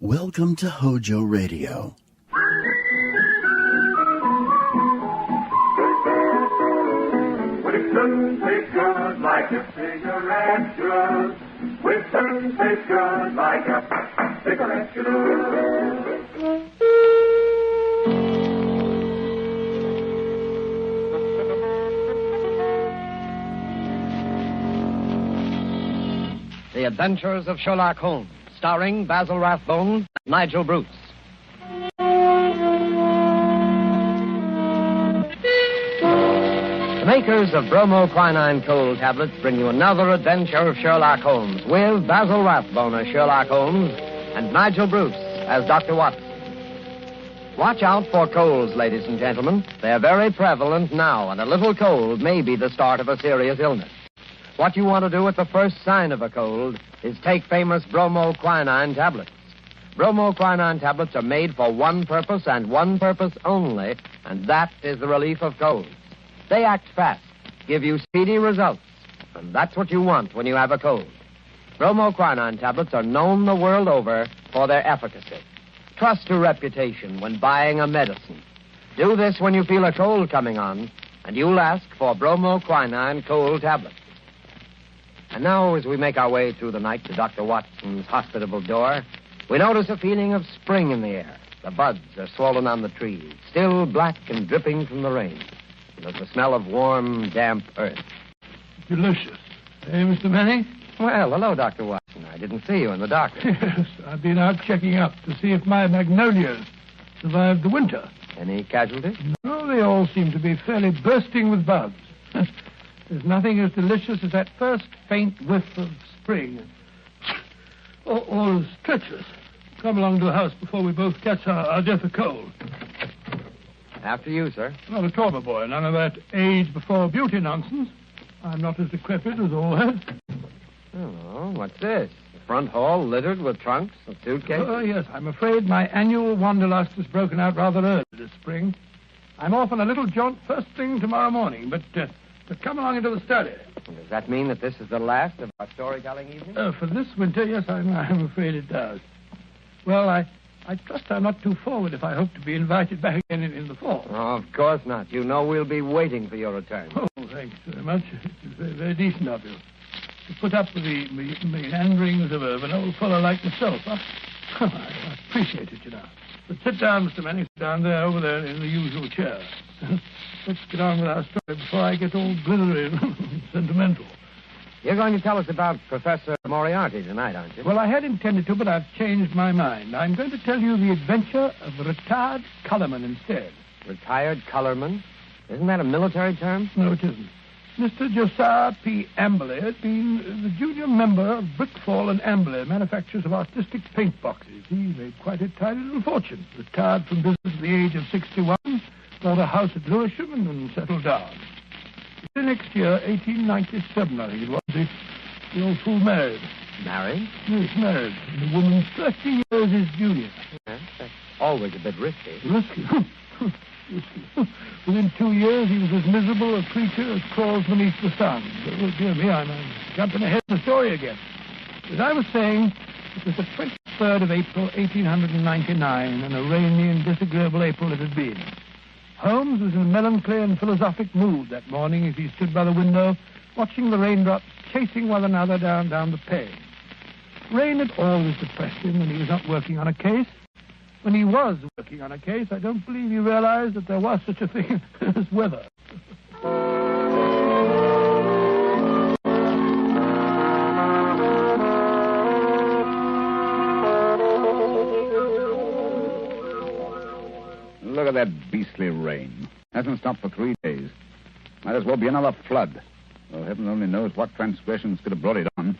Welcome to Hojo Radio. Winston tastes good like a cigarette should. Winston tastes good like a cigarette should. The Adventures of Sherlock Holmes, starring Basil Rathbone and Nigel Bruce. The makers of bromoquinine cold tablets bring you another adventure of Sherlock Holmes with Basil Rathbone as Sherlock Holmes and Nigel Bruce as Dr. Watson. Watch out for colds, ladies and gentlemen. They're very prevalent now, and a little cold may be the start of a serious illness. What you want to do at the first sign of a cold is take famous bromoquinine tablets. Bromoquinine tablets are made for one purpose and one purpose only, and that is the relief of colds. They act fast, give you speedy results, and that's what you want when you have a cold. Bromoquinine tablets are known the world over for their efficacy. Trust to reputation when buying a medicine. Do this when you feel a cold coming on, and you'll ask for bromoquinine cold tablets. And now, as we make our way through the night to Dr. Watson's hospitable door, we notice a feeling of spring in the air. The buds are swollen on the trees, still black and dripping from the rain. And there's the smell of warm, damp earth. Delicious. Hey, Mr. Manning? Well, hello, Dr. Watson. I didn't see you in the doctor. Yes, I've been out checking up to see if my magnolias survived the winter. Any casualties? No, they all seem to be fairly bursting with buds. There's nothing as delicious as that first faint whiff of spring. All is treacherous. Come along to the house before we both catch our death of cold. After you, sir. Not at all, my boy. None of that age before beauty nonsense. I'm not as decrepit as all that. Oh, what's this? The front hall littered with trunks and suitcases? Oh, yes. I'm afraid my annual wanderlust has broken out rather early this spring. I'm off on a little jaunt first thing tomorrow morning, but come along into the study. Does that mean that this is the last of our storytelling evening? For this winter, yes, I'm afraid it does. Well, I trust I'm not too forward if I hope to be invited back again in the fall. Oh, of course not. You know we'll be waiting for your return. Oh, thanks very much. It's very, very decent of you to put up with the meanderings of an old fellow like myself. I appreciate it, you know. But sit down, Mr. Manning. Sit down there, over there, in the usual chair. Let's get on with our story before I get all glittery and sentimental. You're going to tell us about Professor Moriarty tonight, aren't you? Well, I had intended to, but I've changed my mind. I'm going to tell you the adventure of the retired Colourman instead. Retired Colourman? Isn't that a military term? No, it isn't. Mr. Josiah P. Amberley had been the junior member of Brickfall and Amberley, manufacturers of artistic paint boxes. He made quite a tidy little fortune. Retired from business at the age of 61, bought a house at Lewisham and then settled down. The next year, 1897, I think it was, the old fool married. Married? Yes, married. The woman 30 years his junior. Yes, that's always a bit risky. Risky? Within 2 years, he was as miserable a creature as crawls beneath the sun. Oh, dear me, I'm jumping ahead of the story again. As I was saying, it was the 23rd of April, 1899, and a rainy and disagreeable April it had been. Holmes was in a melancholy and philosophic mood that morning as he stood by the window, watching the raindrops chasing one another down the pane. Rain had always depressed him when he was not working on a case. When he was working on a case, I don't believe he realized that there was such a thing as weather. Look at that beastly rain. Hasn't stopped for 3 days. Might as well be another flood. Well, heaven only knows what transgressions could have brought it on.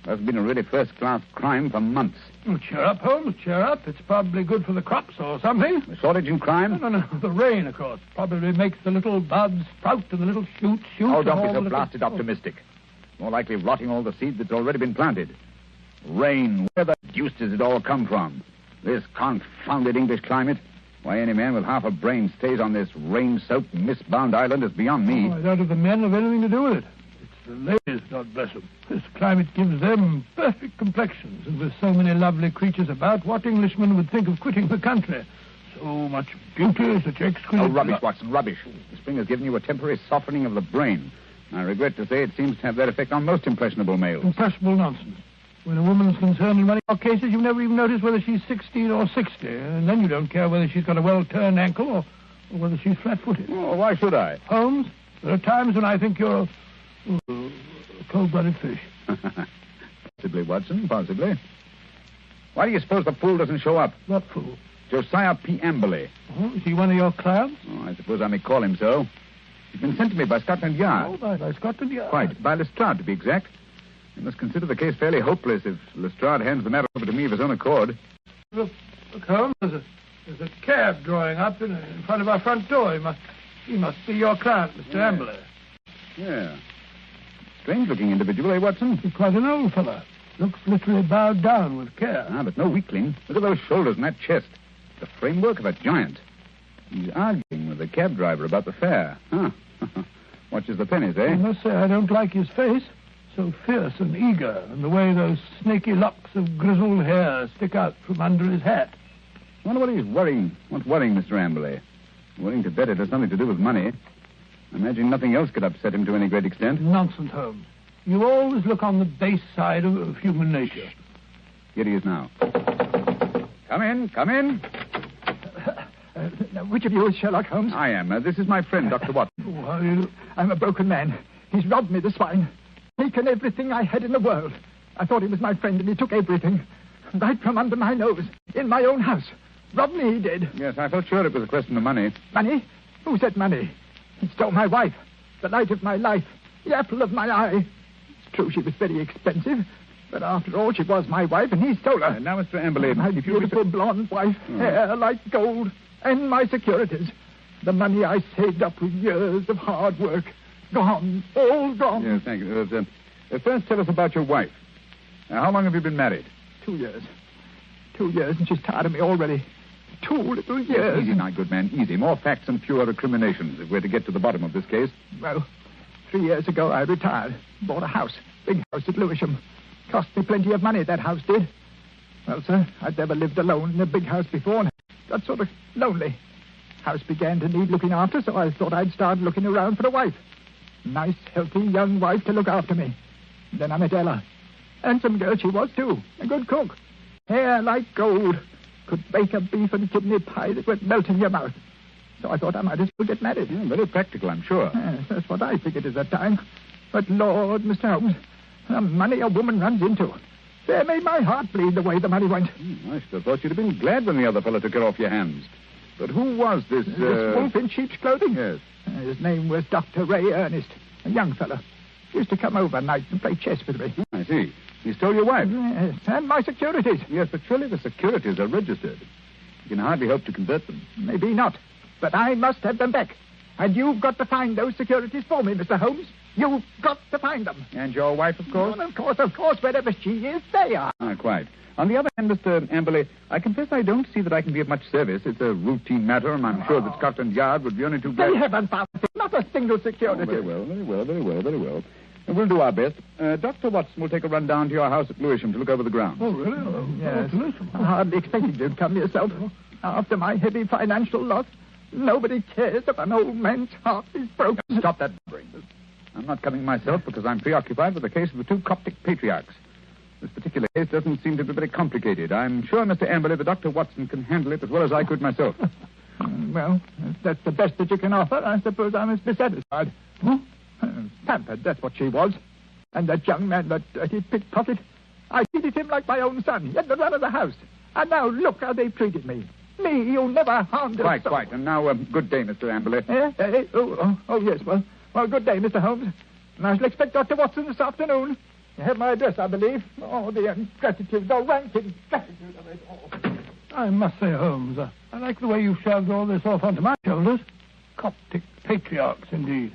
That's been a really first-class crime for months. Oh, cheer up, Holmes, cheer up. It's probably good for the crops or something. The shortage in crime? No. The rain, of course, probably makes the little buds sprout and the little shoots shoot. Oh, don't be so blasted optimistic. More likely rotting all the seed that's already been planted. Rain, where the deuce does it all come from? This confounded English climate? Why any man with half a brain stays on this rain-soaked, mist-bound island is beyond me. Oh, I doubt if the men have anything to do with it. It's the ladies, God bless them. This climate gives them perfect complexions, and with so many lovely creatures about, what Englishman would think of quitting the country? So much beauty, such exquisite... Oh, rubbish, Watson, rubbish. The spring has given you a temporary softening of the brain. I regret to say it seems to have that effect on most impressionable males. Impressionable nonsense. When a woman's concerned in many cases, you never even notice whether she's 16 or 60, and then you don't care whether she's got a well-turned ankle or whether she's flat-footed. Oh, why should I? Holmes, there are times when I think you're a cold-blooded fish. Possibly, Watson, possibly. Why do you suppose the fool doesn't show up? What fool? Josiah P. Amberley. Oh, is he one of your clients? Oh, I suppose I may call him so. He's been sent to me by Scotland Yard. Oh, by Scotland Yard. Quite. By Lestrade, to be exact. You must consider the case fairly hopeless if Lestrade hands the matter over to me of his own accord. Look, Holmes, there's a cab drawing up in front of our front door. He must be your client, Mr. Amberley. Yeah. Strange-looking individual, eh, Watson? He's quite an old fellow. Looks literally bowed down with care. Ah, but no weakling. Look at those shoulders and that chest. The framework of a giant. He's arguing with the cab driver about the fare. Huh. Watches the pennies, eh? I must say I don't like his face. So fierce and eager, and the way those snaky locks of grizzled hair stick out from under his hat. I wonder what he's worrying. What's worrying, Mr. Amberley? Willing to bet it has nothing to do with money. I imagine nothing else could upset him to any great extent. Nonsense, Holmes. You always look on the base side of human nature. Here he is now. Come in, come in. Which of you is Sherlock Holmes? I am. This is my friend, Dr. Watson. Oh, how are you? I'm a broken man. He's robbed me, the swine. Taken everything I had in the world. I thought he was my friend, and he took everything. Right from under my nose. In my own house. Robbed me, he did. Yes, I felt sure it was a question of money. Money? Who said money? He stole my wife. The light of my life. The apple of my eye. It's true she was very expensive. But after all, she was my wife, and he stole her. Now, Mr. Amberley... My beautiful blonde wife. Hair like gold. And my securities. The money I saved up with years of hard work. Gone. All gone. Yes, thank you. First, tell us about your wife. How long have you been married? 2 years. 2 years, and she's tired of me already. 2 little years. Easy now, good man, easy. More facts and fewer recriminations if we're to get to the bottom of this case. Well, 3 years ago I retired. Bought a house. Big house at Lewisham. Cost me plenty of money, that house did. Well, sir, I'd never lived alone in a big house before, and got sort of lonely. House began to need looking after, so I thought I'd start looking around for a wife. Nice, healthy, young wife to look after me. Then I met Ella. Handsome girl she was, too. A good cook. Hair like gold. Could bake a beef and kidney pie that would melt in your mouth. So I thought I might as well get married. Yeah, very practical, I'm sure. Yes, that's what I figured at that time. But, Lord, Mr. Holmes, the money a woman runs into. Fair made my heart bleed the way the money went. I should have thought you'd have been glad when the other fellow took her off your hands. But who was this... This wolf in sheep's clothing? Yes. His name was Dr. Ray Ernest, a young fellow. He used to come over nights and play chess with me. I see. He stole your wife. Yes, and my securities. Yes, but surely the securities are registered. You can hardly hope to convert them. Maybe not, but I must have them back. And you've got to find those securities for me, Mr. Holmes. You've got to find them. And your wife, of course? Well, of course, wherever she is, they are. Ah, quite. On the other hand, Mr. Amberley, I confess I don't see that I can be of much service. It's a routine matter, and I'm sure that Scotland Yard would be only too glad... They haven't found not a single security. Very well. And we'll do our best. Dr. Watson will take a run down to your house at Lewisham to look over the grounds. Oh, really? Oh, Yes. Lewisham. I hardly expected you'd come yourself. After my heavy financial loss, nobody cares if an old man's heart is broken. Stop that blabbering. I'm not coming myself because I'm preoccupied with the case of the 2 Coptic patriarchs. This particular case doesn't seem to be very complicated. I'm sure, Mr. Amberley, that Dr. Watson can handle it as well as I could myself. Well, if that's the best that you can offer, I suppose I must be satisfied. Pampered, that's what she was. And that young man, that dirty pickpocket, I treated him like my own son. He had the run of the house. And now look how they treated me. Me, you never harmed a soul. Quite. And now, good day, Mr. Amberley. Yes. Well, good day, Mr. Holmes. And I shall expect Dr. Watson this afternoon. You have my address, I believe. Oh, the ingratitude, the rank ingratitude of it all. I must say, Holmes, I like the way you shoved all this off onto my shoulders. Coptic patriarchs, indeed.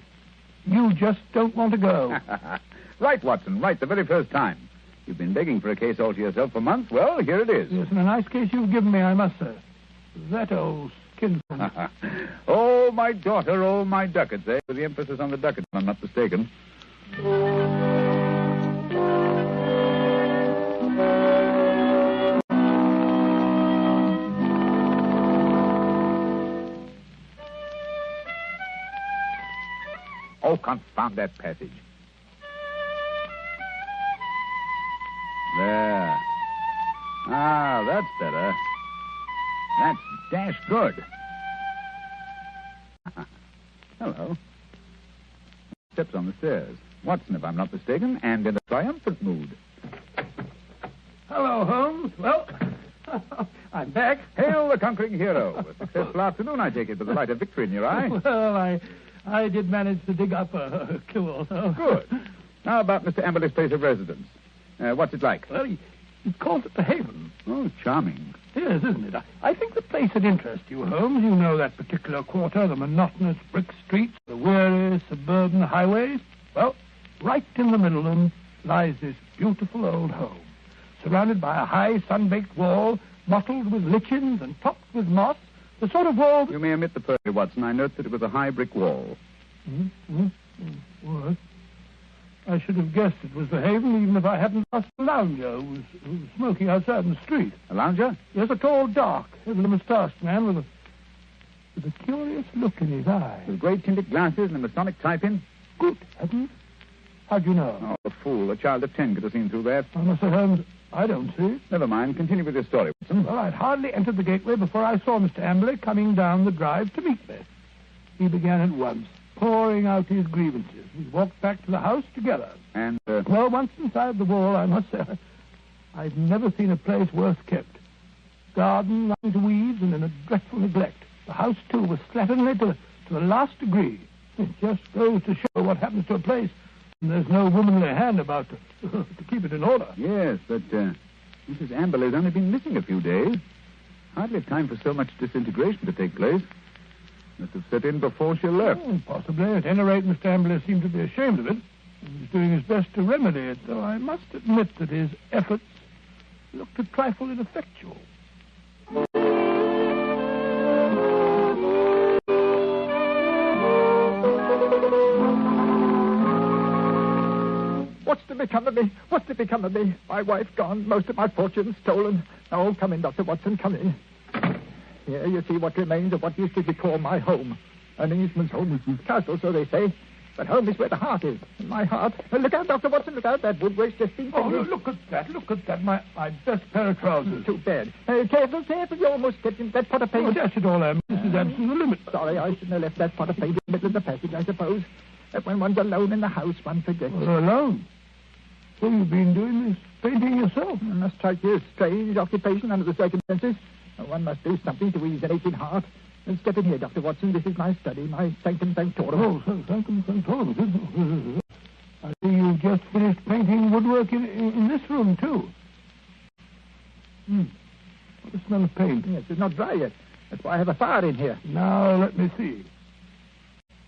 You just don't want to go. Right, Watson, right, the very first time. You've been begging for a case all to yourself for months. Well, here it is. Yes, and a nice case you've given me, I must say. That old Oh, my daughter, oh, my ducats, eh? With the emphasis on the ducats, if I'm not mistaken. Oh, confound that passage. There. Ah, that's better. That's dash good. Hello. Steps on the stairs. Watson, if I'm not mistaken, and in a triumphant mood. Hello, Holmes. Well, I'm back. Hail the conquering hero. A successful afternoon, I take it, with the light of victory in your eye. Well, I did manage to dig up a clue. Good. How about Mr. Amberley's place of residence? What's it like? Well, he calls it the Haven. Oh, charming. Yes, isn't it? I think the place would interest you, Holmes. You know that particular quarter, the monotonous brick streets, the weary suburban highways. Well, right in the middle of them lies this beautiful old home, surrounded by a high sun-baked wall, mottled with lichens and topped with moss, the sort of wall... You may omit the perjury, Watson. I note that it was a high brick wall. What? I should have guessed it was the Haven, even if I hadn't asked a lounger who was smoking outside in the street. A lounger? Yes, a tall, dark, heavily moustached man with a curious look in his eye. With great tinted glasses and a Masonic type-in? Good heavens. How'd you know? Oh, a fool. A child of 10 could have seen through that. Oh, Mr. Holmes, I don't see. Never mind. Continue with your story, Watson. Well, I'd hardly entered the gateway before I saw Mr. Amberley coming down the drive to meet me. He began at once, pouring out his grievances. We walked back to the house together. And, Well, once inside the wall, I must say, I've never seen a place worse kept. Garden lined to weeds and in a dreadful neglect. The house, too, was slatternly to the last degree. It just goes to show what happens to a place when there's no womanly hand about to keep it in order. yes, but, Mrs. Amberley's only been missing a few days. Hardly time for so much disintegration to take place. Must have set in before she left. Oh, possibly. At any rate, Mr. Amberley seemed to be ashamed of it. He was doing his best to remedy it, though I must admit that his efforts looked a trifle ineffectual. What's to become of me? What's to become of me? My wife gone, most of my fortune stolen. Oh, come in, Dr. Watson, come in. Here you see what remains of what used to be called my home. An Englishman's home is his castle, so they say. But home is where the heart is. And my heart... look out, Dr. Watson, look out. That woodwork's just been... Oh, look at that, look at that. My best pair of trousers. Too bad. Careful, you almost stepped in that pot of paint. Oh, dash it all, Em. This is absolutely the limit. Sorry, I shouldn't have left that pot of paint in the middle of the passage, I suppose. That when one's alone in the house, one forgets. Alone? So you've been doing this painting yourself? It must strike you a strange occupation under the circumstances. One must do something to ease an aching heart. And step in here, Dr. Watson. This is my study, my sanctum sanctorum. Oh, sanctum sanctorum. I see you've just finished painting woodwork in this room, too. What a smell of paint. Yes, it's not dry yet. That's why I have a fire in here. Now, let me see.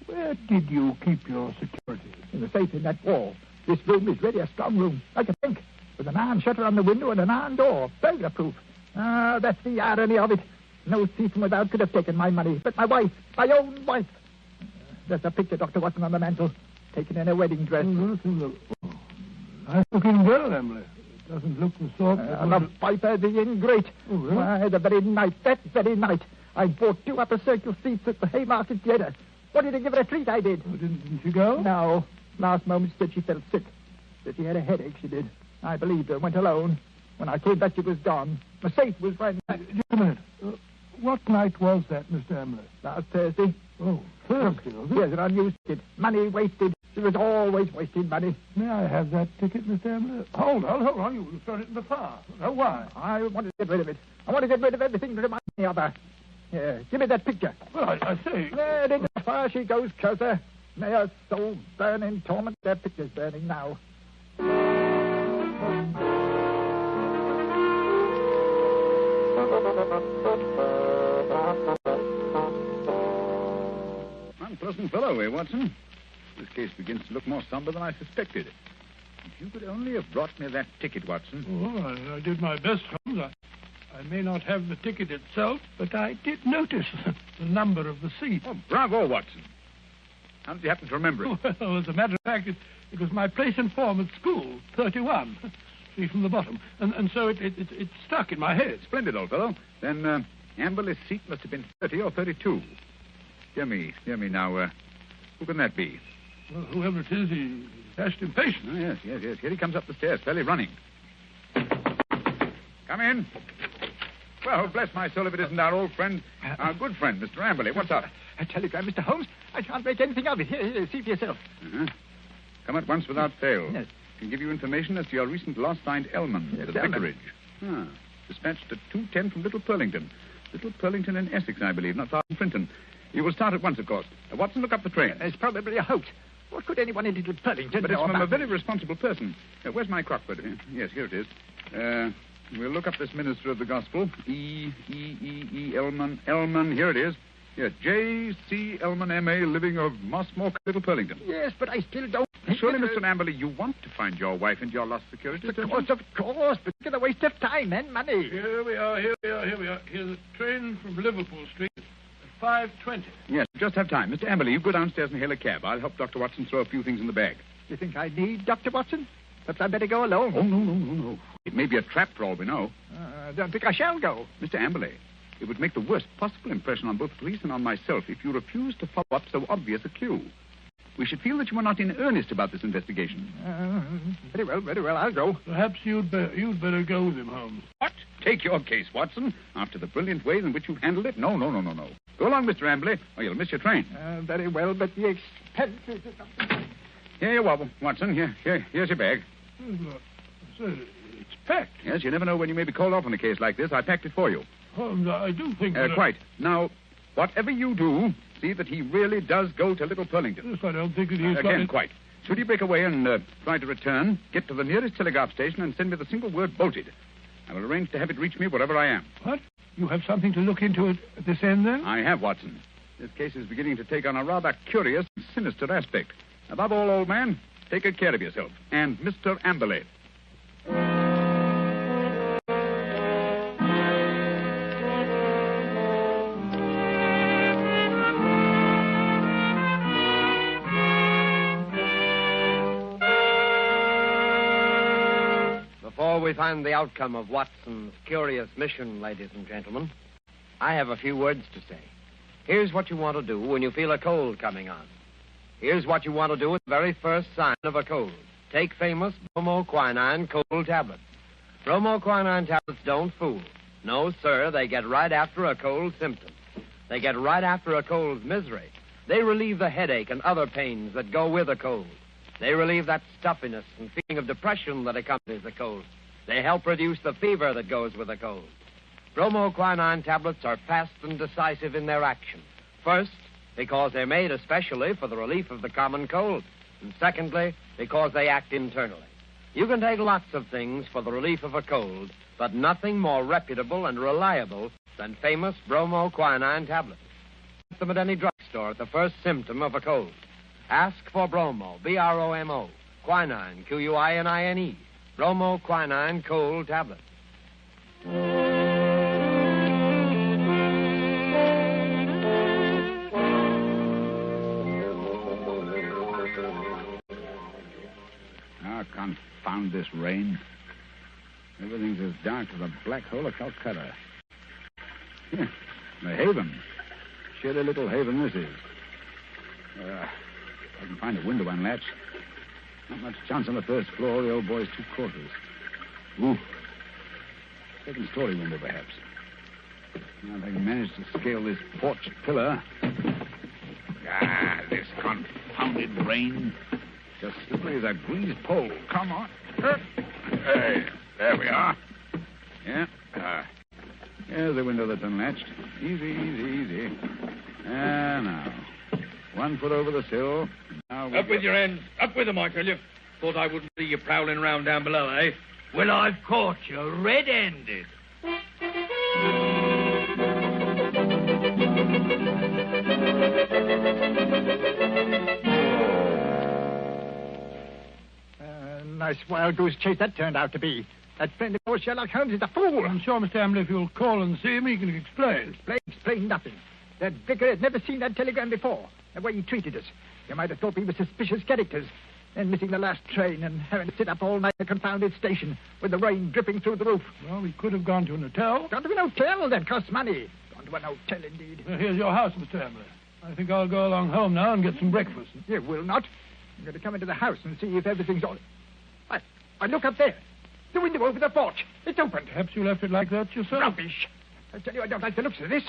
Where did you keep your securities? In the safe in that wall. This room is really a strong room, like a bank, with an iron shutter on the window and an iron door, burglar-proof. Ah, that's the irony of it. No thief from without could have taken my money, but my wife, my own wife. There's a picture, Dr. Watson, on the mantel, taken in a wedding dress. Nice-looking girl, Emily. It doesn't look the sort... the viper, the ingrate. Oh, really? Why, that very night, I bought 2 upper circle seats at the Haymarket Theatre. Wanted to give her a treat, I did. Oh, didn't she go? No. Last moment she said she felt sick. That she had a headache, she did. I believed her, went alone. When I came back, she was gone. The safe was right... Just a minute. What night was that, Mr. Emily? Last Thursday. Oh, Thursday, was it? Yes, an unused ticket. Money wasted. She was always wasting money. May I have that ticket, Mr. Emily? Hold on. You thrown it in the fire. No, why? I want to get rid of it. I want to get rid of everything that reminds me of her. Here, give me that picture. Well, I say... There, into the fire she goes, Cursor. May her soul burn in torment. That picture's burning now. Unpleasant fellow, eh, Watson? This case begins to look more somber than I suspected. If you could only have brought me that ticket, Watson. Oh, I did my best, Holmes. I may not have the ticket itself, but I did notice the number of the seat. Oh, bravo, Watson. How did you happen to remember it? Well, as a matter of fact, it was my place in form at school, 31. See from the bottom. And so it stuck in my head. Splendid, old fellow. Then Amberley's seat must have been 30 or 32. Hear me now. Who can that be? Well, whoever it is, he's dashed impatient. Oh, yes. Here he comes up the stairs, fairly running. Come in. Well, bless my soul if it isn't our old friend, our good friend, Mr. Amberley. What's up? A telegram, Mr. Holmes. I can't make anything of it. Here, see for yourself. Uh-huh. Come at once without fail. Yes. Can give you information as to your recent loss signed Elman, Yes, the Elman. vicarage. Dispatched at 2:10 from Little Purlington. Little Purlington in Essex, I believe, not far from Frinton. You will start at once, of course. Watson, look up the train. It's probably a hoax. What could anyone in Little Purlington But it's know from a about very it? responsible person. Where's my Crockford? Yes, here it is. We'll look up this minister of the gospel. E. Elman. Here it is. Yes, J.C. Elman, M.A., living of Mossmore, Little Purlington. Yes, but I still don't think... Surely, Mr. Amberley, you want to find your wife and your lost securities, don't you? Of course, but it's a waste of time and money. Here we are. Here's a train from Liverpool Street at 5:20. Yes, just have time. Mr. Amberley, you go downstairs and hail a cab. I'll help Dr. Watson throw a few things in the bag. You think I need Dr. Watson? Perhaps I'd better go alone. Oh, no. It may be a trap for all we know. I don't think I shall go. Mr. Amberley, it would make the worst possible impression on both the police and on myself if you refused to follow up so obvious a clue. We should feel that you are not in earnest about this investigation. Very well, I'll go. Perhaps you'd better go with him, Holmes. What? Take your case, Watson. After the brilliant ways in which you've handled it? No. Go along, Mr. Amberley, or you'll miss your train. Very well, but the expense is... Here you are, Watson. Here's your bag. Look, it's packed. Yes, you never know when you may be called off on a case like this. I packed it for you. Holmes, I do think that... Quite. Now, whatever you do, see that he really does go to Little Purlington. Yes, I don't think that he's Again, quite. Should he break away and try to return, get to the nearest telegraph station and send me the single word bolted. I will arrange to have it reach me wherever I am. What? You have something to look into at this end, then? I have, Watson. This case is beginning to take on a rather curious and sinister aspect. Above all, old man, take good care of yourself. And Mr. Amberley. Before we find the outcome of Watson's curious mission, ladies and gentlemen, I have a few words to say. Here's what you want to do when you feel a cold coming on. Here's what you want to do at the very first sign of a cold. Take famous bromoquinine cold tablets. Bromoquinine tablets don't fool. No, sir, they get right after a cold symptom. They get right after a cold's misery. They relieve the headache and other pains that go with a cold. They relieve that stuffiness and feeling of depression that accompanies a cold. They help reduce the fever that goes with a cold. Bromoquinine tablets are fast and decisive in their action. First, because they're made especially for the relief of the common cold. And secondly, because they act internally. You can take lots of things for the relief of a cold, but nothing more reputable and reliable than famous bromoquinine tablets. Get them at any drugstore at the first symptom of a cold. Ask for bromo, B-R-O-M-O, quinine, Q-U-I-N-I-N-E, bromoquinine cold tablets. Confound this rain. Everything's as dark as a black hole of Calcutta. The haven. Shitty little haven this is. I can find a window unlatched. Not much chance on the first floor. The old boy's 2 quarters. Ooh. Second story window, perhaps. Now, if I can manage to scale this porch pillar. This confounded rain. Just slippery as a greased pole. Come on. Hey, there we are. Yeah. Here's the window that's unlatched. Easy. Now. 1 foot over the sill. Now Up with your hands. Up with them, I tell you. Thought I wouldn't see you prowling round down below, eh? Well, I've caught you red-handed. Nice wild goose chase that turned out to be. That friend of yours, Sherlock Holmes, is a fool. I'm sure, Mr. Amberley, if you'll call and see him, he can explain. Explain nothing. That vicar had never seen that telegram before. The way he treated us. You might have thought we were suspicious characters. And missing the last train and having to sit up all night at a confounded station with the rain dripping through the roof. Well, we could have gone to an hotel. Gone to an hotel? That costs money. Gone to an hotel, indeed. Here's your house, Mr. Ambler. I think I'll go along home now and get some breakfast. You will not. I'm going to come into the house and see if everything's all... I look up there. The window over the porch. It's open. Perhaps you left it like that yourself. Rubbish. I tell you, I don't like the looks of this.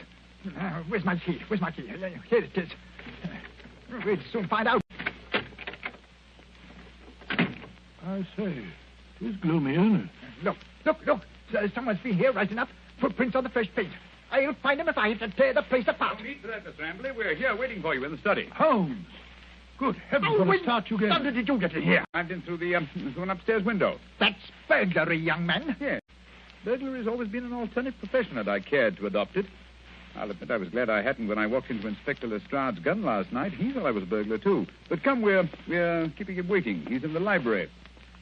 Where's my key? Where's my key? Here it is. We'll soon find out. I say, it is gloomy, isn't it? Look. Someone's been here right enough. Footprints on the fresh paint. I'll find them if I have to tear the place apart. No need for that, Mr. Ambley. We're here waiting for you in the study. Holmes! Good heavens, what a start you gave. How did you get in here? I've been through the through an upstairs window. That's burglary, young man. Yes. Burglary has always been an alternate profession, and I cared to adopt it. I'll admit I was glad I hadn't when I walked into Inspector Lestrade's gun last night. He thought I was a burglar, too. But come, we're keeping him waiting. He's in the library.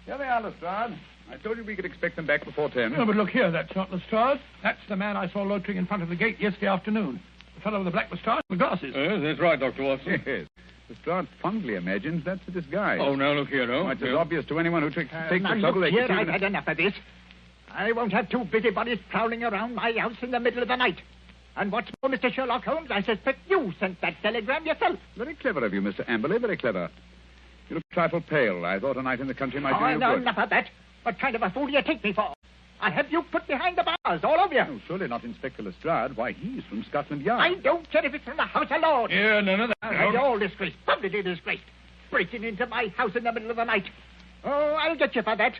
Here they are, Lestrade. I told you we could expect them back before 10. No, but look here, that's not Lestrade. That's the man I saw loitering in front of the gate yesterday afternoon. The fellow with the black moustache and the glasses. Yes, that's right, Dr. Watson. Yes. Lestrade fondly imagines that's a disguise. Oh, now look here, no. It's as obvious to anyone who takes the trouble. Look here, I've had enough of this. I won't have two busybodies prowling around my house in the middle of the night. And what's more, Mr. Sherlock Holmes, I suspect you sent that telegram yourself. Very clever of you, Mr. Amberley, very clever. You look a trifle pale. I thought a night in the country might do you no, good. enough of that. What kind of a fool do you take me for? I'll have you put behind the bars, all of you. Oh, surely not Inspector Lestrade. Why, he's from Scotland Yard. I don't care if it's from the House of Lords. Yeah, none of that. You're all disgraced, publicly disgraced. Breaking into my house in the middle of the night. Oh, I'll get you for that.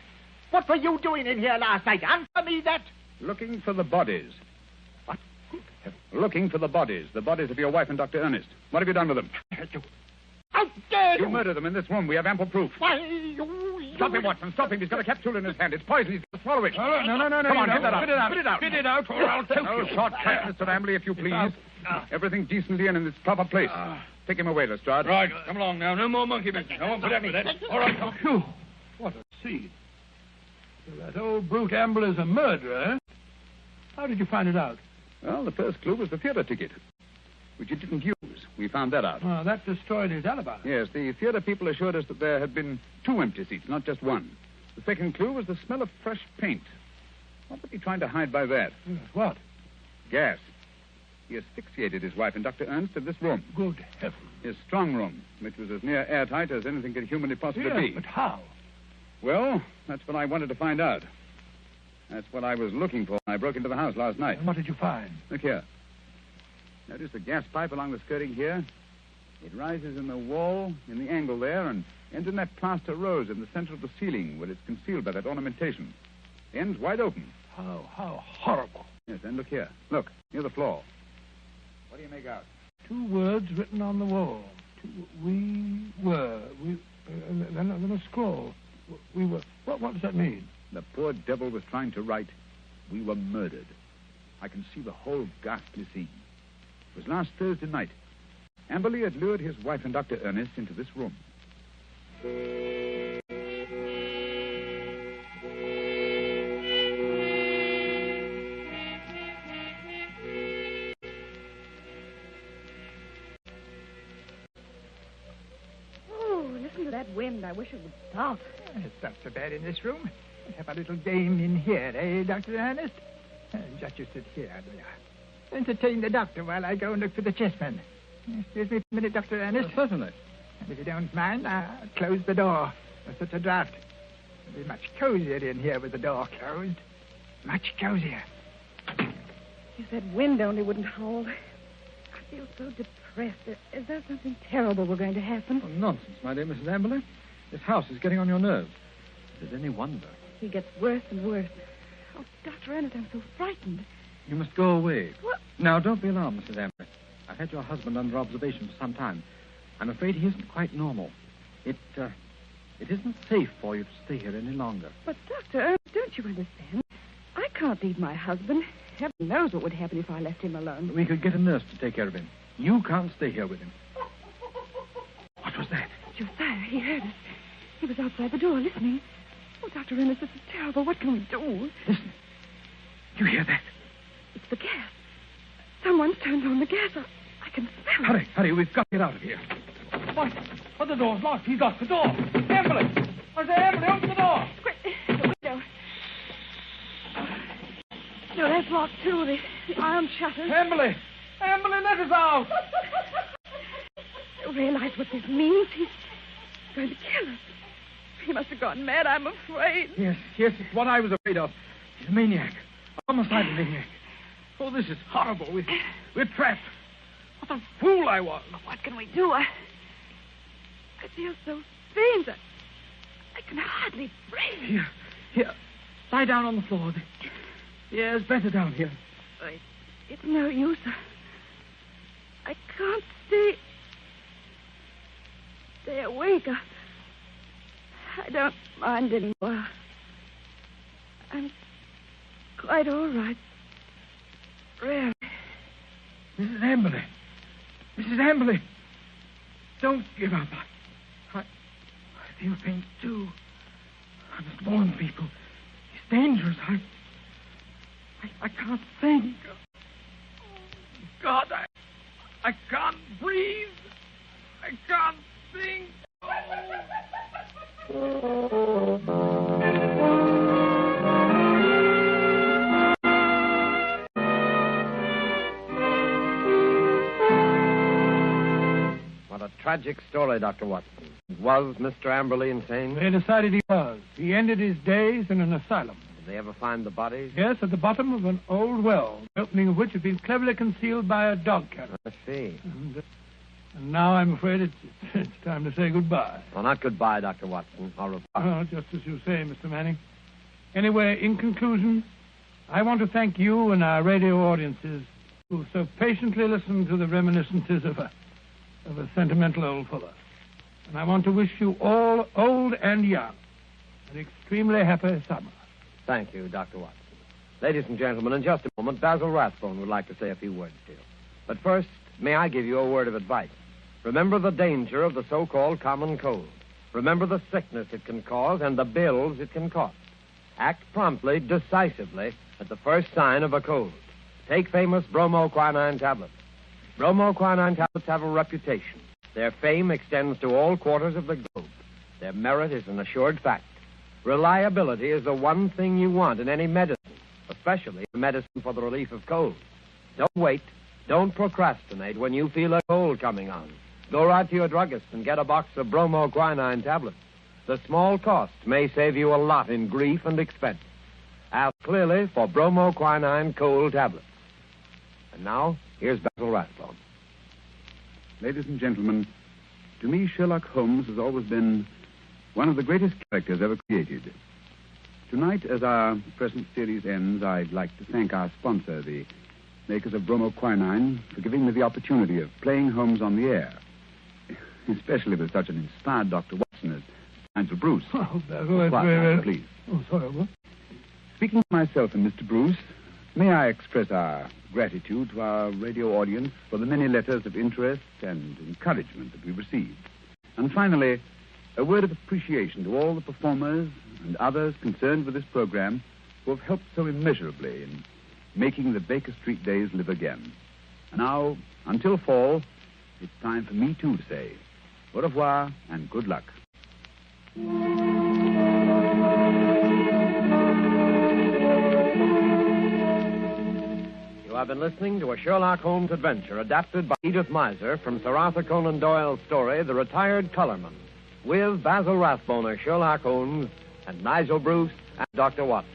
What were you doing in here last night? Answer me that. Looking for the bodies. What? Looking for the bodies of your wife and Dr. Ernest. What have you done with them? How dare You murdered them in this room. We have ample proof. Why, you... Stop him, Watson. Stop him. He's got a capsule in his hand. It's poison. He's going to swallow it. No. Come on, get that out. Spit it out. Spit it out. Spit it out, or I'll choke No you. shortcut, Mr. Ambley, if you please. Everything decently and in its proper place. Take him away, Lestrade. Right, come along now. No more monkey business. I won't put up with that. All right, come. Phew, what a scene. So that old brute Ambler's a murderer, eh? How did you find it out? Well, the first clue was the theater ticket, which you didn't use. We found that out. Oh, that destroyed his alibi. Yes, the theater people assured us that there had been 2 empty seats, not just one. The second clue was the smell of fresh paint. What was he trying to hide by that? Yes, what? Gas. He asphyxiated his wife and Dr. Ernst in this room. Good heavens. His strong room, which was as near airtight as anything could humanly possibly be. But how? Well, that's what I wanted to find out. That's what I was looking for when I broke into the house last night. And what did you find? Look here. Notice the gas pipe along the skirting here? It rises in the wall, in the angle there, and ends in that plaster rose in the center of the ceiling where it's concealed by that ornamentation. The end's wide open. How horrible. Yes, and look here. Look, near the floor. What do you make out? 2 words written on the wall. We were. Then a scroll. We were. What does that mean? The poor devil was trying to write, "We were murdered." I can see the whole ghastly scene. It was last Thursday night. Amberley had lured his wife and Dr. Ernest into this room. Oh, listen to that wind. I wish it would stop. It's not so bad in this room. We have a little game in here, eh, Dr. Ernest? Just you sit here, do you? Entertain the doctor while I go and look for the chessmen. Excuse me for a minute, Dr. Ernest. Certainly. And if you don't mind, I'll close the door. There's such a draft. It'll be much cozier in here with the door closed. Much cozier. If that wind only wouldn't howl. I feel so depressed. Is there something terrible we're going to happen? Oh, nonsense, my dear Mrs. Amberley. This house is getting on your nerves. Is it any wonder? He gets worse and worse. Oh, Dr. Ernest, I'm so frightened. You must go away. What? Now, don't be alarmed, Mrs. Amberley. I've had your husband under observation for some time. I'm afraid he isn't quite normal. It isn't safe for you to stay here any longer. But, Dr. Ernest, don't you understand? I can't leave my husband. Heaven knows what would happen if I left him alone. We could get a nurse to take care of him. You can't stay here with him. What was that? Josiah, he heard us. He was outside the door listening. Oh, Dr. Ernest, this is terrible. What can we do? Listen. You hear that? It's the gas. Someone's turned on the gas. I can smell it. Hurry. We've got to get out of here. What? Oh, the door's locked. He's locked the door. Emily! I say, Emily, open the door! Quick, the window. No, that's locked, too. The iron shutters. Emily! Emily, let us out! You realize what this means? He's going to kill us. He must have gone mad, I'm afraid. Yes, it's what I was afraid of. He's a maniac. A homicidal maniac. Oh, this is horrible. We're trapped. What a fool I was. What can we do? I feel so faint. I can hardly breathe. Here. Lie down on the floor. The air's better down here. It's no use. I can't stay awake. I don't mind anymore. I'm quite all right. Really. Mrs. Amberley. Mrs. Amberley. Don't give up. I feel pain, too. I must warn people. It's dangerous. I can't think. God, I can't breathe. I can't think. What a tragic story, Dr. Watson. Was Mr. Amberley insane? They decided he was. He ended his days in an asylum. Did they ever find the bodies? Yes, at the bottom of an old well, the opening of which had been cleverly concealed by a dog kennel. I see. And now I'm afraid it's time to say goodbye. Well, not goodbye, Dr. Watson. Au revoir. Oh, just as you say, Mr. Manning. Anyway, in conclusion, I want to thank you and our radio audiences who so patiently listened to the reminiscences of a sentimental old fellow. And I want to wish you all, old and young, an extremely happy summer. Thank you, Dr. Watson. Ladies and gentlemen, in just a moment, Basil Rathbone would like to say a few words to you. But first, may I give you a word of advice? Remember the danger of the so-called common cold. Remember the sickness it can cause and the bills it can cost. Act promptly, decisively, at the first sign of a cold. Take famous bromoquinine tablets. Bromoquinine tablets have a reputation. Their fame extends to all quarters of the globe. Their merit is an assured fact. Reliability is the one thing you want in any medicine, especially a medicine for the relief of colds. Don't wait. Don't procrastinate when you feel a cold coming on. Go right to your druggist and get a box of bromoquinine tablets. The small cost may save you a lot in grief and expense. Ask clearly for bromoquinine cold tablets. And now, here's Basil Rathbone. Ladies and gentlemen, to me, Sherlock Holmes has always been one of the greatest characters ever created. Tonight, as our present series ends, I'd like to thank our sponsor, the makers of bromoquinine, for giving me the opportunity of playing Holmes on the air, especially with such an inspired Dr. Watson as Nigel Bruce. Oh, Basil, that's very... Please. Oh, sorry, what? Speaking for myself and Mr. Bruce, may I express our gratitude to our radio audience for the many letters of interest and encouragement that we received. And finally, a word of appreciation to all the performers and others concerned with this program who have helped so immeasurably in making the Baker Street days live again. And now, until fall, it's time for me, too, to say au revoir and good luck. You have been listening to a Sherlock Holmes adventure adapted by Edith Miser from Sir Arthur Conan Doyle's story, The Retired Colourman, with Basil Rathbone as Sherlock Holmes and Nigel Bruce and Dr. Watson.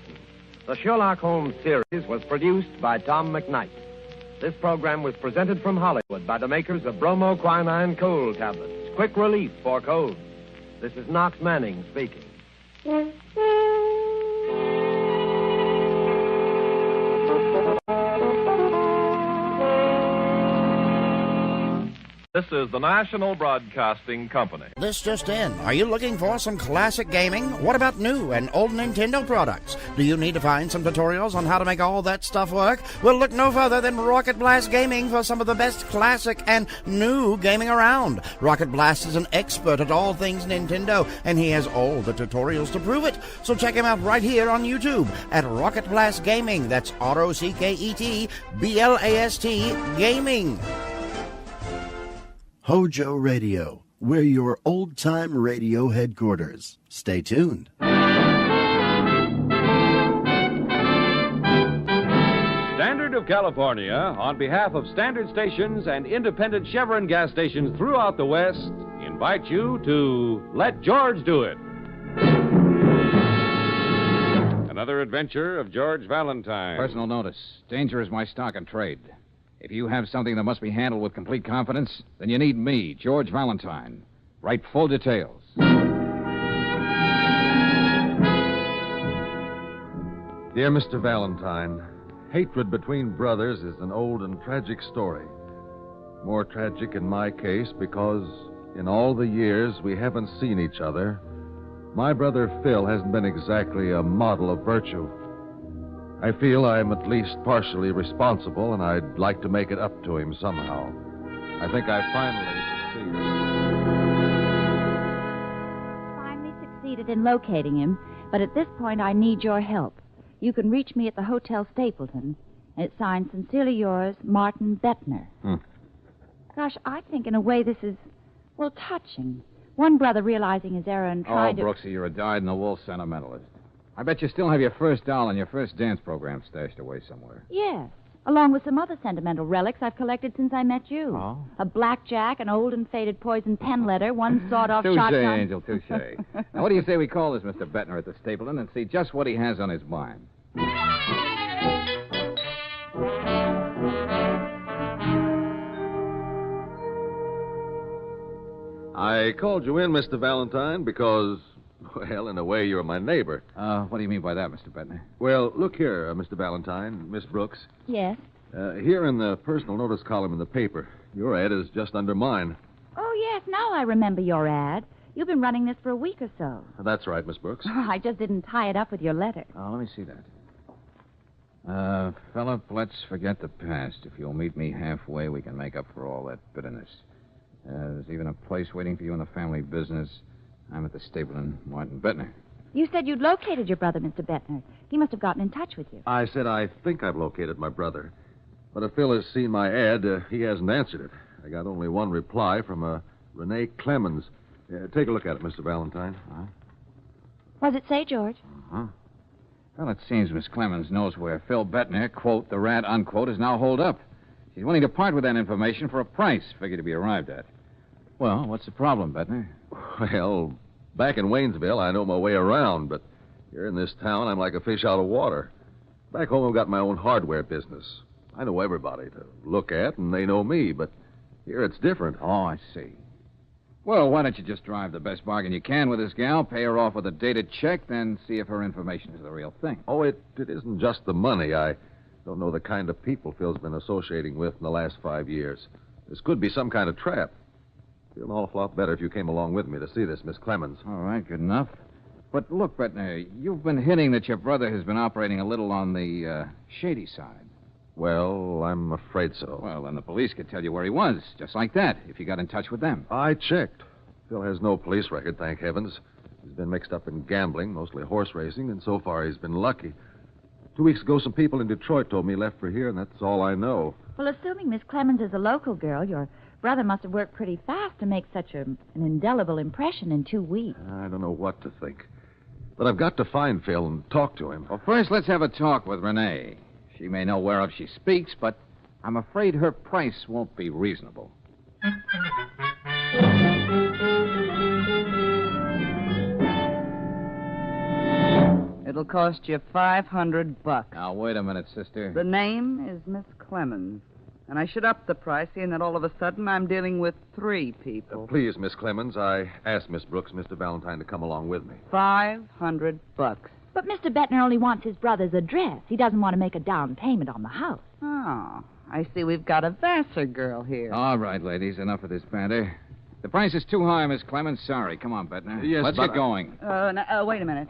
The Sherlock Holmes series was produced by Tom McKnight. This program was presented from Hollywood by the makers of bromoquinine cold tablets, quick relief for colds. This is Knox Manning speaking. This is the National Broadcasting Company. This just in. Are you looking for some classic gaming? What about new and old Nintendo products? Do you need to find some tutorials on how to make all that stuff work? Well, look no further than Rocket Blast Gaming for some of the best classic and new gaming around. Rocket Blast is an expert at all things Nintendo, and he has all the tutorials to prove it. So check him out right here on YouTube at Rocket Blast Gaming. That's ROCKETBLAST Gaming. Hojo Radio, We're your old-time radio headquarters. Stay tuned. Standard of California, on behalf of standard stations and independent Chevron gas stations throughout the West, invite you to Let George Do It. Another adventure of George Valentine. Personal notice. Danger is my stock and trade. If you have something that must be handled with complete confidence, then you need me, George Valentine. Write full details. Dear Mr. Valentine, hatred between brothers is an old and tragic story. More tragic in my case because in all the years we haven't seen each other, my brother Phil hasn't been exactly a model of virtue. I feel I'm at least partially responsible, and I'd like to make it up to him somehow. I think I finally succeeded in locating him, but at this point I need your help. You can reach me at the Hotel Stapleton. It's signed Sincerely Yours, Martin Bettner. Gosh, I think in a way this is, well, touching. One brother realizing his error and trying to... Brooksy, you're a dyed-in-the-wool sentimentalist. I bet you still have your first doll and your first dance program stashed away somewhere. Yes, along with some other sentimental relics I've collected since I met you. Oh? A blackjack, an old and faded poison pen letter, one sawed-off shotgun... Touche, Angel, touche. Now, what do you say we call this Mr. Bettner at the Stapleton and see just what he has on his mind? I called you in, Mr. Valentine, because, well, in a way, you're my neighbor. What do you mean by that, Mr. Bettner? Well, look here, Mr. Valentine, Miss Brooks. Yes? Here in the personal notice column in the paper, your ad is just under mine. Oh, yes, now I remember your ad. You've been running this for a week or so. That's right, Miss Brooks. Oh, I just didn't tie it up with your letter. Oh, let me see that. Philip, let's forget the past. If you'll meet me halfway, we can make up for all that bitterness. There's even a place waiting for you in the family business. I'm at the Stapleton, Martin Bettner. You said you'd located your brother, Mr. Bettner. He must have gotten in touch with you. I said I think I've located my brother. But if Phil has seen my ad, he hasn't answered it. I got only one reply from a Renee Clemens. Take a look at it, Mr. Valentine. What does it say, George? Well, it seems Miss Clemens knows where Phil Bettner, quote, the rat, unquote, is now holed up. She's willing to part with that information for a price figure to be arrived at. Well, what's the problem, Bettner? Well, back in Waynesville, I know my way around, but here in this town, I'm like a fish out of water. Back home, I've got my own hardware business. I know everybody to look at, and they know me, but here it's different. Oh, I see. Well, why don't you just drive the best bargain you can with this gal, pay her off with a dated check, then see if her information is the real thing. Oh, it isn't just the money. I don't know the kind of people Phil's been associating with in the last 5 years. This could be some kind of trap. Feel an awful lot better if you came along with me to see this, Miss Clemens. All right, good enough. But look, Bettner, you've been hinting that your brother has been operating a little on the shady side. Well, I'm afraid so. Well, then the police could tell you where he was, just like that, if you got in touch with them. I checked. Phil has no police record, thank heavens. He's been mixed up in gambling, mostly horse racing, and so far he's been lucky. 2 weeks ago, some people in Detroit told me he left for here, and that's all I know. Well, assuming Miss Clemens is a local girl, your brother must have worked pretty fast to make such an indelible impression in 2 weeks. I don't know what to think. But I've got to find Phil and talk to him. Well, first, let's have a talk with Renee. She may know whereof she speaks, but I'm afraid her price won't be reasonable. It'll cost you $500. Now, wait a minute, sister. The name is Miss Clemens. And I should up the price, seeing that all of a sudden I'm dealing with 3 people. Please, Miss Clemens, I asked Miss Brooks, Mr. Valentine, to come along with me. $500. But Mr. Bettner only wants his brother's address. He doesn't want to make a down payment on the house. Oh, I see we've got a Vassar girl here. All right, ladies, enough of this banter. The price is too high, Miss Clemens. Sorry. Come on, Bettner. Yes, Let's get going. Now, wait a minute.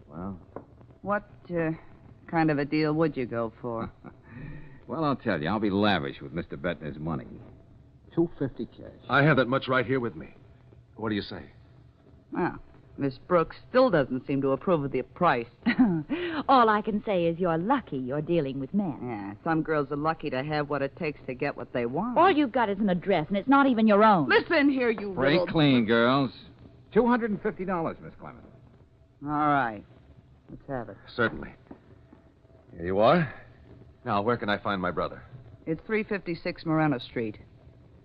Well? What kind of a deal would you go for? Well, I'll tell you. I'll be lavish with Mr. Bettner's money. $250 cash. I have that much right here with me. What do you say? Well, Miss Brooks still doesn't seem to approve of the price. All I can say is you're lucky you're dealing with men. Yeah, some girls are lucky to have what it takes to get what they want. All you've got is an address, and it's not even your own. Listen here, you Break little... clean, girls. $250, Miss Clemens. All right. Let's have it. Certainly. Here you are. Now, where can I find my brother? It's 356 Moreno Street.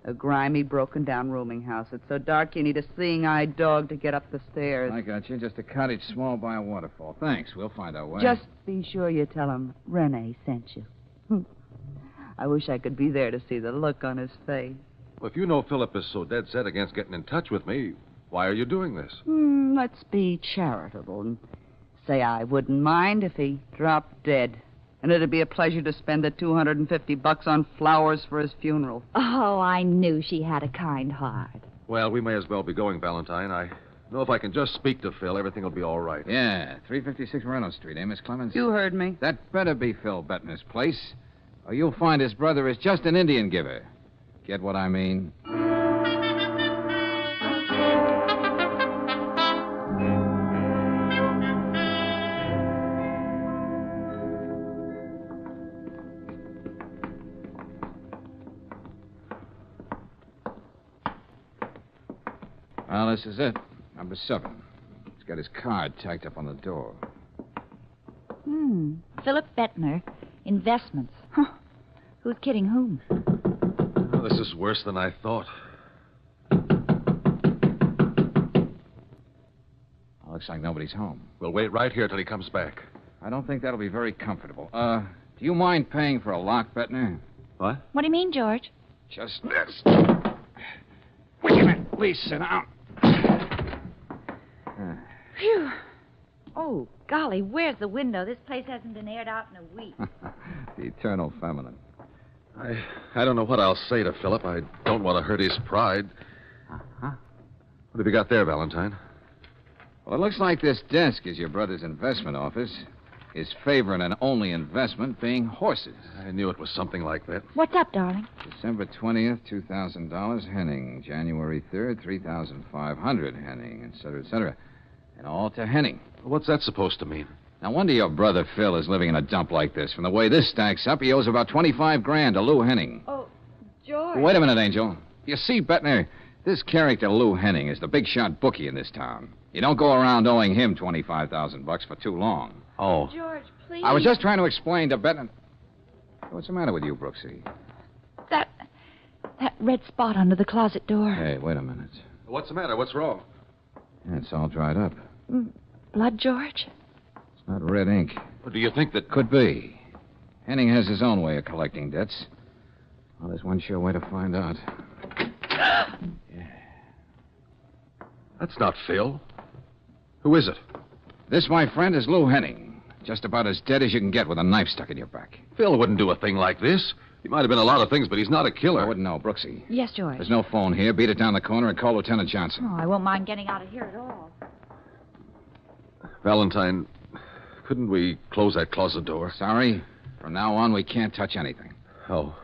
A grimy, broken-down rooming house. It's so dark you need a seeing-eyed dog to get up the stairs. I got you. Just a cottage small by a waterfall. Thanks. We'll find our way. Just be sure you tell him Rene sent you. I wish I could be there to see the look on his face. Well, if you know Philip is so dead set against getting in touch with me, why are you doing this? Let's be charitable and say I wouldn't mind if he dropped dead. And it'd be a pleasure to spend the $250 on flowers for his funeral. Oh, I knew she had a kind heart. Well, we may as well be going, Valentine. I know if I can just speak to Phil, everything will be all right. Yeah, 356 Moreno Street, eh, Miss Clemens? You heard me. That better be Phil Bettner's place, or you'll find his brother is just an Indian giver. Get what I mean? Well, this is it. Number 7. He's got his card tacked up on the door. Philip Bettner, investments. Huh. Who's kidding whom? Oh, this is worse than I thought. Looks like nobody's home. We'll wait right here till he comes back. I don't think that'll be very comfortable. Do you mind paying for a lock, Bettner? What? What do you mean, George? Just this. Wait a minute. Please sit down. Phew. Oh, golly, where's the window? This place hasn't been aired out in a week. The eternal feminine. I don't know what I'll say to Philip. I don't want to hurt his pride. Uh-huh. What have you got there, Valentine? Well, it looks like this desk is your brother's investment office. His favorite and only investment being horses. I knew it was something like that. What's up, darling? December 20th, $2,000, Henning. January 3rd, $3,500, Henning, et cetera, and all to Henning. What's that supposed to mean? No wonder your brother Phil is living in a dump like this. From the way this stacks up, he owes about $25,000 to Lou Henning. Oh, George. Wait a minute, Angel. You see, Bettner, this character Lou Henning is the big shot bookie in this town. You don't go around owing him $25,000 for too long. Oh. George, please. I was just trying to explain to Bettner. What's the matter with you, Brooksy? That red spot under the closet door. Hey, wait a minute. What's the matter? What's wrong? Yeah, it's all dried up. Blood, George? It's not red ink. Well, do you think that... Could be. Henning has his own way of collecting debts. Well, there's one sure way to find out. Yeah. That's not Phil. Who is it? This, my friend, is Lou Henning. Just about as dead as you can get with a knife stuck in your back. Phil wouldn't do a thing like this. He might have been a lot of things, but he's not a killer. I wouldn't know, Brooksy. Yes, George. There's no phone here. Beat it down the corner and call Lieutenant Johnson. Oh, I won't mind getting out of here at all. Valentine, couldn't we close that closet door? Sorry. From now on, we can't touch anything. Oh.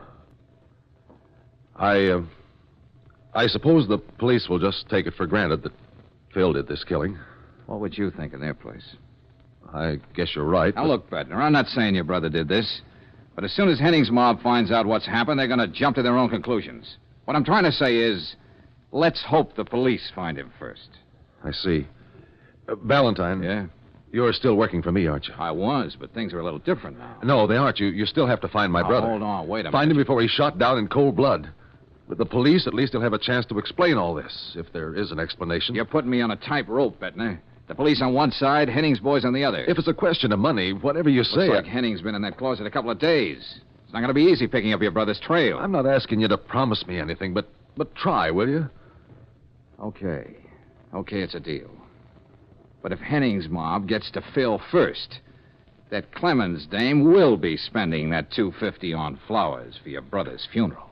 I suppose the police will just take it for granted that Phil did this killing. What would you think in their place? I guess you're right. Now, look, Bettner, I'm not saying your brother did this. But as soon as Henning's mob finds out what's happened, they're going to jump to their own conclusions. What I'm trying to say is, let's hope the police find him first. I see. Valentine. Yeah? You're still working for me, aren't you? I was, but things are a little different now. No, they aren't. You still have to find my brother. Hold on, wait a minute. Find him before he's shot down in cold blood. With the police, at least he'll have a chance to explain all this, if there is an explanation. You're putting me on a tight rope, Bettner. The police on one side, Henning's boys on the other. If it's a question of money, whatever you say... Looks like Henning's been in that closet a couple of days. It's not going to be easy picking up your brother's trail. I'm not asking you to promise me anything, but try, will you? Okay. Okay, it's a deal. But if Henning's mob gets to Phil first, that Clemens dame will be spending that $250 on flowers for your brother's funeral.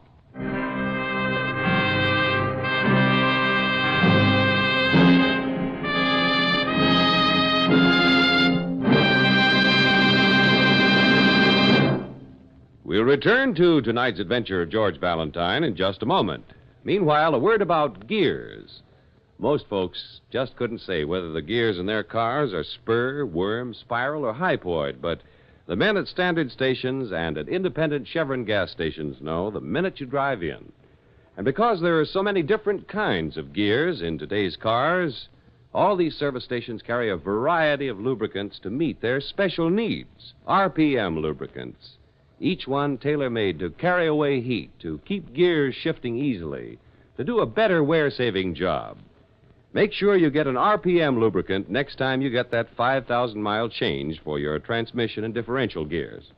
We'll return to tonight's adventure of George Valentine in just a moment. Meanwhile, a word about gears. Most folks just couldn't say whether the gears in their cars are spur, worm, spiral, or hypoid, but the men at standard stations and at independent Chevron gas stations know the minute you drive in. And because there are so many different kinds of gears in today's cars, all these service stations carry a variety of lubricants to meet their special needs. RPM lubricants, each one tailor-made to carry away heat, to keep gears shifting easily, to do a better wear-saving job. Make sure you get an RPM lubricant next time you get that 5,000-mile change for your transmission and differential gears.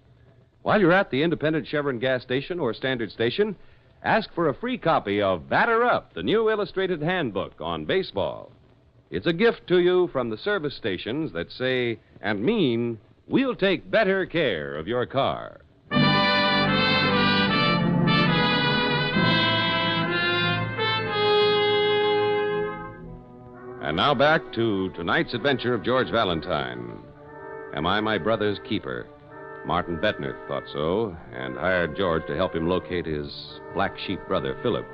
While you're at the independent Chevron gas station or standard station, ask for a free copy of Batter Up, the new illustrated handbook on baseball. It's a gift to you from the service stations that say and mean, we'll take better care of your car. And now back to tonight's adventure of George Valentine. Am I my brother's keeper? Martin Bettner thought so and hired George to help him locate his black sheep brother, Philip.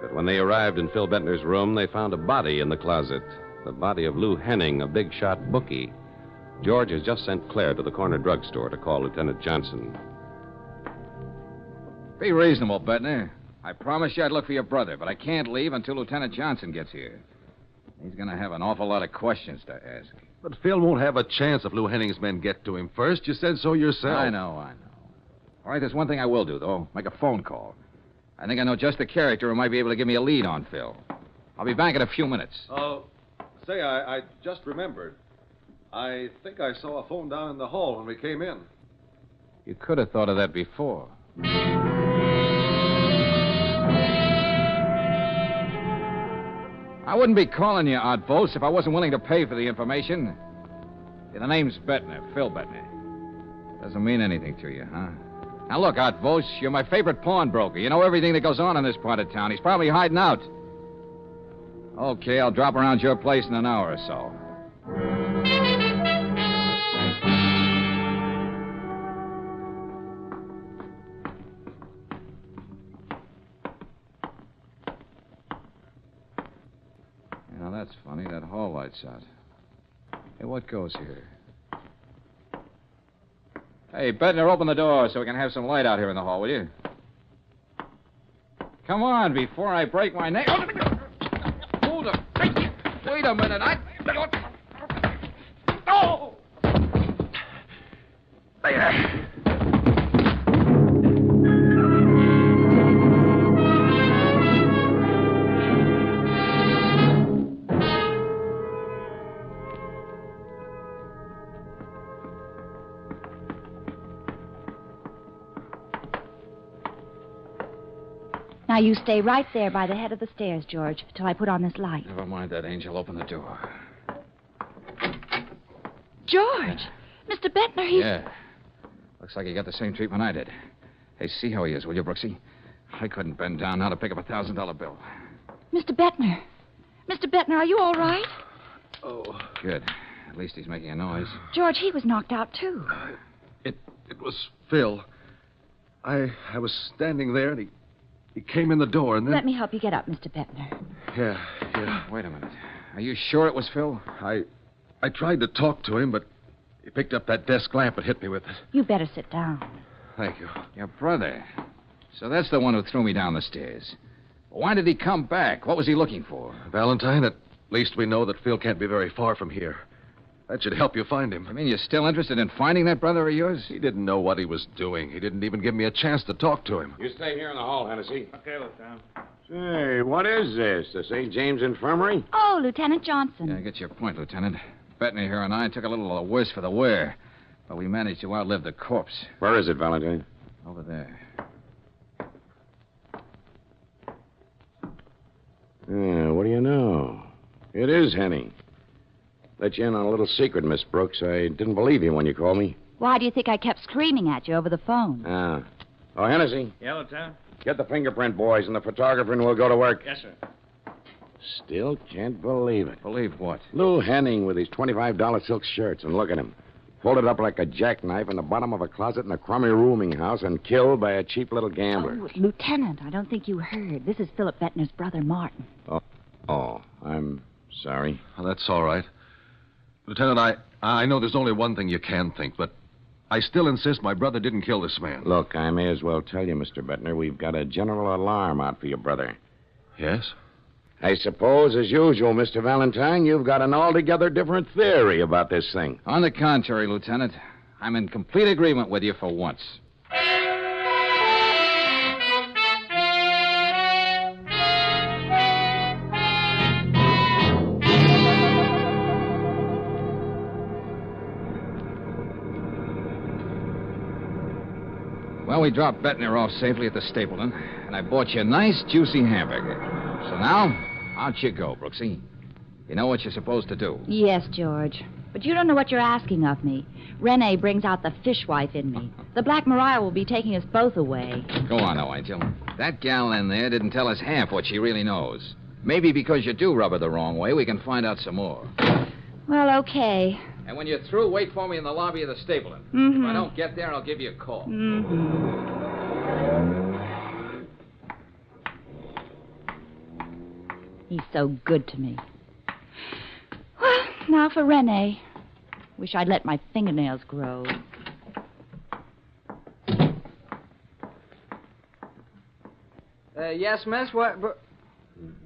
But when they arrived in Phil Bettner's room, they found a body in the closet. The body of Lou Henning, a big-shot bookie. George has just sent Claire to the corner drugstore to call Lieutenant Johnson. Be reasonable, Bettner. I promised you I'd look for your brother, but I can't leave until Lieutenant Johnson gets here. He's going to have an awful lot of questions to ask. But Phil won't have a chance if Lou Henning's men get to him first. You said so yourself. I know. All right, there's one thing I will do, though. Make a phone call. I think I know just the character who might be able to give me a lead on Phil. I'll be back in a few minutes. Oh, say, I just remembered. I think I saw a phone down in the hall when we came in. You could have thought of that before. I wouldn't be calling you, Odd Volz, if I wasn't willing to pay for the information. Yeah, the name's Bettner, Phil Bettner. Doesn't mean anything to you, huh? Now, look, Odd Volz, you're my favorite pawnbroker. You know everything that goes on in this part of town. He's probably hiding out. Okay, I'll drop around your place in an hour or so. Now, that's funny. That hall light's out. Hey, what goes here? Hey, Bettner, open the door so we can have some light out here in the hall, will you? Come on, before I break my neck. Hold up. Wait a minute. Oh! There. Now, you stay right there by the head of the stairs, George, till I put on this light. Never mind that, Angel. Open the door. George! Mr. Bettner, he's... Yeah. Looks like he got the same treatment I did. Hey, see how he is, will you, Brooksy? I couldn't bend down now to pick up a $1,000 bill. Mr. Bettner. Mr. Bettner, are you all right? Oh. Good. At least he's making a noise. George, he was knocked out, too. It was Phil. I was standing there, and he came in the door, and then... Let me help you get up, Mr. Bettner. Yeah. Wait a minute. Are you sure it was Phil? I tried to talk to him, but he picked up that desk lamp and hit me with it. You better sit down. Thank you. Your brother. So that's the one who threw me down the stairs. Why did he come back? What was he looking for? Valentine, at least we know that Phil can't be very far from here. That should help you find him. I mean, you're still interested in finding that brother of yours? He didn't know what he was doing. He didn't even give me a chance to talk to him. You stay here in the hall, Hennessy. Okay, Lieutenant. Say, what is this? The St. James Infirmary? Oh, Lieutenant Johnson. Yeah, I get your point, Lieutenant. Bettner here and I took a little of the worse for the wear, but we managed to outlive the corpse. Where is it, Valentine? Over there. Yeah, what do you know? It is Henning. Let you in on a little secret, Miss Brooks. I didn't believe you when you called me. Why do you think I kept screaming at you over the phone? Ah. Oh, Hennessy. Yeah, Lieutenant? Get the fingerprint boys and the photographer and we'll go to work. Yes, sir. Still can't believe it. Believe what? Lou Henning with his $25 silk shirts, and look at him. Folded up like a jackknife in the bottom of a closet in a crummy rooming house and killed by a cheap little gambler. Oh, Lieutenant, I don't think you heard. This is Philip Bettner's brother, Martin. Oh, Oh, I'm sorry. Well, that's all right. Lieutenant, I know there's only one thing you can think, but I still insist my brother didn't kill this man. Look, I may as well tell you, Mr. Bettner, we've got a general alarm out for your brother. Yes? I suppose, as usual, Mr. Valentine, you've got an altogether different theory about this thing. On the contrary, Lieutenant, I'm in complete agreement with you for once. Well, we dropped Bettner off safely at the Stapleton, and I bought you a nice, juicy hamburger. So now, out you go, Brooksy. You know what you're supposed to do. Yes, George. But you don't know what you're asking of me. Renee brings out the fishwife in me. The Black Maria will be taking us both away. Go on, now, Angel. That gal in there didn't tell us half what she really knows. Maybe because you do rub her the wrong way, we can find out some more. Well, okay. And when you're through, wait for me in the lobby of the Stapleton. Mm-hmm. If I don't get there, I'll give you a call. Mm-hmm. He's so good to me. Well, now for Renee. Wish I'd let my fingernails grow. Yes, miss? What?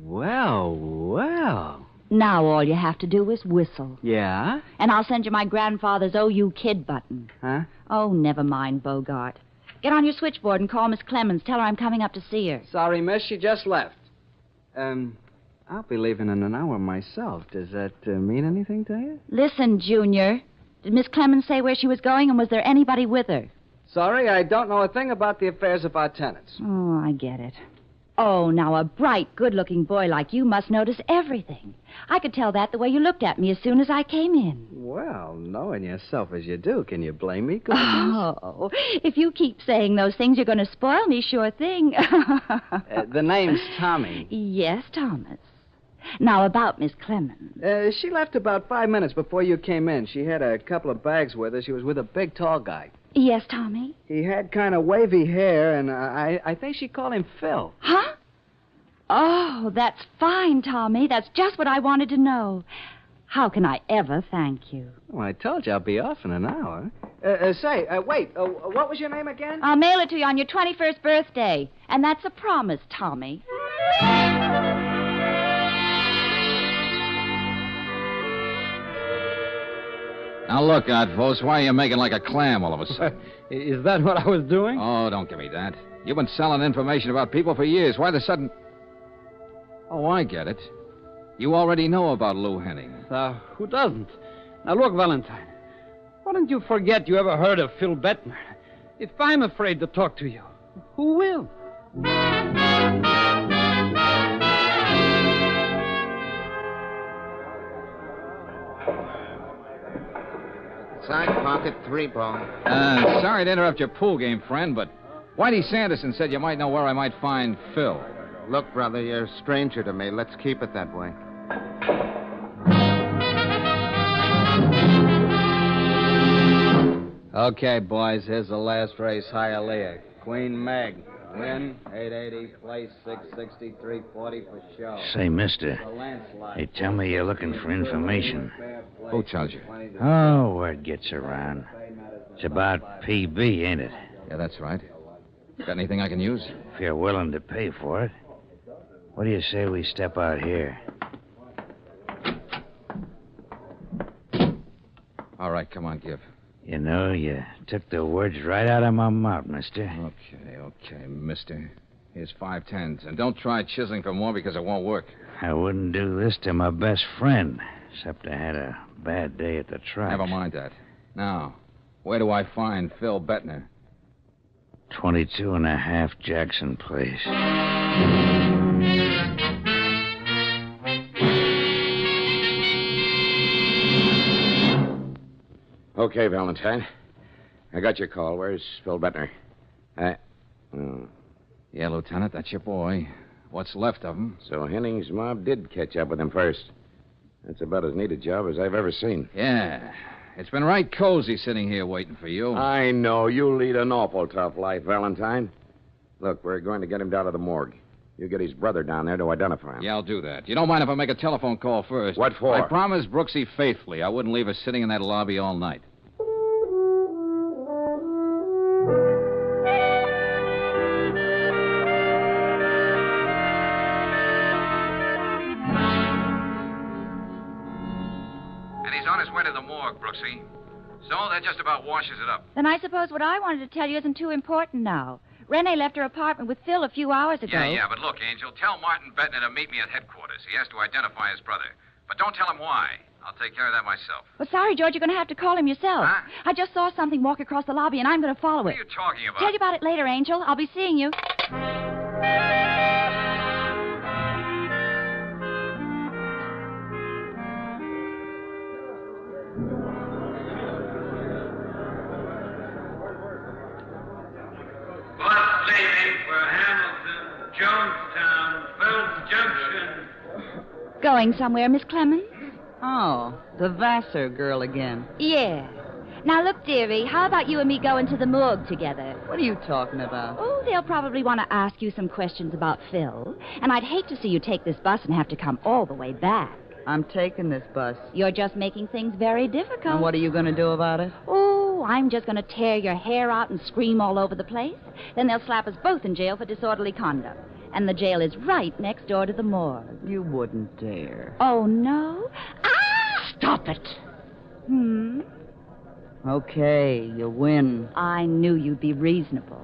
Well. Now all you have to do is whistle. Yeah? And I'll send you my grandfather's OU Kid button. Huh? Oh, never mind, Bogart. Get on your switchboard and call Miss Clemens. Tell her I'm coming up to see her. Sorry, miss, she just left. I'll be leaving in an hour myself. Does that mean anything to you? Listen, Junior. Did Miss Clemens say where she was going, and was there anybody with her? Sorry, I don't know a thing about the affairs of our tenants. Oh, I get it. Oh, now a bright, good-looking boy like you must notice everything. I could tell that the way you looked at me as soon as I came in. Well, knowing yourself as you do, can you blame me, Gorgeous? Oh, if you keep saying those things, you're going to spoil me, sure thing. The name's Tommy. Yes, Thomas. Now, about Miss Clemens. She left about 5 minutes before you came in. She had a couple of bags with her. She was with a big, tall guy. Yes, Tommy? He had kind of wavy hair, and I think she called him Phil. Huh? Oh, that's fine, Tommy. That's just what I wanted to know. How can I ever thank you? Well, I told you I'll be off in an hour. Wait. What was your name again? I'll mail it to you on your 21st birthday. And that's a promise, Tommy. Now, look, Outpost, why are you making like a clam all of a sudden? Is that what I was doing? Oh, don't give me that. You've been selling information about people for years. Why the sudden... Oh, I get it. You already know about Lou Henning. Who doesn't? Now, look, Valentine. Why don't you forget you ever heard of Phil Bettner? If I'm afraid to talk to you, who will? Side pocket, 3-ball. Sorry to interrupt your pool game, friend, but Whitey Sanderson said you might know where I might find Phil. Look, brother, you're a stranger to me. Let's keep it that way. Okay, boys, here's the last race, Hialeah. Queen Meg. Win, 880, place 660, 340 for show. Say, mister, they tell me you're looking for information. Who tells you? Oh, word gets around. It's about PB, ain't it? Yeah, that's right. Got anything I can use? If you're willing to pay for it. What do you say we step out here? All right, come on, give. You know, you took the words right out of my mouth, mister. Okay, mister. Here's 5 tens. And don't try chiseling for more because it won't work. I wouldn't do this to my best friend, except I had a bad day at the track. Never mind that. Now, where do I find Phil Bettner? 22.5 Jackson Place. Okay, Valentine. I got your call. Where's Phil Bettner? Yeah, Lieutenant, that's your boy. What's left of him. So Henning's mob did catch up with him first. That's about as neat a job as I've ever seen. Yeah. It's been right cozy sitting here waiting for you. I know. You lead an awful tough life, Valentine. Look, we're going to get him down to the morgue. You get his brother down there to identify him. Yeah, I'll do that. You don't mind if I make a telephone call first? What for? I promised Brooksy faithfully I wouldn't leave her sitting in that lobby all night. And he's on his way to the morgue, Brooksy. So that just about washes it up. Then I suppose what I wanted to tell you isn't too important now. Renee left her apartment with Phil a few hours ago. Yeah, but look, Angel, tell Martin Bettner to meet me at headquarters. He has to identify his brother. But don't tell him why. I'll take care of that myself. Well, sorry, George, you're going to have to call him yourself. Huh? I just saw something walk across the lobby, and I'm going to follow it. What are you talking about? Tell you about it later, Angel. I'll be seeing you. Bus leaving for Hamilton, Jonestown, Felton Junction. Going somewhere, Miss Clemens? Oh, the Vassar girl again. Yeah. Now, look, dearie, how about you and me going to the morgue together? What are you talking about? Oh, they'll probably want to ask you some questions about Phil. And I'd hate to see you take this bus and have to come all the way back. I'm taking this bus. You're just making things very difficult. And what are you going to do about it? Oh, I'm just going to tear your hair out and scream all over the place. Then they'll slap us both in jail for disorderly conduct. And the jail is right next door to the morgue. You wouldn't dare. Oh, no? Ah! Stop it. Okay, you win. I knew you'd be reasonable.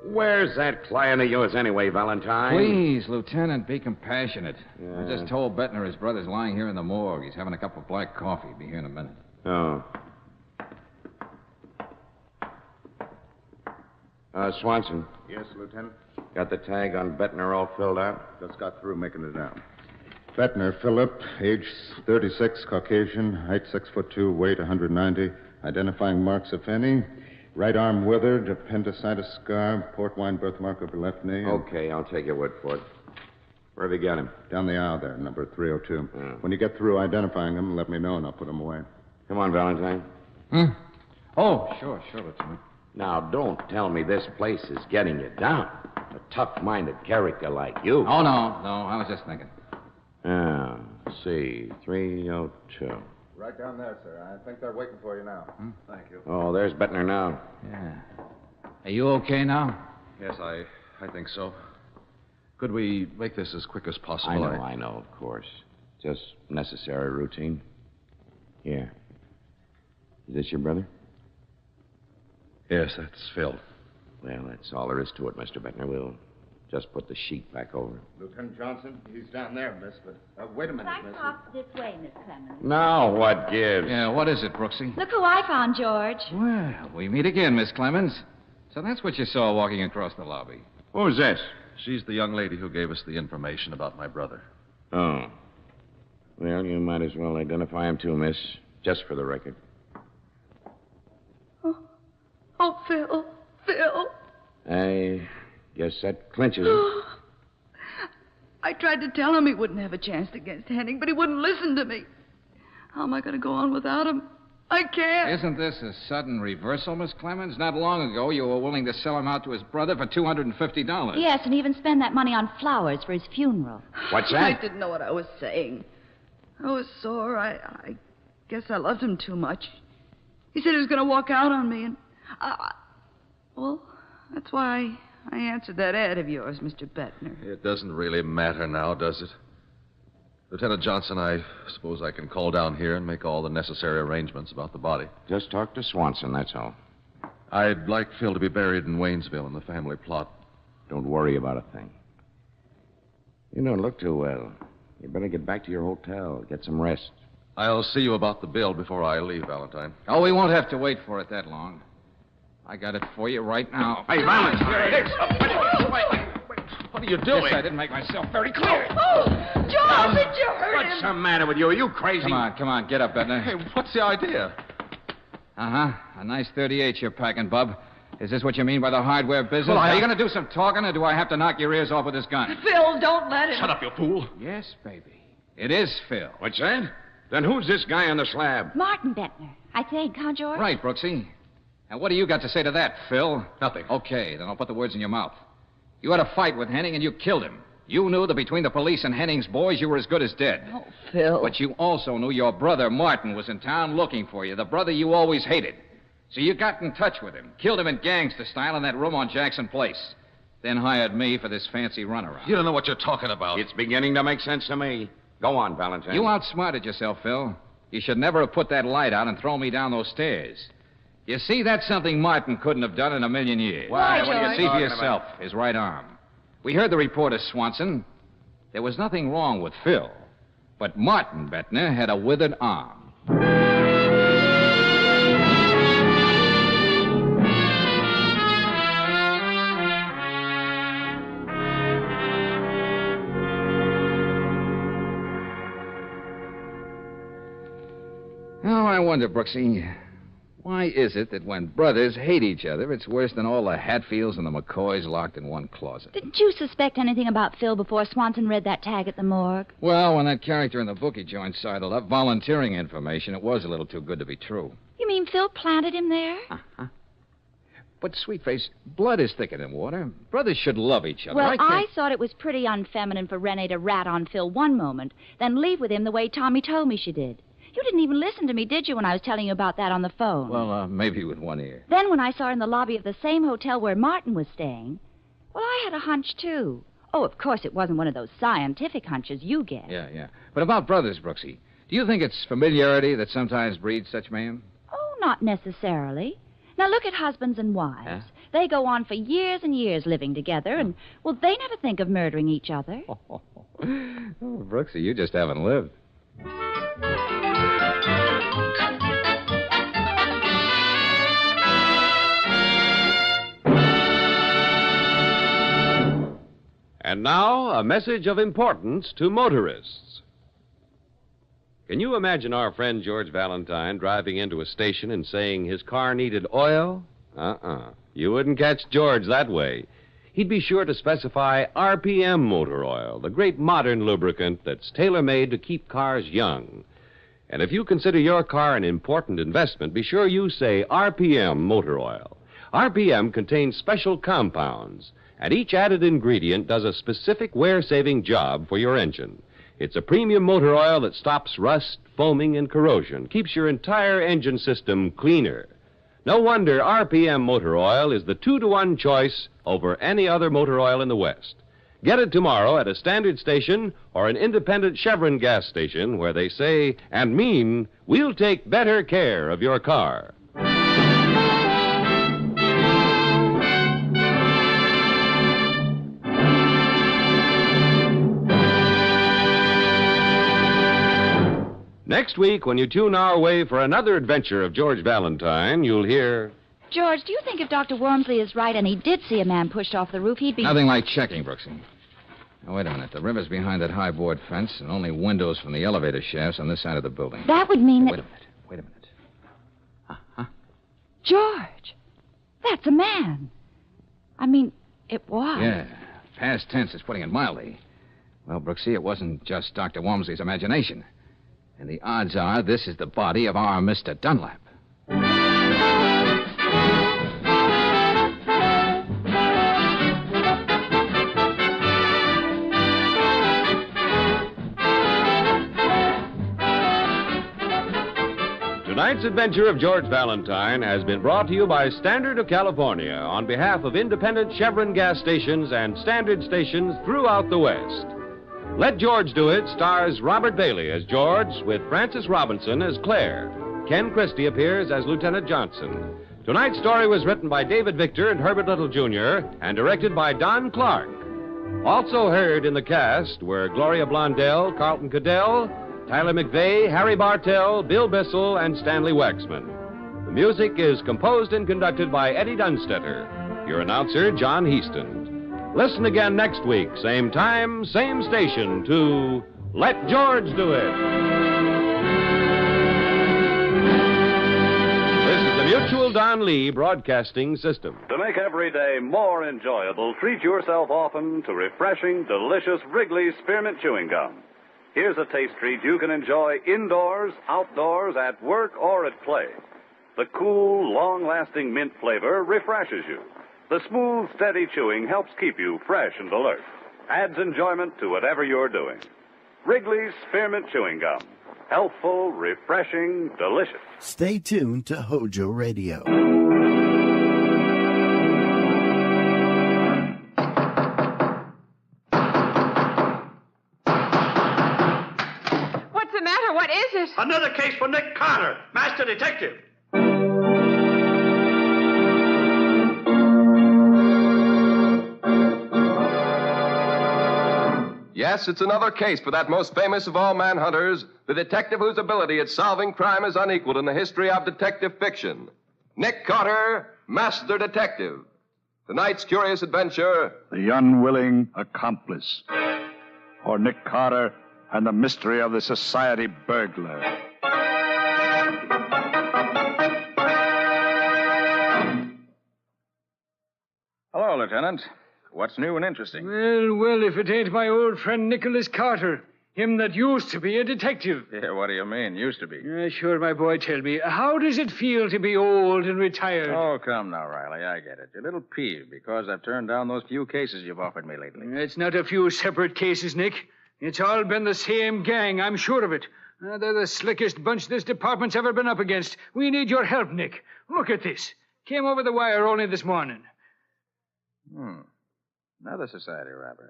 Where's that client of yours anyway, Valentine? Please, Lieutenant, be compassionate. Yeah. I just told Bettner his brother's lying here in the morgue. He's having a cup of black coffee. Be here in a minute. Oh. Swanson. Yes, Lieutenant? Got the tag on Bettner all filled out? Just got through making it down. Bettner, Philip, age 36, Caucasian, height 6'2", weight 190, identifying marks, if any. Right arm withered, appendicitis scar, port wine birthmark over left knee. Okay, I'll take your word for it. Where have you got him? Down the aisle there, number 302. When you get through identifying him, let me know and I'll put him away. Come on, Valentine. Oh, sure, Lieutenant. Now, don't tell me this place is getting you down. A tough-minded character like you. Oh, no, I was just thinking. Let's see, 302. Right down there, sir. I think they're waiting for you now. Thank you. Oh, there's Bettner now. Yeah. Are you okay now? Yes, I think so. Could we make this as quick as possible? I know, of course. Just necessary routine. Here. Is this your brother? Yes, that's Phil. Well, that's all there is to it, Mr. Bettner. We'll just put the sheet back over. Lieutenant Johnson, he's down there, miss, but wait a minute, miss. Hop this way, Miss Clemens. Now what gives? Yeah, what is it, Brooksy? Look who I found, George. Well, we meet again, Miss Clemens. So that's what you saw walking across the lobby. Who's this? She's the young lady who gave us the information about my brother. Oh. Well, you might as well identify him too, miss. Just for the record. Oh, Phil. I guess that clinches it. I tried to tell him he wouldn't have a chance against Henning, but he wouldn't listen to me. How am I going to go on without him? I can't. Isn't this a sudden reversal, Miss Clemens? Not long ago, you were willing to sell him out to his brother for $250. Yes, and even spend that money on flowers for his funeral. What's that? I didn't know what I was saying. I was sore. I guess I loved him too much. He said he was going to walk out on me, and well, that's why I answered that ad of yours, Mr. Bettner. It doesn't really matter now, does it? Lieutenant Johnson, I suppose I can call down here and make all the necessary arrangements about the body. Just talk to Swanson, that's all. I'd like Phil to be buried in Waynesville in the family plot. Don't worry about a thing. You don't look too well. You better get back to your hotel, get some rest. I'll see you about the bill before I leave, Valentine. Oh, we won't have to wait for it that long. I got it for you right now. Hey, Valentine! What are you doing? Yes, I didn't make myself very clear. Oh, John, did you hurt him? What's the matter with you? Are you crazy? Come on, get up, Bettner. Hey, what's the idea? A nice 38 you're packing, bub. Is this what you mean by the hardware business? Well, Are you going to do some talking, or do I have to knock your ears off with this gun? Phil, don't let him. Shut up, you fool. Yes, baby. It is Phil. What's that? Then who's this guy on the slab? Martin Bettner, I think, huh, George? Right, Brooksy. And what do you got to say to that, Phil? Nothing. Okay, then I'll put the words in your mouth. You had a fight with Henning, and you killed him. You knew that between the police and Henning's boys, you were as good as dead. Oh, Phil. But you also knew your brother, Martin, was in town looking for you, the brother you always hated. So you got in touch with him, killed him in gangster style in that room on Jackson Place, then hired me for this fancy runaround. You don't know what you're talking about. It's beginning to make sense to me. Go on, Valentine. You outsmarted yourself, Phil. You should never have put that light out and thrown me down those stairs. You see, that's something Martin couldn't have done in a million years. Why, What do you George? see for yourself, his right arm. We heard the report of Swanson. There was nothing wrong with Phil, but Martin Bettner had a withered arm. Oh, I wonder, Brooksy, why is it that when brothers hate each other, it's worse than all the Hatfields and the McCoys locked in one closet? Didn't you suspect anything about Phil before Swanson read that tag at the morgue? Well, when that character in the book he joined sidled up volunteering information, it was a little too good to be true. You mean Phil planted him there? Uh-huh. But, Sweetface, blood is thicker than water. Brothers should love each other. Well, I can't- thought it was pretty unfeminine for Renee to rat on Phil one moment, then leave with him the way Tommy told me she did. You didn't even listen to me, did you, when I was telling you about that on the phone? Well, maybe with one ear. Then when I saw her in the lobby of the same hotel where Martin was staying, well, I had a hunch, too. Oh, of course, it wasn't one of those scientific hunches you get. Yeah. But about brothers, Brooksy, do you think it's familiarity that sometimes breeds such mayhem? Oh, not necessarily. Now, look at husbands and wives. Huh? They go on for years and years living together, and, well, they never think of murdering each other. Oh, Brooksy, you just haven't lived. And now, a message of importance to motorists. Can you imagine our friend George Valentine driving into a station and saying his car needed oil? You wouldn't catch George that way. He'd be sure to specify RPM motor oil, the great modern lubricant that's tailor-made to keep cars young. And if you consider your car an important investment, be sure you say RPM motor oil. RPM contains special compounds, and each added ingredient does a specific wear-saving job for your engine. It's a premium motor oil that stops rust, foaming, and corrosion, keeps your entire engine system cleaner. No wonder RPM motor oil is the 2-to-1 choice over any other motor oil in the West. Get it tomorrow at a standard station or an independent Chevron gas station where they say and mean, we'll take better care of your car. Next week, when you tune our way for another adventure of George Valentine, you'll hear... George, do you think if Dr. Wormsley is right and he did see a man pushed off the roof, he'd be... Nothing like checking, Brooksy. Now, wait a minute. The river's behind that high board fence, and only windows from the elevator shafts on this side of the building. That would mean that... Wait a minute. George, that's a man. I mean, it was. Yeah. Past tense is putting it mildly. Well, Brooksy, it wasn't just Dr. Wormsley's imagination. And the odds are this is the body of our Mr. Dunlap. Tonight's adventure of George Valentine has been brought to you by Standard of California on behalf of independent Chevron gas stations and standard stations throughout the West. Let George Do It stars Robert Bailey as George with Frances Robinson as Claire. Ken Christie appears as Lieutenant Johnson. Tonight's story was written by David Victor and Herbert Little, Jr. and directed by Don Clark. Also heard in the cast were Gloria Blondell, Carlton Cadell, Tyler McVeigh, Harry Bartell, Bill Bissell, and Stanley Waxman. The music is composed and conducted by Eddie Dunstetter. Your announcer, John Heaston. Listen again next week, same time, same station, to Let George Do It. This is the Mutual Don Lee Broadcasting System. To make every day more enjoyable, treat yourself often to refreshing, delicious Wrigley's Spearmint Chewing Gum. Here's a taste treat you can enjoy indoors, outdoors, at work, or at play. The cool, long-lasting mint flavor refreshes you. The smooth, steady chewing helps keep you fresh and alert. Adds enjoyment to whatever you're doing. Wrigley's Spearmint Chewing Gum. Healthful, refreshing, delicious. Stay tuned to Hojo Radio. What's the matter? What is it? Another case for Nick Carter, Master Detective. Yes, it's another case for that most famous of all manhunters, the detective whose ability at solving crime is unequaled in the history of detective fiction. Nick Carter, Master Detective. Tonight's curious adventure, The Unwilling Accomplice. Or Nick Carter and the Mystery of the Society Burglar. Hello, Lieutenant. What's new and interesting? Well, if it ain't my old friend Nicholas Carter. Him that used to be a detective. Yeah, what do you mean, used to be? Sure, my boy, tell me. How does it feel to be old and retired? Oh, come now, Riley. I get it. You're a little peeved because I've turned down those few cases you've offered me lately. It's not a few separate cases, Nick. It's all been the same gang, I'm sure of it. They're the slickest bunch this department's ever been up against. We need your help, Nick. Look at this. Came over the wire only this morning. Another society robbery.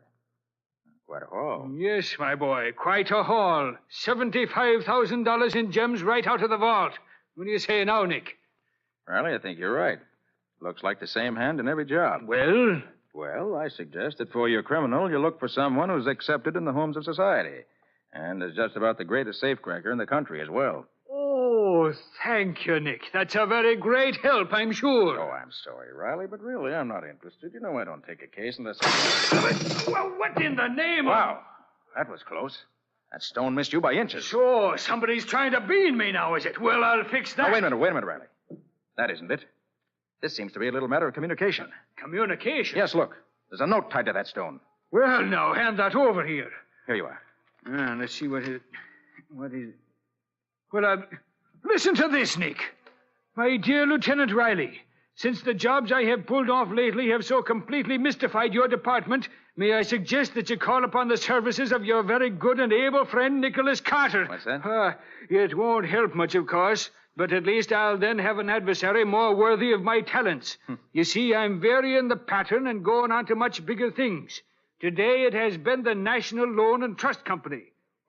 Quite a haul. Yes, my boy, quite a haul. $75,000 in gems right out of the vault. What do you say now, Nick? Riley, I think you're right. Looks like the same hand in every job. Well? Well, I suggest that for your criminal, you look for someone who's accepted in the homes of society. And is just about the greatest safecracker in the country as well. Oh, thank you, Nick. That's a very great help, I'm sure. Oh, I'm sorry, Riley, but really, I'm not interested. You know I don't take a case unless... Well, what in the name Wow, that was close. That stone missed you by inches. So, somebody's trying to bean me now, is it? Well, I'll fix that. Now, wait a minute, Riley. That isn't it. This seems to be a little matter of communication. Communication? Yes, look. There's a note tied to that stone. Well, now, hand that over here. Here you are. Let's see what is... Well, listen to this, Nick. My dear Lieutenant Riley, since the jobs I have pulled off lately have so completely mystified your department, may I suggest that you call upon the services of your very good and able friend, Nicholas Carter. What's that? It won't help much, of course, but at least I'll then have an adversary more worthy of my talents. You see, I'm varying the pattern and going on to much bigger things. Today it has been the National Loan and Trust Company.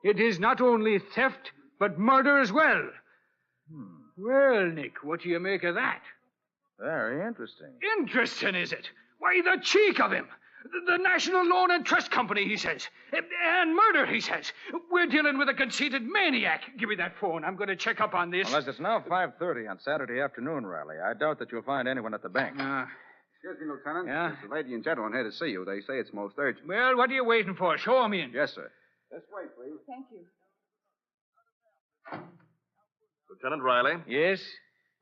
It is not only theft, but murder as well. Well, Nick, what do you make of that? Very interesting. Interesting, is it? Why, the cheek of him. The National Loan and Trust Company, he says. And murder, he says. We're dealing with a conceited maniac. Give me that phone. I'm going to check up on this. Well, as it's now 5:30 on Saturday afternoon, Riley, I doubt that you'll find anyone at the bank. Excuse me, Lieutenant. Yeah? There's a lady and gentleman here to see you. They say it's most urgent. Well, what are you waiting for? Show 'em in. Yes, sir. This way, please. Thank you. Lieutenant Riley? Yes?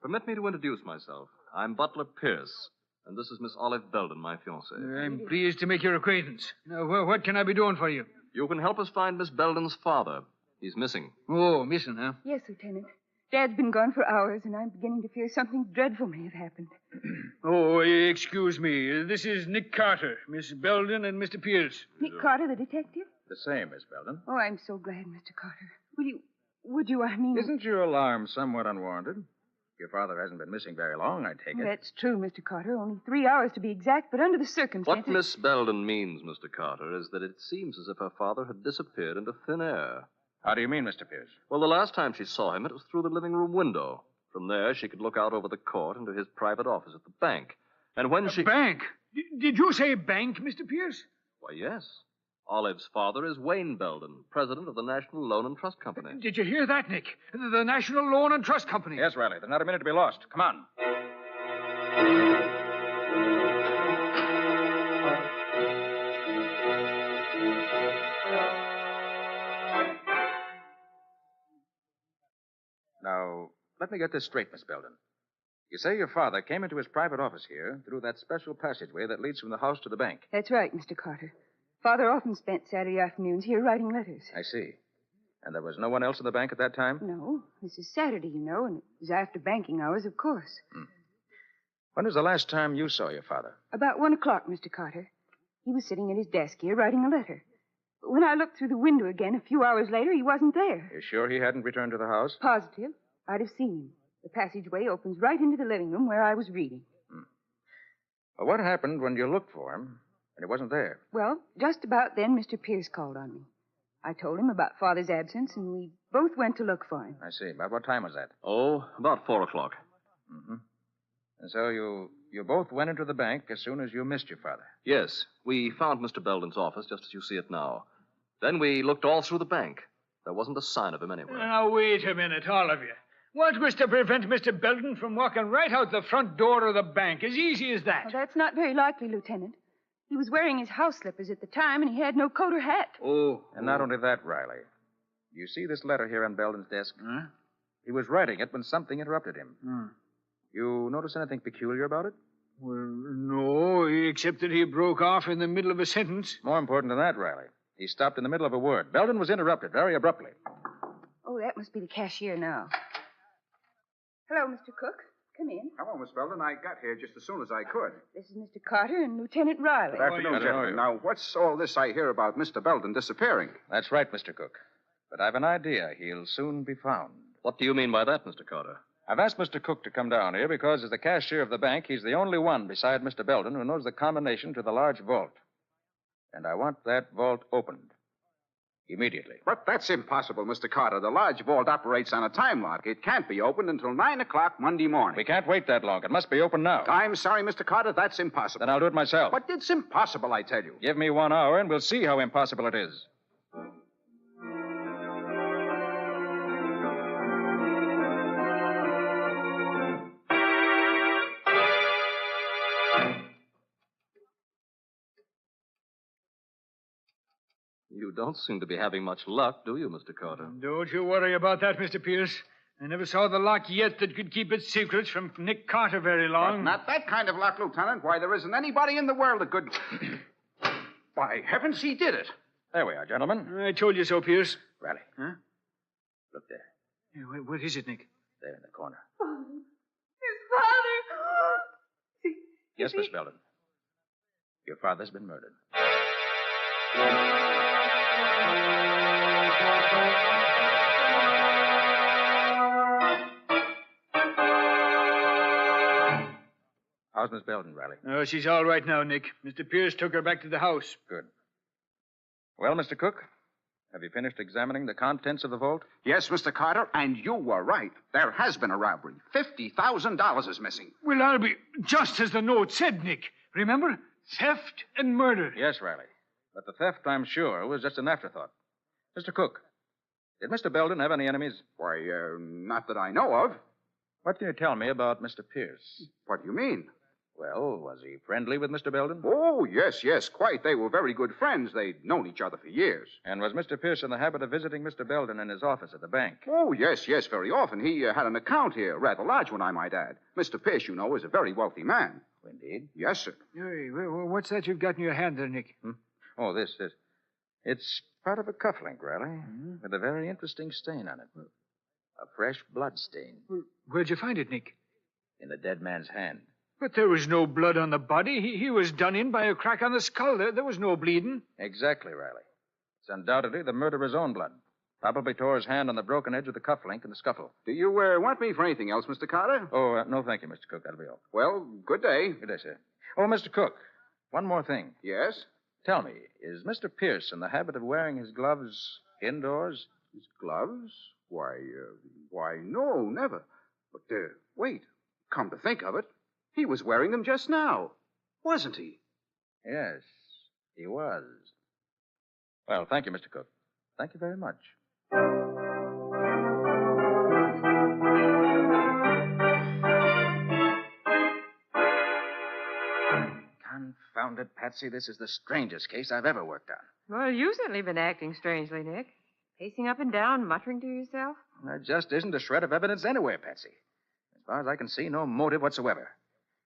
Permit me to introduce myself. I'm Butler Pierce, and this is Miss Olive Belden, my fiancée. I'm pleased to make your acquaintance. Now, what can I be doing for you? You can help us find Miss Belden's father. He's missing. Oh, missing, huh? Yes, Lieutenant. Dad's been gone for hours, and I'm beginning to fear something dreadful may have happened. Oh, excuse me. This is Nick Carter, Miss Belden, and Mr. Pierce. Nick Carter, the detective? The same, Miss Belden. Oh, I'm so glad, Mr. Carter. Would you, I mean... Isn't your alarm somewhat unwarranted? Your father hasn't been missing very long, I take it. That's true, Mr. Carter. Only 3 hours to be exact, but under the circumstances... What Miss Belden means, Mr. Carter, is that it seems as if her father had disappeared into thin air. How do you mean, Mr. Pierce? Well, the last time she saw him, it was through the living room window. From there, she could look out over the court into his private office at the bank. And when she... Bank? Did you say bank, Mr. Pierce? Why, yes. Olive's father is Wayne Belden, president of the National Loan and Trust Company. Did you hear that, Nick? The National Loan and Trust Company. Yes, Riley. There's not a minute to be lost. Come on. Now, let me get this straight, Miss Belden. You say your father came into his private office here through that special passageway that leads from the house to the bank. That's right, Mr. Carter. Father often spent Saturday afternoons here writing letters. I see. And there was no one else in the bank at that time? No, this is Saturday, you know, and it was after banking hours, of course. When was the last time you saw your father? About 1 o'clock, Mr. Carter. He was sitting at his desk here writing a letter. But when I looked through the window again a few hours later, he wasn't there. You're sure he hadn't returned to the house? Positive. I'd have seen him. The passageway opens right into the living room where I was reading. Well, what happened when you looked for him and he wasn't there? Well, just about then, Mr. Pierce called on me. I told him about Father's absence, and we both went to look for him. I see. About what time was that? Oh, about 4 o'clock. Mm-hmm. And so you both went into the bank as soon as you missed your father? Yes, we found Mr. Belden's office just as you see it now. Then we looked all through the bank. There wasn't a sign of him anywhere. Now, wait a minute, all of you. What was to prevent Mr. Belden from walking right out the front door of the bank? As easy as that. Well, that's not very likely, Lieutenant. He was wearing his house slippers at the time, and he had no coat or hat. And not only that, Riley. You see this letter here on Belden's desk? Huh? He was writing it when something interrupted him. You notice anything peculiar about it? Well, no, except that he broke off in the middle of a sentence. More important than that, Riley. He stopped in the middle of a word. Belden was interrupted very abruptly. Oh, that must be the cashier now. Hello, Mr. Cook. Come in. Hello, Miss Belden. I got here just as soon as I could. This is Mr. Carter and Lieutenant Riley. Good afternoon, gentlemen. Now, what's all this I hear about Mr. Belden disappearing? That's right, Mr. Cook. But I've an idea. He'll soon be found. What do you mean by that, Mr. Carter? I've asked Mr. Cook to come down here because, as the cashier of the bank, he's the only one beside Mr. Belden who knows the combination to the large vault. And I want that vault opened. Immediately. But that's impossible, Mr. Carter. The large vault operates on a time lock. It can't be opened until 9 o'clock Monday morning. We can't wait that long. It must be open now. I'm sorry, Mr. Carter. That's impossible. Then I'll do it myself. But it's impossible, I tell you. Give me 1 hour and we'll see how impossible it is. You don't seem to be having much luck, do you, Mr. Carter? Don't you worry about that, Mr. Pierce. I never saw the lock yet that could keep its secrets from Nick Carter very long. But not that kind of lock, Lieutenant. Why, there isn't anybody in the world that could... By heavens, he did it. There we are, gentlemen. I told you so, Pierce. Riley. Huh? Look there. Yeah, what is it, Nick? There in the corner. His father! Yes, Miss Belden. Your father's been murdered. How's Miss Belden, Riley? Oh, she's all right now, Nick. Mr. Pierce took her back to the house. Good. Well, Mr. Cook, have you finished examining the contents of the vault? Yes, Mr. Carter, and you were right. There has been a robbery. $50,000 is missing. Well, I'll be just as the note said, Nick. Remember? Theft and murder. Yes, Riley. But the theft, I'm sure, was just an afterthought. Mr. Cook, did Mr. Belden have any enemies? Why, not that I know of. What can you tell me about Mr. Pierce? What do you mean? Well, was he friendly with Mr. Belden? Oh, yes, quite. They were very good friends. They'd known each other for years. And was Mr. Pierce in the habit of visiting Mr. Belden in his office at the bank? Oh, yes, very often. He had an account here, rather large one, I might add. Mr. Pierce, you know, is a very wealthy man. Indeed. Yes, sir. Hey, what's that you've got in your hand there, Nick? Oh, this. It's part of a cufflink, Riley, with a very interesting stain on it. A fresh blood stain. Well, where'd you find it, Nick? In the dead man's hand. But there was no blood on the body. He was done in by a crack on the skull. There was no bleeding. Exactly, Riley. It's undoubtedly the murderer's own blood. Probably tore his hand on the broken edge of the cufflink in the scuffle. Do you want me for anything else, Mr. Carter? Oh, no, thank you, Mr. Cook. That'll be all. Well, good day. Good day, sir. Oh, Mr. Cook, one more thing. Yes? Tell me, is Mr. Pierce in the habit of wearing his gloves indoors? His gloves? Why, no, never. But, wait. Come to think of it, he was wearing them just now, wasn't he? Yes, he was. Well, thank you, Mr. Cook. Thank you very much. Confound it, Patsy. This is the strangest case I've ever worked on. Well, you've certainly been acting strangely, Nick. Pacing up and down, muttering to yourself. There just isn't a shred of evidence anywhere, Patsy. far as I can see, no motive whatsoever.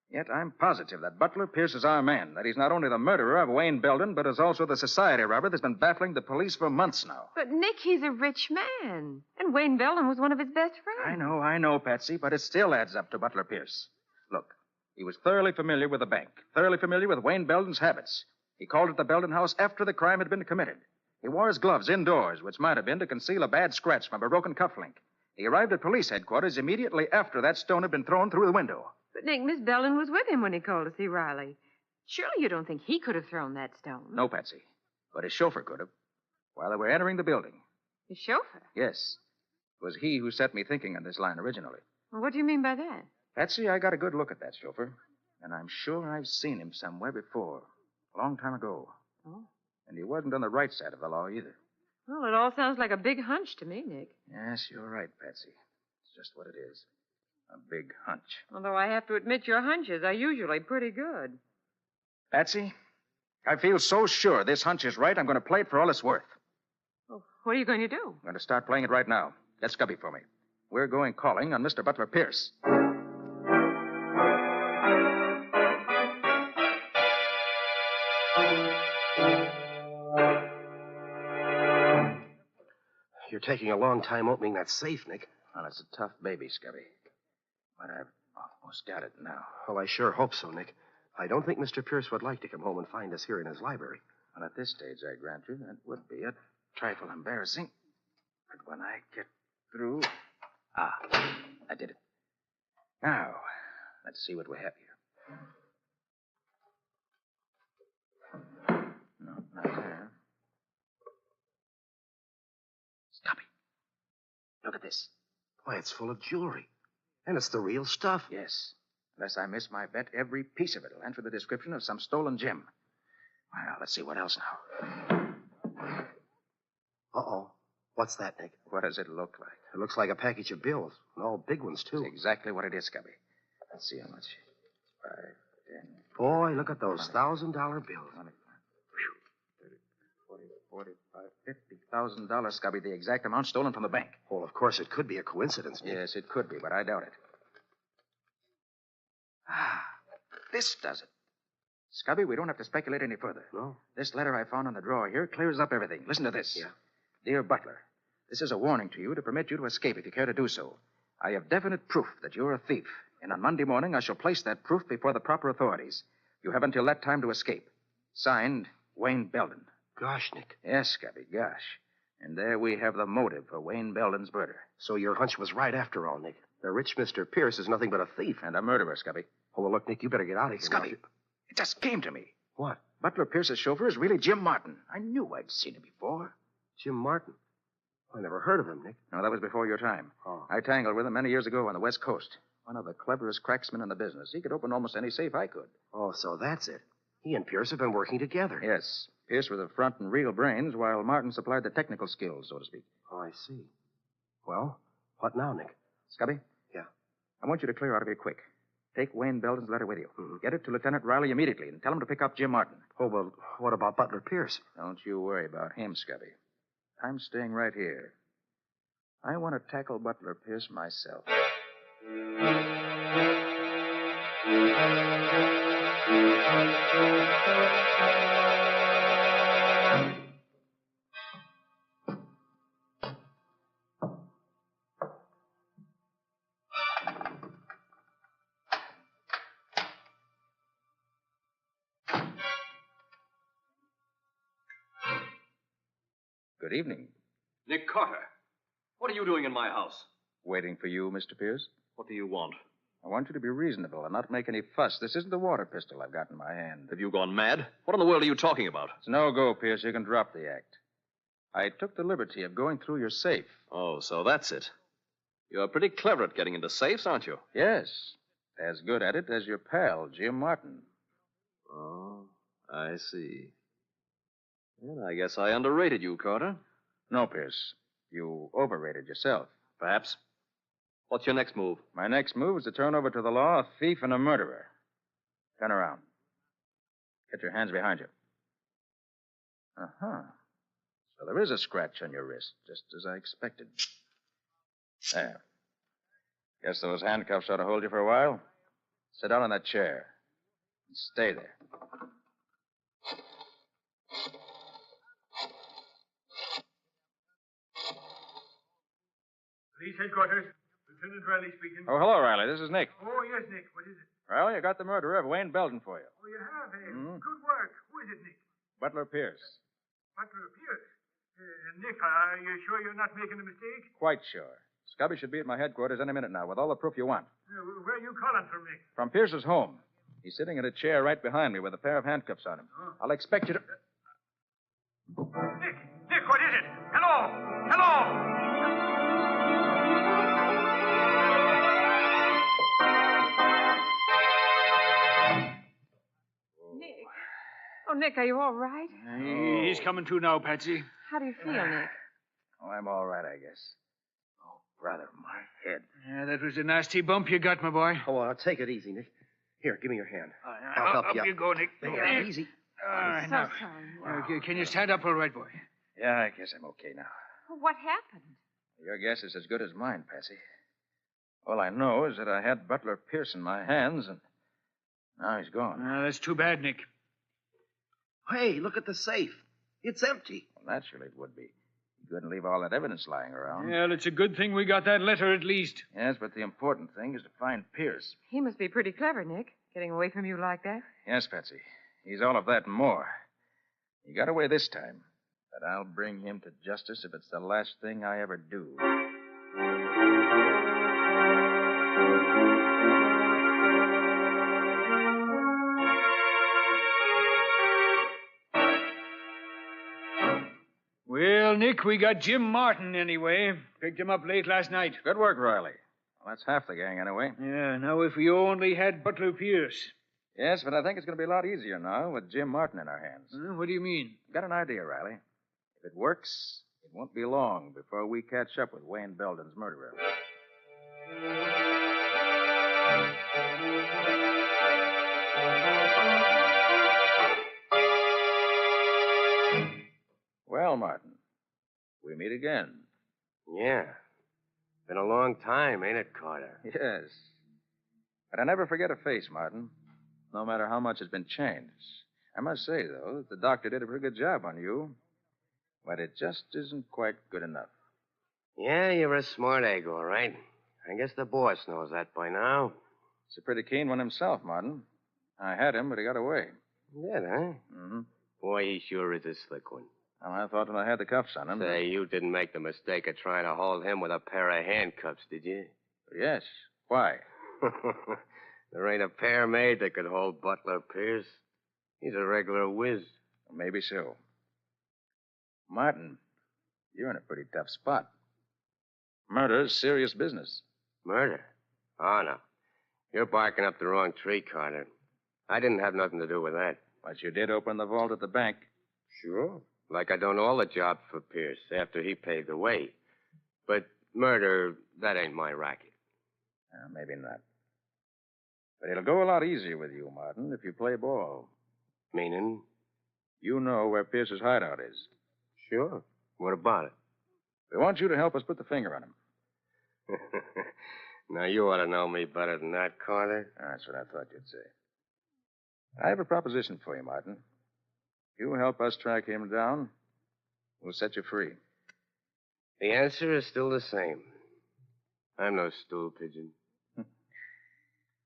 Yet I'm positive that Butler Pierce is our man, that he's not only the murderer of Wayne Belden, but is also the society robber that's been baffling the police for months now. But, Nick, he's a rich man. And Wayne Belden was one of his best friends. I know, Patsy, but it still adds up to Butler Pierce. Look, he was thoroughly familiar with the bank, thoroughly familiar with Wayne Belden's habits. He called at the Belden house after the crime had been committed. He wore his gloves indoors, which might have been to conceal a bad scratch from a broken cufflink. He arrived at police headquarters immediately after that stone had been thrown through the window. But, Nick, Miss Belden was with him when he called to see Riley. Surely you don't think he could have thrown that stone? No, Patsy. But his chauffeur could have. While they were entering the building. His chauffeur? Yes. It was he who set me thinking on this line originally. Well, what do you mean by that? Patsy, I got a good look at that chauffeur. And I'm sure I've seen him somewhere before. A long time ago. Oh. And he wasn't on the right side of the law either. Well, it all sounds like a big hunch to me, Nick. Yes, you're right, Patsy. It's just what it is. A big hunch. Although I have to admit your hunches are usually pretty good. Patsy, I feel so sure this hunch is right, I'm going to play it for all it's worth. Well, what are you going to do? I'm going to start playing it right now. Get Scubby for me. We're going calling on Mr. Butler Pierce. You're taking a long time opening that safe, Nick. Well, it's a tough baby, Scubby. But I've almost got it now. Well, I sure hope so, Nick. I don't think Mr. Pierce would like to come home and find us here in his library. Well, at this stage, I grant you, that would be a trifle embarrassing. But when I get through... Ah, I did it. Now, let's see what we have here. No, not there. Scubby, look at this. Why, it's full of jewelry. And it's the real stuff. Yes. Unless I miss my bet, every piece of it will answer the description of some stolen gem. Well, let's see what else now. Uh-oh. What's that, Nick? What does it look like? It looks like a package of bills, and all big ones, too. That's exactly what it is, Scubby. Let's see how much. 5, 10... Boy, look at those $1,000 bills. 25, 30, 40, 45, $50,000, Scubby, the exact amount stolen from the bank. Well, of course, it could be a coincidence, Nick. Yes, it could be, but I doubt it. Ah, this does it. Scubby, we don't have to speculate any further. No? This letter I found on the drawer here clears up everything. Listen to this. Yeah. Dear Butler, this is a warning to you to permit you to escape if you care to do so. I have definite proof that you're a thief, and on Monday morning I shall place that proof before the proper authorities. You have until that time to escape. Signed, Wayne Belden. Gosh, Nick. Yes, Scubby, gosh. And there we have the motive for Wayne Belden's murder. So your hunch was right after all, Nick. The rich Mr. Pierce is nothing but a thief. And a murderer, Scubby. Oh, well, look, Nick, you better get out of here. Scubby, it just came to me. What? Butler Pierce's chauffeur is really Jim Martin. I knew I'd seen him before. Jim Martin? I never heard of him, Nick. No, that was before your time. Oh. I tangled with him many years ago on the West Coast. One of the cleverest cracksmen in the business. He could open almost any safe I could. Oh, so that's it. He and Pierce have been working together. Yes. Pierce was the front and real brains, while Martin supplied the technical skills, so to speak. Oh, I see. Well, what now, Nick? Scubby? Yeah. I want you to clear out of here quick. Take Wayne Belden's letter with you. Mm-hmm. Get it to Lieutenant Riley immediately and tell him to pick up Jim Martin. Oh, well, what about Butler Pierce? Don't you worry about him, Scubby. I'm staying right here. I want to tackle Butler Pierce myself. Good evening. Nick Carter. What are you doing in my house? Waiting for you, Mr. Pierce. What do you want? I want you to be reasonable and not make any fuss. This isn't a water pistol I've got in my hand. Have you gone mad? What in the world are you talking about? It's no go, Pierce. You can drop the act. I took the liberty of going through your safe. Oh, so that's it. You're pretty clever at getting into safes, aren't you? Yes. As good at it as your pal, Jim Martin. Oh, I see. Well, I guess I underrated you, Carter. No, Pierce. You overrated yourself. Perhaps. What's your next move? My next move is to turn over to the law a thief and a murderer. Turn around. Get your hands behind you. Uh-huh. So there is a scratch on your wrist, just as I expected. There. Guess those handcuffs ought to hold you for a while. Sit down in that chair. And stay there. Police headquarters. Lieutenant Riley speaking. Oh, hello, Riley. This is Nick. Oh, yes, Nick. What is it? Well, you got the murderer of Wayne Belden for you. Oh, you have, eh? Mhm. Good work. Who is it, Nick? Butler Pierce. Butler Pierce. Nick, are you sure you're not making a mistake? Quite sure. Scubby should be at my headquarters any minute now with all the proof you want. Where are you calling from, Nick? From Pierce's home. He's sitting in a chair right behind me with a pair of handcuffs on him. Oh. I'll expect you to... Nick, what is it? Hello! Hello! Nick. Oh, Nick, are you all right? He's coming to now, Patsy. How do you feel, Nick? Oh, I'm all right, I guess. Oh, brother, my head. Yeah, that was a nasty bump you got, my boy. Oh, well, take it easy, Nick. Here, give me your hand. I'll help you Up you go, Nick. There, easy. All right, So now. sorry. Okay, can you stand up all right, boy? Yeah, I guess I'm okay now. What happened? Your guess is as good as mine, Patsy. All I know is that I had Butler Pierce in my hands, and now he's gone. That's too bad, Nick. Hey, look at the safe. It's empty. Well, naturally it would be. You couldn't leave all that evidence lying around. Well, it's a good thing we got that letter at least. Yes, but the important thing is to find Pierce. He must be pretty clever, Nick, getting away from you like that. Yes, Patsy. He's all of that and more. He got away this time, but I'll bring him to justice if it's the last thing I ever do. Well, Nick, we got Jim Martin anyway. Picked him up late last night. Good work, Riley. Well, that's half the gang anyway. Yeah, now if we only had Butler Pierce. Yes, but I think it's going to be a lot easier now with Jim Martin in our hands. What do you mean? Got an idea, Riley. If it works, it won't be long before we catch up with Wayne Belden's murderer. Well, Martin, we meet again. Yeah. Been a long time, ain't it, Carter? Yes. But I never forget a face, Martin, no matter how much has been changed. I must say, though, that the doctor did a pretty good job on you. But it just isn't quite good enough. Yeah, you're a smart egg, all right. I guess the boss knows that by now. He's a pretty keen one himself, Martin. I had him, but he got away. Did, huh? Mm-hmm. Boy, he sure is a slick one. Well, I thought when I had the cuffs on him... Say, you didn't make the mistake of trying to hold him with a pair of handcuffs, did you? Yes. Why? There ain't a pair made that could hold Butler Pierce. He's a regular whiz. Maybe so. Martin, you're in a pretty tough spot. Murder's serious business. Murder? Oh, no. You're barking up the wrong tree, Carter. I didn't have nothing to do with that. But you did open the vault at the bank. Sure. Like I done all the jobs for Pierce after he paved the way. But murder, that ain't my racket. Maybe not. But it'll go a lot easier with you, Martin, if you play ball. Meaning? You know where Pierce's hideout is. Sure. What about it? We want you to help us put the finger on him. Now, you ought to know me better than that, Carter. That's what I thought you'd say. I have a proposition for you, Martin. You help us track him down, we'll set you free. The answer is still the same. I'm no stool pigeon.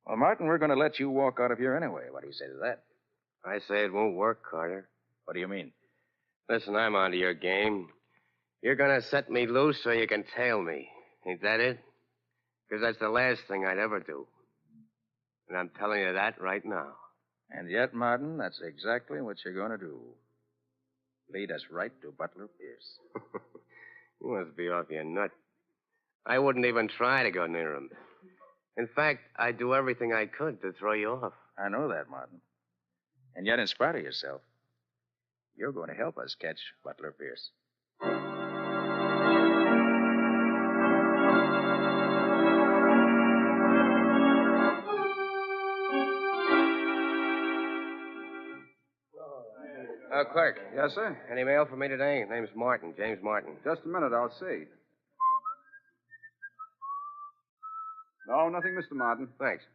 Well, Martin, we're going to let you walk out of here anyway. What do you say to that? I say it won't work, Carter. What do you mean? Listen, I'm onto your game. You're going to set me loose so you can tail me. Ain't that it? Because that's the last thing I'd ever do. And I'm telling you that right now. And yet, Martin, that's exactly what you're going to do. Lead us right to Butler Pierce. You must be off your nut. I wouldn't even try to go near him. In fact, I'd do everything I could to throw you off. I know that, Martin. And yet, in spite of yourself, you're going to help us catch Butler Pierce. Clerk. Yes, sir? Any mail for me today? Name's Martin, James Martin. Just a minute, I'll see. No, nothing, Mr. Martin. Thanks.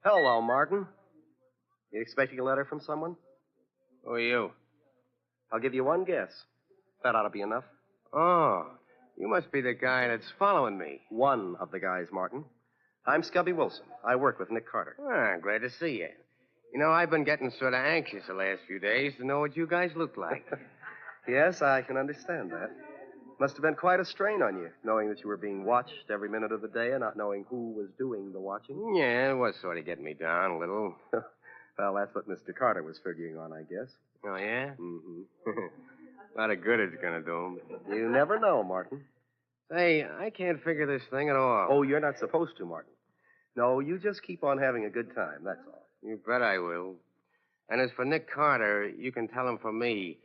Hello, Martin. You expecting a letter from someone? Who are you? I'll give you one guess. That ought to be enough. Oh, you must be the guy that's following me. One of the guys, Martin. I'm Scubby Wilson. I work with Nick Carter. Ah, glad to see you. You know, I've been getting sort of anxious the last few days to know what you guys look like. Yes, I can understand that. Must have been quite a strain on you, knowing that you were being watched every minute of the day and not knowing who was doing the watching. Yeah, it was sort of getting me down a little. Well, that's what Mr. Carter was figuring on, I guess. Oh, yeah? Mm-hmm. A lot of good it's going to do him. You never know, Martin. Hey, I can't figure this thing at all. Oh, you're not supposed to, Martin. No, you just keep on having a good time, that's all. You bet I will. And as for Nick Carter, you can tell him from me,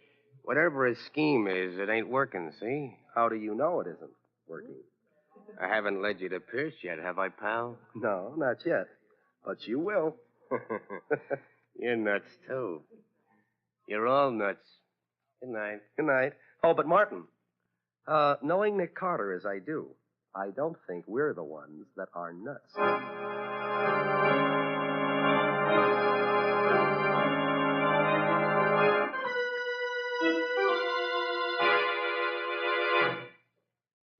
whatever his scheme is, it ain't working, see? How do you know it isn't working? I haven't led you to Pierce yet, have I, pal? No, not yet. But you will. You're nuts, too. You're all nuts. Good night. Good night. Oh, but Martin, knowing Nick Carter as I do, I don't think we're the ones that are nuts.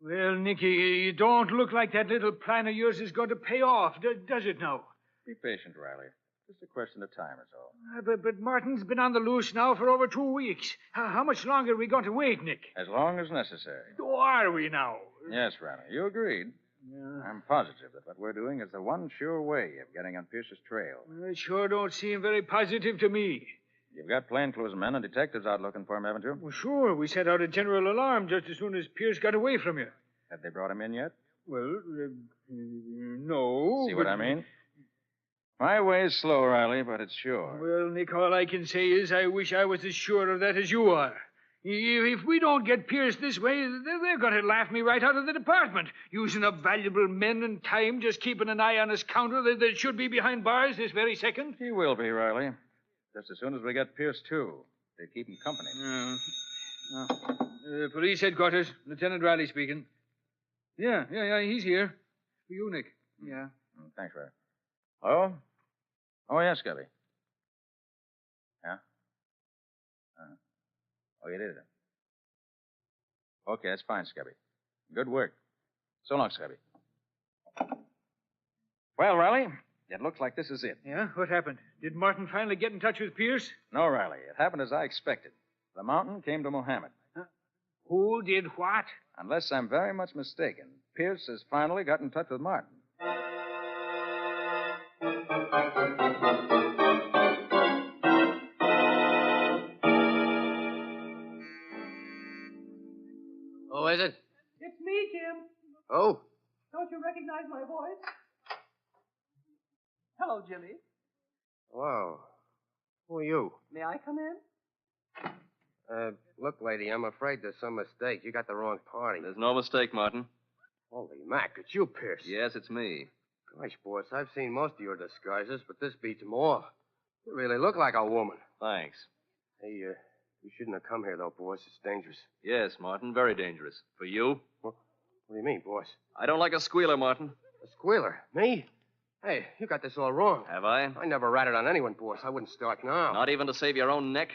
Well, Nicky, you don't look like that little plan of yours is going to pay off, does it now? Be patient, Riley. Just a question of time is all. But Martin's been on the loose now for over 2 weeks. How much longer are we going to wait, Nick? As long as necessary. Oh, are we now? Yes, Riley, you agreed. Yeah. I'm positive that what we're doing is the one sure way of getting on Pierce's trail. It sure don't seem very positive to me. You've got plainclothes men and detectives out looking for him, haven't you? Well, sure. We set out a general alarm just as soon as Pierce got away from you. Have they brought him in yet? Well, no. See what I mean? My way's slow, Riley, but it's sure. Well, Nick, all I can say is I wish I was as sure of that as you are. If we don't get Pierce this way, they're going to laugh me right out of the department, using up valuable men and time just keeping an eye on his counter that should be behind bars this very second. He will be, Riley. Just as soon as we get Pierce, too. They keep him company. Police headquarters. Lieutenant Riley speaking. Yeah, he's here. For you, Nick. Yeah. Thanks, Riley. Oh? Oh, yes, Scubby. Yeah? Oh, you did it. Okay, that's fine, Scubby. Good work. So long, Scubby. Well, Riley, it looks like this is it. Yeah? What happened? Did Martin finally get in touch with Pierce? No, Riley. It happened as I expected. The mountain came to Mohammed. Huh? Who did what? Unless I'm very much mistaken, Pierce has finally got in touch with Martin. Who is it? It's me, Jim. Oh. Don't you recognize my voice? Hello, Jimmy. Wow. Who are you? May I come in? Look, lady, I'm afraid there's some mistake. You got the wrong party. There's no mistake, Martin. Holy Mac, it's you, Pierce. Yes, it's me. Gosh, boss, I've seen most of your disguises, but this beats them all. You really look like a woman. Thanks. Hey, you shouldn't have come here, though, boss. It's dangerous. Yes, Martin, very dangerous. For you? What do you mean, boss? I don't like a squealer, Martin. A squealer? Me? Hey, you got this all wrong. Have I? I never ratted on anyone, boss. I wouldn't start now. Not even to save your own neck?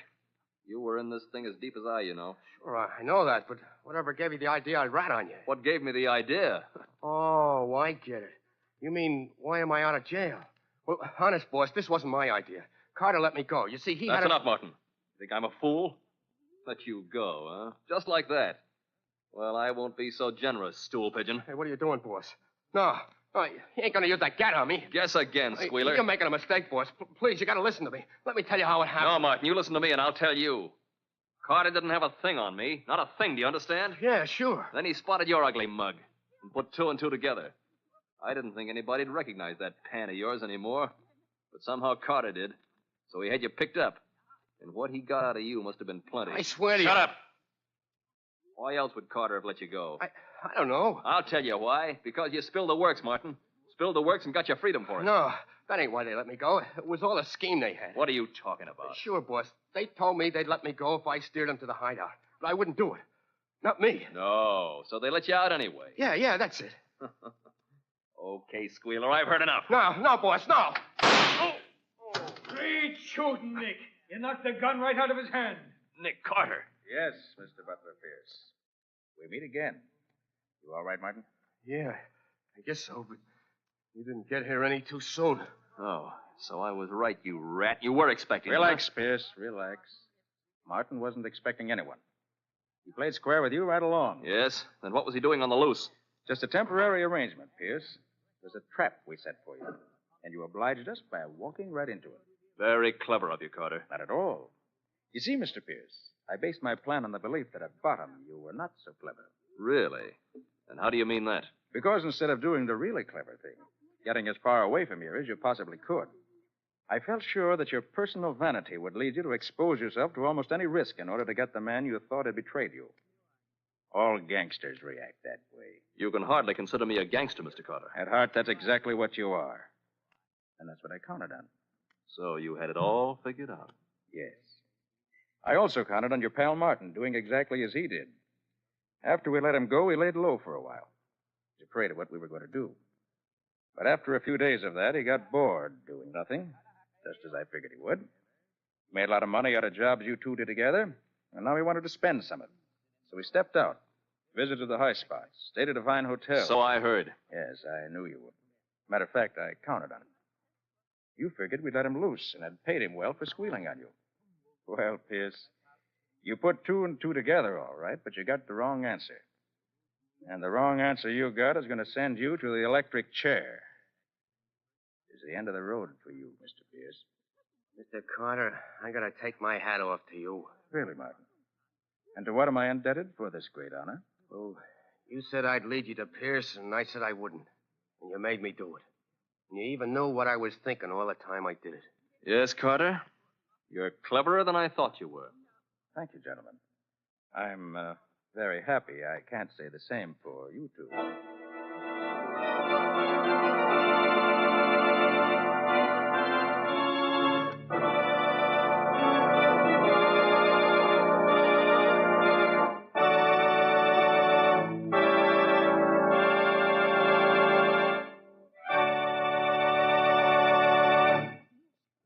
You were in this thing as deep as I, you know. Sure, I know that, but whatever gave you the idea I'd rat on you? What gave me the idea? Oh, I get it. You mean, why am I out of jail? Well, honest, boss, this wasn't my idea. Carter let me go. You see, That's enough, Martin. Think I'm a fool? Let you go, huh? Just like that. Well, I won't be so generous, stool pigeon. Hey, what are you doing, boss? No, you ain't gonna use that gat on me. Guess again, squealer. You're making a mistake, boss. Please, you gotta listen to me. Let me tell you how it happened. No, Martin, you listen to me and I'll tell you. Carter didn't have a thing on me. Not a thing, do you understand? Yeah, sure. Then he spotted your ugly mug and put two and two together. I didn't think anybody'd recognize that pan of yours anymore, but somehow Carter did. So he had you picked up. And what he got out of you must have been plenty. I swear to you. Shut up! Why else would Carter have let you go? I don't know. I'll tell you why. Because you spilled the works, Martin. Spilled the works and got your freedom for it. No, that ain't why they let me go. It was all a scheme they had. What are you talking about? Sure, boss. They told me they'd let me go if I steered them to the hideout. But I wouldn't do it. Not me. No, so they let you out anyway. Yeah, that's it. Okay, Squealer, I've heard enough. No, boss, no. Great shooting, Nick. You knocked the gun right out of his hand. Nick Carter. Yes, Mr. Butler Pierce. We meet again. You all right, Martin? Yeah, I guess so, but you didn't get here any too soon. Oh, so I was right, you rat. You were expecting me, Relax, huh? Pierce, relax. Martin wasn't expecting anyone. He played square with you right along. Yes? Then what was he doing on the loose? Just a temporary arrangement, Pierce. It was a trap we set for you. And you obliged us by walking right into it. Very clever of you, Carter. Not at all. You see, Mr. Pierce, I based my plan on the belief that at bottom you were not so clever. Really? And how do you mean that? Because instead of doing the really clever thing, getting as far away from here as you possibly could, I felt sure that your personal vanity would lead you to expose yourself to almost any risk in order to get the man you thought had betrayed you. All gangsters react that way. You can hardly consider me a gangster, Mr. Carter. At heart, that's exactly what you are. And that's what I counted on. So you had it all figured out? Yes. I also counted on your pal Martin doing exactly as he did. After we let him go, he laid low for a while. He was afraid of what we were going to do. But after a few days of that, he got bored doing nothing, just as I figured he would. Made a lot of money out of jobs you two did together, and now he wanted to spend some of it. So he stepped out, visited the high spots, stayed at a fine hotel. So I heard. Yes, I knew you would. Matter of fact, I counted on it. You figured we'd let him loose and had paid him well for squealing on you. Well, Pierce, you put two and two together all right, but you got the wrong answer. And the wrong answer you got is going to send you to the electric chair. It's the end of the road for you, Mr. Pierce. Mr. Carter, I gotta take my hat off to you. Really, Martin? And to what am I indebted for this great honor? Well, you said I'd lead you to Pierce, and I said I wouldn't. And you made me do it. And you even knew what I was thinking all the time I did it. Yes, Carter? You're cleverer than I thought you were. Thank you, gentlemen. I'm very happy. I can't say the same for you two.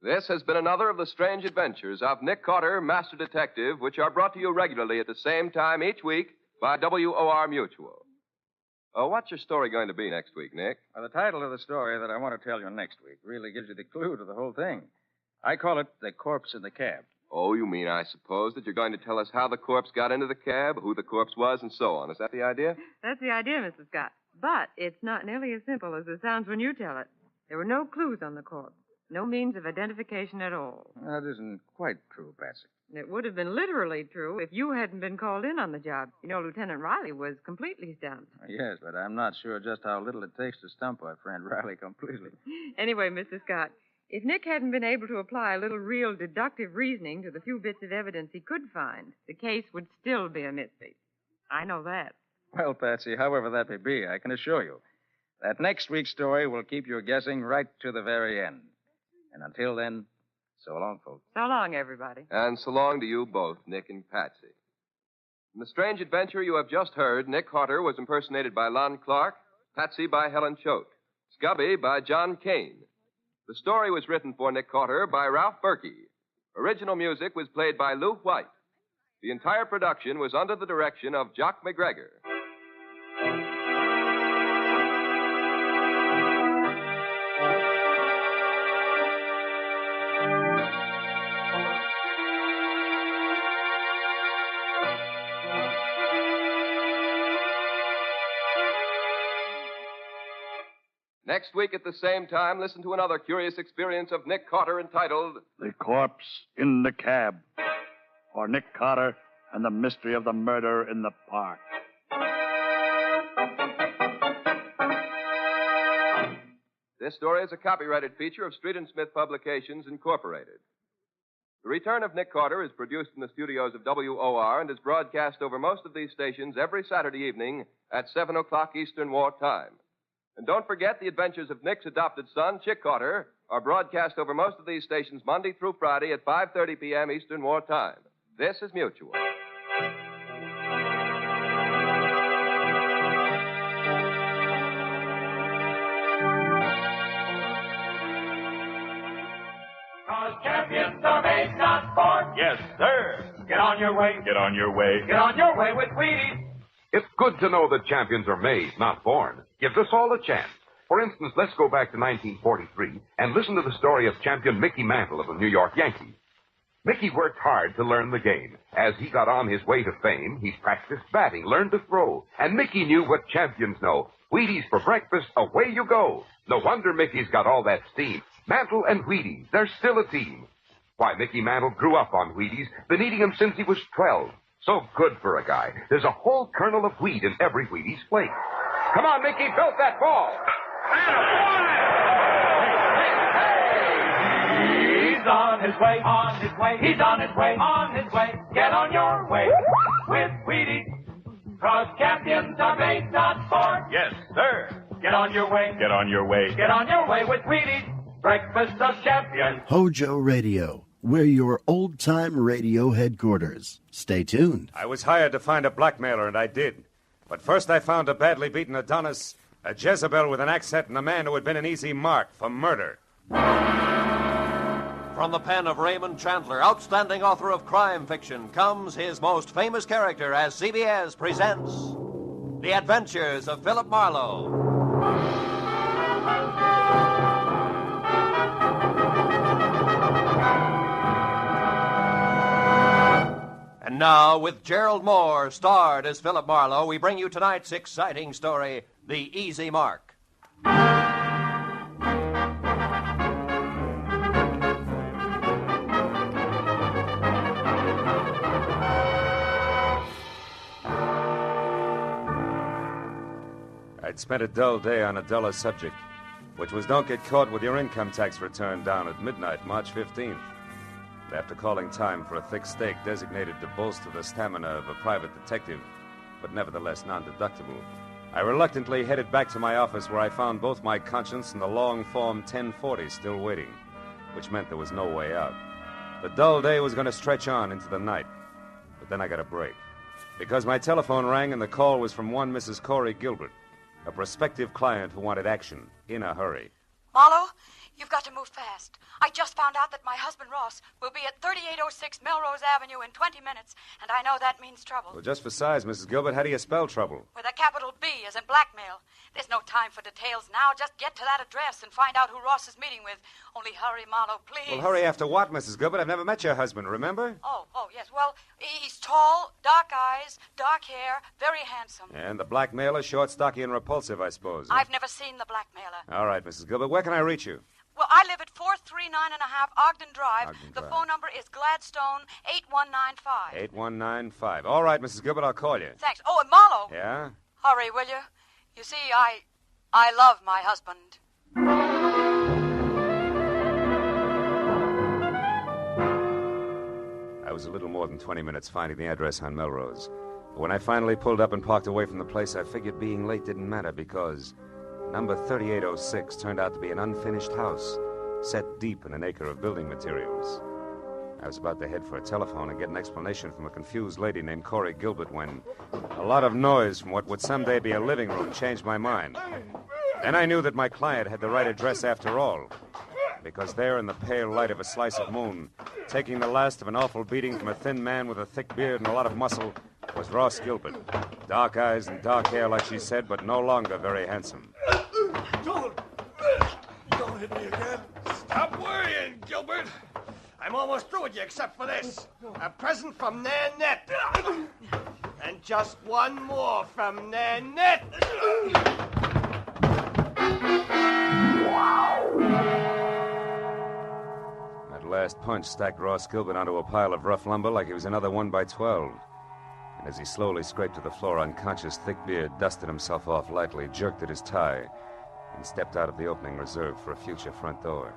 This has been another of the strange adventures of Nick Carter, Master Detective, which are brought to you regularly at the same time each week by WOR Mutual. What's your story going to be next week, Nick? Well, the title of the story that I want to tell you next week really gives you the clue to the whole thing. I call it The Corpse in the Cab. Oh, you mean, I suppose, that you're going to tell us how the corpse got into the cab, who the corpse was, and so on. Is that the idea? That's the idea, Mr. Scott. But it's not nearly as simple as it sounds when you tell it. There were no clues on the corpse. No means of identification at all. That isn't quite true, Patsy. It would have been literally true if you hadn't been called in on the job. You know, Lieutenant Riley was completely stumped. Yes, but I'm not sure just how little it takes to stump our friend Riley completely. Anyway, Mr. Scott, if Nick hadn't been able to apply a little real deductive reasoning to the few bits of evidence he could find, the case would still be a mystery. I know that. Well, Patsy, however that may be, I can assure you that next week's story will keep you guessing right to the very end. And until then, so long, folks. So long, everybody. And so long to you both, Nick and Patsy. In the strange adventure you have just heard, Nick Carter was impersonated by Lon Clark, Patsy by Helen Choate, Scubby by John Kane. The story was written for Nick Carter by Ralph Berkey. Original music was played by Lou White. The entire production was under the direction of Jock McGregor. Next week at the same time, listen to another curious experience of Nick Carter entitled The Corpse in the Cab, or Nick Carter and the Mystery of the Murder in the Park. This story is a copyrighted feature of Street and Smith Publications, Incorporated. The Return of Nick Carter is produced in the studios of WOR and is broadcast over most of these stations every Saturday evening at 7 o'clock Eastern War Time. And don't forget, the adventures of Nick's adopted son, Chick Carter, are broadcast over most of these stations Monday through Friday at 5:30 p.m. Eastern War Time. This is Mutual. 'Cause champions are made, not born. Yes, sir. Get on your way. Get on your way. Get on your way with Wheaties. It's good to know that champions are made, not born. Gives us all a chance. For instance, let's go back to 1943 and listen to the story of champion Mickey Mantle of the New York Yankees. Mickey worked hard to learn the game. As he got on his way to fame, he practiced batting, learned to throw. And Mickey knew what champions know. Wheaties for breakfast, away you go. No wonder Mickey's got all that steam. Mantle and Wheaties, they're still a team. Why, Mickey Mantle grew up on Wheaties, been eating them since he was 12. So good for a guy. There's a whole kernel of wheat in every Wheaties flake. Come on, Mickey, belt that ball. He's on his way, on his way. He's on his way, on his way. Get on your way with Wheaties. 'Cause champions are made, not born. Yes, sir. Get on your way. Get on your way. Get on your way with Wheaties. Breakfast of champions. Hojo Radio. We're your old-time radio headquarters. Stay tuned. I was hired to find a blackmailer, and I did. But first I found a badly beaten Adonis, a Jezebel with an accent, and a man who had been an easy mark for murder. From the pen of Raymond Chandler, outstanding author of crime fiction, comes his most famous character as CBS presents The Adventures of Philip Marlowe. And now, with Gerald Moore, starred as Philip Marlowe, we bring you tonight's exciting story, The Easy Mark. I'd spent a dull day on a duller subject, which was don't get caught with your income tax return down at midnight, March 15th. After calling time for a thick steak designated to bolster the stamina of a private detective, but nevertheless non-deductible, I reluctantly headed back to my office where I found both my conscience and the long Form 1040 still waiting, which meant there was no way out. The dull day was going to stretch on into the night, but then I got a break, because my telephone rang and the call was from one Mrs. Corey Gilbert, a prospective client who wanted action in a hurry. Marlowe, you've got to move fast. I just found out that my husband, Ross, will be at 3806 Melrose Avenue in 20 minutes, and I know that means trouble. Well, just for size, Mrs. Gilbert, how do you spell trouble? With a capital B, as in blackmail. There's no time for details now. Just get to that address and find out who Ross is meeting with. Only hurry, Marlowe, please. Well, hurry after what, Mrs. Gilbert? I've never met your husband, remember? Oh, yes. Well, he's tall, dark eyes, dark hair, very handsome. And the blackmailer, short, stocky, and repulsive, I suppose. I've never seen the blackmailer. All right, Mrs. Gilbert, where can I reach you? Well, I live at 439.5 Ogden Drive. The phone number is Gladstone 8195. 8195. All right, Mrs. Gilbert, I'll call you. Thanks. Oh, and Marlowe. Yeah? Hurry, will you? You see, I love my husband. I was a little more than 20 minutes finding the address on Melrose. But when I finally pulled up and parked away from the place, I figured being late didn't matter because number 3806 turned out to be an unfinished house set deep in an acre of building materials. I was about to head for a telephone and get an explanation from a confused lady named Corey Gilbert when a lot of noise from what would someday be a living room changed my mind. Then I knew that my client had the right address after all, because there in the pale light of a slice of moon, taking the last of an awful beating from a thin man with a thick beard and a lot of muscle, was Ross Gilbert. Dark eyes and dark hair, like she said, but no longer very handsome. Don't hit me again. Stop worrying, Gilbert. I'm almost through with you except for this. A present from Nanette. And just one more from Nanette. That last punch stacked Ross Gilbert onto a pile of rough lumber like he was another 1x12. And as he slowly scraped to the floor unconscious, Thickbeard dusted himself off lightly, jerked at his tie, and stepped out of the opening reserved for a future front door.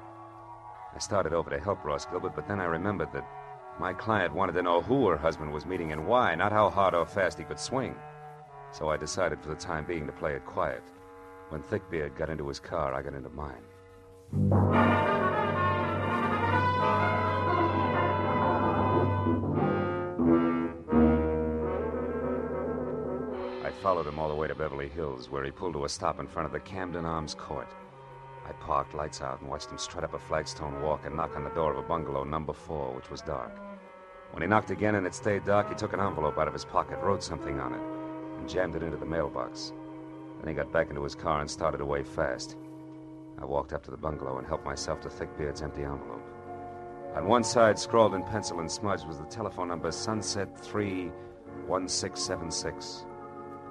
I started over to help Ross Gilbert, but then I remembered that my client wanted to know who her husband was meeting and why, not how hard or fast he could swing. So I decided for the time being to play it quiet. When Thickbeard got into his car, I got into mine. I followed him all the way to Beverly Hills, where he pulled to a stop in front of the Camden Arms Court. I parked, lights out, and watched him strut up a flagstone walk and knock on the door of a bungalow number 4, which was dark. When he knocked again and it stayed dark, he took an envelope out of his pocket, wrote something on it, and jammed it into the mailbox. Then he got back into his car and started away fast. I walked up to the bungalow and helped myself to Thickbeard's empty envelope. On one side, scrawled in pencil and smudged, was the telephone number Sunset 31676.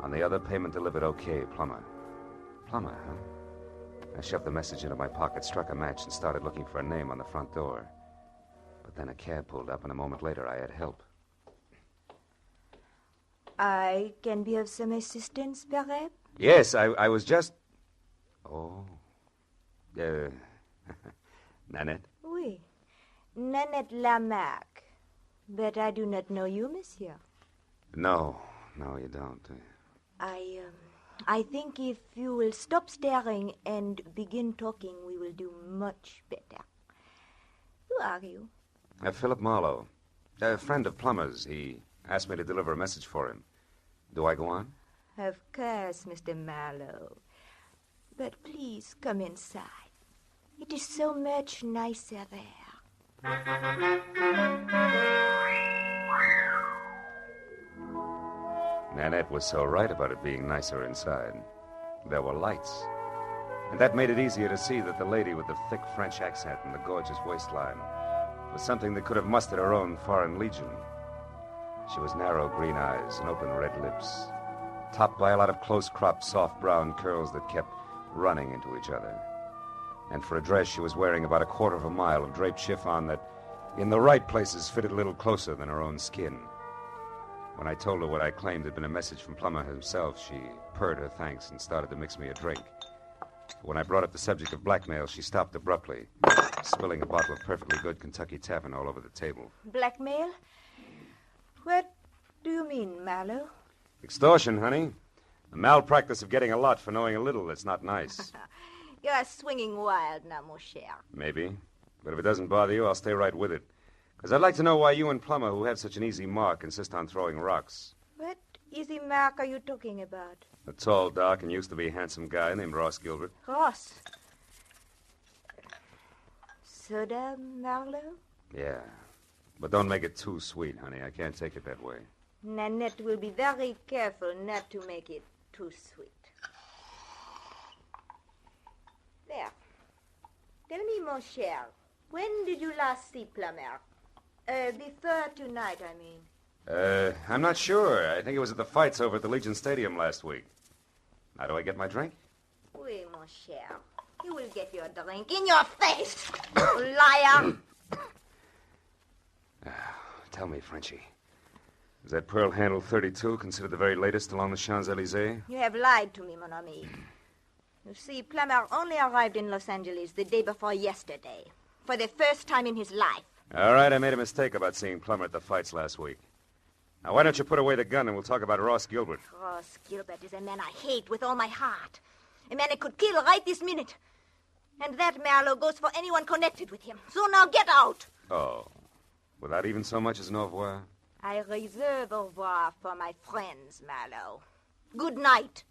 On the other, payment delivered okay, Plummer. Plummer, huh? I shoved the message into my pocket, struck a match, and started looking for a name on the front door. But then a cab pulled up, and a moment later I had help. I can be of some assistance, perhaps? Yes, I was just... Oh. Nanette? Oui. Nanette Lamarck. But I do not know you, monsieur. No, you don't. I think if you will stop staring and begin talking, we will do much better. Who are you? Philip Marlowe. A friend of Plummer's. He asked me to deliver a message for him. Do I go on? Of course, Mr. Marlowe. But please come inside. It is so much nicer there. Nanette was so right about it being nicer inside. There were lights. And that made it easier to see that the lady with the thick French accent and the gorgeous waistline was something that could have mustered her own foreign legion. She was narrow green eyes and open red lips, topped by a lot of close-cropped, soft brown curls that kept running into each other. And for a dress, she was wearing about 1/4 mile of draped chiffon that, in the right places, fitted a little closer than her own skin. When I told her what I claimed had been a message from Plummer himself, she purred her thanks and started to mix me a drink. When I brought up the subject of blackmail, she stopped abruptly, spilling a bottle of perfectly good Kentucky Tavern all over the table. Blackmail? What do you mean, Marlowe? Extortion, honey. The malpractice of getting a lot for knowing a little that's not nice. You're swinging wild now, mon cher. Maybe. But if it doesn't bother you, I'll stay right with it. Because I'd like to know why you and Plummer, who have such an easy mark, insist on throwing rocks. What easy mark are you talking about? A tall, dark, and used to be handsome guy named Ross Gilbert. Ross? Soda, Marlowe? Yeah. But don't make it too sweet, honey. I can't take it that way. Nanette will be very careful not to make it too sweet. There. Tell me, mon cher, when did you last see Plummer? Before tonight, I mean. I'm not sure. I think it was at the fights over at the Legion Stadium last week. Now, do I get my drink? Oui, mon cher. You will get your drink in your face, you liar. Tell me, Frenchie. Is that pearl handle 32 considered the very latest along the Champs-Élysées? You have lied to me, mon ami. You see, Plummer only arrived in Los Angeles the day before yesterday, for the first time in his life. All right, I made a mistake about seeing Plummer at the fights last week. Now, why don't you put away the gun and we'll talk about Ross Gilbert? Ross Gilbert is a man I hate with all my heart. A man I could kill right this minute. And that, Marlowe, goes for anyone connected with him. So now get out. Oh, without even so much as an au revoir? I reserve au revoir for my friends, Marlowe. Good night.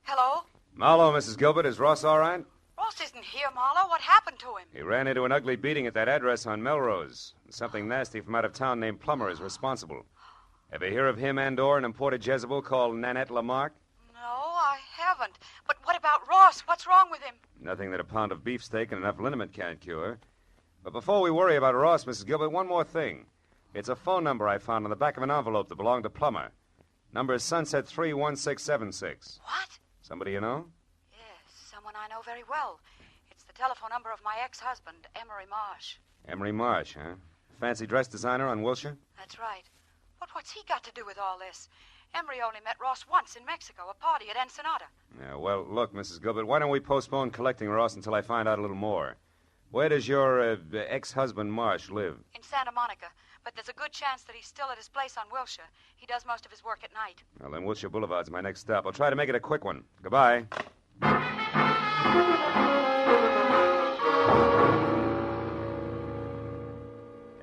Hello? Marlowe, Mrs. Gilbert, is Ross all right? Ross isn't here, Marlowe. What happened to him? He ran into an ugly beating at that address on Melrose. Something nasty from out of town named Plummer is responsible. Ever hear of him and/or an imported Jezebel called Nanette Lamarck? No, I haven't. But what about Ross? What's wrong with him? Nothing that a pound of beefsteak and enough liniment can't cure. But before we worry about Ross, Mrs. Gilbert, one more thing. It's a phone number I found on the back of an envelope that belonged to Plummer. Number is Sunset 31676. What? Somebody you know? Yes, someone I know very well. It's the telephone number of my ex-husband, Emery Marsh. Emery Marsh, huh? Fancy dress designer on Wilshire? That's right. But what's he got to do with all this? Emery only met Ross once in Mexico, a party at Ensenada. Yeah, well, look, Mrs. Gilbert, why don't we postpone collecting Ross until I find out a little more? Where does your ex-husband Marsh live? In Santa Monica. But there's a good chance that he's still at his place on Wilshire. He does most of his work at night. Well, then Wilshire Boulevard's my next stop. I'll try to make it a quick one. Goodbye.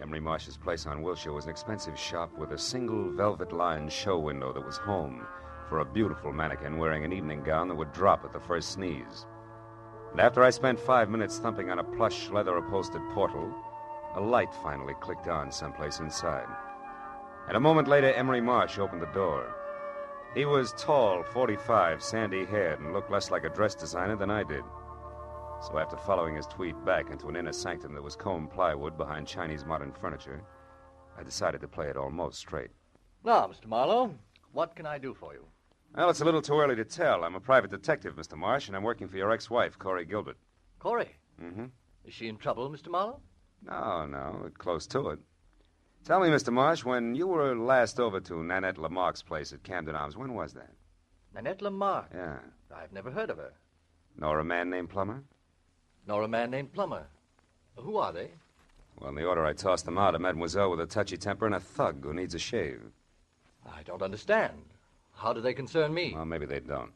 Emery Marsh's place on Wilshire was an expensive shop with a single velvet-lined show window that was home for a beautiful mannequin wearing an evening gown that would drop at the first sneeze. And after I spent 5 minutes thumping on a plush, leather-upholstered portal, a light finally clicked on someplace inside. And a moment later, Emery Marsh opened the door. He was tall, 45, sandy-haired, and looked less like a dress designer than I did. So after following his tweed back into an inner sanctum that was combed plywood behind Chinese modern furniture, I decided to play it almost straight. Now, Mr. Marlowe, what can I do for you? Well, it's a little too early to tell. I'm a private detective, Mr. Marsh, and I'm working for your ex-wife, Corey Gilbert. Corey? Mm-hmm. Is she in trouble, Mr. Marlowe? No, we're close to it. Tell me, Mr. Marsh, when you were last over to Nanette Lamarck's place at Camden Arms, when was that? Nanette Lamarck? Yeah. I've never heard of her. Nor a man named Plummer? Nor a man named Plummer. Who are they? Well, in the order I tossed them out, a mademoiselle with a touchy temper and a thug who needs a shave. I don't understand. How do they concern me? Well, maybe they don't.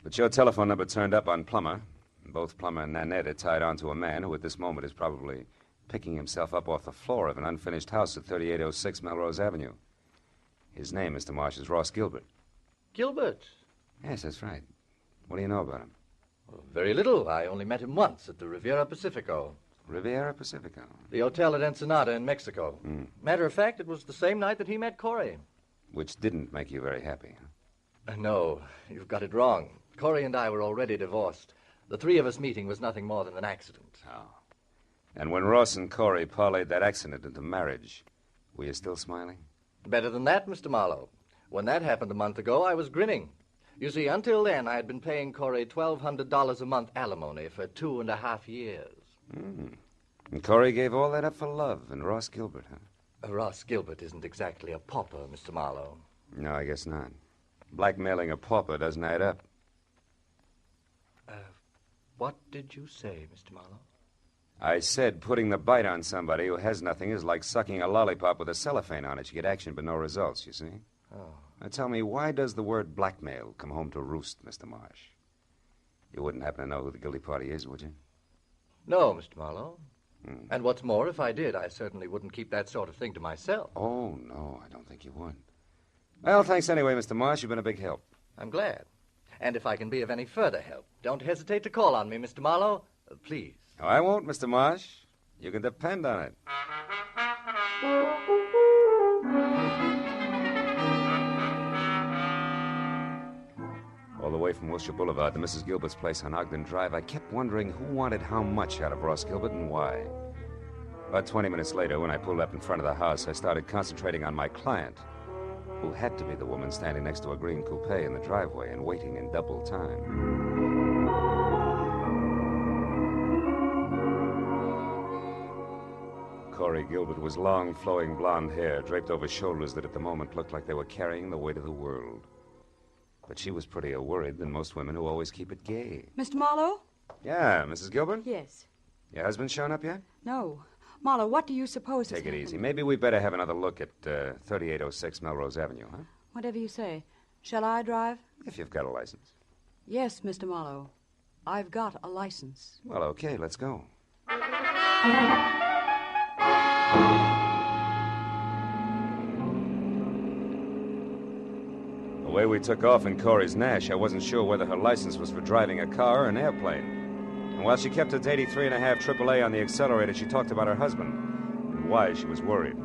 But your telephone number turned up on Plummer. Both Plummer and Nanette are tied on to a man who at this moment is probably picking himself up off the floor of an unfinished house at 3806 Melrose Avenue. His name, Mr. Marsh, is Ross Gilbert. Gilbert? Yes, that's right. What do you know about him? Well, very little. I only met him once at the Riviera Pacifico. Riviera Pacifico? The hotel at Ensenada in Mexico. Matter of fact, it was the same night that he met Corey. Which didn't make you very happy, huh? No, you've got it wrong. Corey and I were already divorced. The three of us meeting was nothing more than an accident. Oh. And when Ross and Corey parlayed that accident into marriage, were you still smiling? Better than that, Mr. Marlowe. When that happened a month ago, I was grinning. You see, until then, I had been paying Corey $1,200 a month alimony for 2.5 years. And Corey gave all that up for love and Ross Gilbert, huh? Ross Gilbert isn't exactly a pauper, Mr. Marlowe. No, I guess not. Blackmailing a pauper doesn't add up. What did you say, Mr. Marlowe? I said putting the bite on somebody who has nothing is like sucking a lollipop with a cellophane on it. You get action but no results, you see? Oh. Now tell me, why does the word blackmail come home to roost, Mr. Marsh? You wouldn't happen to know who the guilty party is, would you? No, Mr. Marlowe. And what's more, if I did, I certainly wouldn't keep that sort of thing to myself. Oh, no, I don't think you would. Well, thanks anyway, Mr. Marsh. You've been a big help. I'm glad. And if I can be of any further help, don't hesitate to call on me, Mr. Marlowe. Please. No, I won't, Mr. Marsh. You can depend on it. All the way from Wilshire Boulevard to Mrs. Gilbert's place on Ogden Drive, I kept wondering who wanted how much out of Ross Gilbert and why. About 20 minutes later, when I pulled up in front of the house, I started concentrating on my client, who had to be the woman standing next to a green coupe in the driveway and waiting in double time. Corey Gilbert was long, flowing blonde hair draped over shoulders that at the moment looked like they were carrying the weight of the world. But she was prettier worried than most women who always keep it gay. Mr. Marlowe? Yeah, Mrs. Gilbert? Yes. Your husband shown up yet? No. Marlowe, what do you suppose Take it has easy. happened? Maybe we better have another look at 3806 Melrose Avenue, huh? Whatever you say. Shall I drive? If you've got a license. Yes, Mr. Marlowe. I've got a license. Well, okay, let's go. The way we took off in Corey's Nash, I wasn't sure whether her license was for driving a car or an airplane. And while she kept it to 83.5 AAA on the accelerator, she talked about her husband and why she was worried.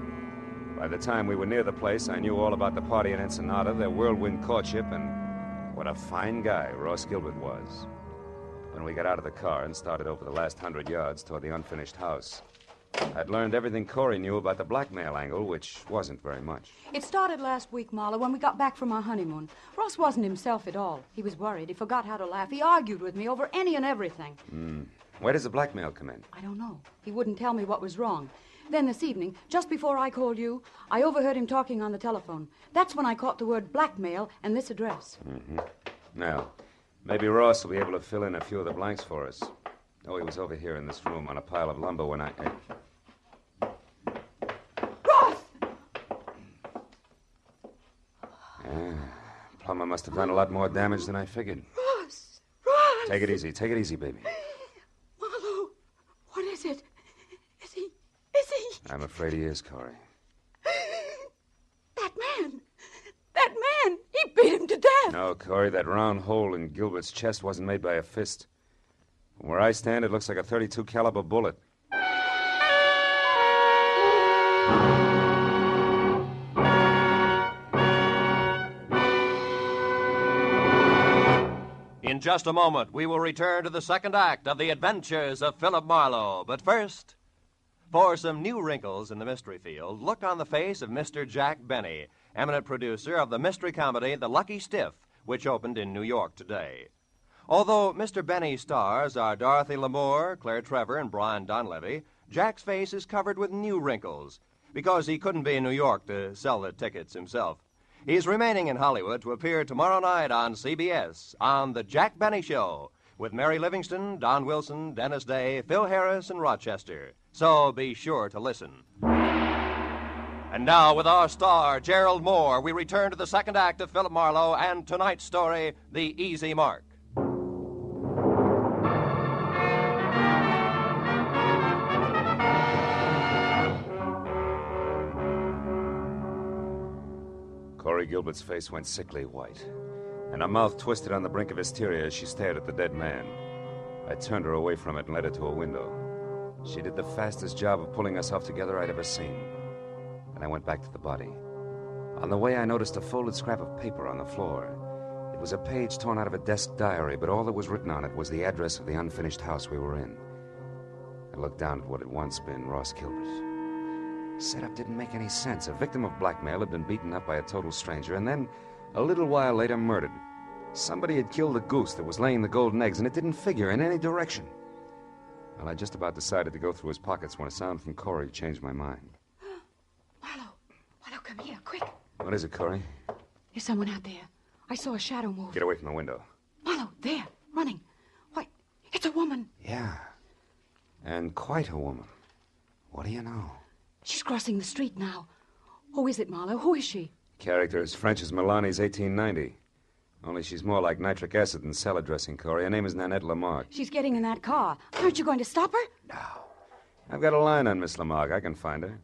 By the time we were near the place, I knew all about the party in Ensenada, their whirlwind courtship, and what a fine guy Ross Gilbert was. When we got out of the car and started over the last 100 yards toward the unfinished house, I'd learned everything Corey knew about the blackmail angle, which wasn't very much. It started last week, Marlowe, when we got back from our honeymoon. Ross wasn't himself at all. He was worried. He forgot how to laugh. He argued with me over any and everything. Where does the blackmail come in? I don't know. He wouldn't tell me what was wrong. Then this evening, just before I called you, I overheard him talking on the telephone. That's when I caught the word blackmail and this address. Now, maybe Ross will be able to fill in a few of the blanks for us. Oh, he was over here in this room on a pile of lumber when I... Ross! Plummer must have done a lot more damage than I figured. Ross! Ross! Take it easy, baby. Marlowe, what is it? Is he... I'm afraid he is, Corey. That man, he beat him to death. No, Corey, that round hole in Gilbert's chest wasn't made by a fist. From where I stand, it looks like a .32 caliber bullet. In just a moment, we will return to the second act of The Adventures of Philip Marlowe. But first, for some new wrinkles in the mystery field, look on the face of Mr. Jack Benny, eminent producer of the mystery comedy The Lucky Stiff, which opened in New York today. Although Mr. Benny's stars are Dorothy Lamour, Claire Trevor, and Brian Donlevy, Jack's face is covered with new wrinkles because he couldn't be in New York to sell the tickets himself. He's remaining in Hollywood to appear tomorrow night on CBS on The Jack Benny Show with Mary Livingston, Don Wilson, Dennis Day, Phil Harris, and Rochester. So be sure to listen. And now, with our star, Gerald Moore, we return to the second act of Philip Marlowe and tonight's story, The Easy Mark. Corey Gilbert's face went sickly white, and her mouth twisted on the brink of hysteria as she stared at the dead man. I turned her away from it and led her to a window. She did the fastest job of pulling us off together I'd ever seen. And I went back to the body. On the way, I noticed a folded scrap of paper on the floor. It was a page torn out of a desk diary, but all that was written on it was the address of the unfinished house we were in. I looked down at what had once been Ross Gilbert. Setup didn't make any sense. A victim of blackmail had been beaten up by a total stranger, and then, a little while later, murdered. Somebody had killed the goose that was laying the golden eggs, and it didn't figure in any direction. Well, I just about decided to go through his pockets when a sound from Corey changed my mind. Marlowe, come here, quick. What is it, Corey? There's someone out there. I saw a shadow move. Get away from the window. Marlowe, there, running. Why, it's a woman. Yeah. And quite a woman. What do you know? She's crossing the street now. Who is it, Marlowe? Who is she? Character as French as Milani's 1890. Only she's more like nitric acid than salad dressing, Corey. Her name is Nanette Lamarck. She's getting in that car. Aren't you going to stop her? No. I've got a line on Miss Lamarck. I can find her.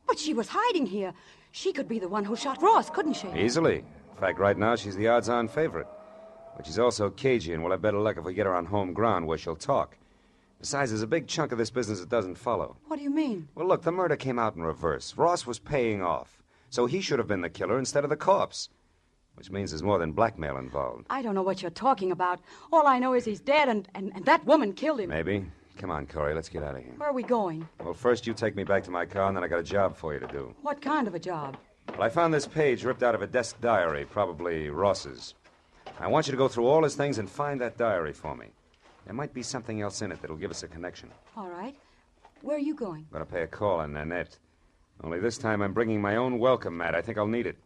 But she was hiding here. She could be the one who shot Ross, couldn't she? Easily. In fact, right now, she's the odds-on favorite. But she's also cagey, and we'll have better luck if we get her on home ground where she'll talk. Besides, there's a big chunk of this business that doesn't follow. What do you mean? Well, look, the murder came out in reverse. Ross was paying off. So he should have been the killer instead of the corpse. Which means there's more than blackmail involved. I don't know what you're talking about. All I know is he's dead, and that woman killed him. Maybe. Come on, Corey, let's get out of here. Where are we going? Well, first you take me back to my car, and then I got a job for you to do. What kind of a job? Well, I found this page ripped out of a desk diary, probably Ross's. I want you to go through all his things and find that diary for me. There might be something else in it that'll give us a connection. All right. Where are you going? I'm going to pay a call on Nanette. Only this time I'm bringing my own welcome mat. I think I'll need it.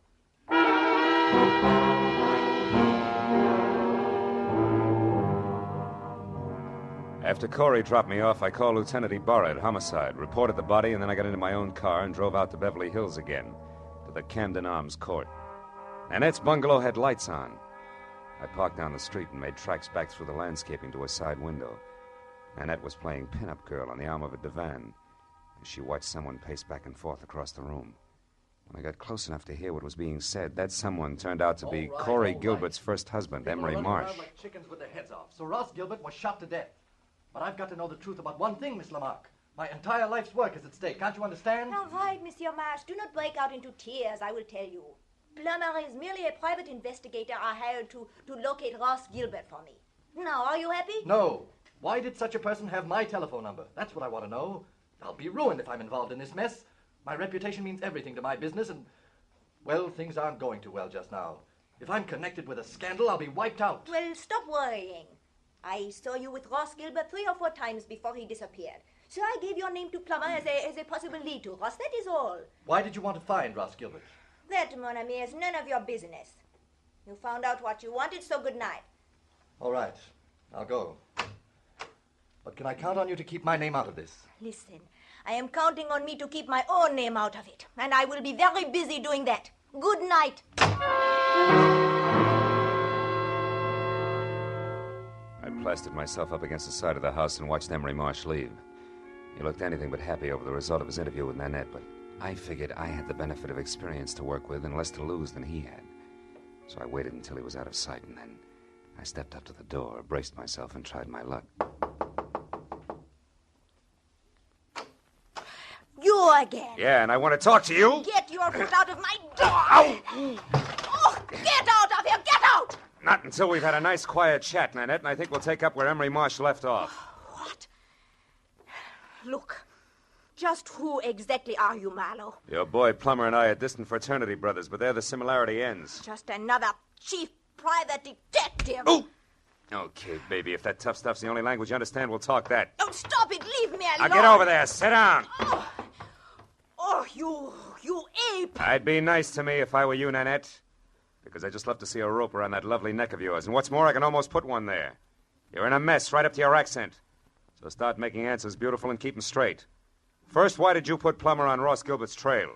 After Corey dropped me off, I called Lieutenant Ibarra at Homicide, reported the body, and then I got into my own car and drove out to Beverly Hills again, to the Camden Arms Court. Nanette's bungalow had lights on. I parked down the street and made tracks back through the landscaping to a side window. Nanette was playing pin-up girl on the arm of a divan as she watched someone pace back and forth across the room. When I got close enough to hear what was being said, that someone turned out to be Corey Gilbert's first husband, Emery Marsh. Like chickens with their heads off. So Ross Gilbert was shot to death. But I've got to know the truth about one thing, Miss Lamarck. My entire life's work is at stake. Can't you understand? All right, Monsieur Marsh. Do not break out into tears, I will tell you. Plummer is merely a private investigator I hired to locate Ross Gilbert for me. Now, are you happy? No. Why did such a person have my telephone number? That's what I want to know. I'll be ruined if I'm involved in this mess. My reputation means everything to my business, and, well, things aren't going too well just now. If I'm connected with a scandal, I'll be wiped out. Well, stop worrying. I saw you with Ross Gilbert 3 or 4 times before he disappeared. So I gave your name to Plummer as a possible lead to Ross. That is all. Why did you want to find Ross Gilbert? That, mon ami, is none of your business. You found out what you wanted, so good night. All right. I'll go. But can I count on you to keep my name out of this? Listen, I am counting on me to keep my own name out of it. And I will be very busy doing that. Good night. I plastered myself up against the side of the house and watched Emery Marsh leave. He looked anything but happy over the result of his interview with Nanette, but I figured I had the benefit of experience to work with and less to lose than he had. So I waited until he was out of sight, and then I stepped up to the door, braced myself, and tried my luck. You again. Yeah, and I want to talk to you. Get your foot out of my door. Ow! Oh, get out of here. Get out. Not until we've had a nice, quiet chat, Nanette, and I think we'll take up where Emery Marsh left off. What? Look, just who exactly are you, Marlowe? Your boy Plummer and I are distant fraternity brothers, but there the similarity ends. Just another chief private detective. Oh! Okay, baby, if that tough stuff's the only language you understand, we'll talk that. Don't stop it. Leave me alone. Now get over there. Sit down. Oh, you ape. I'd be nice to me if I were you, Nanette. Because I just love to see a rope around that lovely neck of yours. And what's more, I can almost put one there. You're in a mess right up to your accent. So start making answers beautiful and keep them straight. First, why did you put Plummer on Ross Gilbert's trail?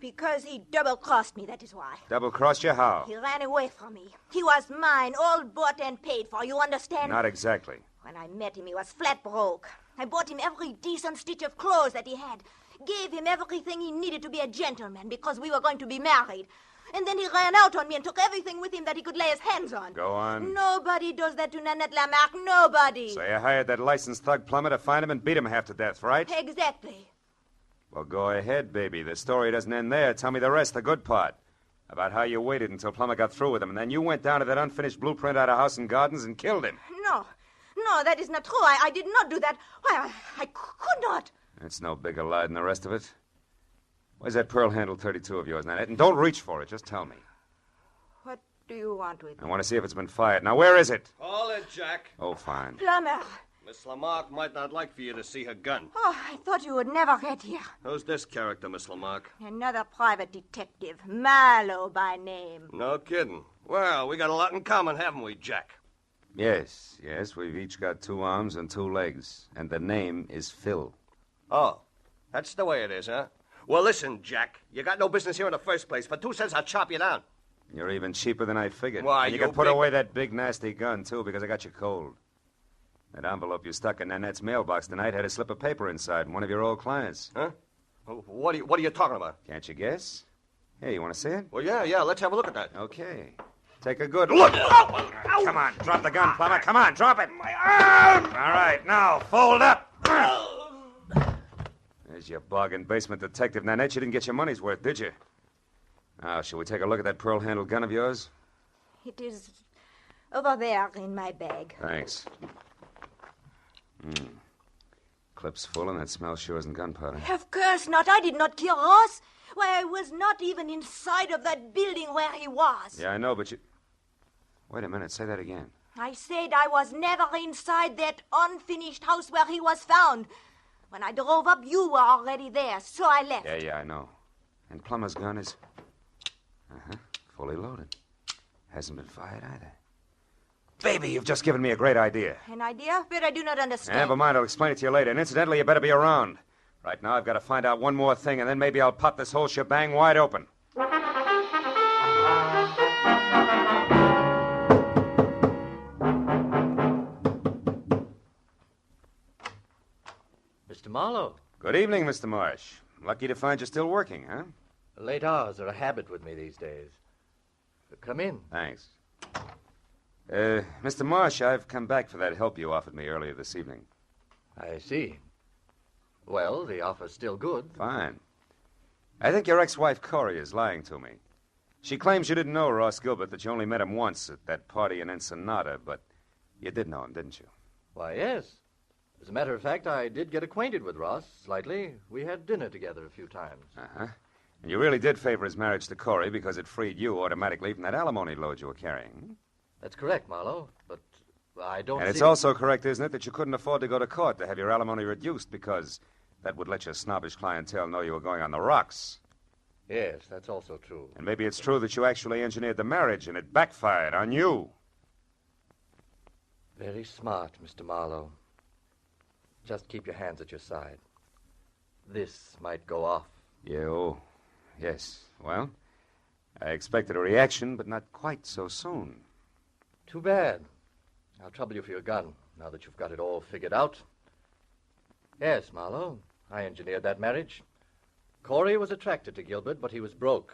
Because he double-crossed me, that is why. Double-crossed you how? He ran away from me. He was mine, all bought and paid for, you understand? Not exactly. When I met him, he was flat broke. I bought him every decent stitch of clothes that he had. Gave him everything he needed to be a gentleman because we were going to be married. And then he ran out on me and took everything with him that he could lay his hands on. Go on. Nobody does that to Nanette Lamarck. Nobody. So you hired that licensed thug Plummer to find him and beat him half to death, right? Exactly. Well, go ahead, baby. The story doesn't end there. Tell me the rest, the good part. About how you waited until Plummer got through with him, and then you went down to that unfinished blueprint out of House and Gardens and killed him. No, that is not true. I did not do that. Why, I could not. That's no bigger lie than the rest of it. Where's that pearl handle 32 of yours, Nanette? And don't reach for it. Just tell me. What do you want with I me? want to see if it's been fired. Now, where is it? Call it, Jack. Oh, fine. Plummer. Miss Lamarck might not like for you to see her gun. Oh, I thought you would never get here. Who's this character, Miss Lamarck? Another private detective, Marlowe by name. No kidding. Well, we got a lot in common, haven't we, Jack? Yes. We've each got 2 arms and 2 legs. And the name is Phil. Oh, that's the way it is, huh? Well, listen, Jack. You got no business here in the first place. For 2 cents, I'll chop you down. You're even cheaper than I figured. Why, and you you can put big- away that big, nasty gun, too, because I got you cold. That envelope you stuck in Nanette's mailbox tonight had a slip of paper inside, one of your old clients. Huh? What are you talking about? Can't you guess? Here, you want to see it? Well, yeah, let's have a look at that. Okay. Take a good look. Come on, drop the gun, Plummer. Come on, drop it. My arm! All right, now, fold up. There's your bargain basement detective, Nanette. You didn't get your money's worth, did you? Now, shall we take a look at that pearl-handled gun of yours? It is over there in my bag. Thanks. Clip's full, and that smell sure isn't gunpowder. Of course not. I did not kill Ross. Why, I was not even inside of that building where he was. Yeah, I know, but you... Wait a minute. Say that again. I said I was never inside that unfinished house where he was found. When I drove up, you were already there, so I left. Yeah, I know. And Plummer's gun is... fully loaded. Hasn't been fired either. Baby, you've just given me a great idea. An idea? But I do not understand. Never mind, I'll explain it to you later. And incidentally, you better be around. Right now, I've got to find out one more thing, and then maybe I'll pop this whole shebang wide open. Mr. Marlowe. Good evening, Mr. Marsh. Lucky to find you still working, huh? Late hours are a habit with me these days. Come in. Thanks. Mr. Marsh, I've come back for that help you offered me earlier this evening. I see. Well, the offer's still good. Fine. I think your ex-wife, Corey, is lying to me. She claims you didn't know Ross Gilbert, that you only met him once at that party in Ensenada, but you did know him, didn't you? Why, yes. As a matter of fact, I did get acquainted with Ross slightly. We had dinner together a few times. Uh-huh. And you really did favor his marriage to Corey because it freed you automatically from that alimony load you were carrying. That's correct, Marlowe, but I don't And it's see... also correct, isn't it, that you couldn't afford to go to court to have your alimony reduced because that would let your snobbish clientele know you were going on the rocks. Yes, that's also true. And maybe it's true that you actually engineered the marriage and it backfired on you. Very smart, Mr. Marlowe. Just keep your hands at your side. This might go off. Yes. Well, I expected a reaction, but not quite so soon. Too bad. I'll trouble you for your gun, now that you've got it all figured out. Yes, Marlowe. I engineered that marriage. Corey was attracted to Gilbert, but he was broke.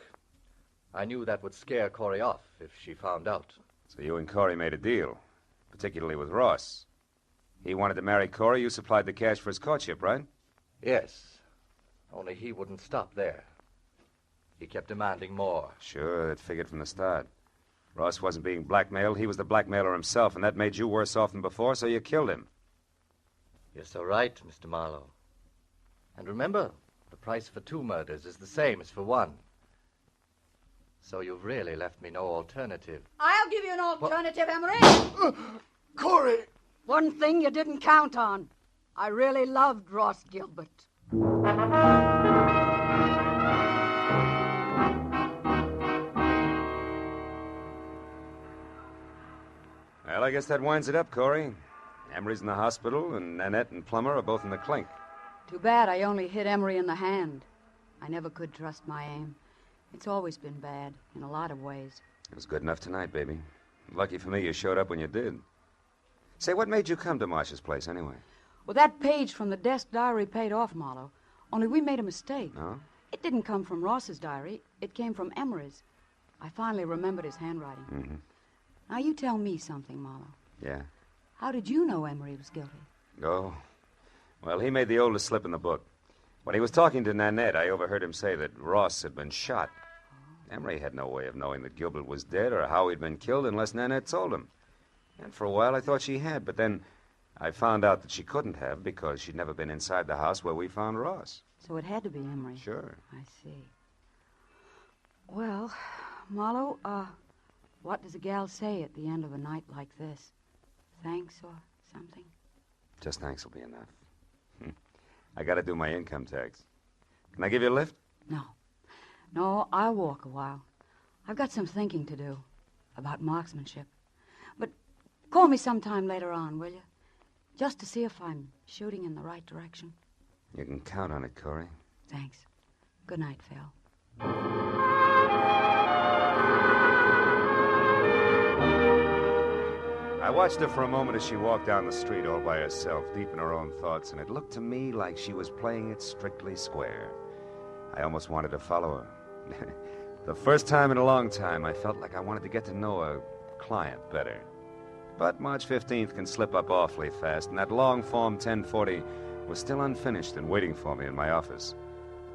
I knew that would scare Corey off if she found out. So you and Corey made a deal, particularly with Ross. He wanted to marry Corey. You supplied the cash for his courtship, right? Yes. Only he wouldn't stop there. He kept demanding more. Sure, that figured from the start. Ross wasn't being blackmailed. He was the blackmailer himself, and that made you worse off than before, so you killed him. You're so right, Mr. Marlowe. And remember, the price for 2 murders is the same as for 1. So you've really left me no alternative. I'll give you an alternative, Emery. Corey! One thing you didn't count on. I really loved Ross Gilbert. Well, I guess that winds it up, Corey. Emery's in the hospital, and Nanette and Plummer are both in the clink. Too bad I only hit Emery in the hand. I never could trust my aim. It's always been bad, in a lot of ways. It was good enough tonight, baby. Lucky for me you showed up when you did. Say, what made you come to Marsh's place, anyway? Well, that page from the desk diary paid off, Marlowe. Only we made a mistake. No? It didn't come from Ross's diary. It came from Emery's. I finally remembered his handwriting. Mm-hmm. Now, you tell me something, Marlowe. Yeah? How did you know Emery was guilty? Oh. Well, he made the oldest slip in the book. When he was talking to Nanette, I overheard him say that Ross had been shot. Emery had no way of knowing that Gilbert was dead or how he'd been killed unless Nanette told him. And for a while, I thought she had, but then I found out that she couldn't have because she'd never been inside the house where we found Ross. So it had to be Emery. Sure. I see. Well, Marlowe, what does a gal say at the end of a night like this? Thanks or something? Just thanks will be enough. I gotta do my income tax. Can I give you a lift? No, I'll walk a while. I've got some thinking to do about marksmanship. But call me sometime later on, will you? Just to see if I'm shooting in the right direction. You can count on it, Corey. Thanks. Good night, Phil. I watched her for a moment as she walked down the street all by herself, deep in her own thoughts, and it looked to me like she was playing it strictly square. I almost wanted to follow her. The first time in a long time, I felt like I wanted to get to know a client better. But March 15th can slip up awfully fast, and that long Form 1040 was still unfinished and waiting for me in my office.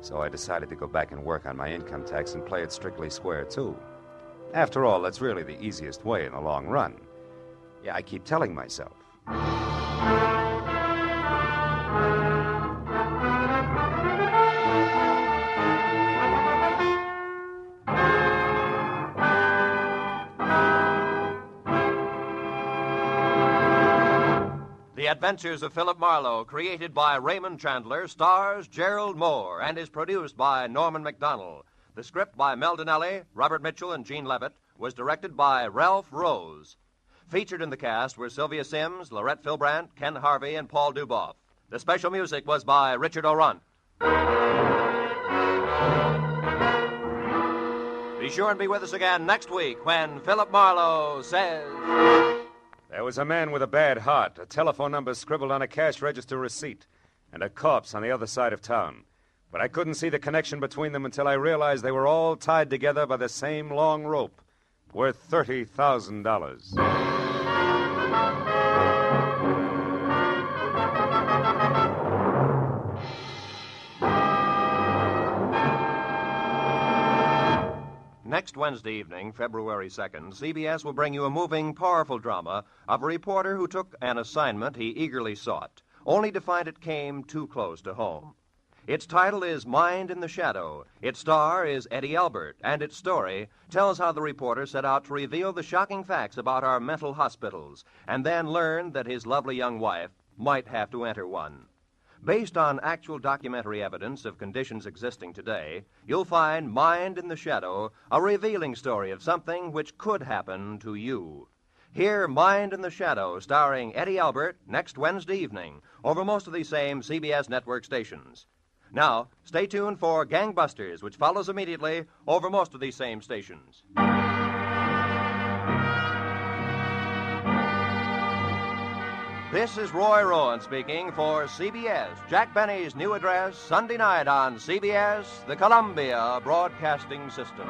So I decided to go back and work on my income tax and play it strictly square, too. After all, that's really the easiest way in the long run. Yeah, I keep telling myself. The Adventures of Philip Marlowe, created by Raymond Chandler, stars Gerald Moore, and is produced by Norman MacDonald. The script by Mel Donnelly, Robert Mitchell, and Gene Levitt was directed by Ralph Rose. Featured in the cast were Sylvia Sims, Lorette Filbrandt, Ken Harvey, and Paul Duboff. The special music was by Richard O'Runt. Be sure and be with us again next week when Philip Marlowe says... There was a man with a bad heart, a telephone number scribbled on a cash register receipt, and a corpse on the other side of town. But I couldn't see the connection between them until I realized they were all tied together by the same long rope, worth $30,000. Next Wednesday evening, February 2nd, CBS will bring you a moving, powerful drama of a reporter who took an assignment he eagerly sought, only to find it came too close to home. Its title is Mind in the Shadow. Its star is Eddie Albert, and its story tells how the reporter set out to reveal the shocking facts about our mental hospitals, and then learned that his lovely young wife might have to enter one. Based on actual documentary evidence of conditions existing today, you'll find Mind in the Shadow, a revealing story of something which could happen to you. Hear Mind in the Shadow, starring Eddie Albert, next Wednesday evening, over most of these same CBS network stations. Now, stay tuned for Gangbusters, which follows immediately over most of these same stations. This is Roy Rowan speaking for CBS. Jack Benny's new address, Sunday night on CBS, the Columbia Broadcasting System.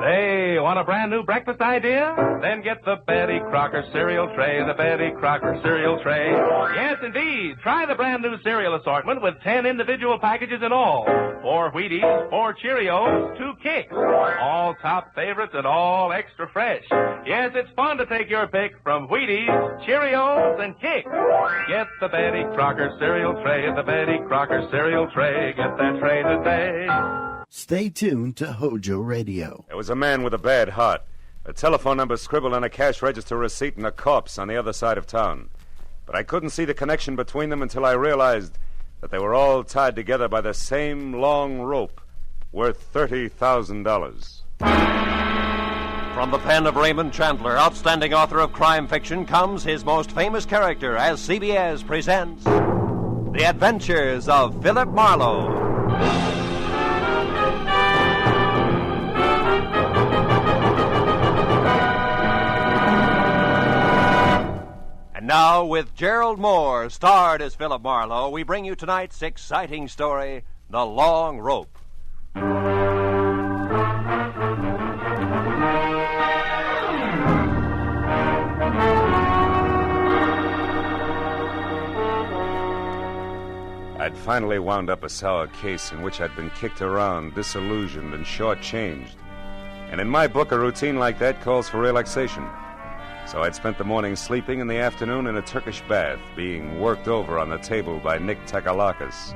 Say, want a brand new breakfast idea? Then get the Betty Crocker cereal tray, the Betty Crocker cereal tray. Yes, indeed. Try the brand new cereal assortment with 10 individual packages in all. 4 Wheaties, 4 Cheerios, 2 Kicks. All top favorites and all extra fresh. Yes, it's fun to take your pick from Wheaties, Cheerios, and Kicks. Get the Betty Crocker cereal tray, the Betty Crocker cereal tray. Get that tray today. Stay tuned to Hojo Radio. There was a man with a bad heart, a telephone number scribbled on a cash register receipt, and a corpse on the other side of town. But I couldn't see the connection between them until I realized that they were all tied together by the same long rope worth $30,000. From the pen of Raymond Chandler, outstanding author of crime fiction, comes his most famous character as CBS presents The Adventures of Philip Marlowe. And now, with Gerald Moore, starred as Philip Marlowe, we bring you tonight's exciting story, The Long Rope. I'd finally wound up a sour case in which I'd been kicked around, disillusioned, and shortchanged. And in my book, a routine like that calls for relaxation. So I'd spent the morning sleeping and the afternoon in a Turkish bath, being worked over on the table by Nick Takalakis,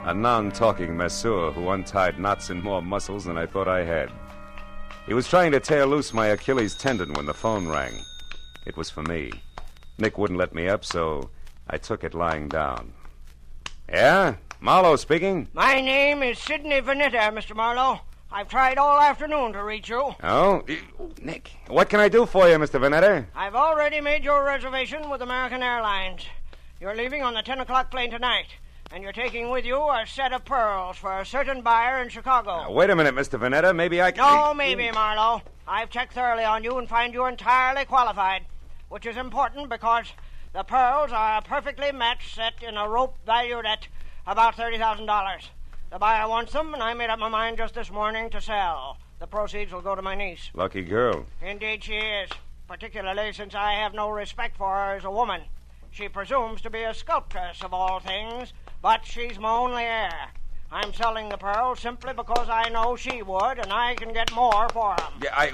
a non-talking masseur who untied knots in more muscles than I thought I had. He was trying to tear loose my Achilles tendon when the phone rang. It was for me. Nick wouldn't let me up, so I took it lying down. Yeah? Marlowe speaking? My name is Sidney Vanetta, Mr. Marlowe. I've tried all afternoon to reach you. Oh? Nick, what can I do for you, Mr. Vanetta? I've already made your reservation with American Airlines. You're leaving on the 10 o'clock plane tonight, and you're taking with you a set of pearls for a certain buyer in Chicago. Now, wait a minute, Mr. Vanetta. Maybe I can... No, maybe, Marlowe. I've checked thoroughly on you and find you entirely qualified, which is important because the pearls are a perfectly matched set in a rope valued at about $30,000. The buyer wants them, and I made up my mind just this morning to sell. The proceeds will go to my niece. Lucky girl. Indeed she is, particularly since I have no respect for her as a woman. She presumes to be a sculptress of all things, but she's my only heir. I'm selling the pearls simply because I know she would, and I can get more for them. Yeah,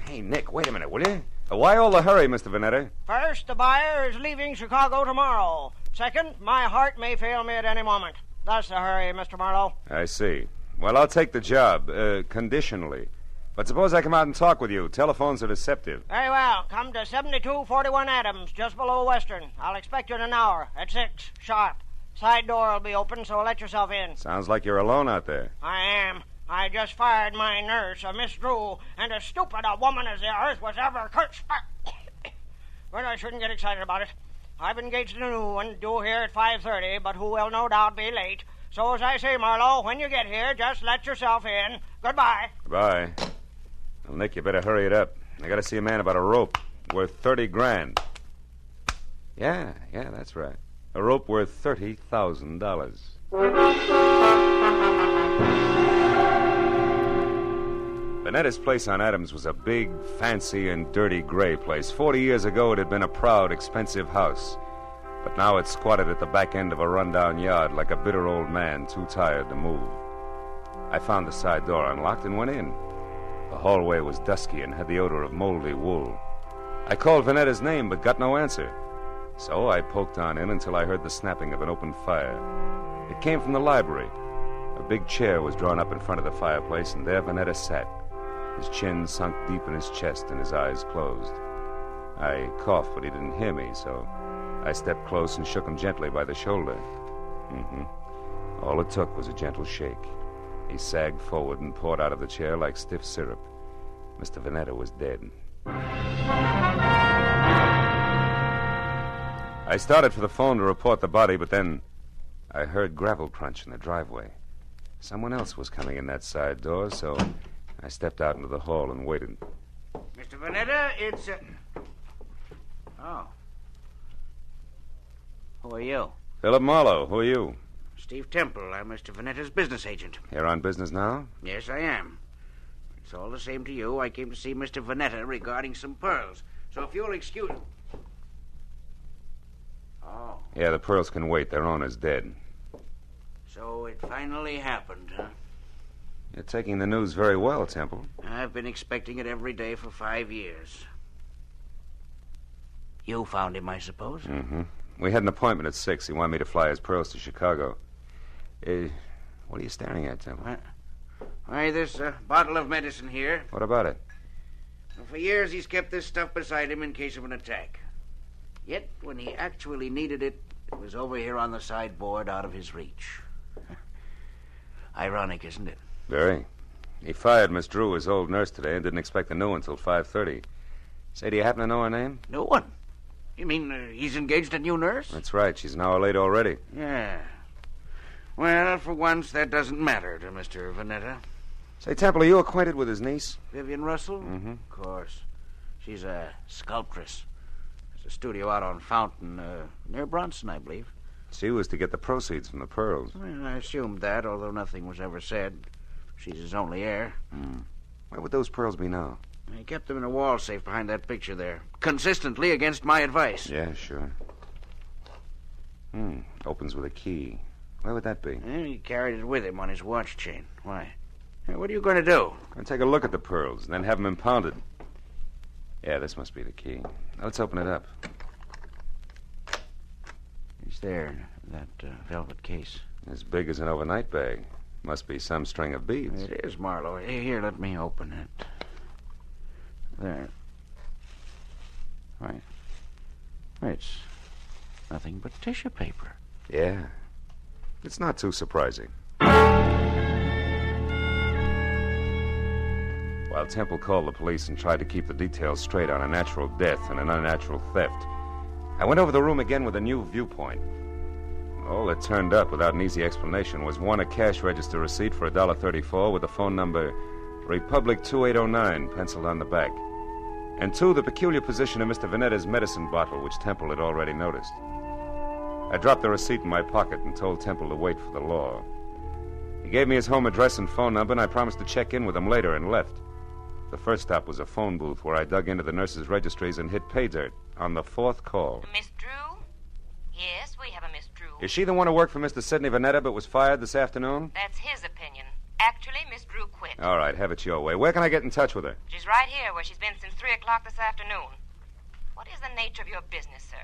Hey, Nick, wait a minute, will you? Why all the hurry, Mr. Vanetta? First, the buyer is leaving Chicago tomorrow. Second, my heart may fail me at any moment. That's the hurry, Mr. Marlowe. I see. Well, I'll take the job, conditionally. But suppose I come out and talk with you. Telephones are deceptive. Very well. Come to 7241 Adams, just below Western. I'll expect you in an hour, at 6, sharp. Side door will be open, so let yourself in. Sounds like you're alone out there. I am. I just fired my nurse, a Miss Drew, and as stupid a woman as the earth was ever cursed. Well, I shouldn't get excited about it. I've engaged a new one, due here at 5:30, but who will no doubt be late. So, as I say, Marlowe, when you get here, just let yourself in. Goodbye. Goodbye. Well, Nick, you better hurry it up. I gotta see a man about a rope worth $30,000. Yeah, that's right. A rope worth $30,000. Vanetta's place on Adams was a big, fancy, and dirty gray place. 40 years ago, it had been a proud, expensive house. But now it squatted at the back end of a rundown yard like a bitter old man too tired to move. I found the side door unlocked and went in. The hallway was dusky and had the odor of moldy wool. I called Vanetta's name but got no answer. So I poked on in until I heard the snapping of an open fire. It came from the library. A big chair was drawn up in front of the fireplace, and there Vanetta sat, his chin sunk deep in his chest and his eyes closed. I coughed, but he didn't hear me, so I stepped close and shook him gently by the shoulder. All it took was a gentle shake. He sagged forward and poured out of the chair like stiff syrup. Mr. Vanetta was dead. I started for the phone to report the body, but then I heard gravel crunch in the driveway. Someone else was coming in that side door, so I stepped out into the hall and waited. Mr. Vanetta, it's... Oh. Who are you? Philip Marlowe. Who are you? Steve Temple. I'm Mr. Vanetta's business agent. Here on business now? Yes, I am. It's all the same to you. I came to see Mr. Vanetta regarding some pearls. So if you'll excuse... Oh. Yeah, the pearls can wait. Their owner's dead. So it finally happened, huh? You're taking the news very well, Temple. I've been expecting it every day for 5 years. You found him, I suppose? Mm-hmm. We had an appointment at 6. He wanted me to fly his pearls to Chicago. What are you staring at, Temple? Why, this bottle of medicine here. What about it? Well, for years he's kept this stuff beside him in case of an attack. Yet, when he actually needed it, it was over here on the sideboard out of his reach. Ironic, isn't it? Very. He fired Miss Drew, his old nurse, today, and didn't expect the new one until 5:30. Say, do you happen to know her name? New one? You mean he's engaged a new nurse? That's right. She's an hour late already. Yeah. Well, for once, that doesn't matter to Mr. Vanetta. Say, Temple, are you acquainted with his niece? Vivian Russell? Mm-hmm. Of course. She's a sculptress. There's a studio out on Fountain, near Bronson, I believe. She was to get the proceeds from the pearls. Well, I assumed that, although nothing was ever said. She's his only heir. Where would those pearls be now? He kept them in a wall safe behind that picture there, consistently against my advice. Yeah, sure. Opens with a key. Where would that be? He carried it with him on his watch chain. Why? Hey, what are you going to do? I'm going to take a look at the pearls and then have them impounded. Yeah, this must be the key. Now, let's open it up. He's there, that velvet case. As big as an overnight bag. Must be some string of beads. It is, Marlowe. Here, let me open it. There. Right. It's nothing but tissue paper. Yeah. It's not too surprising. While Temple called the police and tried to keep the details straight on a natural death and an unnatural theft, I went over the room again with a new viewpoint. All that turned up without an easy explanation was, one, a cash register receipt for $1.34 with the phone number Republic 2809 penciled on the back, and two, the peculiar position of Mr. Vanetta's medicine bottle, which Temple had already noticed. I dropped the receipt in my pocket and told Temple to wait for the law. He gave me his home address and phone number, and I promised to check in with him later, and left. The first stop was a phone booth where I dug into the nurses' registries and hit pay dirt on the fourth call. Miss Drew? Yes, we have a Miss Drew. Is she the one who worked for Mr. Sidney Vanetta but was fired this afternoon? That's his opinion. Actually, Miss Drew quit. All right, have it your way. Where can I get in touch with her? She's right here where she's been since 3 o'clock this afternoon. What is the nature of your business, sir?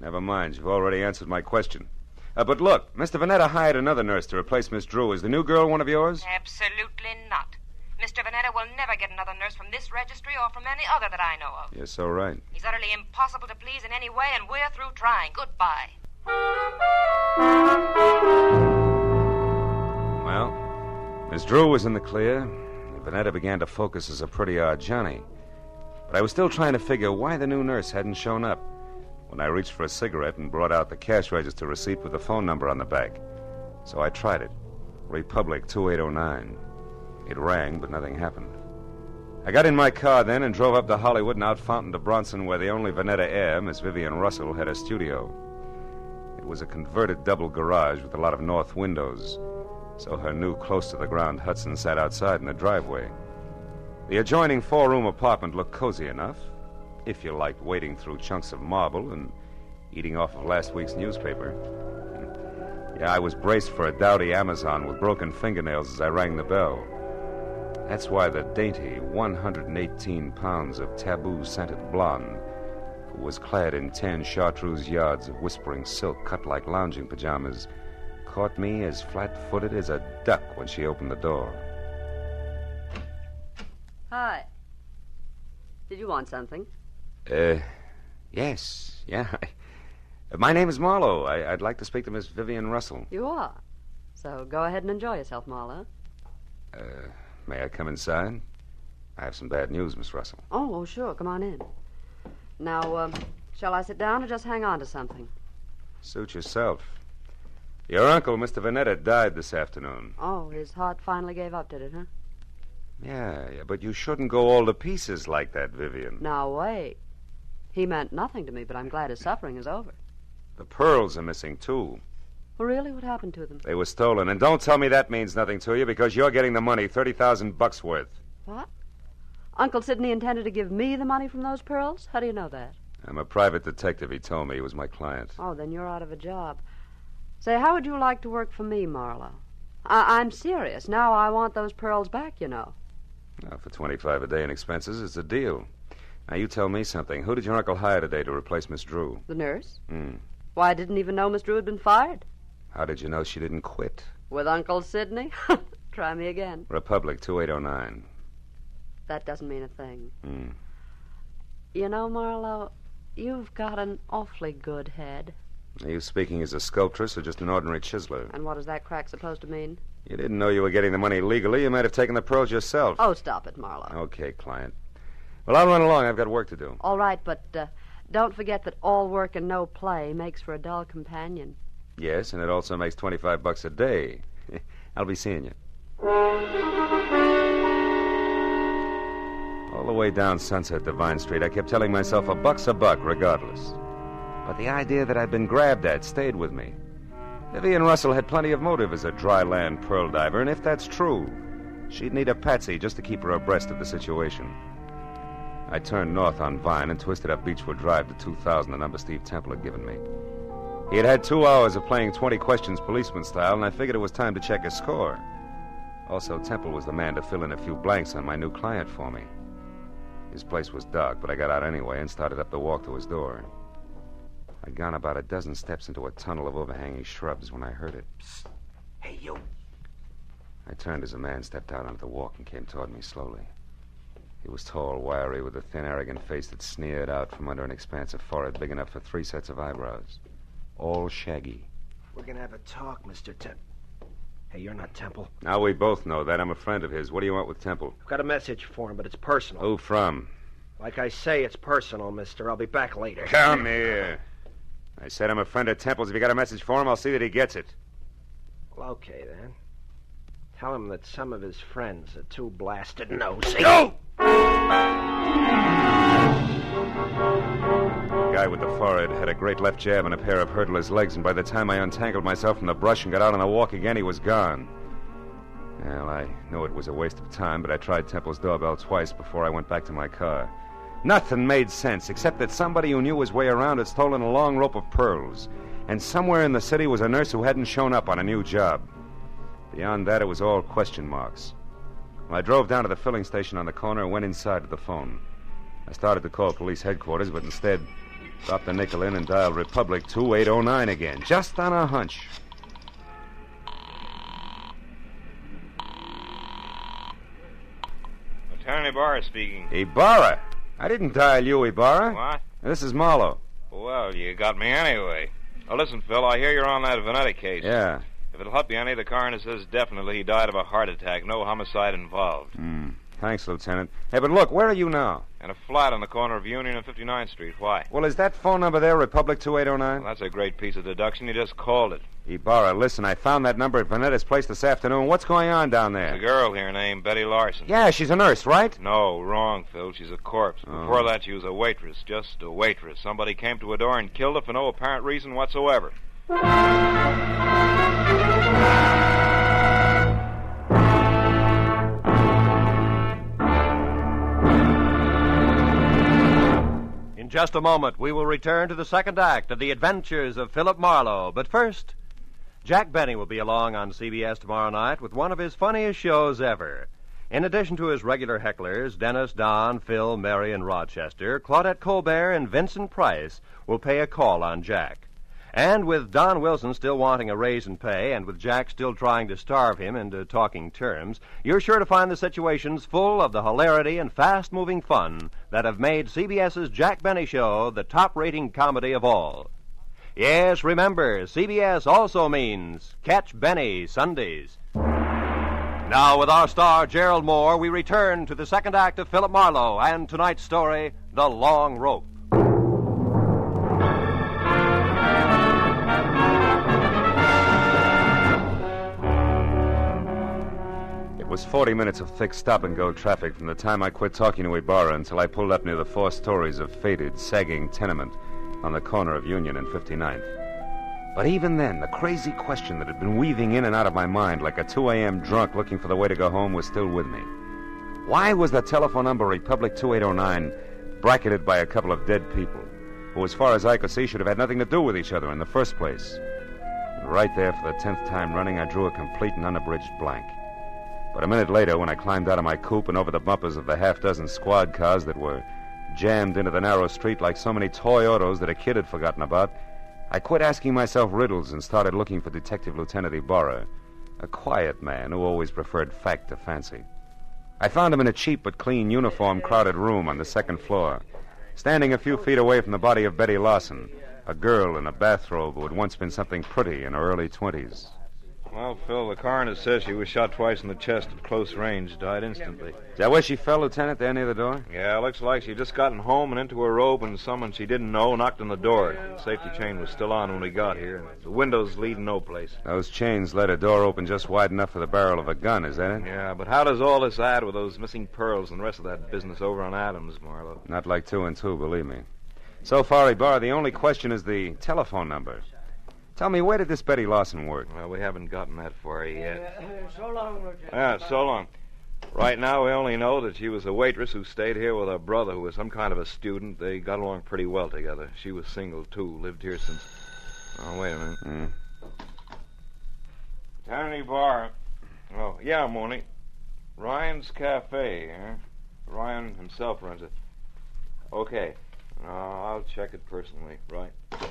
Never mind. You've already answered my question. But look, Mr. Vanetta hired another nurse to replace Miss Drew. Is the new girl one of yours? Absolutely not. Mr. Vanetta will never get another nurse from this registry or from any other that I know of. You're so right. He's utterly impossible to please in any way, and we're through trying. Goodbye. Well, Miss Drew was in the clear, and Vanetta began to focus as a pretty odd Johnny. But I was still trying to figure why the new nurse hadn't shown up when I reached for a cigarette and brought out the cash register receipt with the phone number on the back. So I tried it. Republic 2809. It rang, but nothing happened. I got in my car then and drove up to Hollywood and out Fountain to Bronson, where the only Vanetta heir, Miss Vivian Russell, had a studio. It was a converted double garage with a lot of north windows, so her new close-to-the-ground Hudson sat outside in the driveway. The adjoining four-room apartment looked cozy enough, if you liked wading through chunks of marble and eating off of last week's newspaper. Yeah, I was braced for a dowdy Amazon with broken fingernails as I rang the bell. That's why the dainty 118 pounds of taboo-scented blonde, who was clad in 10 chartreuse yards of whispering silk cut like lounging pajamas, caught me as flat-footed as a duck when she opened the door. Hi. Did you want something? Yes. Yeah. My name is Marlowe. I'd like to speak to Miss Vivian Russell. You are. So go ahead and enjoy yourself, Marlowe. May I come inside? I have some bad news, Miss Russell. Oh, sure. Come on in. Now, shall I sit down or just hang on to something? Suit yourself. Your uncle, Mr. Vanetta, died this afternoon. Oh, his heart finally gave up, did it, huh? Yeah, but you shouldn't go all to pieces like that, Vivian. Now, wait. He meant nothing to me, but I'm glad his suffering is over. The pearls are missing, too. Well, really? What happened to them? They were stolen. And don't tell me that means nothing to you, because you're getting the money, $30,000 worth. What? Uncle Sidney intended to give me the money from those pearls? How do you know that? I'm a private detective, he told me. He was my client. Oh, then you're out of a job. Say, how would you like to work for me, Marlowe? I'm serious. Now I want those pearls back, you know. Now, for $25 a day in expenses, it's a deal. Now, you tell me something. Who did your uncle hire today to replace Miss Drew? The nurse? Hmm. Why, I didn't even know Miss Drew had been fired. How did you know she didn't quit? With Uncle Sidney? Try me again. Republic, 2809. That doesn't mean a thing. Hmm. You know, Marlowe, you've got an awfully good head. Are you speaking as a sculptress or just an ordinary chiseler? And what is that crack supposed to mean? You didn't know you were getting the money legally. You might have taken the pearls yourself. Oh, stop it, Marlowe. Okay, client. Well, I'll run along. I've got work to do. All right, but don't forget that all work and no play makes for a dull companion. Yes, and it also makes $25 a day. I'll be seeing you. All the way down Sunset to Vine Street, I kept telling myself $1 a buck, regardless. But the idea that I'd been grabbed at stayed with me. Vivian Russell had plenty of motive as a dry land pearl diver, and if that's true, she'd need a patsy just to keep her abreast of the situation. I turned north on Vine and twisted up Beechwood Drive to 2000, the number Steve Temple had given me. He had had 2 hours of playing 20 questions policeman style, and I figured it was time to check his score. Also, Temple was the man to fill in a few blanks on my new client for me. His place was dark, but I got out anyway and started up the walk to his door. I'd gone about a dozen steps into a tunnel of overhanging shrubs when I heard it. Psst. Hey, you. I turned as a man stepped out onto the walk and came toward me slowly. He was tall, wiry, with a thin, arrogant face that sneered out from under an expansive forehead big enough for 3 sets of eyebrows. All shaggy. We're gonna have a talk, Mr. Temple. Hey, you're not Temple. Now we both know that. I'm a friend of his. What do you want with Temple? I've got a message for him, but it's personal. Who from? Like I say, it's personal, mister. I'll be back later. Come here. I said I'm a friend of Temple's. If you got a message for him, I'll see that he gets it. Well, okay, then. Tell him that some of his friends are too blasted nosy. No! The guy with the forehead had a great left jab and a pair of hurdler's legs, and by the time I untangled myself from the brush and got out on the walk again, he was gone. Well, I knew it was a waste of time, but I tried Temple's doorbell twice before I went back to my car. Nothing made sense, except that somebody who knew his way around had stolen a long rope of pearls, and somewhere in the city was a nurse who hadn't shown up on a new job. Beyond that, it was all question marks. Well, I drove down to the filling station on the corner and went inside to the phone. I started to call police headquarters, but instead dropped the nickel in and dialed Republic 2809 again, just on a hunch. Lieutenant Ibarra speaking. Ibarra? I didn't dial you, Ibarra. What? This is Marlowe. Well, you got me anyway. Now, listen, Phil, I hear you're on that Vanetta case. Yeah. If it'll help you any, the coroner says definitely he died of a heart attack. No homicide involved. Thanks, Lieutenant. Hey, but look, where are you now? In a flat on the corner of Union and 59th Street. Why? Well, is that phone number there, Republic 2809? Well, that's a great piece of deduction. You just called it. Ibarra, listen, I found that number at Vanetta's place this afternoon. What's going on down there? There's a girl here named Betty Larson. Yeah, she's a nurse, right? No, wrong, Phil. She's a corpse. Oh. Before that, she was a waitress. Just a waitress. Somebody came to her door and killed her for no apparent reason whatsoever. In just a moment, we will return to the second act of The Adventures of Philip Marlowe. But first, Jack Benny will be along on CBS tomorrow night with one of his funniest shows ever. In addition to his regular hecklers, Dennis, Don, Phil, Mary, and Rochester, Claudette Colbert and Vincent Price will pay a call on Jack. And with Don Wilson still wanting a raise in pay, and with Jack still trying to starve him into talking terms, you're sure to find the situations full of the hilarity and fast-moving fun that have made CBS's Jack Benny Show the top-rating comedy of all. Yes, remember, CBS also means Catch Benny Sundays. Now, with our star, Gerald Moore, we return to the second act of Philip Marlowe and tonight's story, The Long Rope. It was 40 minutes of thick stop-and-go traffic from the time I quit talking to Ibarra until I pulled up near the 4 stories of faded, sagging tenement on the corner of Union and 59th. But even then, the crazy question that had been weaving in and out of my mind like a 2 a.m. drunk looking for the way to go home was still with me. Why was the telephone number Republic 2809 bracketed by a couple of dead people who, as far as I could see, should have had nothing to do with each other in the first place? And right there, for the 10th time running, I drew a complete and unabridged blank. But a minute later, when I climbed out of my coupe and over the bumpers of the half-dozen squad cars that were jammed into the narrow street like so many toy autos that a kid had forgotten about, I quit asking myself riddles and started looking for Detective Lieutenant Ibarra, a quiet man who always preferred fact to fancy. I found him in a cheap but clean uniform crowded room on the 2nd floor, standing a few feet away from the body of Betty Lawson, a girl in a bathrobe who had once been something pretty in her early 20s. Well, Phil, the coroner says she was shot twice in the chest at close range, died instantly. Is that where she fell, Lieutenant, there near the door? Yeah, looks like she'd just gotten home and into her robe and someone she didn't know knocked on the door. The safety chain was still on when we got here. The windows leading no place. Those chains let a door open just wide enough for the barrel of a gun, is that it? Yeah, but how does all this add with those missing pearls and the rest of that business over on Adams, Marlowe? Not like 2 and 2, believe me. So far, Ibarra, the only question is the telephone number. Tell me, where did this Betty Lawson work? Well, we haven't gotten that far yet. So long, Lieutenant. Yeah, so long. Right now, we only know that she was a waitress who stayed here with her brother, who was some kind of a student. They got along pretty well together. She was single, too. Lived here since... Oh, wait a minute. Tiny Bar. Oh, yeah, Mooney. Ryan's Cafe, huh? Ryan himself runs it. Okay. I'll check it personally, right?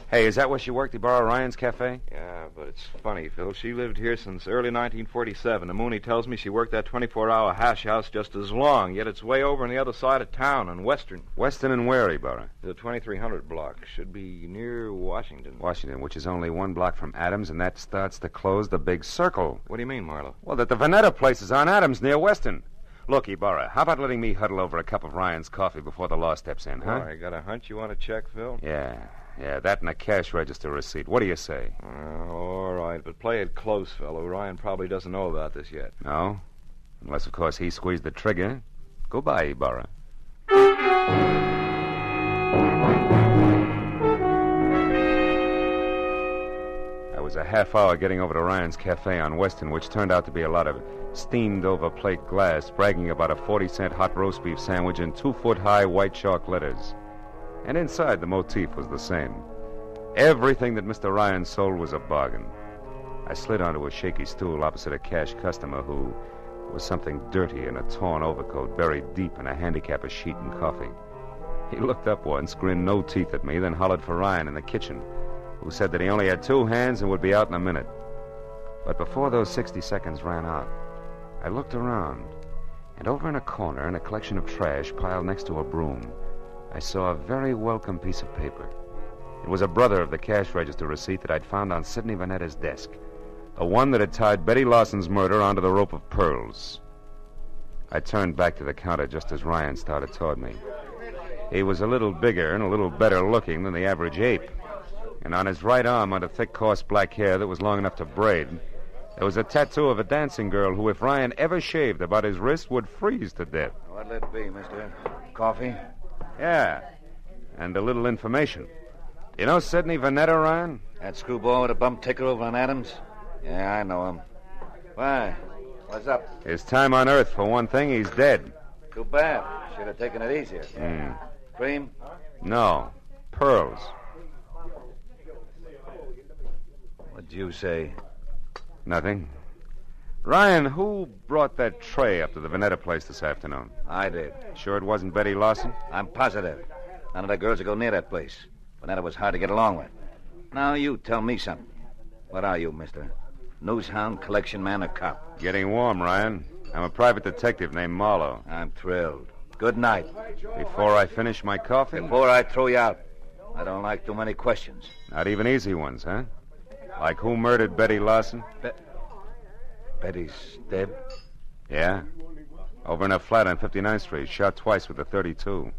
Hey, is that where she worked, Ibarra, Ryan's Cafe? Yeah, but it's funny, Phil. She lived here since early 1947. And Mooney tells me she worked that 24-hour hash house just as long, yet it's way over on the other side of town on Western. Western and where, Ibarra? The 2300 block. Should be near Washington. Washington, which is only 1 block from Adams, and that starts to close the big circle. What do you mean, Marlowe? Well, that the Vanetta place is on Adams near Western. Look, Ibarra, how about letting me huddle over a cup of Ryan's coffee before the law steps in, huh? Oh, you got a hunch you want to check, Phil? Yeah, that and a cash register receipt. What do you say? All right, but play it close, fellow. Ryan probably doesn't know about this yet. No? Unless, of course, he squeezed the trigger. Goodbye, Ibarra. I was a half hour getting over to Ryan's Cafe on Western, which turned out to be a lot of steamed-over plate glass, bragging about a 40-cent hot roast beef sandwich in 2-foot-high white chalk letters. And inside, the motif was the same. Everything that Mr. Ryan sold was a bargain. I slid onto a shaky stool opposite a cash customer who was something dirty in a torn overcoat buried deep in a handicapper's sheet and coffee. He looked up once, grinned no teeth at me, then hollered for Ryan in the kitchen, who said that he only had 2 hands and would be out in a minute. But before those 60 seconds ran out, I looked around, and over in a corner, in a collection of trash piled next to a broom, I saw a very welcome piece of paper. It was a brother of the cash register receipt that I'd found on Sidney Vanetta's desk, the one that had tied Betty Lawson's murder onto the rope of pearls. I turned back to the counter just as Ryan started toward me. He was a little bigger and a little better looking than the average ape, and on his right arm, under thick, coarse black hair that was long enough to braid, there was a tattoo of a dancing girl who, if Ryan ever shaved about his wrist, would freeze to death. What'll it be, mister? Coffee? Yeah, and a little information. You know Sidney Vanetta, Ryan? That screwball with a bump ticker over on Adams? Yeah, I know him. Why? What's up? His time on Earth, for one thing, he's dead. Too bad. Should have taken it easier. Cream? No, pearls. What'd you say? Nothing. Ryan, who brought that tray up to the Vanetta place this afternoon? I did. Sure it wasn't Betty Lawson? I'm positive. None of the girls would go near that place. Vanetta was hard to get along with. Now you tell me something. What are you, mister? Newshound, collection man, or cop? Getting warm, Ryan. I'm a private detective named Marlowe. I'm thrilled. Good night. Before I finish my coffee? Before I throw you out. I don't like too many questions. Not even easy ones, huh? Like who murdered Betty Lawson? Betty's dead? Yeah. Over in a flat on 59th Street, shot twice with a .32.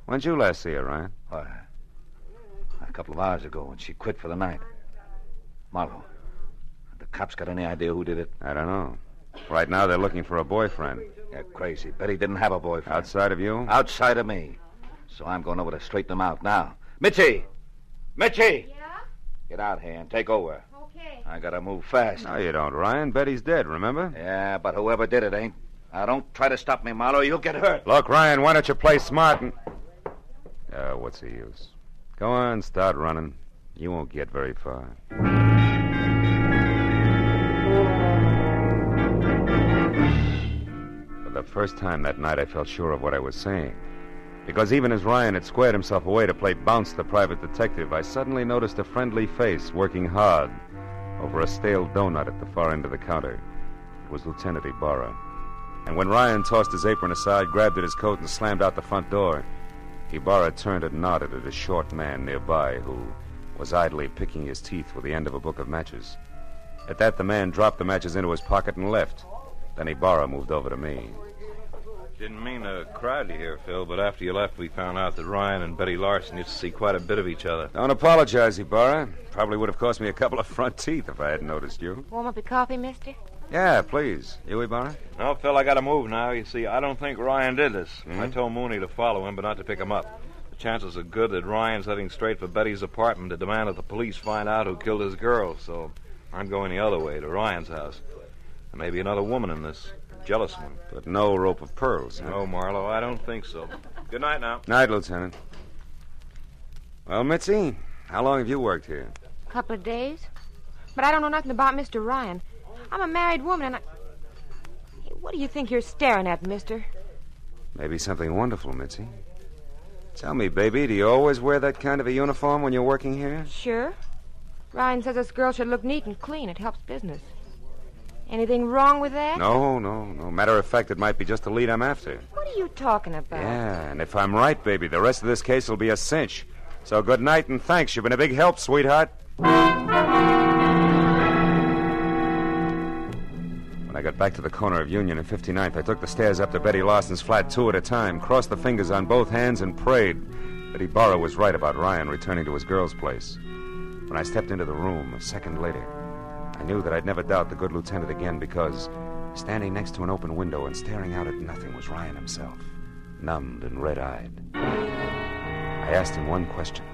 When'd you last see her, Ryan? Why, a couple of hours ago when she quit for the night. Marlowe, have the cops got any idea who did it? I don't know. Right now, they're looking for a boyfriend. You're crazy. Betty didn't have a boyfriend. Outside of you? Outside of me. So I'm going over to straighten them out now. Mitzi! Mitzi! Yeah? Get out here and take over. Okay. I gotta move fast. No, you don't, Ryan. Betty's dead, remember? Yeah, but whoever did it ain't. Now, don't try to stop me, Marlowe. You'll get hurt. Look, Ryan, why don't you play smart and... what's the use? Go on, start running. You won't get very far. For the first time that night, I felt sure of what I was saying. Because even as Ryan had squared himself away to play bounce the private detective, I suddenly noticed a friendly face working hard over a stale donut at the far end of the counter. It was Lieutenant Ibarra. And when Ryan tossed his apron aside, grabbed at his coat, and slammed out the front door, Ibarra turned and nodded at a short man nearby who was idly picking his teeth with the end of a book of matches. At that, the man dropped the matches into his pocket and left. Then Ibarra moved over to me. Didn't mean to crowd you here, Phil, but after you left, we found out that Ryan and Betty Larson used to see quite a bit of each other. Don't apologize, Ibarra. Probably would have cost me a couple of front teeth if I hadn't noticed you. Warm up your coffee, mister? Yeah, please. You, Ibarra? No, Phil, I gotta move now. You see, I don't think Ryan did this. I told Mooney to follow him, but not to pick him up. The chances are good that Ryan's heading straight for Betty's apartment to demand that the police find out who killed his girl, so I'm going the other way, to Ryan's house. There may be another woman in this. Jealous one. But no rope of pearls, huh? No, Marlowe, I don't think so. Good night now. Night, Lieutenant. Well, Mitzi, how long have you worked here? A couple of days. But I don't know nothing about Mr. Ryan. I'm a married woman, and Hey, what do you think you're staring at, mister? Maybe something wonderful, Mitzi. Tell me, baby, do you always wear that kind of a uniform when you're working here? Sure. Ryan says this girl should look neat and clean. It helps business. Anything wrong with that? No. Matter of fact, it might be just the lead I'm after. What are you talking about? Yeah, and if I'm right, baby, the rest of this case will be a cinch. So good night and thanks. You've been a big help, sweetheart. When I got back to the corner of Union and 59th, I took the stairs up to Betty Larson's flat 2 at a time, crossed the fingers on both hands, and prayed that Ibarra was right about Ryan returning to his girl's place. When I stepped into the room a second later, I knew that I'd never doubt the good lieutenant again because standing next to an open window and staring out at nothing was Ryan himself, numbed and red-eyed. I asked him one question,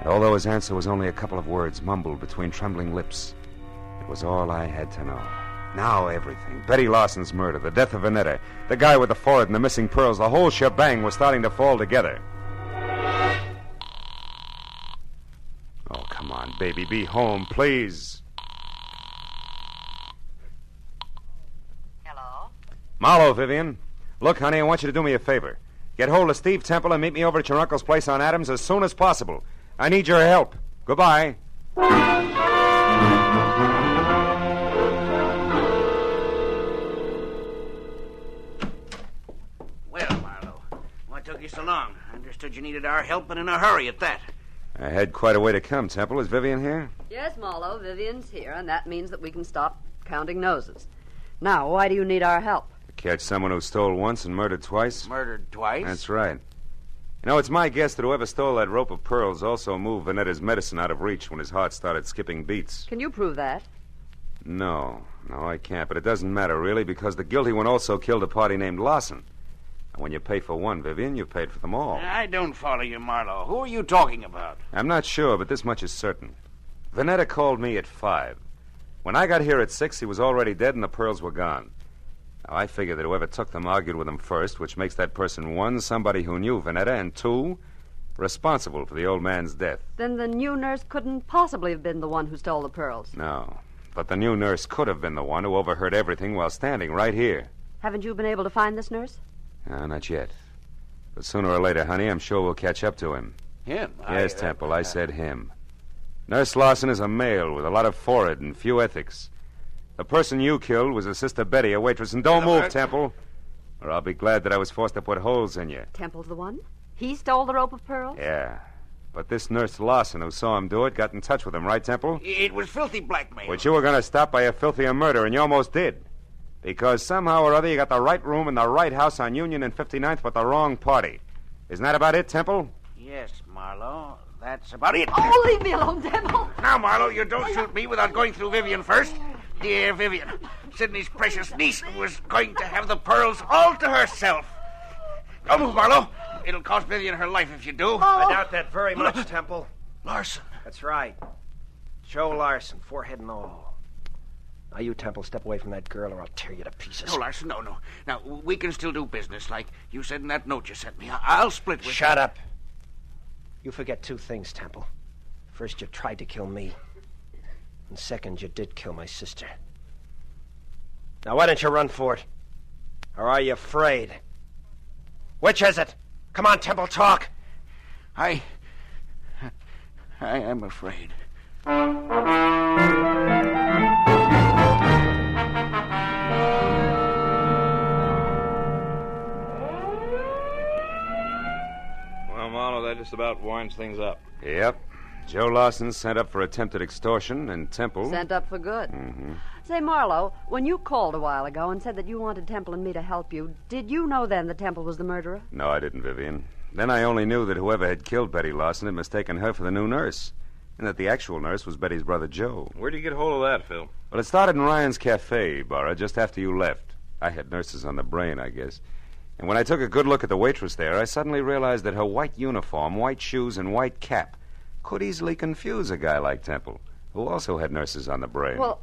and although his answer was only a couple of words mumbled between trembling lips, it was all I had to know. Now everything, Betty Larson's murder, the death of Vanetta, the guy with the forehead and the missing pearls, the whole shebang was starting to fall together. Oh, come on, baby, be home, please. Marlowe, Vivian. Look, honey, I want you to do me a favor. Get hold of Steve Temple and meet me over at your uncle's place on Adams as soon as possible. I need your help. Goodbye. Well, Marlowe, what took you so long? I understood you needed our help and in a hurry at that. I had quite a way to come, Temple. Is Vivian here? Yes, Marlowe, Vivian's here, and that means that we can stop counting noses. Now, why do you need our help? Catch someone who stole once and murdered twice? Murdered twice? That's right. You know, it's my guess that whoever stole that rope of pearls also moved Vanetta's medicine out of reach when his heart started skipping beats. Can you prove that? No, I can't. But it doesn't matter, really, because the guilty one also killed a party named Larson. And when you pay for one, Vivian, you've paid for them all. I don't follow you, Marlowe. Who are you talking about? I'm not sure, but this much is certain. Vanetta called me at 5. When I got here at 6, he was already dead and the pearls were gone. Now, I figure that whoever took them argued with him first, which makes that person, 1, somebody who knew Vanetta, and 2, responsible for the old man's death. Then the new nurse couldn't possibly have been the one who stole the pearls. No, but the new nurse could have been the one who overheard everything while standing right here. Haven't you been able to find this nurse? No, not yet. But sooner or later, honey, I'm sure we'll catch up to him. Him? Yes, Temple, I said him. Nurse Larson is a male with a lot of forehead and few ethics. The person you killed was his sister Betty, a waitress. And don't move, Temple, or I'll be glad that I was forced to put holes in you. Temple's the one? He stole the rope of pearls? Yeah. But this Nurse Larson who saw him do it got in touch with him, right, Temple? It was filthy blackmail. Which you were going to stop by a filthier murder, and you almost did. Because somehow or other you got the right room in the right house on Union and 59th, but the wrong party. Isn't that about it, Temple? Yes, Marlowe. That's about it. Oh, leave me alone, Temple. Now, Marlowe, you don't shoot me without going through Vivian first. Dear Vivian, Sidney's precious niece was going to have the pearls all to herself. Don't move, Marlowe. It'll cost Vivian her life if you do. I doubt that very much, Temple. Larson. That's right. Joe Larson, forehead and all. Now, you, Temple, step away from that girl or I'll tear you to pieces. No, Larson, no. Now, we can still do business, like you said in that note you sent me. I'll split with Shut up. You forget two things, Temple. First, you tried to kill me. And second, you did kill my sister. Now, why don't you run for it? Or are you afraid? Which is it? Come on, Temple, talk. I am afraid. Well, Marlowe, that just about winds things up. Yep. Joe Lawson sent up for attempted extortion, and Temple... Sent up for good. Mm-hmm. Say, Marlowe, when you called a while ago and said that you wanted Temple and me to help you, did you know then that Temple was the murderer? No, I didn't, Vivian. Then I only knew that whoever had killed Betty Lawson had mistaken her for the new nurse, and that the actual nurse was Betty's brother, Joe. Where'd you get hold of that, Phil? Well, it started in Ryan's Cafe, Barra, just after you left. I had nurses on the brain, I guess. And when I took a good look at the waitress there, I suddenly realized that her white uniform, white shoes, and white cap could easily confuse a guy like Temple, who also had nurses on the brain. Well,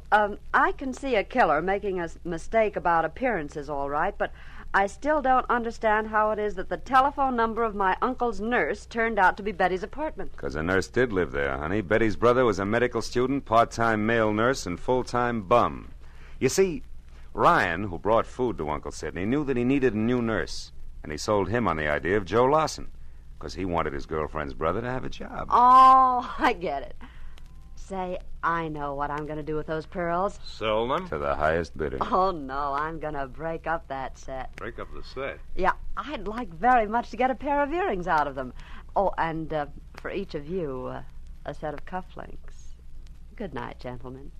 I can see a killer making a mistake about appearances, all right, but I still don't understand how it is that the telephone number of my uncle's nurse turned out to be Betty's apartment. Because a nurse did live there, honey. Betty's brother was a medical student, part-time male nurse, and full-time bum. You see, Ryan, who brought food to Uncle Sidney, knew that he needed a new nurse, and he sold him on the idea of Joe Lawson, because he wanted his girlfriend's brother to have a job. Oh, I get it. Say, I know what I'm going to do with those pearls. Sell them? To the highest bidder. Oh, no, I'm going to break up that set. Break up the set? Yeah, I'd like very much to get a pair of earrings out of them. Oh, and for each of you, a set of cufflinks. Good night, gentlemen.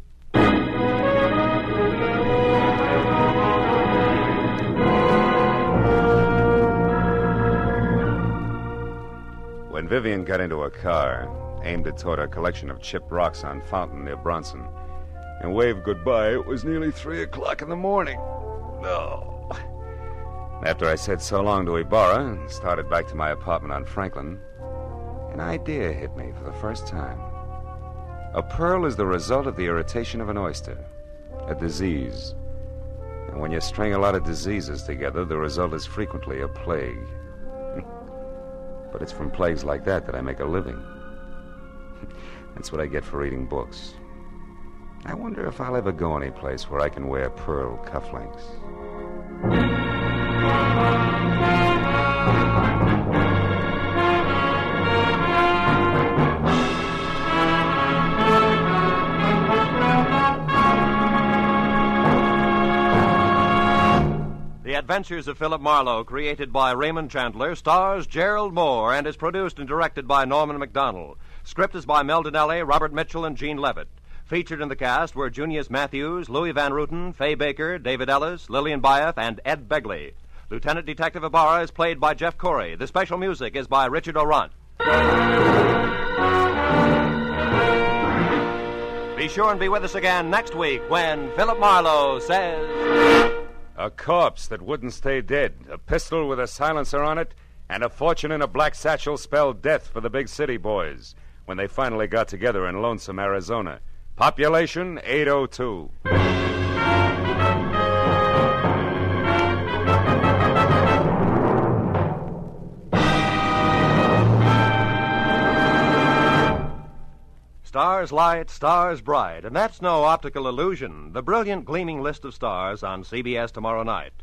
When Vivian got into a car, aimed it toward a collection of chipped rocks on Fountain near Bronson, and waved goodbye, it was nearly 3 o'clock in the morning. No. After I said so long to Ibarra and started back to my apartment on Franklin, an idea hit me for the first time. A pearl is the result of the irritation of an oyster, a disease. And when you string a lot of diseases together, the result is frequently a plague. But it's from plagues like that I make a living. That's what I get for reading books. I wonder if I'll ever go any place where I can wear pearl cufflinks. The Adventures of Philip Marlowe, created by Raymond Chandler, stars Gerald Moore and is produced and directed by Norman MacDonald. Script is by Mel Donnelly, Robert Mitchell, and Gene Levitt. Featured in the cast were Junius Matthews, Louis Van Ruten, Fay Baker, David Ellis, Lillian Byeth, and Ed Begley. Lieutenant Detective Ibarra is played by Jeff Corey. The special music is by Richard Orant. Be sure and be with us again next week when Philip Marlowe says... A corpse that wouldn't stay dead, a pistol with a silencer on it, and a fortune in a black satchel spelled death for the big city boys when they finally got together in lonesome Arizona. Population 802. Stars light, stars bright, and that's no optical illusion. The brilliant gleaming list of stars on CBS tomorrow night.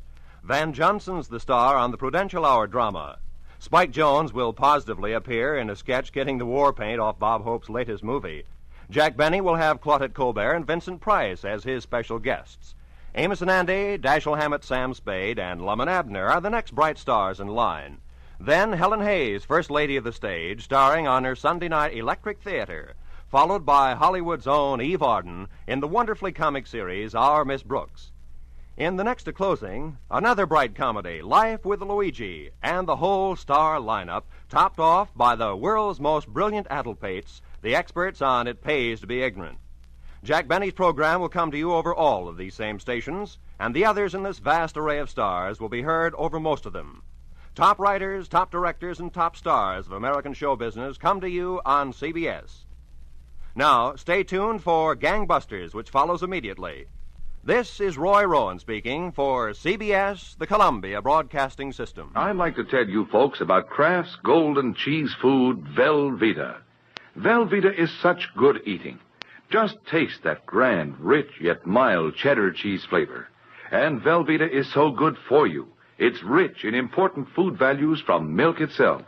Van Johnson's the star on the Prudential Hour drama. Spike Jones will positively appear in a sketch getting the war paint off Bob Hope's latest movie. Jack Benny will have Claudette Colbert and Vincent Price as his special guests. Amos and Andy, Dashiell Hammett, Sam Spade, and Lum and Abner are the next bright stars in line. Then Helen Hayes, First Lady of the Stage, starring on her Sunday night Electric Theater, followed by Hollywood's own Eve Arden in the wonderfully comic series Our Miss Brooks. In the next to closing, another bright comedy, Life with Luigi, and the whole star lineup, topped off by the world's most brilliant addlepates, the experts on It Pays to Be Ignorant. Jack Benny's program will come to you over all of these same stations, and the others in this vast array of stars will be heard over most of them. Top writers, top directors, and top stars of American show business come to you on CBS. Now, stay tuned for Gangbusters, which follows immediately. This is Roy Rowan speaking for CBS, the Columbia Broadcasting System. I'd like to tell you folks about Kraft's golden cheese food, Velveeta. Velveeta is such good eating. Just taste that grand, rich, yet mild cheddar cheese flavor. And Velveeta is so good for you. It's rich in important food values from milk itself.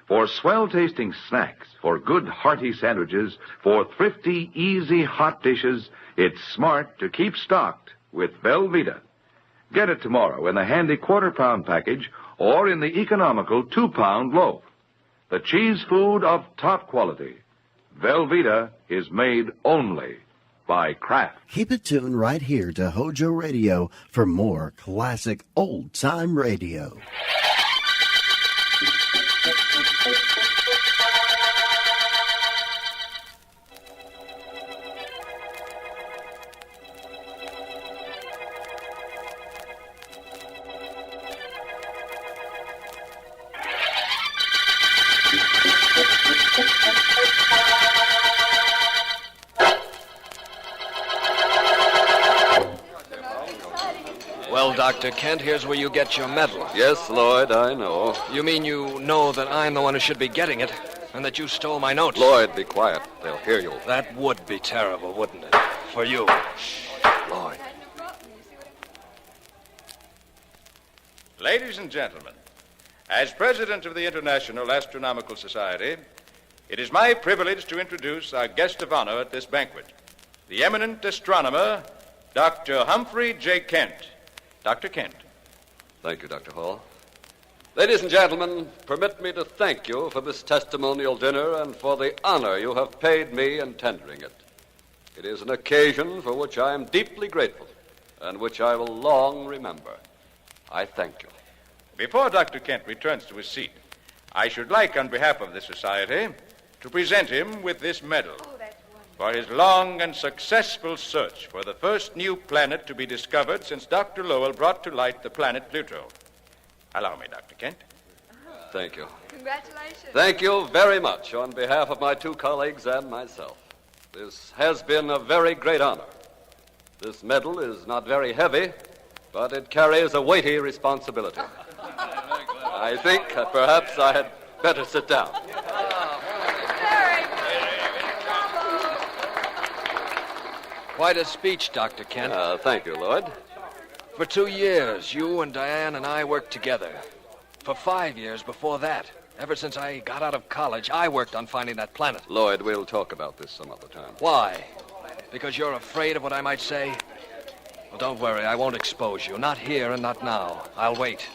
For swell-tasting snacks, for good hearty sandwiches, for thrifty, easy hot dishes, it's smart to keep stocked with Velveeta. Get it tomorrow in the handy quarter-pound package or in the economical 2-pound loaf. The cheese food of top quality. Velveeta is made only by Kraft. Keep it tuned right here to Hojo Radio for more classic old-time radio. Well, Dr. Kent, here's where you get your medal. Yes, Lloyd, I know. You mean you know that I'm the one who should be getting it, and that you stole my notes? Lloyd, be quiet. They'll hear you. That would be terrible, wouldn't it? For you. Lloyd. Ladies and gentlemen, as president of the International Astronomical Society, it is my privilege to introduce our guest of honor at this banquet, the eminent astronomer, Dr. Humphrey J. Kent. Dr. Kent. Thank you, Dr. Hall. Ladies and gentlemen, permit me to thank you for this testimonial dinner and for the honor you have paid me in tendering it. It is an occasion for which I am deeply grateful and which I will long remember. I thank you. Before Dr. Kent returns to his seat, I should like, on behalf of the Society, to present him with this medal for his long and successful search for the first new planet to be discovered since Dr. Lowell brought to light the planet Pluto. Allow me, Dr. Kent. Thank you. Congratulations. Thank you very much on behalf of my two colleagues and myself. This has been a very great honor. This medal is not very heavy, but it carries a weighty responsibility. I think that perhaps I had better sit down. Quite a speech, Dr. Kent. Thank you, Lloyd. For 2 years, you and Diane and I worked together. For 5 years before that, ever since I got out of college, I worked on finding that planet. Lloyd, we'll talk about this some other time. Why? Because you're afraid of what I might say? Well, don't worry, I won't expose you. Not here and not now. I'll wait.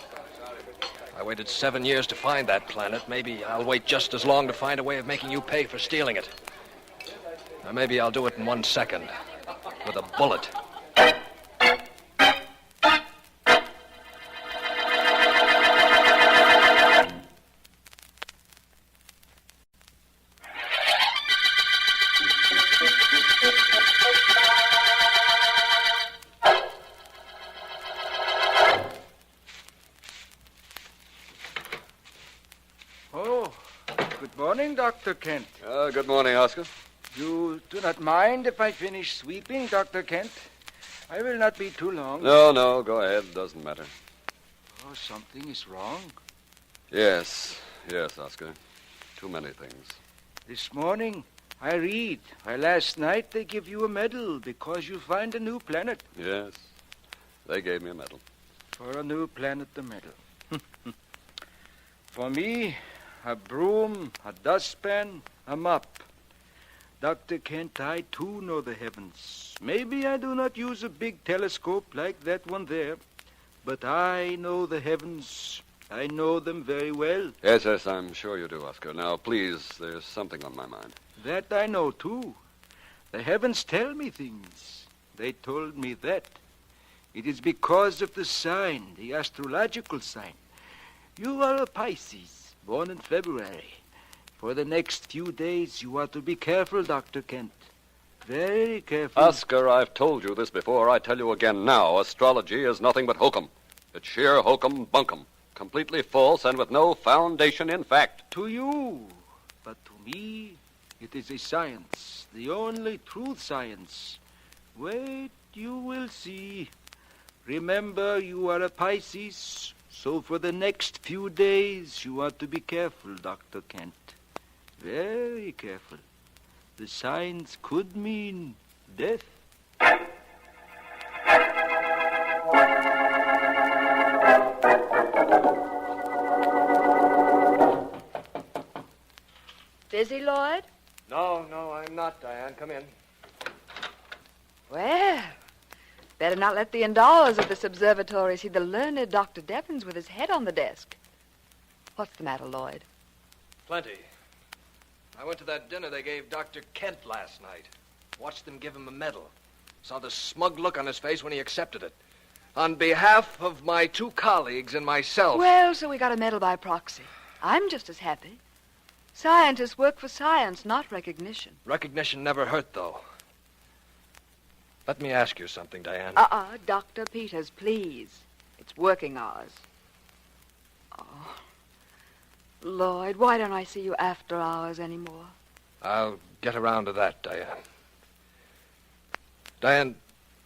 I waited 7 years to find that planet. Maybe I'll wait just as long to find a way of making you pay for stealing it. Or maybe I'll do it in 1 second. With a bullet. Oh, good morning, Dr. Kent. Good morning, Oscar. You do not mind if I finish sweeping, Dr. Kent? I will not be too long. No, go ahead. Doesn't matter. Oh, something is wrong. Yes, Oscar. Too many things. This morning, I read why last night they give you a medal because you find a new planet. Yes, they gave me a medal. For a new planet, the medal. For me, a broom, a dustpan, a mop. Dr. Kent, I too know the heavens. Maybe I do not use a big telescope like that one there, but I know the heavens. I know them very well. Yes, I'm sure you do, Oscar. Now, please, there's something on my mind. That I know, too. The heavens tell me things. They told me that. It is because of the sign, the astrological sign. You are a Pisces, born in February. For the next few days, you are to be careful, Dr. Kent. Very careful. Oscar, I've told you this before. I tell you again now. Astrology is nothing but hokum. It's sheer hokum bunkum. Completely false and with no foundation in fact. To you. But to me, it is a science. The only true science. Wait, you will see. Remember, you are a Pisces, so for the next few days, you are to be careful, Dr. Kent. Very careful. The signs could mean death. Busy, Lloyd? No, I'm not, Diane. Come in. Well, better not let the endowers of this observatory see the learned Dr. Devons with his head on the desk. What's the matter, Lloyd? Plenty. I went to that dinner they gave Dr. Kent last night. Watched them give him a medal. Saw the smug look on his face when he accepted it. On behalf of my 2 colleagues and myself. Well, so we got a medal by proxy. I'm just as happy. Scientists work for science, not recognition. Recognition never hurt, though. Let me ask you something, Diane. Dr. Peters, please. It's working hours. Oh. Lloyd, why don't I see you after hours anymore? I'll get around to that, Diane. Diane,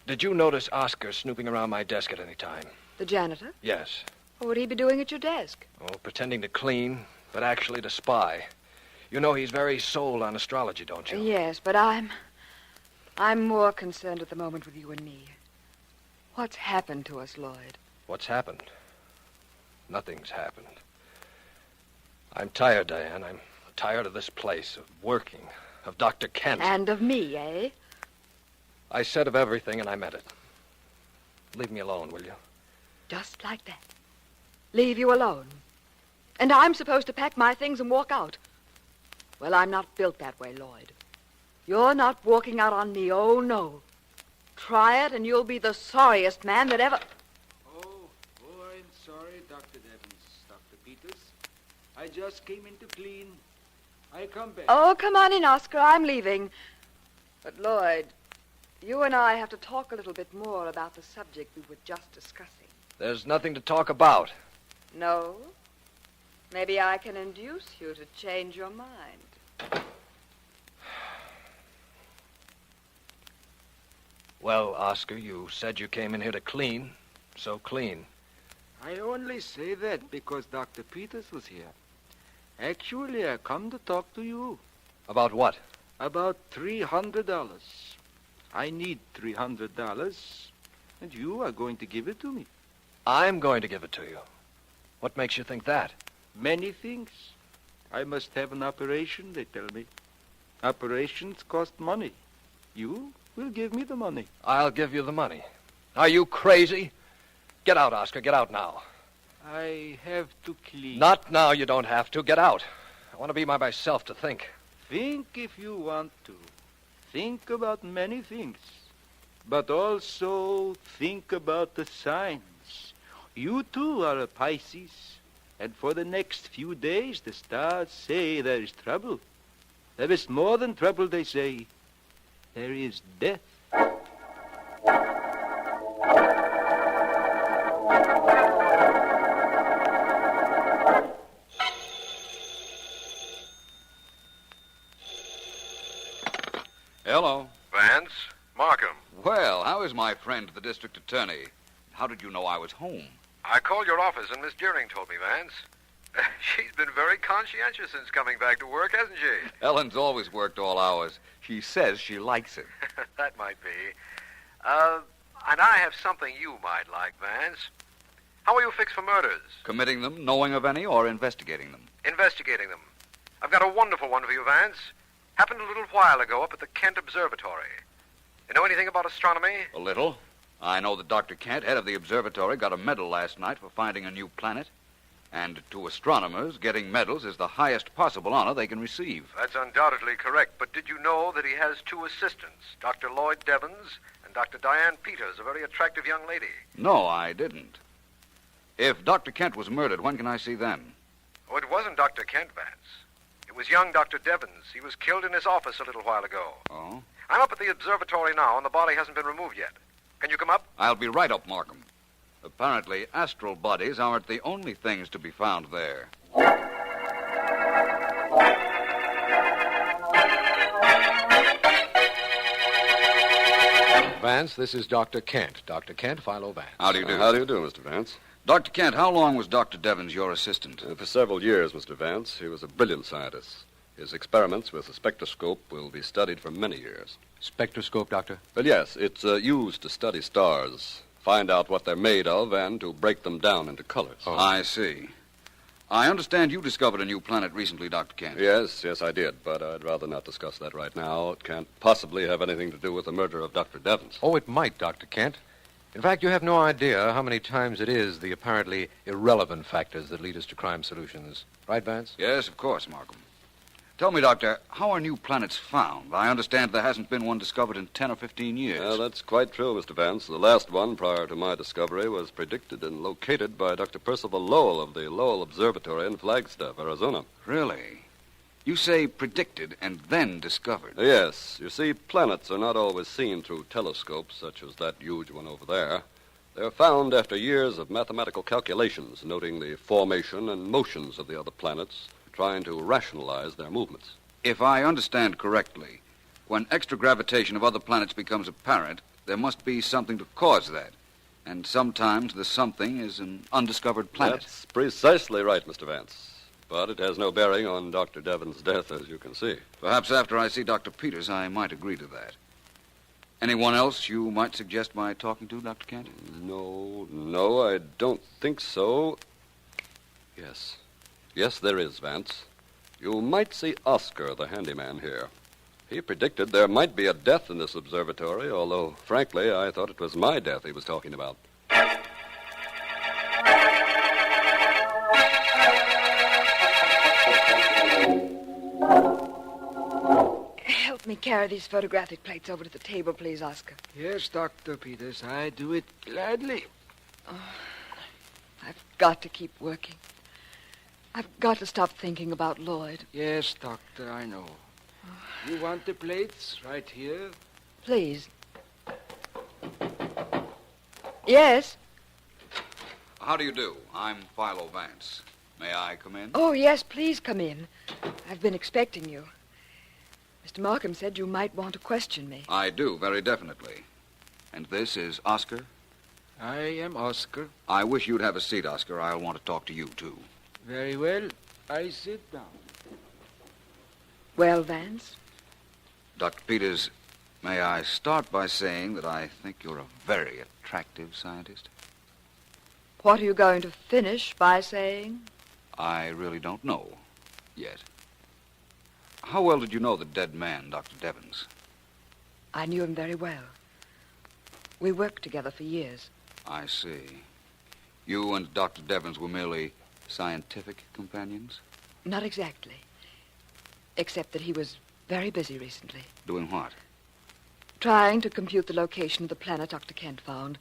did you notice Oscar snooping around my desk at any time? The janitor? Yes. What would he be doing at your desk? Oh, pretending to clean, but actually to spy. You know he's very sold on astrology, don't you? Yes, but I'm more concerned at the moment with you and me. What's happened to us, Lloyd? What's happened? Nothing's happened. I'm tired, Diane. I'm tired of this place, of working, of Dr. Kent. And of me, eh? I said of everything, and I meant it. Leave me alone, will you? Just like that. Leave you alone. And I'm supposed to pack my things and walk out. Well, I'm not built that way, Lloyd. You're not walking out on me, oh, no. Try it, and you'll be the sorriest man that ever... Oh, I'm sorry, Dr. Devons, Dr. Peters. I just came in to clean. I come back. Oh, come on in, Oscar. I'm leaving. But, Lloyd, you and I have to talk a little bit more about the subject we were just discussing. There's nothing to talk about. No? Maybe I can induce you to change your mind. Well, Oscar, you said you came in here to clean, so clean. I only say that because Dr. Peters was here. Actually, I come to talk to you. About what? About $300. I need $300, and you are going to give it to me. I'm going to give it to you. What makes you think that? Many things. I must have an operation, they tell me. Operations cost money. You will give me the money. I'll give you the money. Are you crazy? Get out, Oscar. Get out now. I have to clean. Not now, you don't have to. Get out. I want to be by myself to think. Think if you want to. Think about many things. But also think about the signs. You too are a Pisces. And for the next few days, the stars say there is trouble. There is more than trouble, they say. There is death. Hello. Vance, Markham. Well, how is my friend, the district attorney? How did you know I was home? I called your office and Miss Deering told me, Vance. She's been very conscientious since coming back to work, hasn't she? Ellen's always worked all hours. She says she likes it. That might be. And I have something you might like, Vance. How are you fixed for murders? Committing them, knowing of any, or investigating them? Investigating them. I've got a wonderful one for you, Vance. Happened a little while ago up at the Kent Observatory. You know anything about astronomy? A little. I know that Dr. Kent, head of the observatory, got a medal last night for finding a new planet. And to astronomers, getting medals is the highest possible honor they can receive. That's undoubtedly correct, but did you know that he has 2 assistants, Dr. Lloyd Devons and Dr. Diane Peters, a very attractive young lady? No, I didn't. If Dr. Kent was murdered, when can I see them? Oh, it wasn't Dr. Kent, Vance. It was young Dr. Devons. He was killed in his office a little while ago. Oh? I'm up at the observatory now, and the body hasn't been removed yet. Can you come up? I'll be right up, Markham. Apparently, astral bodies aren't the only things to be found there. Vance, this is Dr. Kent. Dr. Kent, Philo Vance. How do you do? How do you do, Mr. Vance? Dr. Kent, how long was Dr. Devens your assistant? For several years, Mr. Vance. He was a brilliant scientist. His experiments with the spectroscope will be studied for many years. Spectroscope, Doctor? Well, yes, it's used to study stars, find out what they're made of, and to break them down into colors. Oh. I see. I understand you discovered a new planet recently, Dr. Kent. Yes, I did, but I'd rather not discuss that right now. It can't possibly have anything to do with the murder of Dr. Devens. Oh, it might, Dr. Kent. In fact, you have no idea how many times it is the apparently irrelevant factors that lead us to crime solutions. Right, Vance? Yes, of course, Markham. Tell me, Doctor, how are new planets found? I understand there hasn't been one discovered in 10 or 15 years. Well, that's quite true, Mr. Vance. The last one, prior to my discovery, was predicted and located by Dr. Percival Lowell of the Lowell Observatory in Flagstaff, Arizona. Really? You say predicted and then discovered? Yes. You see, planets are not always seen through telescopes, such as that huge one over there. They're found after years of mathematical calculations, noting the formation and motions of the other planets, trying to rationalize their movements. If I understand correctly, when extra gravitation of other planets becomes apparent, there must be something to cause that. And sometimes the something is an undiscovered planet. That's precisely right, Mr. Vance. But it has no bearing on Dr. Devens' death, as you can see. Perhaps after I see Dr. Peters, I might agree to that. Anyone else you might suggest my talking to, Dr. Kent? No, I don't think so. Yes, there is, Vance. You might see Oscar, the handyman here. He predicted there might be a death in this observatory, although, frankly, I thought it was my death he was talking about. Help me carry these photographic plates over to the table, please, Oscar. Yes, Dr. Peters, I do it gladly. Oh, I've got to keep working. I've got to stop thinking about Lloyd. Yes, Doctor, I know. You want the plates right here? Please. Yes? How do you do? I'm Philo Vance. May I come in? Oh, yes, please come in. I've been expecting you. Mr. Markham said you might want to question me. I do, very definitely. And this is Oscar? I am Oscar. I wish you'd have a seat, Oscar. I'll want to talk to you, too. Very well. I sit down. Well, Vance? Dr. Peters, may I start by saying that I think you're a very attractive scientist? What are you going to finish by saying? I really don't know yet. How well did you know the dead man, Dr. Devens? I knew him very well. We worked together for years. I see. You and Dr. Devens were merely scientific companions? Not exactly. Except that he was very busy recently. Doing what? Trying to compute the location of the planet Dr. Kent found.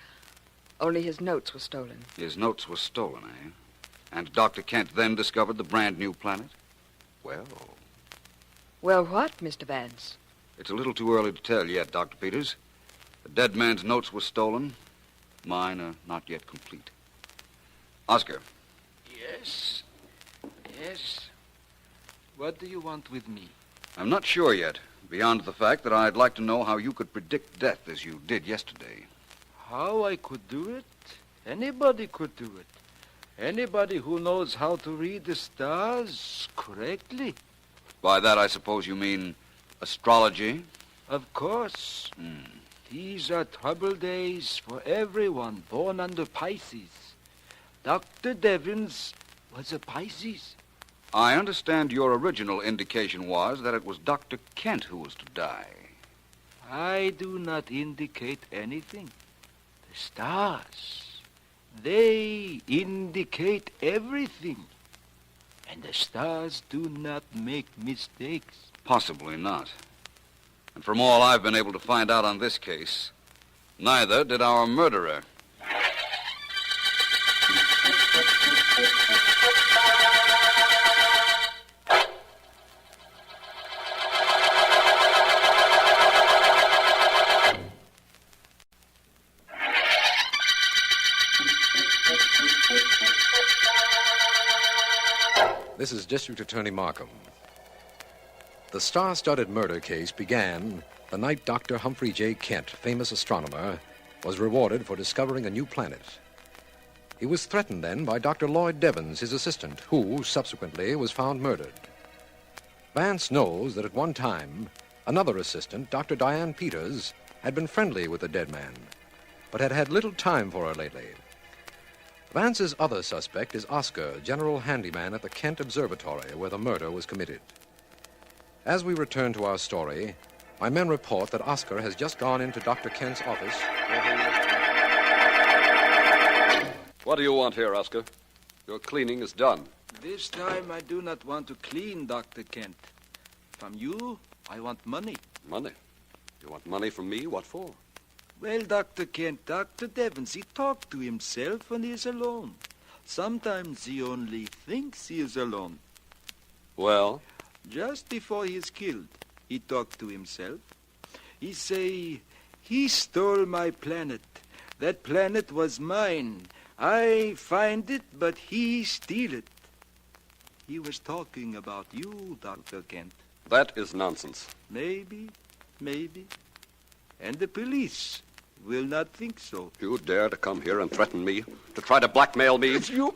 Only his notes were stolen. His notes were stolen, eh? And Dr. Kent then discovered the brand new planet? Well... Well, what, Mr. Vance? It's a little too early to tell yet, Dr. Peters. The dead man's notes were stolen. Mine are not yet complete. Oscar. Yes. What do you want with me? I'm not sure yet, beyond the fact that I'd like to know how you could predict death as you did yesterday. How I could do it? Anybody could do it. Anybody who knows how to read the stars correctly. By that, I suppose you mean astrology? Of course. These are troubled days for everyone born under Pisces. Dr. Devens was a Pisces. I understand your original indication was that it was Dr. Kent who was to die. I do not indicate anything. The stars, they indicate everything. And the stars do not make mistakes. Possibly not. And from all I've been able to find out on this case, neither did our murderer. This is District Attorney Markham. The star-studded murder case began the night Dr. Humphrey J. Kent, famous astronomer, was rewarded for discovering a new planet. He was threatened then by Dr. Lloyd Devens, his assistant, who subsequently was found murdered. Vance knows that at one time, another assistant, Dr. Diane Peters, had been friendly with the dead man, but had had little time for her lately. Vance's other suspect is Oscar, general handyman at the Kent Observatory, where the murder was committed. As we return to our story, my men report that Oscar has just gone into Dr. Kent's office. What do you want here, Oscar? Your cleaning is done. This time I do not want to clean, Dr. Kent. From you, I want money. Money? You want money from me? What for? Well, Dr. Kent, Dr. Devens, he talked to himself when he is alone. Sometimes he only thinks he is alone. Well? Just before he is killed, he talked to himself. He say, he stole my planet. That planet was mine. I find it, but he steal it. He was talking about you, Dr. Kent. That is nonsense. Maybe. And the police will not think so. You dare to come here and threaten me? To try to blackmail me? You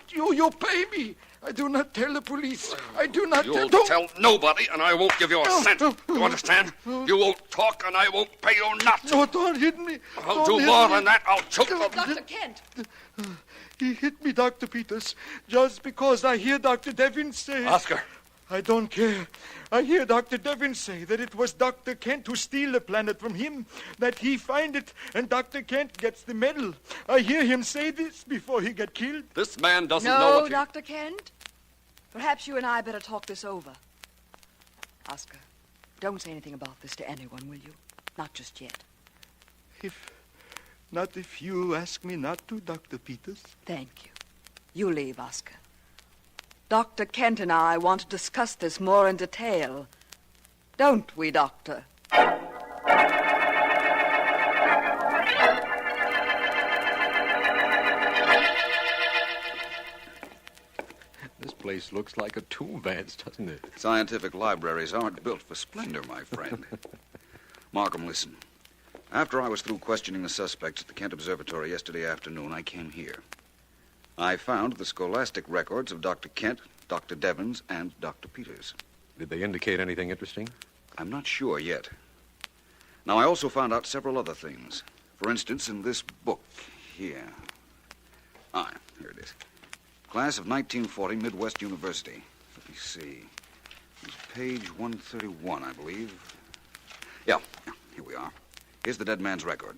pay me. I do not tell the police. I do not You'll tell nobody, and I won't give you a cent. You understand? You won't talk, and I won't pay you nothing. No, don't hit me. I'll do more than that. I'll choke you. Dr. Kent! He hit me, Dr. Peters, just because I hear Dr. Devins say... Oscar! I don't care. I hear Dr. Devins say that it was Dr. Kent who steal the planet from him, that he find it, and Dr. Kent gets the medal. I hear him say this before he get killed. This man doesn't know what No, Dr. Kent. Perhaps you and I better talk this over. Oscar, don't say anything about this to anyone, will you? Not just yet. Not if you ask me not to, Dr. Peters. Thank you. You leave, Oscar. Dr. Kent and I want to discuss this more in detail. Don't we, Doctor? This place looks like a tomb, Vance, doesn't it? Scientific libraries aren't built for splendor, my friend. Markham, listen. After I was through questioning the suspects at the Kent Observatory yesterday afternoon, I came here. I found the scholastic records of Dr. Kent, Dr. Devens, and Dr. Peters. Did they indicate anything interesting? I'm not sure yet. Now, I also found out several other things. For instance, in this book here. Here it is. Class of 1940, Midwest University. Let me see. It's page 131, I believe. Yeah, here we are. Here's the dead man's record.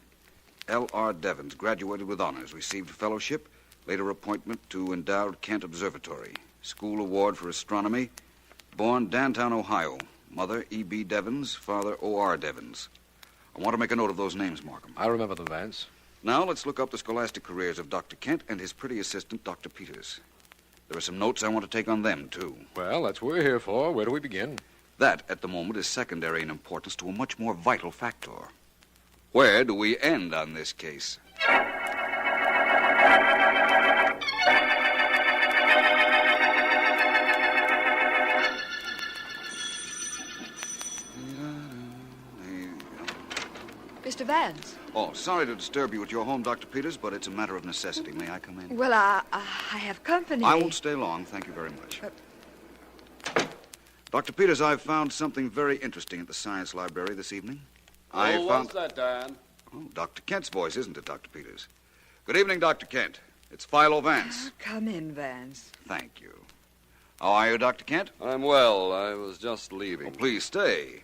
L.R. Devens, graduated with honors, received fellowship, later appointment to endowed Kent Observatory, school award for astronomy, born Dantown, Ohio, mother E.B. Devens, father O.R. Devens. I want to make a note of those names, Markham. I remember them, Vance. Now let's look up the scholastic careers of Dr. Kent and his pretty assistant, Dr. Peters. There are some notes I want to take on them, too. Well, that's what we're here for. Where do we begin? That, at the moment, is secondary in importance to a much more vital factor. Where do we end on this case? Mr. Vance. Oh, sorry to disturb you at your home, Dr. Peters, but it's a matter of necessity. May I come in? Well, I have company. I won't stay long. Thank you very much. Dr. Peters, I've found something very interesting at the science library this evening. What's that, Dan? Oh, Dr. Kent's voice, isn't it, Dr. Peters? Good evening, Dr. Kent. It's Philo Vance. Come in, Vance. Thank you. How are you, Dr. Kent? I'm well. I was just leaving. Oh, please stay.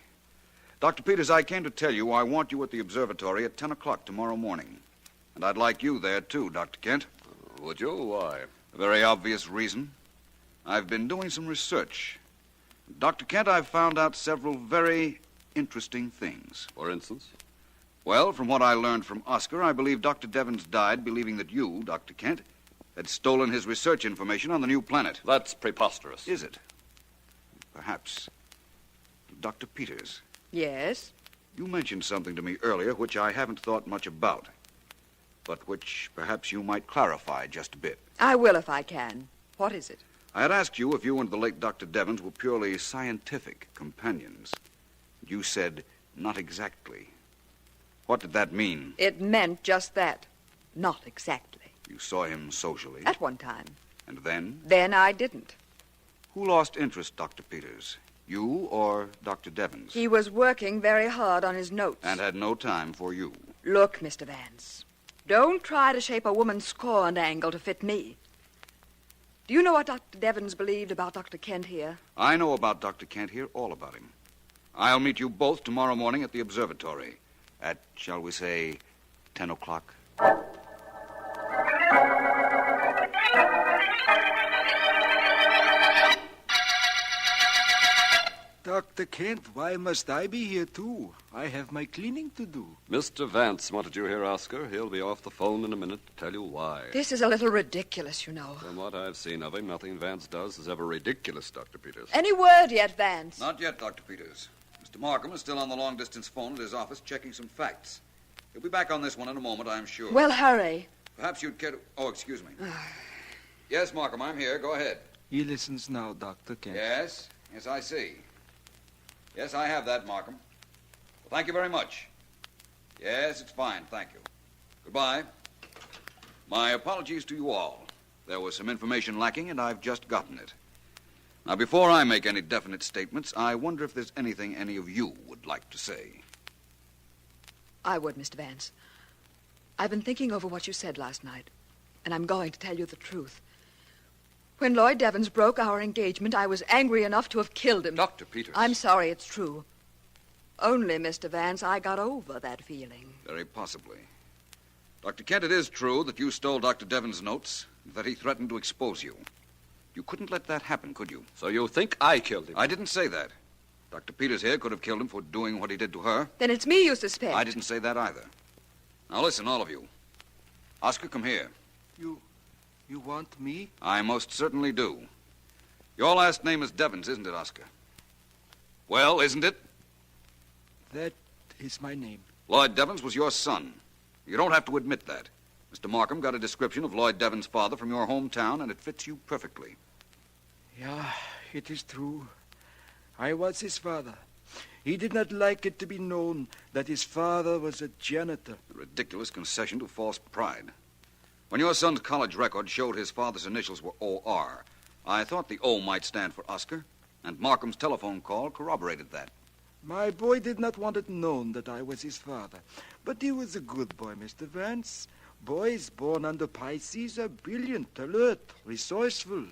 Dr. Peters, I came to tell you I want you at the observatory at 10 o'clock tomorrow morning. And I'd like you there, too, Dr. Kent. Would you? Why? A very obvious reason. I've been doing some research. Dr. Kent, I've found out several very interesting things. For instance? Well, from what I learned from Oscar, I believe Dr. Devens died believing that you, Dr. Kent, had stolen his research information on the new planet. That's preposterous. Is it? Perhaps. Dr. Peters. Yes? You mentioned something to me earlier which I haven't thought much about, but which perhaps you might clarify just a bit. I will if I can. What is it? I had asked you if you and the late Dr. Devens were purely scientific companions. You said, not exactly. What did that mean? It meant just that. Not exactly. You saw him socially? At one time. And then? Then I didn't. Who lost interest, Dr. Peters? You or Dr. Devens? He was working very hard on his notes. And had no time for you. Look, Mr. Vance, don't try to shape a woman's scorn angle to fit me. Do you know what Dr. Devens believed about Dr. Kent here? I know about Dr. Kent here, all about him. I'll meet you both tomorrow morning at the observatory at, shall we say, 10 o'clock. Dr. Kent, why must I be here, too? I have my cleaning to do. Mr. Vance wanted you here, Oscar. He'll be off the phone in a minute to tell you why. This is a little ridiculous, you know. From what I've seen of him, nothing Vance does is ever ridiculous, Dr. Peters. Any word yet, Vance? Not yet, Dr. Peters. Mr. Markham is still on the long-distance phone at his office checking some facts. He'll be back on this one in a moment, I'm sure. Well, hurry. Perhaps you'd care to... Oh, excuse me. Yes, Markham, I'm here. Go ahead. He listens now, Dr. Kent. Yes? Yes, I see. Yes, I have that, Markham. Well, thank you very much. Yes, it's fine, thank you. Goodbye. My apologies to you all. There was some information lacking, and I've just gotten it. Now, before I make any definite statements, I wonder if there's anything any of you would like to say. I would, Mr. Vance. I've been thinking over what you said last night, and I'm going to tell you the truth. When Lloyd Devens broke our engagement, I was angry enough to have killed him. Dr. Peters. I'm sorry, it's true. Only, Mr. Vance, I got over that feeling. Very possibly. Dr. Kent, it is true that you stole Dr. Devens' notes, that he threatened to expose you. You couldn't let that happen, could you? So you think I killed him? I didn't say that. Dr. Peters here could have killed him for doing what he did to her. Then it's me you suspect. I didn't say that either. Now listen, all of you. Oscar, come here. You want me? I most certainly do. Your last name is Devens, isn't it, Oscar? Well, isn't it? That is my name. Lloyd Devens was your son. You don't have to admit that. Mr. Markham got a description of Lloyd Devens' father from your hometown, and it fits you perfectly. Yeah, it is true. I was his father. He did not like it to be known that his father was a janitor. A ridiculous concession to false pride. When your son's college record showed his father's initials were O.R., I thought the O might stand for Oscar, and Markham's telephone call corroborated that. My boy did not want it known that I was his father, but he was a good boy, Mr. Vance. Boys born under Pisces are brilliant, alert, resourceful,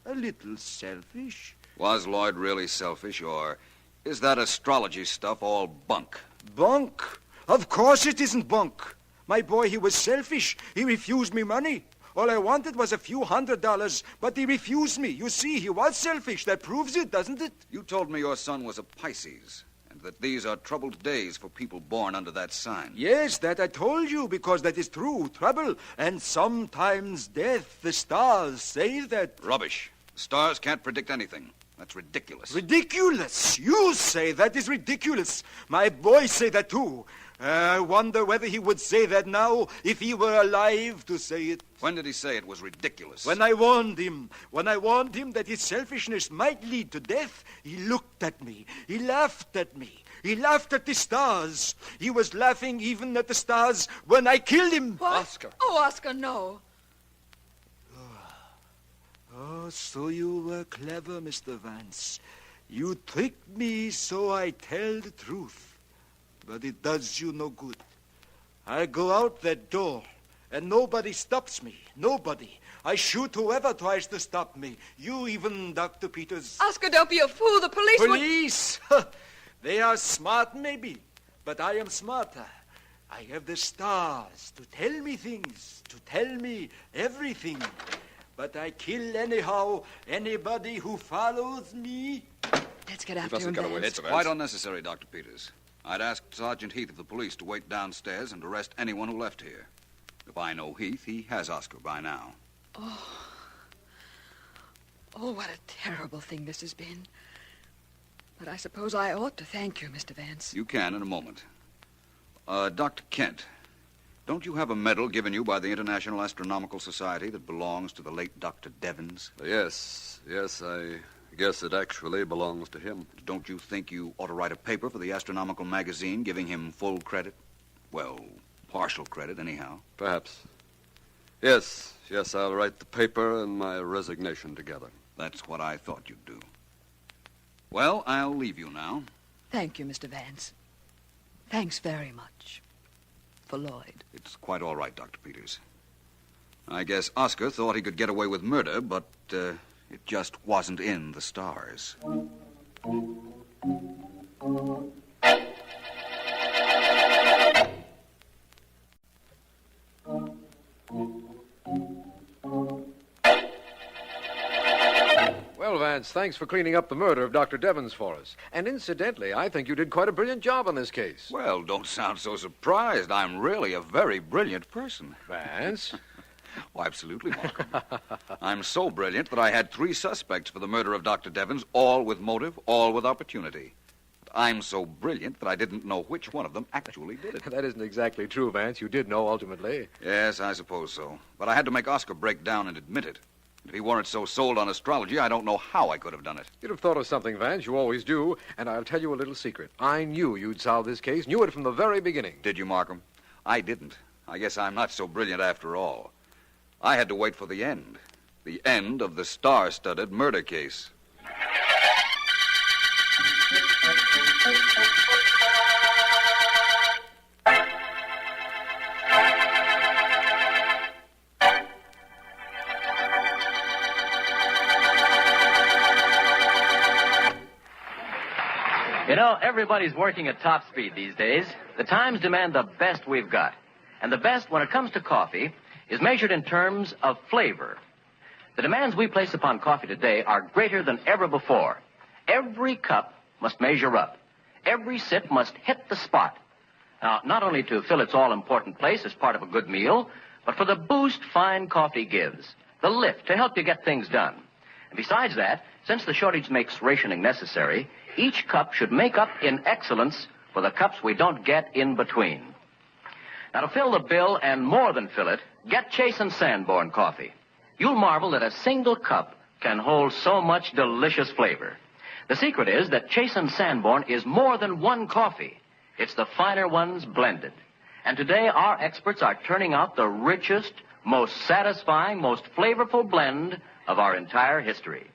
a little selfish. Was Lloyd really selfish, or is that astrology stuff all bunk? Bunk? Of course it isn't bunk. My boy, he was selfish. He refused me money. All I wanted was a few $100, but he refused me. You see, he was selfish. That proves it, doesn't it? You told me your son was a Pisces, and that these are troubled days for people born under that sign. Yes, that I told you, because that is true. Trouble, and sometimes death. The stars say that. Rubbish. The stars can't predict anything. That's ridiculous. Ridiculous? You say that is ridiculous. My boys say that, too. I wonder whether he would say that now if he were alive to say it. When did he say it was ridiculous? When I warned him. When I warned him that his selfishness might lead to death, he looked at me. He laughed at me. He laughed at the stars. He was laughing even at the stars when I killed him. What? Oscar. Oh, Oscar, no. Oh, so you were clever, Mr. Vance. You tricked me so I tell the truth. But it does you no good. I go out that door, and nobody stops me. Nobody. I shoot whoever tries to stop me. You even, Dr. Peters. Oscar, don't be a fool. The police would... Police? They are smart, maybe. But I am smarter. I have the stars to tell me things, to tell me everything. But I kill anyhow anybody who follows me. Let's get after him. It's quite unnecessary, Dr. Peters. I'd asked Sergeant Heath of the police to wait downstairs and arrest anyone who left here. If I know Heath, he has Oscar by now. Oh, what a terrible thing this has been. But I suppose I ought to thank you, Mr. Vance. You can in a moment. Dr. Kent, don't you have a medal given you by the International Astronomical Society that belongs to the late Dr. Devens? Yes, Yes, I guess it actually belongs to him. Don't you think you ought to write a paper for the astronomical magazine giving him full credit? Well, partial credit, anyhow. Perhaps. Yes, I'll write the paper and my resignation together. That's what I thought you'd do. Well, I'll leave you now. Thank you, Mr. Vance. Thanks very much. For Lloyd. It's quite all right, Dr. Peters. I guess Oscar thought he could get away with murder, but it just wasn't in the stars. Well, Vance, thanks for cleaning up the murder of Dr. Devons for us. And incidentally, I think you did quite a brilliant job on this case. Well, don't sound so surprised. I'm really a very brilliant person. Vance? Oh, absolutely, Markham. I'm so brilliant that I had 3 suspects for the murder of Dr. Devons, all with motive, all with opportunity. But I'm so brilliant that I didn't know which one of them actually did it. That isn't exactly true, Vance. You did know ultimately. Yes, I suppose so. But I had to make Oscar break down and admit it. If he weren't so sold on astrology, I don't know how I could have done it. You'd have thought of something, Vance. You always do. And I'll tell you a little secret. I knew you'd solve this case. Knew it from the very beginning. Did you, Markham? I didn't. I guess I'm not so brilliant after all. I had to wait for the end. The end of the star-studded murder case. You know, everybody's working at top speed these days. The times demand the best we've got. And the best, when it comes to coffee, is measured in terms of flavor. The demands we place upon coffee today are greater than ever before. Every cup must measure up. Every sip must hit the spot. Now, not only to fill its all-important place as part of a good meal, but for the boost fine coffee gives, the lift to help you get things done. And besides that, since the shortage makes rationing necessary, each cup should make up in excellence for the cups we don't get in between. Now, to fill the bill and more than fill it, get Chase and Sanborn coffee. You'll marvel that a single cup can hold so much delicious flavor. The secret is that Chase and Sanborn is more than one coffee. It's the finer ones blended. And today, our experts are turning out the richest, most satisfying, most flavorful blend of our entire history.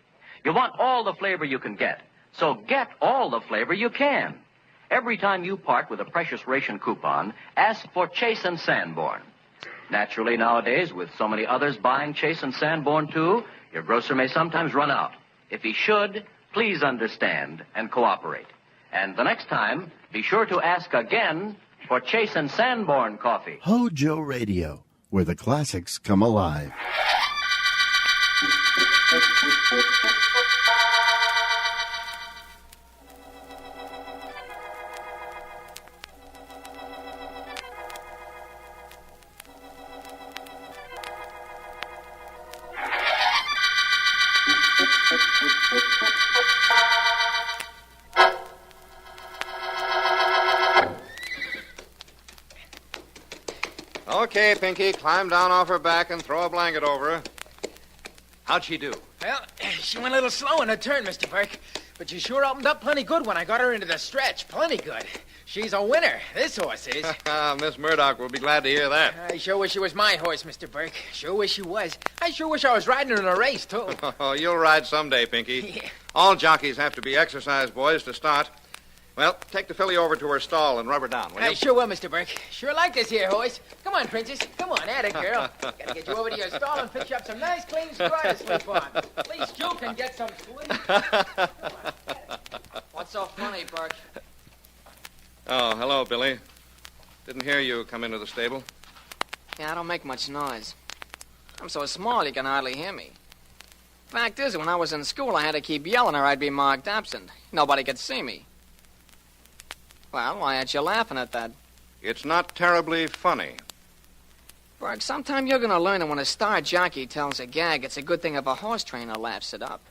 You want all the flavor you can get, so get all the flavor you can. Every time you part with a precious ration coupon, ask for Chase and Sanborn. Naturally, nowadays, with so many others buying Chase and Sanborn, too, your grocer may sometimes run out. If he should, please understand and cooperate. And the next time, be sure to ask again for Chase and Sanborn coffee. Hojo Radio, where the classics come alive. Okay, Pinky, climb down off her back and throw a blanket over her. How'd she do? Well, she went a little slow in her turn, Mr. Burke. But she sure opened up plenty good when I got her into the stretch. Plenty good. She's a winner, this horse is. Miss Murdock will be glad to hear that. I sure wish she was my horse, Mr. Burke. Sure wish she was. I sure wish I was riding her in a race, too. Oh, you'll ride someday, Pinky. All jockeys have to be exercise boys to start. Well, take the filly over to her stall and rub her down, will you? I sure will, Mr. Burke. Sure like this here horse. Come on, Princess. Come on, at it, girl. Gotta get you over to your stall and pitch up some nice, clean straw to sleep on. At least you can get some sleep. What's so funny, Burke? Oh, hello, Billy. Didn't hear you come into the stable. Yeah, I don't make much noise. I'm so small you can hardly hear me. Fact is, when I was in school, I had to keep yelling or I'd be marked absent. Nobody could see me. Well, why aren't you laughing at that? It's not terribly funny. Burke, sometime you're going to learn that when a star jockey tells a gag, it's a good thing if a horse trainer laughs it up.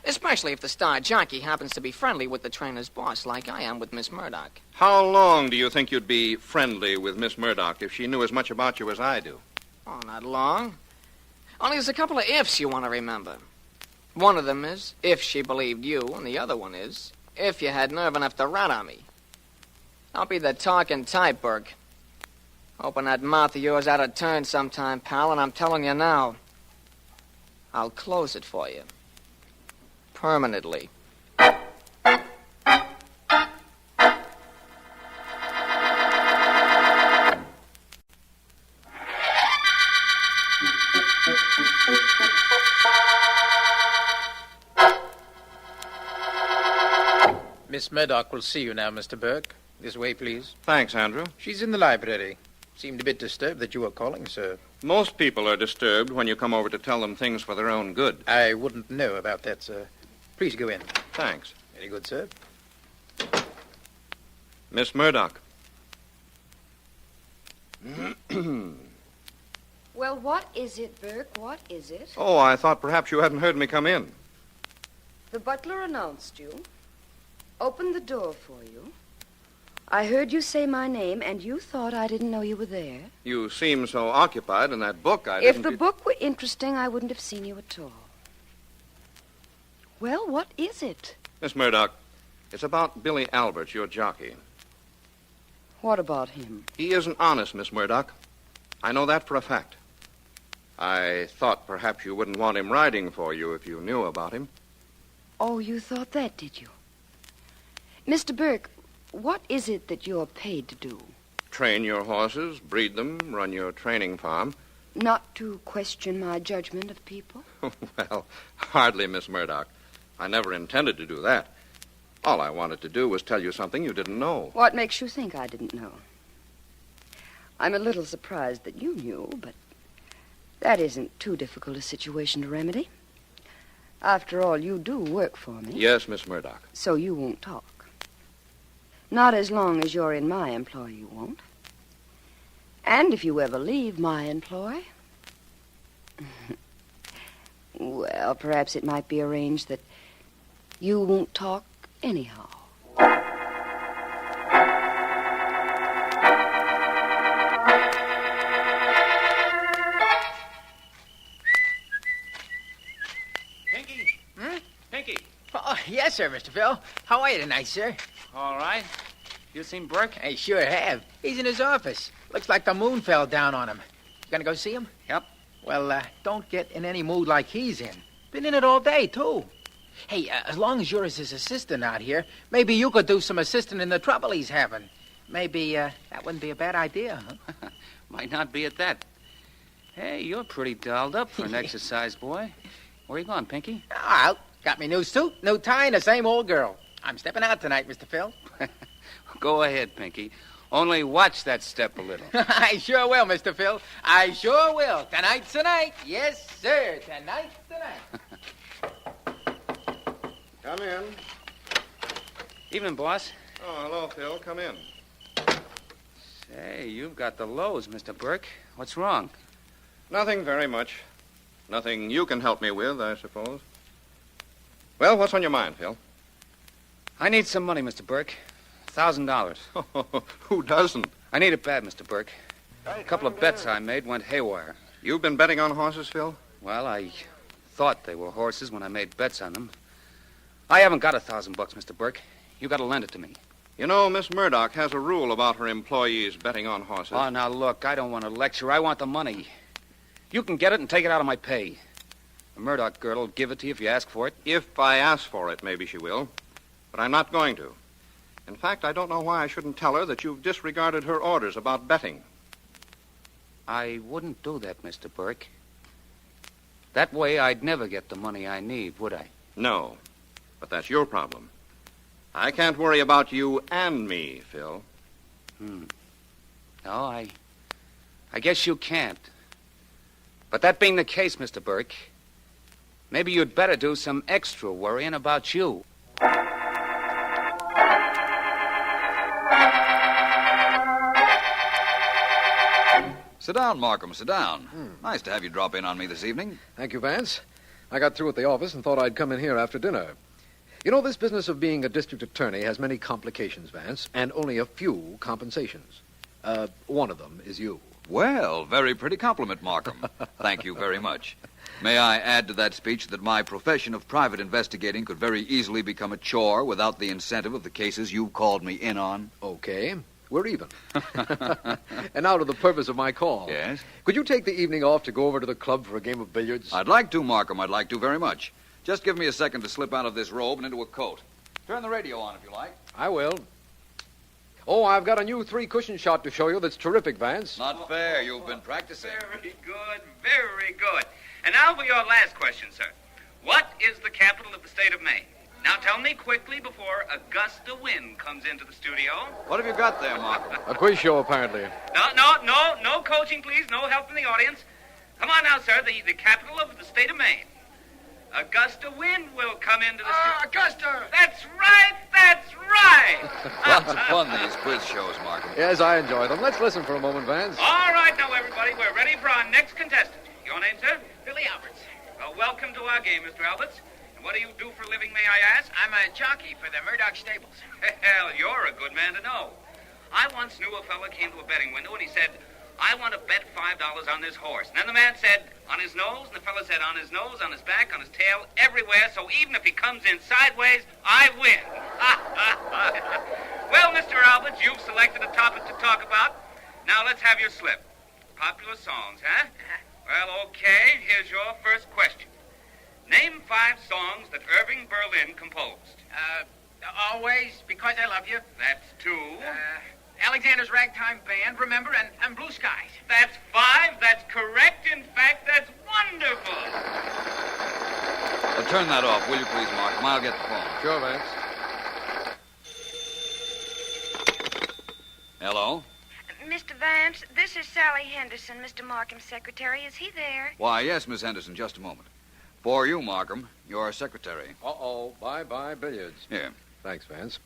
Especially if the star jockey happens to be friendly with the trainer's boss, like I am with Miss Murdock. How long do you think you'd be friendly with Miss Murdock if she knew as much about you as I do? Oh, not long. Only there's a couple of ifs you want to remember. One of them is, if she believed you, and the other one is, if you had nerve enough to rat on me. Don't be the talking type, Burke. Open that mouth of yours out of turn sometime, pal, and I'm telling you now, I'll close it for you. Permanently. Miss Murdock will see you now, Mr. Burke. This way, please. Thanks, Andrew. She's in the library. Seemed a bit disturbed that you were calling, sir. Most people are disturbed when you come over to tell them things for their own good. I wouldn't know about that, sir. Please go in. Thanks. Very good, sir. Miss Murdock. Well, what is it, Burke? What is it? Oh, I thought perhaps you hadn't heard me come in. The butler announced you, opened the door for you. I heard you say my name, and you thought I didn't know you were there. You seem so occupied in that book, If the book were interesting, I wouldn't have seen you at all. Well, what is it? Miss Murdock, it's about Billy Alberts, your jockey. What about him? He isn't honest, Miss Murdock. I know that for a fact. I thought perhaps you wouldn't want him riding for you if you knew about him. Oh, you thought that, did you? Mr. Burke, what is it that you're paid to do? Train your horses, breed them, run your training farm. Not to question my judgment of people? Well, hardly, Miss Murdock. I never intended to do that. All I wanted to do was tell you something you didn't know. What makes you think I didn't know? I'm a little surprised that you knew, but that isn't too difficult a situation to remedy. After all, you do work for me. Yes, Miss Murdock. So you won't talk. Not as long as you're in my employ, you won't. And if you ever leave my employ, well, perhaps it might be arranged that you won't talk anyhow. Pinky? Pinky? Oh, yes, sir, Mr. Phil. How are you tonight, sir? All right. You seen Burke? I sure have. He's in his office. Looks like the moon fell down on him. You gonna go see him? Yep. Well, don't get in any mood like he's in. Been in it all day, too. Hey, as long as you're his assistant out here, maybe you could do some assisting in the trouble he's having. Maybe that wouldn't be a bad idea, huh? Might not be at that. Hey, you're pretty dolled up for an exercise boy. Where you going, Pinky? Out. Got me new suit, new tie, and the same old girl. I'm stepping out tonight, Mr. Phil. Go ahead, Pinky. Only watch that step a little. I sure will, Mr. Phil. I sure will. Tonight's the night. Yes, sir. Tonight's the night. Come in. Evening, boss. Oh, hello, Phil. Come in. Say, you've got the lows, Mr. Burke. What's wrong? Nothing very much. Nothing you can help me with, I suppose. Well, what's on your mind, Phil? I need some money, Mr. Burke. $1,000. Who doesn't? I need it bad, Mr. Burke. A couple of bets I made went haywire. You've been betting on horses, Phil? Well, I thought they were horses when I made bets on them. I haven't got $1,000, Mr. Burke. You got to lend it to me. You know, Miss Murdock has a rule about her employees betting on horses. Oh, now look, I don't want to lecture. I want the money. You can get it and take it out of my pay. The Murdock girl will give it to you if you ask for it. If I ask for it, maybe she will. But I'm not going to. In fact, I don't know why I shouldn't tell her that you've disregarded her orders about betting. I wouldn't do that, Mr. Burke. That way I'd never get the money I need, would I? No, but that's your problem. I can't worry about you and me, Phil. No, I guess you can't. But that being the case, Mr. Burke, maybe you'd better do some extra worrying about you. Sit down, Markham, sit down. Nice to have you drop in on me this evening. Thank you, Vance. I got through at the office and thought I'd come in here after dinner. You know, this business of being a district attorney has many complications, Vance, and only a few compensations. One of them is you. Well, very pretty compliment, Markham. Thank you very much. May I add to that speech that my profession of private investigating could very easily become a chore without the incentive of the cases you called me in on? Okay. We're even. And now to the purpose of my call. Yes? Could you take the evening off to go over to the club for a game of billiards? I'd like to, Markham. I'd like to very much. Just give me a second to slip out of this robe and into a coat. Turn the radio on if you like. I will. Oh, I've got a new 3-cushion shot to show you that's terrific, Vance. Not fair. You've been practicing. Very good, very good. And now for your last question, sir. What is the capital of the state of Maine? Now tell me quickly before a gust of wind comes into the studio. What have you got there, Markham? A quiz show, apparently. No coaching, please. No help from the audience. Come on now, sir. The capital of the state of Maine. A gust of wind will come into the studio. Augusta! That's right, that's right! Lots of fun, these quiz shows, Markham. Yes, I enjoy them. Let's listen for a moment, Vance. All right, now, everybody, we're ready for our next contestant. Your name, sir? Billy Alberts. Well, welcome to our game, Mr. Alberts. And what do you do for a living, may I ask? I'm a jockey for the Murdock stables. Hell, you're a good man to know. I once knew a fella came to a betting window and he said, I want to bet $5 on this horse. And then the man said, on his nose, and the fella said, on his nose, on his back, on his tail, everywhere, so even if he comes in sideways, I win. Well, Mr. Alberts, you've selected a topic to talk about. Now let's have your slip. Popular songs, huh? Well, okay, here's your first question. Name 5 songs that Irving Berlin composed. Always, Because I Love You. That's 2. Alexander's Ragtime Band, Remember, and Blue Skies. That's 5. That's correct. In fact, that's wonderful. Well, turn that off, will you please, Markham? I'll get the phone. Sure, Vance. Hello? Mr. Vance, this is Sally Henderson, Mr. Markham's secretary. Is he there? Why, yes, Miss Henderson, just a moment. For you, Markham, your secretary. Uh-oh. Bye-bye billiards. Here. Thanks, Vance.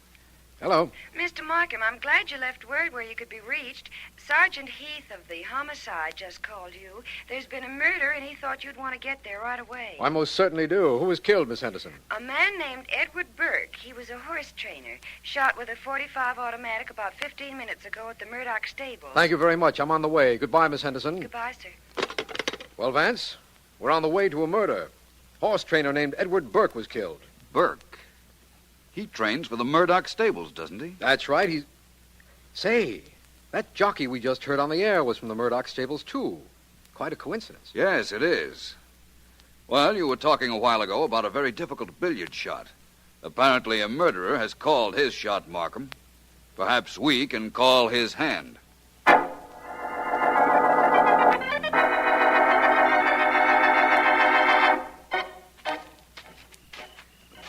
Hello. Mr. Markham, I'm glad you left word where you could be reached. Sergeant Heath of the homicide just called you. There's been a murder, and he thought you'd want to get there right away. I most certainly do. Who was killed, Miss Henderson? A man named Edward Burke. He was a horse trainer. Shot with a .45 automatic about 15 minutes ago at the Murdock stable. Thank you very much. I'm on the way. Goodbye, Miss Henderson. Goodbye, sir. Well, Vance, we're on the way to a murder. Horse trainer named Edward Burke was killed. Burke? He trains for the Murdock stables, doesn't he? That's right. He's... Say, that jockey we just heard on the air was from the Murdock stables, too. Quite a coincidence. Yes, it is. Well, you were talking a while ago about a very difficult billiard shot. Apparently a murderer has called his shot, Markham. Perhaps we can call his hand.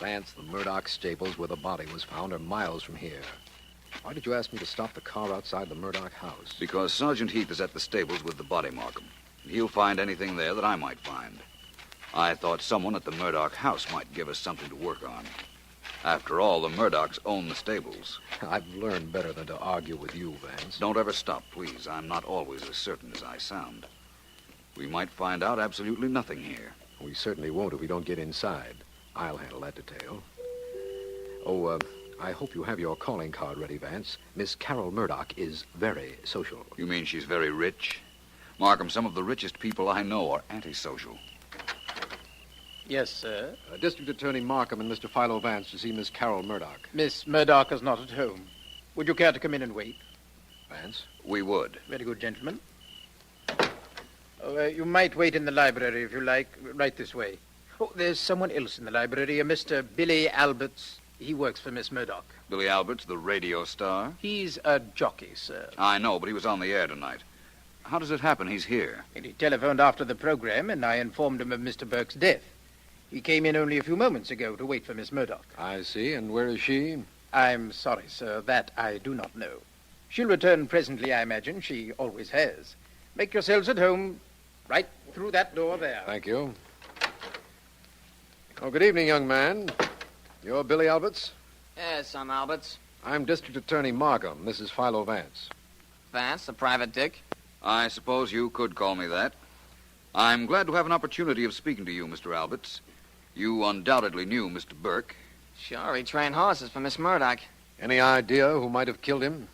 Vance, the Murdock stables where the body was found are miles from here. Why did you ask me to stop the car outside the Murdock house? Because Sergeant Heath is at the stables with the body, Markham. He'll find anything there that I might find. I thought someone at the Murdock house might give us something to work on. After all, the Murdocks own the stables. I've learned better than to argue with you, Vance. Don't ever stop, please. I'm not always as certain as I sound. We might find out absolutely nothing here. We certainly won't if we don't get inside. I'll handle that detail. Oh, I hope you have your calling card ready, Vance. Miss Carol Murdock is very social. You mean she's very rich? Markham, some of the richest people I know are antisocial. Yes, sir. District Attorney Markham and Mr. Philo Vance to see Miss Carol Murdock. Miss Murdock is not at home. Would you care to come in and wait? Vance? We would. Very good, gentlemen. You might wait in the library if you like. Right this way. Oh, there's someone else in the library, a Mr. Billy Alberts. He works for Miss Murdock. Billy Alberts, the radio star? He's a jockey, sir. I know, but he was on the air tonight. How does it happen he's here? And he telephoned after the program, and I informed him of Mr. Burke's death. He came in only a few moments ago to wait for Miss Murdock. I see. And where is she? I'm sorry, sir. That I do not know. She'll return presently, I imagine. She always has. Make yourselves at home right through that door there. Thank you. Oh, good evening, young man. You're Billy Alberts? Yes, I'm Alberts. I'm District Attorney Markham. This is Philo Vance. Vance, the private dick. I suppose you could call me that. I'm glad to have an opportunity of speaking to you, Mr. Alberts. You undoubtedly knew Mr. Burke. Sure, he trained horses for Miss Murdock. Any idea who might have killed him?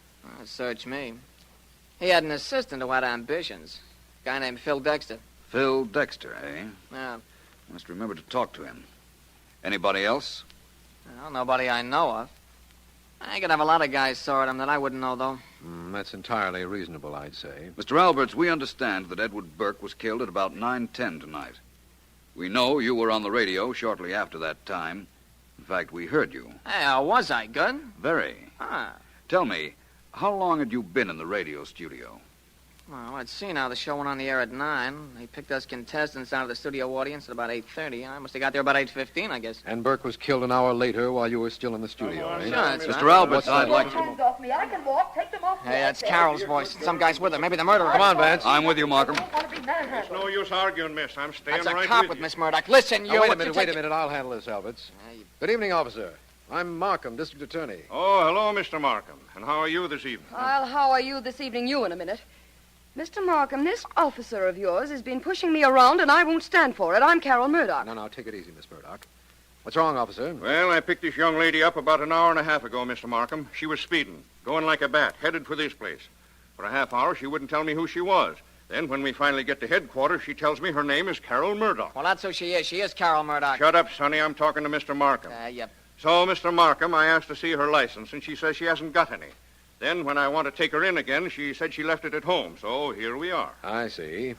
Search me. He had an assistant who had ambitions. A guy named Phil Dexter. Phil Dexter, eh? Yeah. Must remember to talk to him. Anybody else? Well, nobody I know of. I could have a lot of guys saw at him that I wouldn't know, though. That's entirely reasonable, I'd say. Mr. Alberts, we understand that Edward Burke was killed at about 9:10 tonight. We know you were on the radio shortly after that time. In fact, we heard you. Hey, was I good? Very. Ah. Tell me, how long had you been in the radio studio? Well, I'd seen how the show went on the air at 9. They picked us contestants out of the studio audience at about 8:30. I must have got there about 8:15, I guess. And Burke was killed an hour later while you were still in the studio, eh? Sure, that's Mr. right. Alberts, I'd like to... Hands off me. I can walk. Take them off. Hey, that's Carol's voice. Some guy's with her. Maybe the murderer. Come on, Vance. I'm with you, Markham. There's no use arguing, miss. I'm staying That's a right cop with with you. Miss Murdock. Listen, you... Now, wait a what you minute, take- I'll handle this, Alberts. Good evening, officer. I'm Markham, district attorney. Oh, hello, Mr. Markham. And how are you this evening? Well, how are you this evening? You in a minute. Mr. Markham, this officer of yours has been pushing me around, and I won't stand for it. I'm Carol Murdock. No, take it easy, Miss Murdock. What's wrong, officer? Well, I picked this young lady up about an hour and a half ago, Mr. Markham. She was speeding, going like a bat, headed for this place. For a half hour, she wouldn't tell me who she was. Then, when we finally get to headquarters, she tells me her name is Carol Murdock. Well, that's who she is. She is Carol Murdock. Shut up, Sonny. I'm talking to Mr. Markham. Yep. So, Mr. Markham, I asked to see her license, and she says she hasn't got any. Then, when I want to take her in again, she said she left it at home. So, here we are. I see.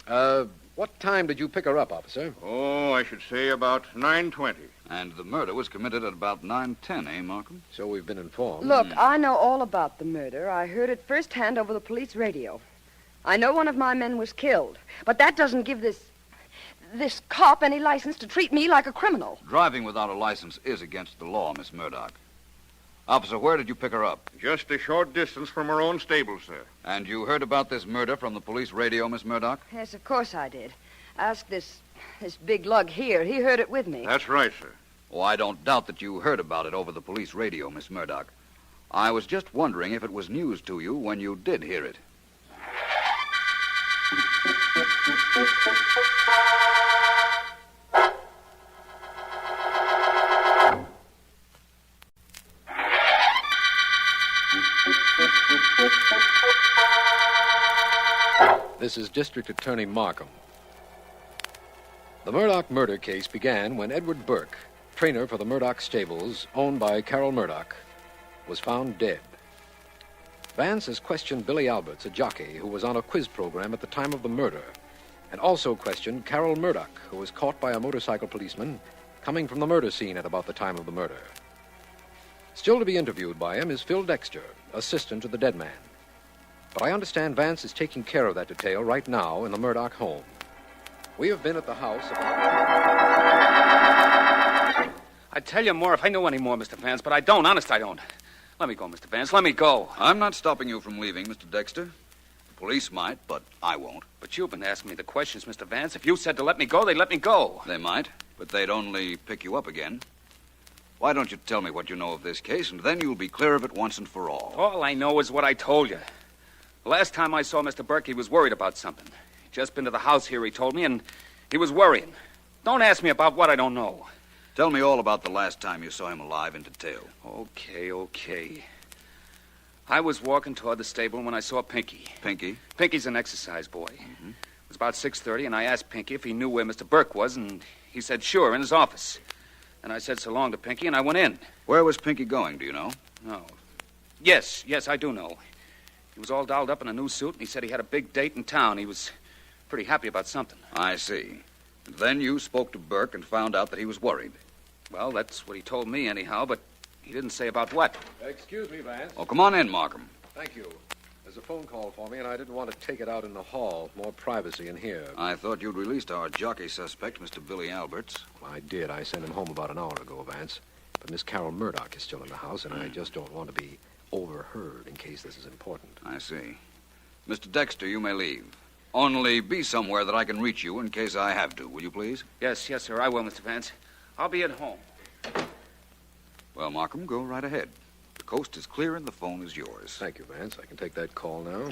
What time did you pick her up, officer? Oh, I should say about 9:20. And the murder was committed at about 9:10, eh, Markham? So we've been informed. Look, I know all about the murder. I heard it firsthand over the police radio. I know one of my men was killed, but that doesn't give this cop any license to treat me like a criminal. Driving without a license is against the law, Miss Murdock. Officer, where did you pick her up? Just a short distance from her own stable, sir. And you heard about this murder from the police radio, Miss Murdock? Yes, of course I did. Ask this big lug here. He heard it with me. That's right, sir. Oh, I don't doubt that you heard about it over the police radio, Miss Murdock. I was just wondering if it was news to you when you did hear it. This is District Attorney Markham. The Murdock murder case began when Edward Burke, trainer for the Murdock stables, owned by Carol Murdock, was found dead. Vance has questioned Billy Alberts, a jockey who was on a quiz program at the time of the murder, and also questioned Carol Murdock, who was caught by a motorcycle policeman coming from the murder scene at about the time of the murder. Still to be interviewed by him is Phil Dexter, assistant to the dead man. But I understand Vance is taking care of that detail right now in the Murdock home. We have been at the house of... I'd tell you more if I knew any more, Mr. Vance, but I don't. Honest, I don't. Let me go, Mr. Vance. Let me go. I'm not stopping you from leaving, Mr. Dexter. The police might, but I won't. But you've been asking me the questions, Mr. Vance. If you said to let me go, they'd let me go. They might, but they'd only pick you up again. Why don't you tell me what you know of this case, and then you'll be clear of it once and for all. All I know is what I told you. The last time I saw Mr. Burke, he was worried about something. He'd just been to the house here, he told me, and he was worrying. Don't ask me about what I don't know. Tell me all about the last time you saw him alive in detail. Okay. I was walking toward the stable when I saw Pinky. Pinky? Pinky's an exercise boy. Mm-hmm. It was about 6:30, and I asked Pinky if he knew where Mr. Burke was, and he said sure, in his office. And I said so long to Pinky, and I went in. Where was Pinky going, do you know? No. Yes, I do know. He was all dolled up in a new suit, and he said he had a big date in town. He was pretty happy about something. I see. And then you spoke to Burke and found out that he was worried. Well, that's what he told me, anyhow, but he didn't say about what. Excuse me, Vance. Oh, come on in, Markham. Thank you. There's a phone call for me, and I didn't want to take it out in the hall. More privacy in here. I thought you'd released our jockey suspect, Mr. Billy Alberts. Well, I did. I sent him home about an hour ago, Vance. But Miss Carol Murdock is still in the house, and I just don't want to be overheard in case this is important. I see. Mr. Dexter, you may leave. Only be somewhere that I can reach you in case I have to, will you please? Yes, sir, I will, Mr. Vance. I'll be at home. Well, Markham, go right ahead. The coast is clear and the phone is yours. Thank you, Vance. I can take that call now.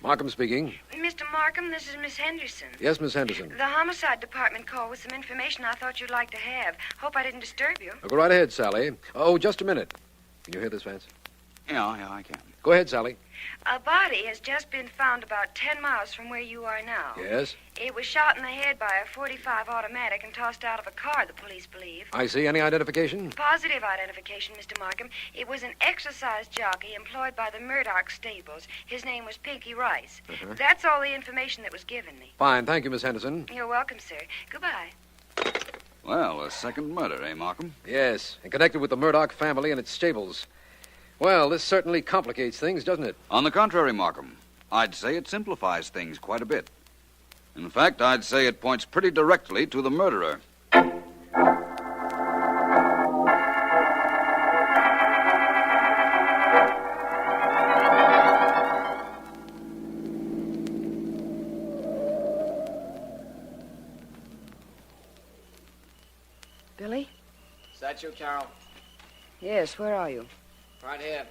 Markham speaking. Mr. Markham, this is Miss Henderson. Yes, Miss Henderson. The homicide department called with some information I thought you'd like to have. Hope I didn't disturb you. Go right ahead, Sally. Oh, just a minute. Can you hear this, Vance? Yeah, I can. Go ahead, Sally. A body has just been found about 10 miles from where you are now. Yes? It was shot in the head by a .45 automatic and tossed out of a car, the police believe. I see. Any identification? Positive identification, Mr. Markham. It was an exercise jockey employed by the Murdock stables. His name was Pinky Rice. Uh-huh. That's all the information that was given me. Fine. Thank you, Miss Henderson. You're welcome, sir. Goodbye. Well, a second murder, eh, Markham? Yes, and connected with the Murdock family and its stables. Well, this certainly complicates things, doesn't it? On the contrary, Markham, I'd say it simplifies things quite a bit. In fact, I'd say it points pretty directly to the murderer. Billy? Is that you, Carol? Yes, where are you? Right here.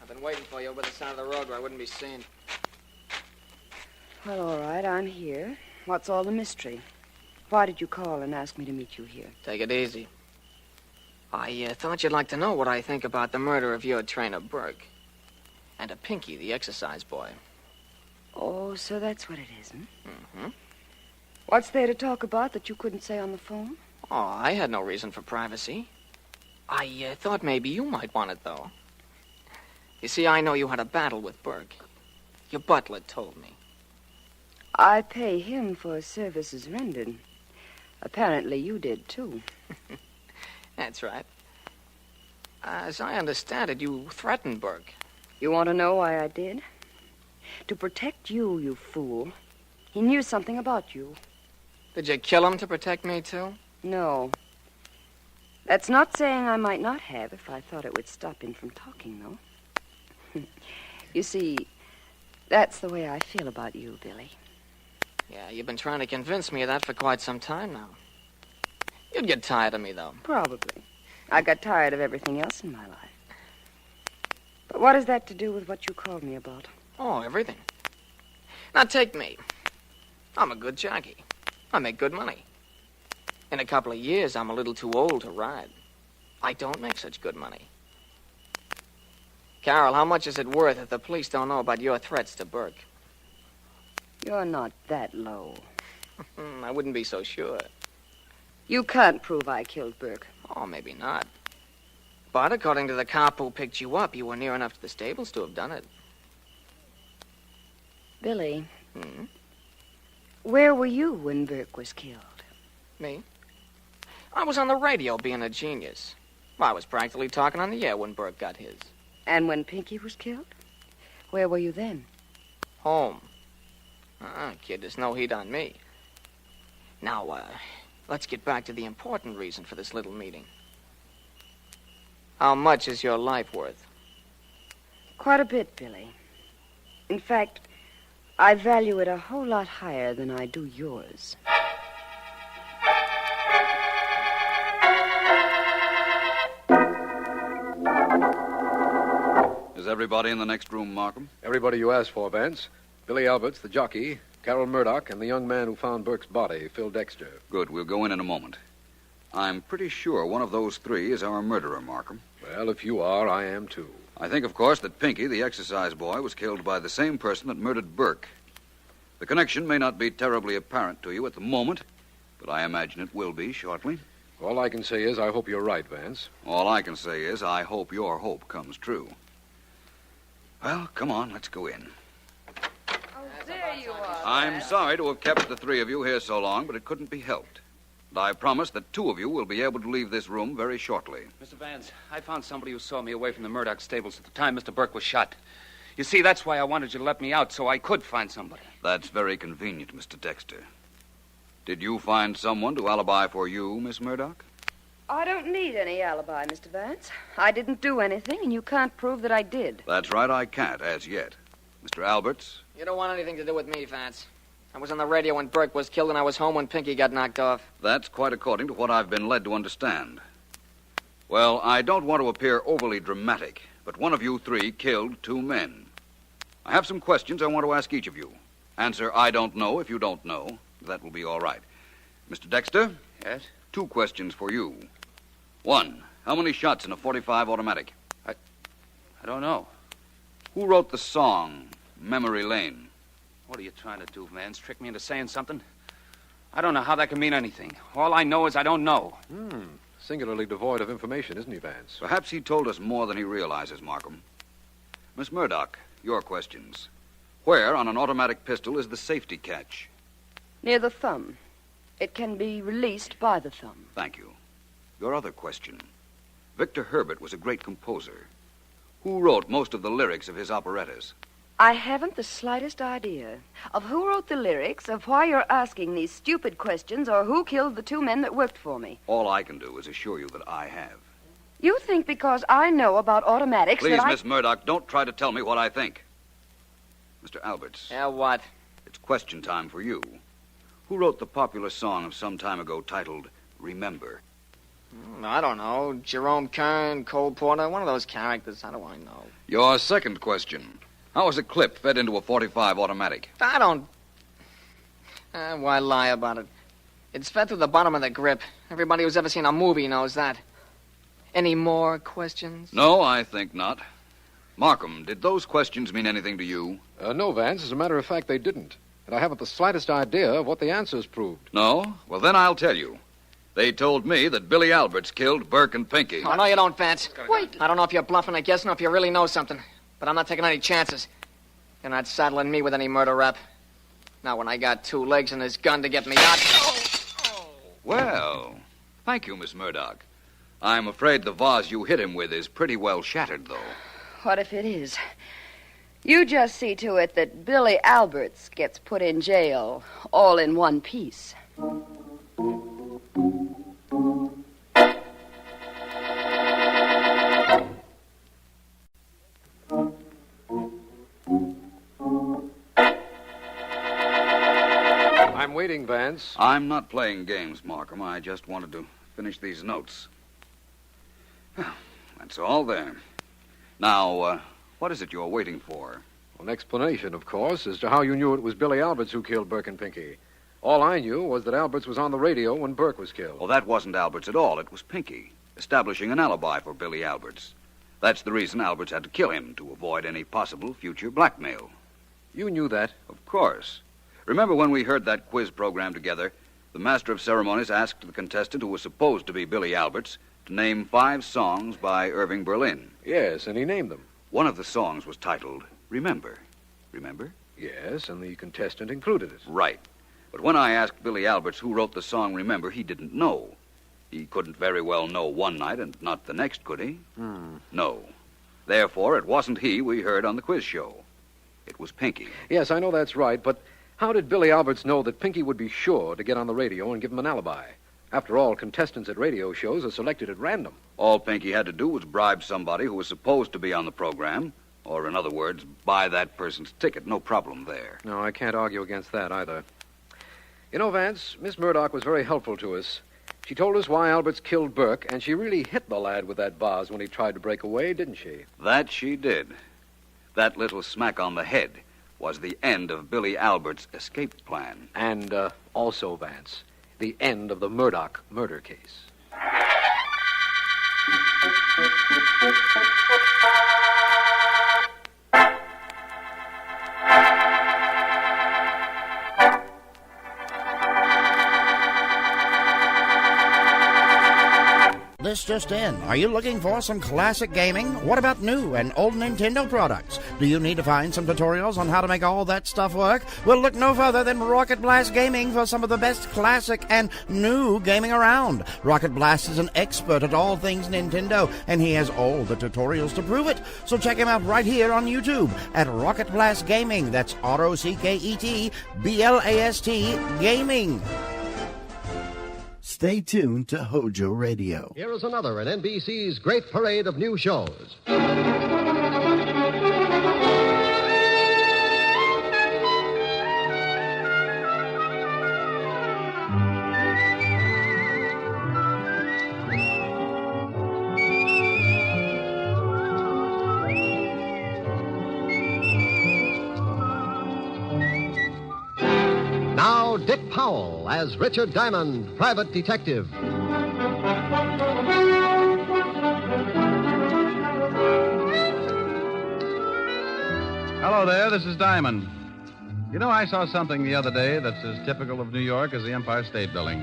I've been waiting for you over the side of the road where I wouldn't be seen. Well, all right, I'm here. What's all the mystery? Why did you call and ask me to meet you here? Take it easy. I thought you'd like to know what I think about the murder of your trainer, Burke. And of Pinky, the exercise boy. Oh, so that's what it is, hmm? Mm-hmm. What's there to talk about that you couldn't say on the phone? Oh, I had no reason for privacy. I thought maybe you might want it, though. You see, I know you had a battle with Burke. Your butler told me. I pay him for services rendered. Apparently you did, too. That's right. As I understand it, you threatened Burke. You want to know why I did? To protect you, you fool. He knew something about you. Did you kill him to protect me, too? No. That's not saying I might not have if I thought it would stop him from talking, though. You see, that's the way I feel about you, Billy. Yeah, you've been trying to convince me of that for quite some time now. You'd get tired of me, though. Probably. I got tired of everything else in my life. But what has that to do with what you called me about? Oh, everything. Now, take me. I'm a good jockey. I make good money. In a couple of years, I'm a little too old to ride. I don't make such good money. Carol, how much is it worth if the police don't know about your threats to Burke? You're not that low. I wouldn't be so sure. You can't prove I killed Burke. Oh, maybe not. But according to the cop who picked you up, you were near enough to the stables to have done it. Billy. Where were you when Burke was killed? Me? I was on the radio being a genius. I was practically talking on the air when Burke got his. And when Pinky was killed? Where were you then? Home. Kid, there's no heat on me. Now, let's get back to the important reason for this little meeting. How much is your life worth? Quite a bit, Billy. In fact, I value it a whole lot higher than I do yours. Is everybody in the next room, Markham? Everybody you asked for, Vance. Billy Alberts, the jockey, Carol Murdock, and the young man who found Burke's body, Phil Dexter. Good. We'll go in a moment. I'm pretty sure one of those three is our murderer, Markham. Well, if you are, I am too. I think, of course, that Pinky, the exercise boy, was killed by the same person that murdered Burke. The connection may not be terribly apparent to you at the moment, but I imagine it will be shortly. All I can say is I hope you're right, Vance. All I can say is I hope your hope comes true. Well, come on, let's go in. There you are. I'm sorry to have kept the three of you here so long, but it couldn't be helped. And I promise that two of you will be able to leave this room very shortly. Mr. Vance, I found somebody who saw me away from the Murdock stables at the time Mr. Burke was shot. You see, that's why I wanted you to let me out, so I could find somebody. That's very convenient, Mr. Dexter. Did you find someone to alibi for you, Miss Murdock? I don't need any alibi, Mr. Vance. I didn't do anything, and you can't prove that I did. That's right, I can't, as yet. Mr. Alberts? You don't want anything to do with me, Vance. I was on the radio when Burke was killed, and I was home when Pinky got knocked off. That's quite according to what I've been led to understand. Well, I don't want to appear overly dramatic, but one of you three killed two men. I have some questions I want to ask each of you. Answer, I don't know, if you don't know. That will be all right. Mr. Dexter? Yes? 2 questions for you. 1, how many shots in a .45 automatic? I don't know. Who wrote the song, Memory Lane? What are you trying to do, Vance? Trick me into saying something? I don't know how that can mean anything. All I know is I don't know. Singularly devoid of information, isn't he, Vance? Perhaps he told us more than he realizes, Markham. Miss Murdock, your questions. Where on an automatic pistol is the safety catch? Near the thumb. It can be released by the thumb. Thank you. Your other question. Victor Herbert was a great composer. Who wrote most of the lyrics of his operettas? I haven't the slightest idea of who wrote the lyrics, of why you're asking these stupid questions, or who killed the 2 men that worked for me. All I can do is assure you that I have. You think because I know about automatics Please, that Miss Murdock, don't try to tell me what I think. Mr. Alberts. Yeah, what? It's question time for you. Who wrote the popular song of some time ago titled Remember? I don't know. Jerome Kern, Cole Porter, one of those characters. How do I know? Your second question. How is a clip fed into a .45 automatic? I don't... why lie about it? It's fed through the bottom of the grip. Everybody who's ever seen a movie knows that. Any more questions? No, I think not. Markham, did those questions mean anything to you? No, Vance. As a matter of fact, they didn't. And I haven't the slightest idea of what the answers proved. No? Well, then I'll tell you. They told me that Billy Alberts killed Burke and Pinky. Oh, no, you don't, Vance. Wait. I don't know if you're bluffing or guessing or if you really know something. But I'm not taking any chances. You're not saddling me with any murder rap. Not when I got 2 legs and this gun to get me out. Well, thank you, Miss Murdock. I'm afraid the vase you hit him with is pretty well shattered, though. What if it is? You just see to it that Billy Alberts gets put in jail all in one piece. I'm waiting, Vance. I'm not playing games, Markham. I just wanted to finish these notes. That's all there. Now, what is it you're waiting for? An explanation, of course, as to how you knew it was Billy Alberts who killed Burke and Pinky. All I knew was that Alberts was on the radio when Burke was killed. Well, that wasn't Alberts at all. It was Pinky, establishing an alibi for Billy Alberts. That's the reason Alberts had to kill him, to avoid any possible future blackmail. You knew that? Of course. Remember when we heard that quiz program together, the Master of Ceremonies asked the contestant who was supposed to be Billy Alberts to name 5 songs by Irving Berlin. Yes, and he named them. One of the songs was titled Remember. Remember? Yes, and the contestant included it. Right. But when I asked Billy Alberts who wrote the song Remember, he didn't know. He couldn't very well know one night and not the next, could he? No. Therefore, it wasn't he we heard on the quiz show. It was Pinky. Yes, I know that's right, but how did Billy Alberts know that Pinky would be sure to get on the radio and give him an alibi? After all, contestants at radio shows are selected at random. All Pinky had to do was bribe somebody who was supposed to be on the program, or in other words, buy that person's ticket. No problem there. No, I can't argue against that either. You know, Vance, Miss Murdock was very helpful to us. She told us why Alberts killed Burke, and she really hit the lad with that vase when he tried to break away, didn't she? That she did. That little smack on the head was the end of Billy Alberts' escape plan. And also, Vance, the end of the Murdock murder case. This just in. Are you looking for some classic gaming? What about new and old Nintendo products? Do you need to find some tutorials on how to make all that stuff work? Well, look no further than Rocket Blast Gaming for some of the best classic and new gaming around. Rocket Blast is an expert at all things Nintendo, and he has all the tutorials to prove it. So check him out right here on YouTube at Rocket Blast Gaming. That's ROCKET BLAST Gaming. Stay tuned to Hojo Radio. Here is another in NBC's great parade of new shows. Now, Dick Powell as Richard Diamond, private detective. Hello there, this is Diamond. You know, I saw something the other day that's as typical of New York as the Empire State Building.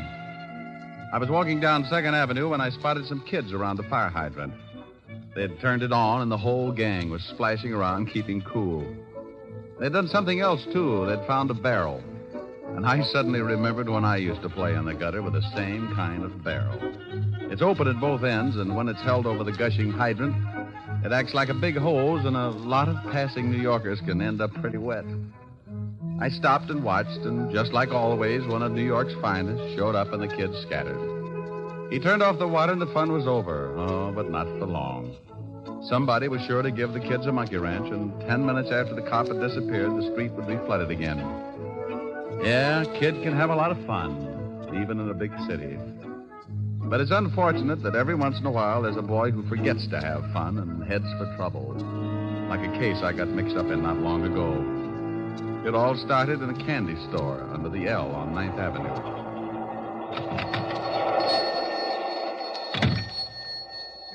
I was walking down 2nd Avenue when I spotted some kids around the fire hydrant. They'd turned it on, and the whole gang was splashing around, keeping cool. They'd done something else, too. They'd found a barrel. And I suddenly remembered when I used to play in the gutter with the same kind of barrel. It's open at both ends, and when it's held over the gushing hydrant, it acts like a big hose, and a lot of passing New Yorkers can end up pretty wet. I stopped and watched, and just like always, one of New York's finest showed up and the kids scattered. He turned off the water and the fun was over. Oh, but not for long. Somebody was sure to give the kids a monkey wrench, and 10 minutes after the cop had disappeared, the street would be flooded again. Yeah, a kid can have a lot of fun, even in a big city. But it's unfortunate that every once in a while there's a boy who forgets to have fun and heads for trouble. Like a case I got mixed up in not long ago. It all started in a candy store under the L on 9th Avenue.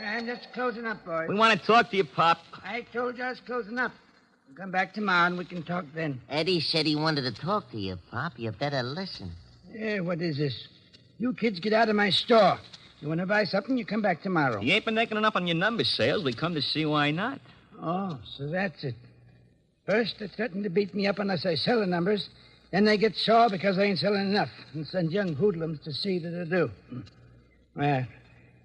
I'm just closing up, boys. We want to talk to you, Pop. I told you I was closing up. Come back tomorrow and we can talk then. Eddie said he wanted to talk to you, Pop. You better listen. Yeah, what is this? You kids get out of my store. You want to buy something, you come back tomorrow. You ain't been making enough on your number sales. We come to see why not. Oh, so that's it. First, they threaten to beat me up unless I sell the numbers. Then they get sore because I ain't selling enough and send young hoodlums to see that I do. Well,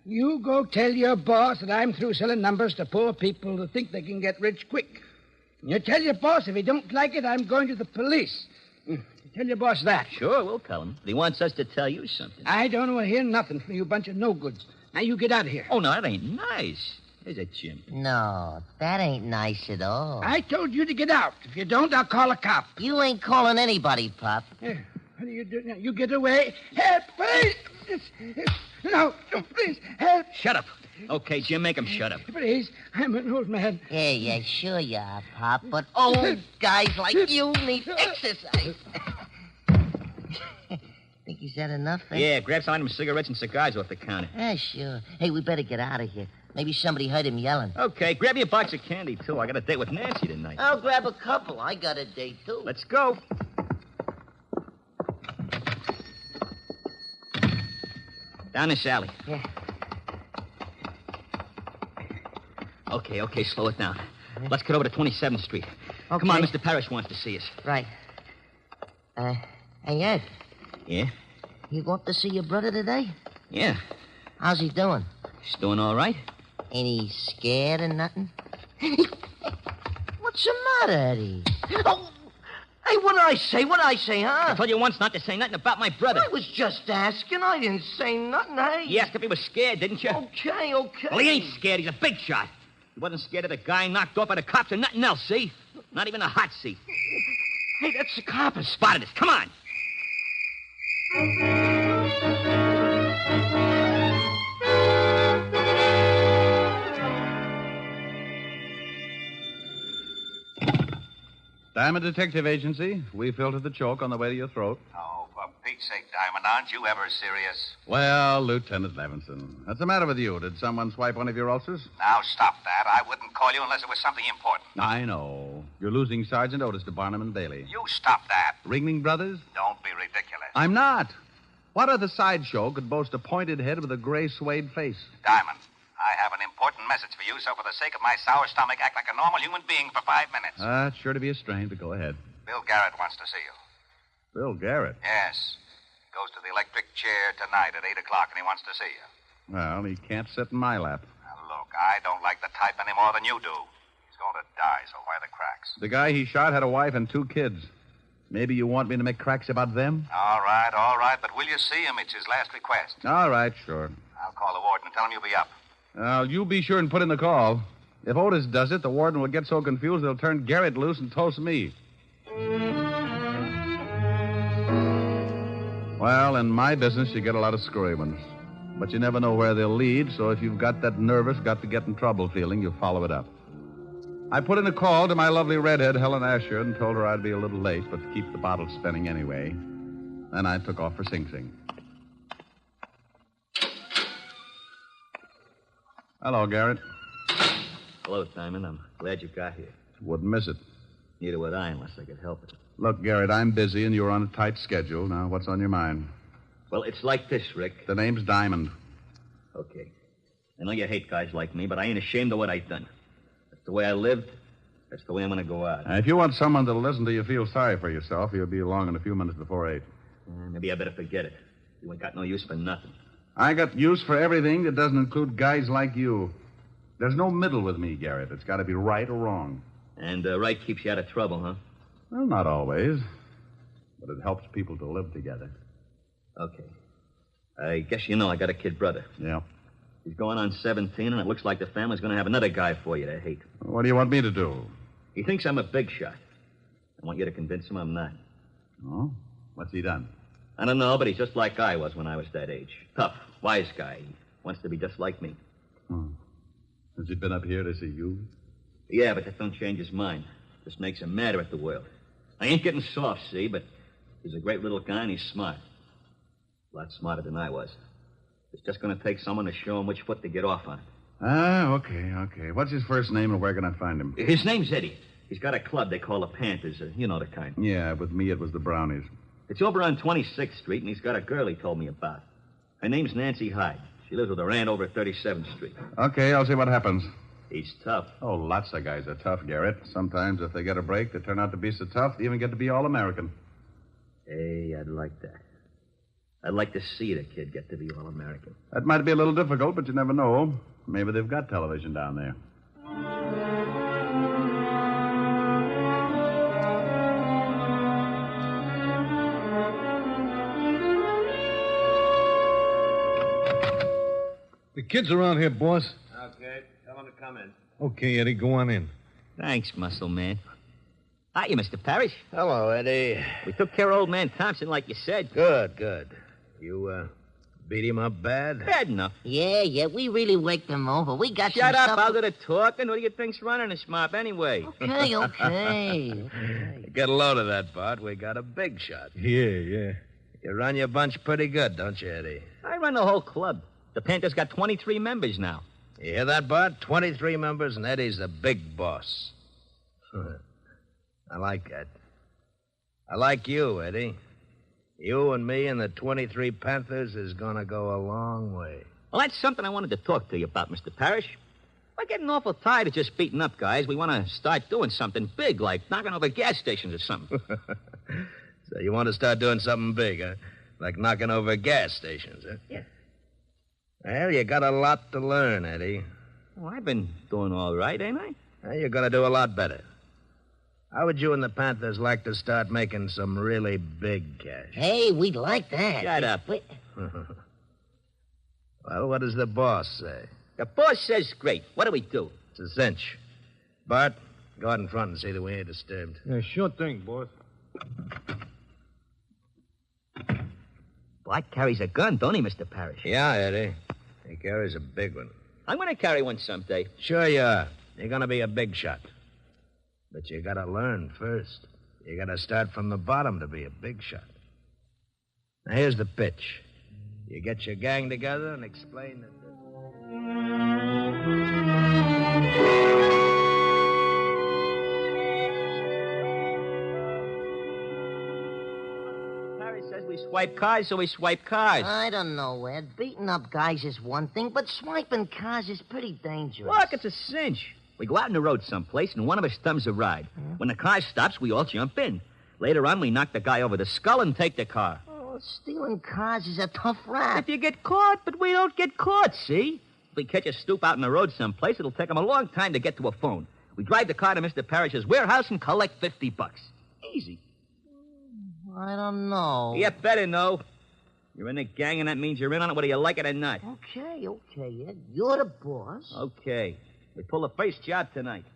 you go tell your boss that I'm through selling numbers to poor people who think they can get rich quick. You tell your boss if he don't like it, I'm going to the police. Tell your boss that. Sure, we'll tell him. But he wants us to tell you something. I don't want to hear nothing from you bunch of no-goods. Now, you get out of here. Oh, no, that ain't nice. Is it, Jim? No, that ain't nice at all. I told you to get out. If you don't, I'll call a cop. You ain't calling anybody, Pop. What do you do now? You get away. Help, please. No, please, help. Shut up. Okay, Jim, make him shut up. Please, I'm an old man. Yeah, sure you are, Pop. But old guys like you need exercise. Think he's had enough, eh? Yeah, grab some cigarettes and cigars off the counter. Yeah, sure. Hey, we better get out of here. Maybe somebody heard him yelling. Okay, grab me a box of candy, too. I got a date with Nancy tonight. I'll grab a couple. I got a date, too. Let's go. Down this alley. Yeah. Okay, slow it down. Let's get over to 27th Street. Okay. Come on, Mr. Parrish wants to see us. Right. Hey, Ed. Yeah? You going to see your brother today? Yeah. How's he doing? He's doing all right. Ain't he scared or nothing? What's the matter, Eddie? Oh, hey, what did I say, huh? I told you once not to say nothing about my brother. I was just asking. I didn't say nothing, hey? You asked if he was scared, didn't you? Okay. Well, he ain't scared. He's a big shot. He wasn't scared of the guy knocked off by the cops or nothing else, see? Not even a hot seat. Hey, that's the cop. I spotted us. Come on. Diamond Detective Agency. We filtered the choke on the way to your throat. Oh, for Pete's sake, Diamond, aren't you ever serious? Well, Lieutenant Levinson, what's the matter with you? Did someone swipe one of your ulcers? Now, stop that. I wouldn't call you unless it was something important. I know. You're losing Sergeant Otis to Barnum and Daly. You stop that. Ringling Brothers? Don't be ridiculous. I'm not. What other sideshow could boast a pointed head with a gray suede face? Diamond, I have an important message for you, so for the sake of my sour stomach, act like a normal human being for 5 minutes. It's sure to be a strain, but go ahead. Bill Garrett wants to see you. Bill Garrett? Yes. Goes to the electric chair tonight at 8 o'clock, and he wants to see you. Well, he can't sit in my lap. Now, look, I don't like the type any more than you do. He's going to die, so why the cracks? The guy he shot had a wife and 2 kids. Maybe you want me to make cracks about them? All right, but will you see him? It's his last request. All right, sure. I'll call the warden and tell him you'll be up. You be sure and put in the call. If Otis does it, the warden will get so confused they'll turn Garrett loose and toast me. Well, in my business, you get a lot of screwy ones. But you never know where they'll lead, so if you've got that nervous, got-to-get-in-trouble feeling, you follow it up. I put in a call to my lovely redhead, Helen Asher, and told her I'd be a little late, but to keep the bottle spinning anyway. Then I took off for Sing Sing. Hello, Garrett. Hello, Simon. I'm glad you got here. Wouldn't miss it. Neither would I unless I could help it. Look, Garrett, I'm busy and you're on a tight schedule. Now, what's on your mind? Well, it's like this, Rick. The name's Diamond. Okay. I know you hate guys like me, but I ain't ashamed of what I've done. That's the way I lived. That's the way I'm going to go out. If you want someone that'll listen till you feel sorry for yourself, you'll be along in a few minutes before 8. Maybe I better forget it. You ain't got no use for nothing. I got use for everything that doesn't include guys like you. There's no middle with me, Garrett. It's got to be right or wrong. And right keeps you out of trouble, huh? Well, not always. But it helps people to live together. Okay. I guess you know I got a kid brother. Yeah. He's going on 17, and it looks like the family's going to have another guy for you to hate. What do you want me to do? He thinks I'm a big shot. I want you to convince him I'm not. Oh? What's he done? I don't know, but he's just like I was when I was that age. Tough, wise guy. He wants to be just like me. Oh. Has he been up here to see you? Yeah, but that don't change his mind. Just makes him madder at the world. I ain't getting soft, see, but he's a great little guy and he's smart. A lot smarter than I was. It's just going to take someone to show him which foot to get off on. Okay. What's his first name and where can I find him? His name's Eddie. He's got a club they call the Panthers. You know the kind. Yeah, with me it was the Brownies. It's over on 26th Street, and he's got a girl he told me about. Her name's Nancy Hyde. She lives with her aunt over at 37th Street. Okay, I'll see what happens. He's tough. Oh, lots of guys are tough, Garrett. Sometimes if they get a break, they turn out to be so tough they even get to be All-American. Hey, I'd like that. I'd like to see the kid get to be All-American. That might be a little difficult, but you never know. Maybe they've got television down there. The kid's around here, boss. Okay, tell him to come in. Okay, Eddie, go on in. Thanks, muscle man. Hi, Mr. Parrish. Hello, Eddie. We took care of old man Thompson like you said. Good. You, beat him up bad? Bad enough. Yeah, we really waked him over. We got Shut some up, stuff... I'll do the talking. What do you think's running this mob anyway? Okay. Get a load of that, Bart. We got a big shot. Yeah. You run your bunch pretty good, don't you, Eddie? I run the whole club. The Panthers got 23 members now. You hear that, Bart? 23 members, and Eddie's the big boss. I like that. I like you, Eddie. You and me and the 23 Panthers is going to go a long way. Well, that's something I wanted to talk to you about, Mr. Parrish. We're getting awful tired of just beating up guys. We want to start doing something big, like knocking over gas stations or something. So you want to start doing something big, huh? Like knocking over gas stations, huh? Yeah. Well, you got a lot to learn, Eddie. Well, I've been doing all right, ain't I? Well, you're going to do a lot better. How would you and the Panthers like to start making some really big cash? Hey, we'd like that. Shut up. Well, what does the boss say? The boss says great. What do we do? It's a cinch. Bart, go out in front and see that we ain't disturbed. Yeah, sure thing, boss. Bart carries a gun, don't he, Mr. Parrish? Yeah, Eddie. He carries a big one. I'm going to carry one someday. Sure you are. You're going to be a big shot. But you got to learn first. You got to start from the bottom to be a big shot. Now, here's the pitch. You get your gang together and explain that... Says we swipe cars, so we swipe cars. I don't know, Ed. Beating up guys is one thing, but swiping cars is pretty dangerous. Look, it's a cinch. We go out on the road someplace, and one of us thumbs a ride. When the car stops, we all jump in. Later on, we knock the guy over the skull and take the car. Oh, stealing cars is a tough rap. If you get caught, but we don't get caught, see? If we catch a stoop out on the road someplace, it'll take him a long time to get to a phone. We drive the car to Mr. Parrish's warehouse and collect $50. Easy. I don't know. You better know. You're in the gang, and that means you're in on it whether you like it or not. Okay, Ed. You're the boss. Okay. We pull the first job tonight.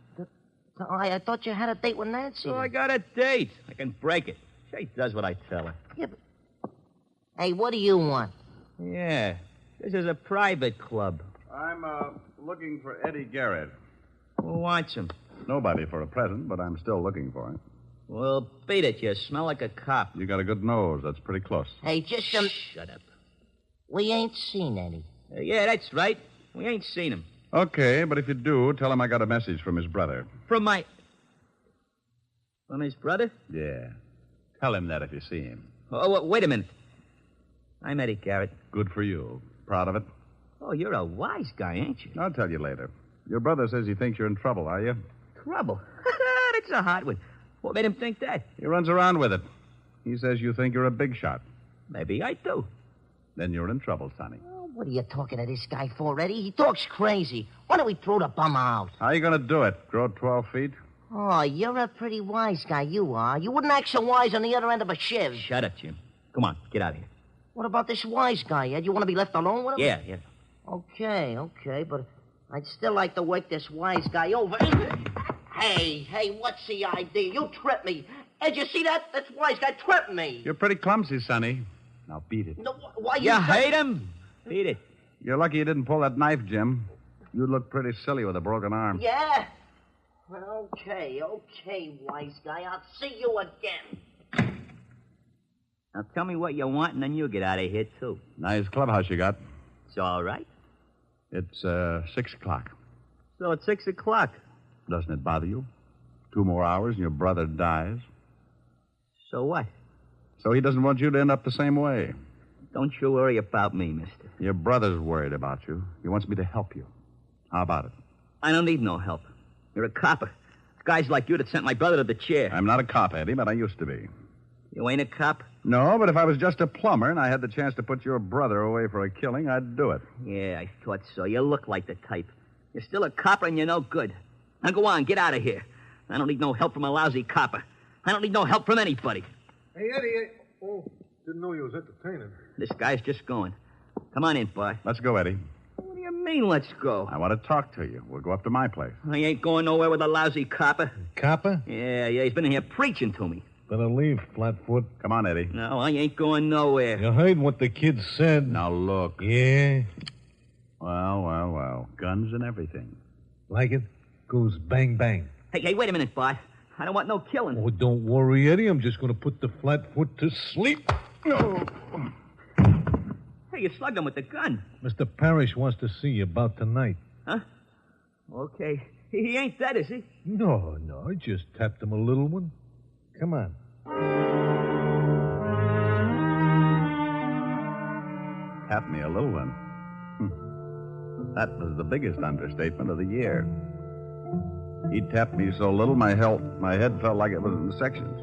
I thought you had a date with Nancy. Oh, I got a date. I can break it. She does what I tell her. Yeah, but... Hey, what do you want? Yeah. This is a private club. I'm, looking for Eddie Garrett. Who wants him? Nobody for a present, but I'm still looking for him. Well, beat it. You smell like a cop. You got a good nose. That's pretty close. Hey, just some... Shut up. We ain't seen any. Yeah, that's right. We ain't seen him. Okay, but if you do, tell him I got a message from his brother. From my... From his brother? Yeah. Tell him that if you see him. Oh, wait a minute. I'm Eddie Garrett. Good for you. Proud of it? Oh, you're a wise guy, ain't you? I'll tell you later. Your brother says he thinks you're in trouble, are you? Trouble? That's a hot one. What made him think that? He runs around with it. He says you think you're a big shot. Maybe I do. Then you're in trouble, Sonny. Oh, what are you talking to this guy for, Eddie? He talks crazy. Why don't we throw the bum out? How are you going to do it? Grow 12 feet? Oh, you're a pretty wise guy, you are. You wouldn't act so wise on the other end of a shiv. Shut up, Jim. Come on, get out of here. What about this wise guy, Ed? You want to be left alone with him? Yeah. Okay, but I'd still like to work this wise guy over. Hey, what's the idea? You tripped me. Ed, you see that? That's wise guy tripped me. You're pretty clumsy, Sonny. Now beat it. No, why You hate him? Beat it. You're lucky you didn't pull that knife, Jim. You'd look pretty silly with a broken arm. Yeah? Well, okay, wise guy. I'll see you again. Now tell me what you want, and then you get out of here, too. Nice clubhouse you got. It's all right. It's 6 o'clock. So it's 6 o'clock. Doesn't it bother you? 2 more hours and your brother dies. So what? So he doesn't want you to end up the same way. Don't you worry about me, mister. Your brother's worried about you. He wants me to help you. How about it? I don't need no help. You're a copper. It's guys like you that sent my brother to the chair. I'm not a cop, Eddie, but I used to be. You ain't a cop? No, but if I was just a plumber and I had the chance to put your brother away for a killing, I'd do it. Yeah, I thought so. You look like the type. You're still a copper and you're no good. Now go on, get out of here. I don't need no help from a lousy copper. I don't need no help from anybody. Hey, Eddie. Didn't know you was entertaining. This guy's just going. Come on in, boy. Let's go, Eddie. What do you mean, let's go? I want to talk to you. We'll go up to my place. I ain't going nowhere with a lousy copper. Copper? Yeah, he's been in here preaching to me. Better leave, Flatfoot. Come on, Eddie. No, I ain't going nowhere. You heard what the kid said. Now, look. Yeah? Well. Guns and everything. Like it? Goes bang, bang. Hey, wait a minute, boy. I don't want no killing. Oh, don't worry, Eddie. I'm just going to put the Flatfoot to sleep. No. Hey, you slugged him with the gun. Mr. Parrish wants to see you about tonight. Huh? Okay. He ain't dead, is he? No. I just tapped him a little one. Come on. Tap me a little one. That was the biggest understatement of the year. He tapped me so little my head felt like it was in sections.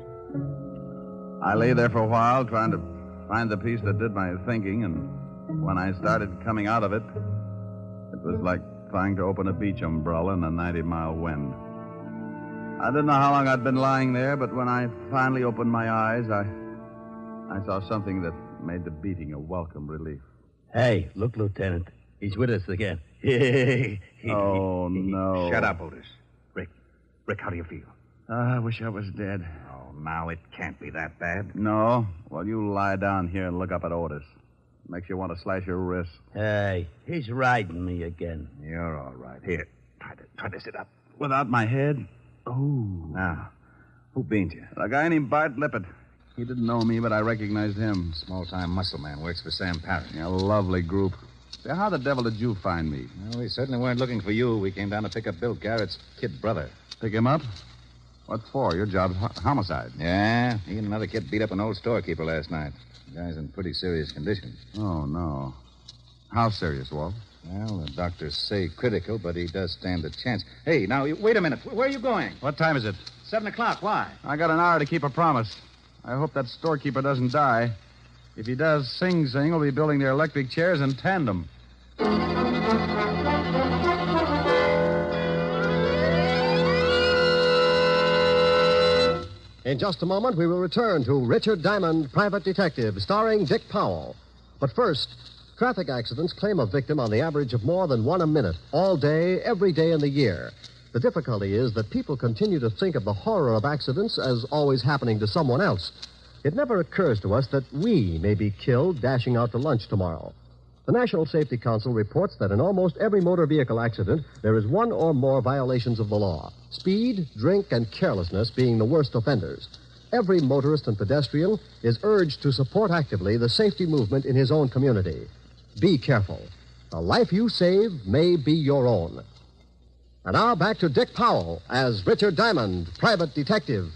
I lay there for a while trying to find the piece that did my thinking, and when I started coming out of it, it was like trying to open a beach umbrella in a 90-mile wind. I didn't know how long I'd been lying there, but when I finally opened my eyes, I saw something that made the beating a welcome relief. Hey, look, Lieutenant. He's with us again. Oh, no. Shut up, Otis. Rick, how do you feel? I wish I was dead. Oh, now it can't be that bad. No? Well, you lie down here and look up at Otis. Makes you want to slash your wrist. Hey, he's riding me again. You're all right. Here, try to sit up. Without my head? Oh. Now, who beans you? A guy named Bart Lippett. He didn't know me, but I recognized him. Small-time muscle man, works for Sam Parrish. A lovely group. Say, how the devil did you find me? Well, we certainly weren't looking for you. We came down to pick up Bill Garrett's kid brother. Pick him up? What for? Your job's homicide. Yeah, he and another kid beat up an old storekeeper last night. The guy's in pretty serious condition. Oh, no. How serious, Walt? Well, the doctors say critical, but he does stand a chance. Hey, now, wait a minute. Where are you going? What time is it? 7 o'clock. Why? I got an hour to keep a promise. I hope that storekeeper doesn't die. If he does, Sing Sing will be building their electric chairs in tandem. In just a moment, we will return to Richard Diamond, Private Detective, starring Dick Powell. But first, traffic accidents claim a victim on the average of more than one a minute, all day, every day in the year. The difficulty is that people continue to think of the horror of accidents as always happening to someone else. It never occurs to us that we may be killed dashing out to lunch tomorrow. The National Safety Council reports that in almost every motor vehicle accident, there is one or more violations of the law. Speed, drink, and carelessness being the worst offenders. Every motorist and pedestrian is urged to support actively the safety movement in his own community. Be careful. The life you save may be your own. And now back to Dick Powell as Richard Diamond, Private Detective.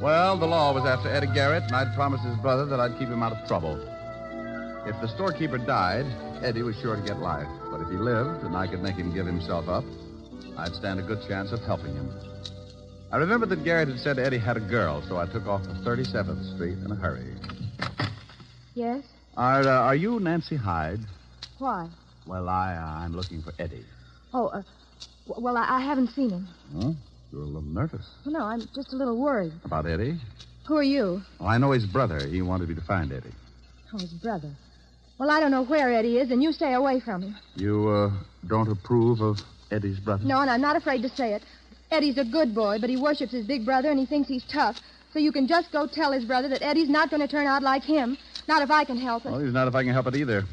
Well, the law was after Eddie Garrett, and I'd promised his brother that I'd keep him out of trouble. If the storekeeper died, Eddie was sure to get life. But if he lived, and I could make him give himself up, I'd stand a good chance of helping him. I remembered that Garrett had said Eddie had a girl, so I took off to 37th Street in a hurry. Yes? Are you Nancy Hyde? Why? Well, I'm looking for Eddie. Oh, well, I haven't seen him. Huh? You're a little nervous. Well, no, I'm just a little worried. About Eddie? Who are you? Well, I know his brother. He wanted me to find Eddie. Oh, his brother. Well, I don't know where Eddie is, and you stay away from him. You, don't approve of Eddie's brother? No, and I'm not afraid to say it. Eddie's a good boy, but he worships his big brother, and he thinks he's tough. So you can just go tell his brother that Eddie's not going to turn out like him. Not if I can help it. Well, he's not if I can help it either.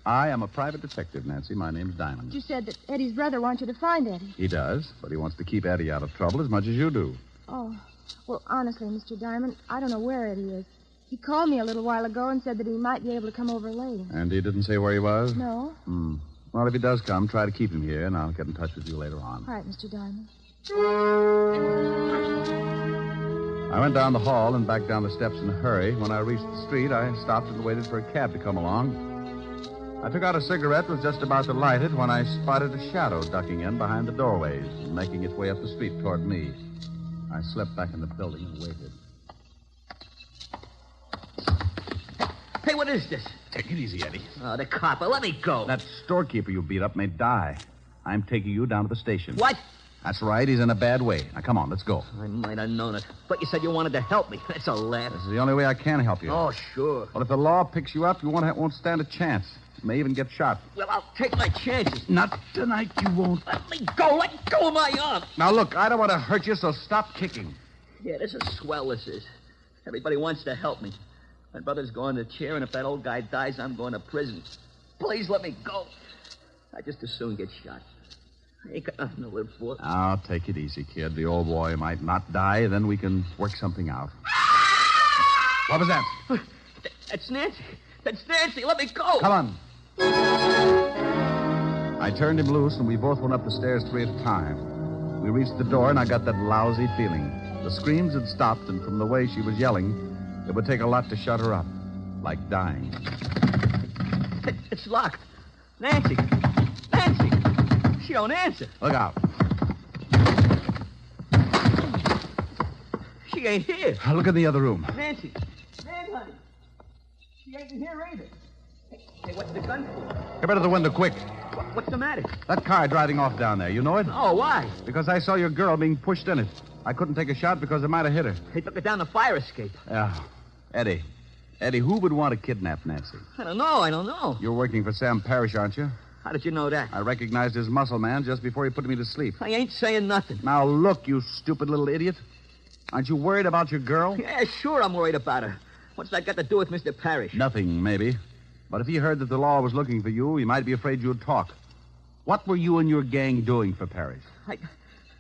I am a private detective, Nancy. My name's Diamond. You said that Eddie's brother wants you to find Eddie. He does, but he wants to keep Eddie out of trouble as much as you do. Oh, well, honestly, Mr. Diamond, I don't know where Eddie is. He called me a little while ago and said that he might be able to come over later. And he didn't say where he was? No. Well, if he does come, try to keep him here, and I'll get in touch with you later on. All right, Mr. Diamond. I went down the hall and back down the steps in a hurry. When I reached the street, I stopped and waited for a cab to come along. I took out a cigarette, was just about to light it when I spotted a shadow ducking in behind the doorways and making its way up the street toward me. I slipped back in the building and waited. Hey, what is this? Take it easy, Eddie. Oh, the copper. Let me go. That storekeeper you beat up may die. I'm taking you down to the station. What? That's right. He's in a bad way. Now, come on, let's go. I might have known it. But you said you wanted to help me. That's a laugh. This is the only way I can help you. Oh, sure. Well, if the law picks you up, you won't stand a chance. You may even get shot. Well, I'll take my chances. Not tonight, you won't. Let me go. Let go of my arm. Now, look, I don't want to hurt you, so stop kicking. Yeah, this is swell, this is. Everybody wants to help me. My brother's going to chair, and if that old guy dies, I'm going to prison. Please let me go. I just as soon get shot. I ain't got nothing to live for. Now, take it easy, kid. The old boy might not die, then we can work something out. What was that? That's Nancy. That's Nancy. Let me go. Come on. I turned him loose, and we both went up the stairs 3 at a time. We reached the door, and I got that lousy feeling. The screams had stopped, and from the way she was yelling, it would take a lot to shut her up. Like dying. It's locked. Nancy. Nancy. She don't answer. Look out. She ain't here. Look in the other room. Nancy. Nan, honey. She ain't in here either. Hey, what's the gun for? Get out of the window, quick. What's the matter? That car driving off down there. You know it? Oh, why? Because I saw your girl being pushed in it. I couldn't take a shot because it might have hit her. They took her down the fire escape. Yeah. Eddie. Eddie, who would want to kidnap Nancy? I don't know. You're working for Sam Parrish, aren't you? How did you know that? I recognized his muscle man just before he put me to sleep. I ain't saying nothing. Now, look, you stupid little idiot. Aren't you worried about your girl? Yeah, sure I'm worried about her. What's that got to do with Mr. Parrish? Nothing, maybe. But if he heard that the law was looking for you, he might be afraid you'd talk. What were you and your gang doing for Parrish?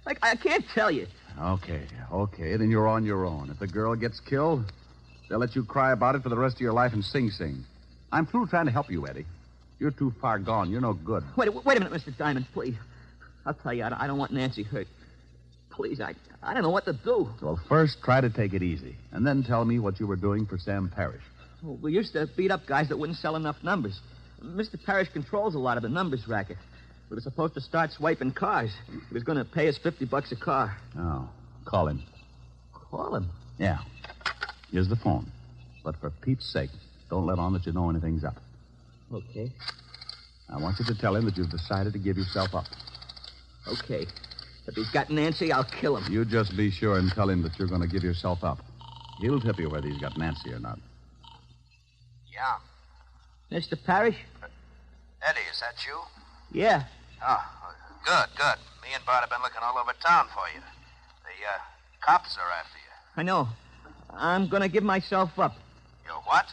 I can't tell you. Okay, then you're on your own. If the girl gets killed, they'll let you cry about it for the rest of your life and sing. I'm through trying to help you, Eddie. You're too far gone. You're no good. Wait a minute, Mr. Diamond, please. I'll tell you, I don't want Nancy hurt. Please, I don't know what to do. Well, first, try to take it easy, and then tell me what you were doing for Sam Parrish. Well, we used to beat up guys that wouldn't sell enough numbers. Mr. Parrish controls a lot of the numbers racket. We were supposed to start swiping cars. He was going to pay us $50 a car. Oh, call him. Call him? Yeah. Here's the phone. But for Pete's sake, don't let on that you know anything's up. Okay. I want you to tell him that you've decided to give yourself up. Okay. If he's got Nancy, I'll kill him. You just be sure and tell him that you're going to give yourself up. He'll tip you whether he's got Nancy or not. Yeah. Mr. Parrish? Eddie, is that you? Yeah. Oh, good. Me and Bart have been looking all over town for you. The cops are after you. I know. I'm going to give myself up. You what?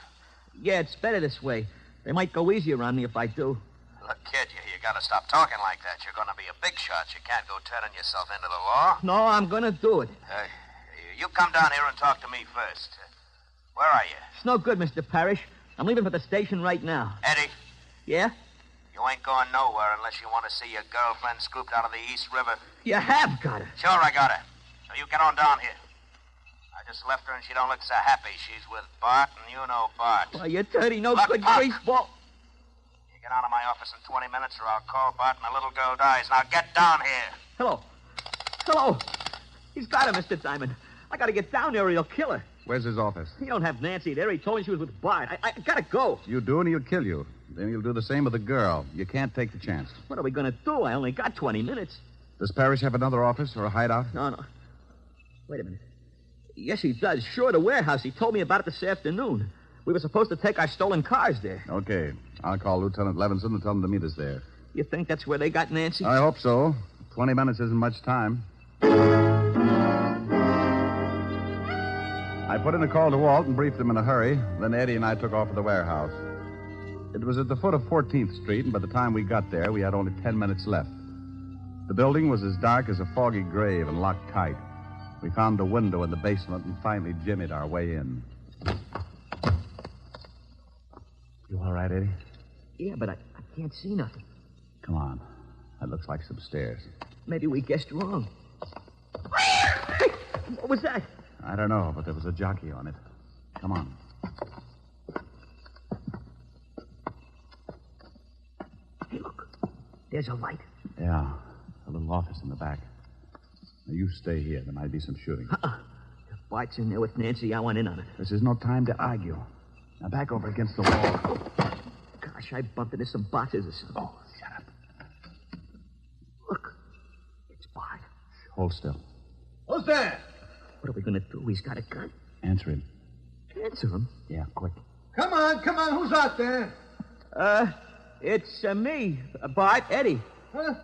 Yeah, it's better this way. They might go easier on me if I do. Look, kid, you got to stop talking like that. You're going to be a big shot. You can't go turning yourself into the law. No, I'm going to do it. You come down here and talk to me first. Where are you? It's no good, Mr. Parrish. I'm leaving for the station right now. Eddie? Yeah? You ain't going nowhere unless you want to see your girlfriend scooped out of the East River. You have got her. Sure, I got her. So you get on down here. I Just left her and she don't look so happy. She's with Bart, and you know Bart. Why, you dirty, no good Look. greaseball. You get out of my office in 20 minutes or I'll call Bart and the little girl dies. Now get down here. Hello. Hello. He's got her, Mr. Diamond. I gotta get down there or he'll kill her. Where's his office? He don't have Nancy there. He told me she was with Bart. I gotta go. You do, and he'll kill you. Then he'll do the same with the girl. You can't take the chance. What are we gonna do? I only got 20 minutes. Does Parrish have another office or a hideout? No. Wait a minute. Yes, he does. Sure, the warehouse. He told me about it this afternoon. We were supposed to take our stolen cars there. Okay. I'll call Lieutenant Levinson and tell him to meet us there. You think that's where they got Nancy? I hope so. 20 minutes isn't much time. I put in a call to Walt and briefed him in a hurry. Then Eddie and I took off for the warehouse. It was at the foot of 14th Street, and by the time we got there, we had only 10 minutes left. The building was as dark as a foggy grave and locked tight. We found a window in the basement and finally jimmied our way in. You all right, Eddie? Yeah, but I can't see nothing. Come on. That looks like some stairs. Maybe we guessed wrong. Hey, what was that? I don't know, but there was a jockey on it. Come on. Hey, look. There's a light. Yeah, a little office in the back. Now, you stay here. There might be some shooting. If Bart's in there with Nancy, I want in on it. This is no time to argue. Now, back over against the wall. Gosh, I bumped into some boxes or something. Oh, shut up. Look. It's Bart. Hold still. Who's that? What are we going to do? He's got a gun. Answer him. Answer him? Yeah, quick. Come on. Who's out there? It's me, Bart, Eddie. Huh?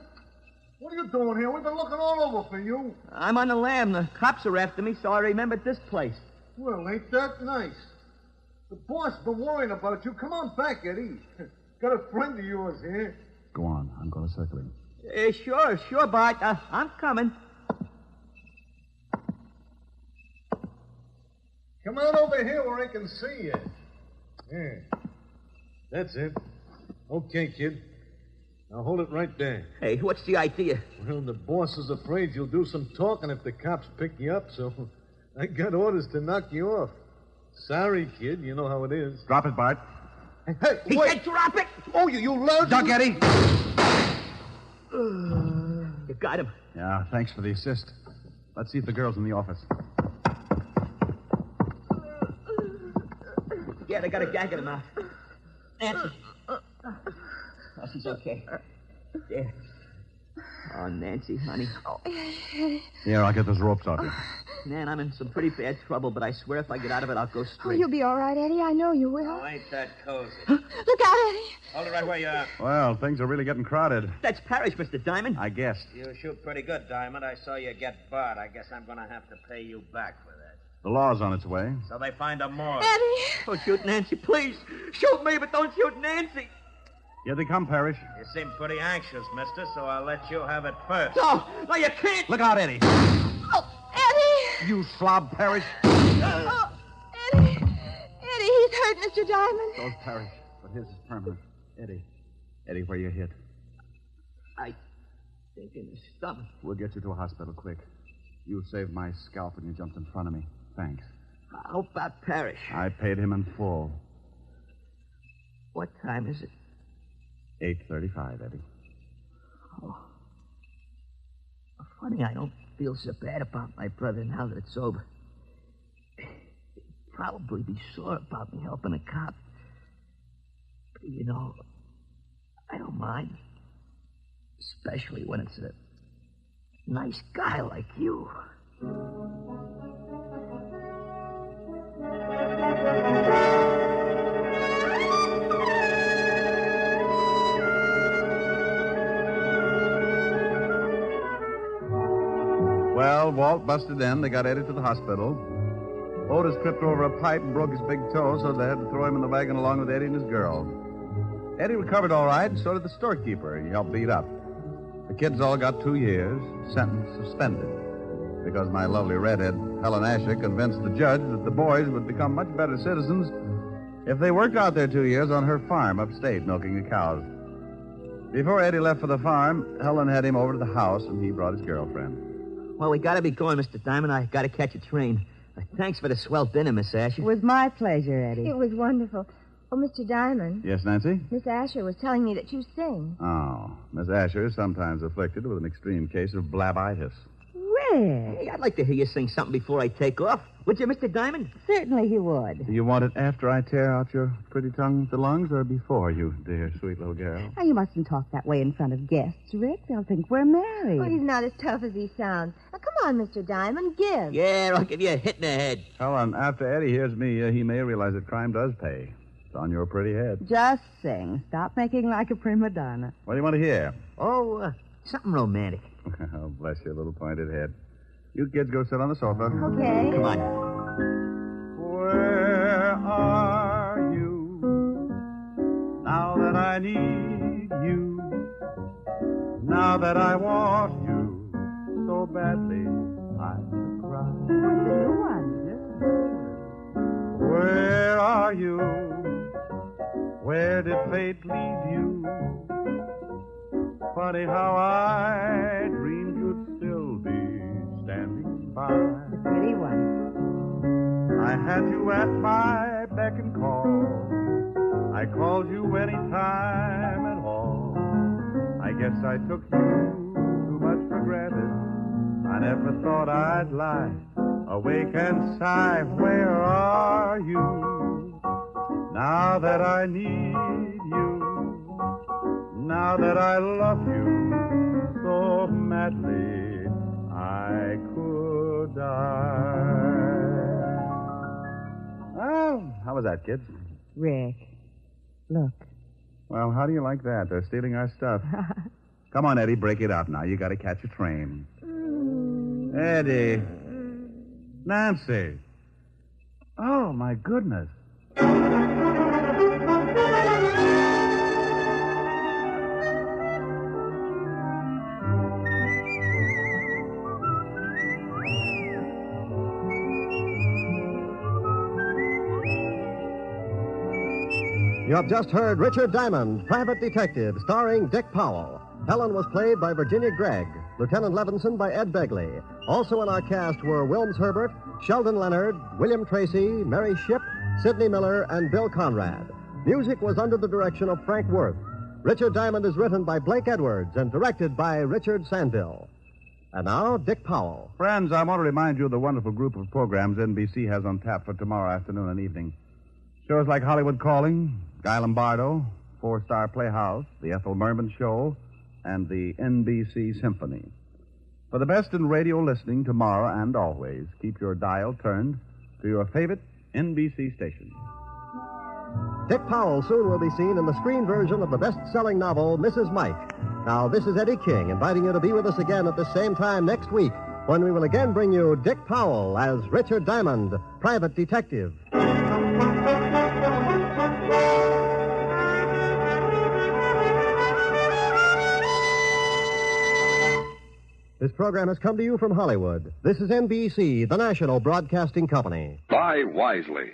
What are you doing here? We've been looking all over for you. I'm on the lam. The cops are after me, so I remembered this place. Well, ain't that nice? The boss been worrying about you. Come on back, Eddie. Got a friend of yours here. Go on. I'm going to circle him. Sure, Bart. I'm coming. Come on over here where I can see you. Yeah. That's it. Okay, kid. Now hold it right there. Hey, what's the idea? Well, the boss is afraid you'll do some talking if the cops pick you up, so I got orders to knock you off. Sorry, kid. You know how it is. Drop it, Bart. Hey, he wait. said drop it! Oh, you lousy... Duck, Eddie! You got him. Yeah, thanks for the assist. Let's see if the girl's in the office. Yeah, they got a gag in her mouth. Nancy. Oh, she's okay. There. Oh, Nancy, honey. Oh. Here, I'll get those ropes off you. Man, I'm in some pretty bad trouble, but I swear if I get out of it, I'll go Oh, straight. you'll be all right, Eddie. I know you will. Oh, ain't that cozy? Look out, Eddie. Hold it right where you are. Well, things are really getting crowded. That's Parrish, Mr. Diamond. I guessed. You shoot pretty good, Diamond. I saw you get Bart. I guess I'm going to have to pay you back for that. The law's on its way. So they find a morgue. Eddie. Don't shoot Nancy, please. Shoot me, but don't shoot Nancy. Here they come, Parrish. You seem pretty anxious, mister, so I'll let you have it first. No, you can't. Look out, Eddie. Oh, Eddie. You slob, Parrish. Oh, Eddie. Eddie, he's hurt, Mr. Diamond. So's Parrish, but his is permanent. Eddie, where you hit? I think in the stomach. We'll get you to a hospital quick. You saved my scalp when you jumped in front of me. Thanks. How about Parrish? I paid him in full. What time is it? 8:35, Eddie. Oh. Funny, I don't feel so bad about my brother now that it's over. He'd probably be sore about me helping a cop. But, you know, I don't mind. Especially when it's a nice guy like you. Well, Walt busted in. They got Eddie to the hospital. Otis tripped over a pipe and broke his big toe, so they had to throw him in the wagon along with Eddie and his girl. Eddie recovered all right, and so did the storekeeper. He helped beat up. The kids all got 2 years, sentence suspended, because my lovely redhead, Helen Asher, convinced the judge that the boys would become much better citizens if they worked out their 2 years on her farm upstate, milking the cows. Before Eddie left for the farm, Helen had him over to the house, and he brought his girlfriend. Well, we gotta be going, Mr. Diamond. I gotta catch a train. Thanks for the swell dinner, Miss Asher. It was my pleasure, Eddie. It was wonderful. Oh, Mr. Diamond. Yes, Nancy? Miss Asher was telling me that you sing. Oh, Miss Asher is sometimes afflicted with an extreme case of blabitis. Rick. Hey, I'd like to hear you sing something before I take off. Would you, Mr. Diamond? Certainly he would. Do you want it after I tear out your pretty tongue with the lungs or before, you dear, sweet little girl? Now, you mustn't talk that way in front of guests, Rick. They'll think we're married. Oh, he's not as tough as he sounds. Now, come on, Mr. Diamond, give. Yeah, I'll give you a hit in the head. Hold on. After Eddie hears me, he may realize that crime does pay. It's on your pretty head. Just sing. Stop making like a prima donna. What do you want to hear? Oh, something romantic. Oh, bless your little pointed head. You kids go sit on the sofa. Okay. Come on. Where are you now that I need you? Now that I want you so badly, I could cry. What's the new one? Where are you? Where did fate lead you? Funny how I dreamed you'd still be standing by. The pretty one. I had you at my beck and call. I called you any time at all. I guess I took you too much for granted. I never thought I'd lie, awake and sigh. Where are you now that I need you? Now that I love you so madly, I could die. Oh, how was that, kids? Rick, look. Well, how do you like that? They're stealing our stuff. Come on, Eddie, break it up now. You got to catch a train. Eddie. Nancy. Oh, my goodness. You have just heard Richard Diamond, Private Detective, starring Dick Powell. Helen was played by Virginia Gregg, Lieutenant Levinson by Ed Begley. Also in our cast were Wilms Herbert, Sheldon Leonard, William Tracy, Mary Shipp, Sidney Miller, and Bill Conrad. Music was under the direction of Frank Worth. Richard Diamond is written by Blake Edwards and directed by Richard Sandville. And now, Dick Powell. Friends, I want to remind you of the wonderful group of programs NBC has on tap for tomorrow afternoon and evening. Shows like Hollywood Calling, Guy Lombardo, Four-Star Playhouse, The Ethel Merman Show, and the NBC Symphony. For the best in radio listening tomorrow and always, keep your dial turned to your favorite NBC station. Dick Powell soon will be seen in the screen version of the best-selling novel, Mrs. Mike. Now, this is Eddie King inviting you to be with us again at the same time next week when we will again bring you Dick Powell as Richard Diamond, Private Detective. This program has come to you from Hollywood. This is NBC, the national broadcasting company. Buy wisely.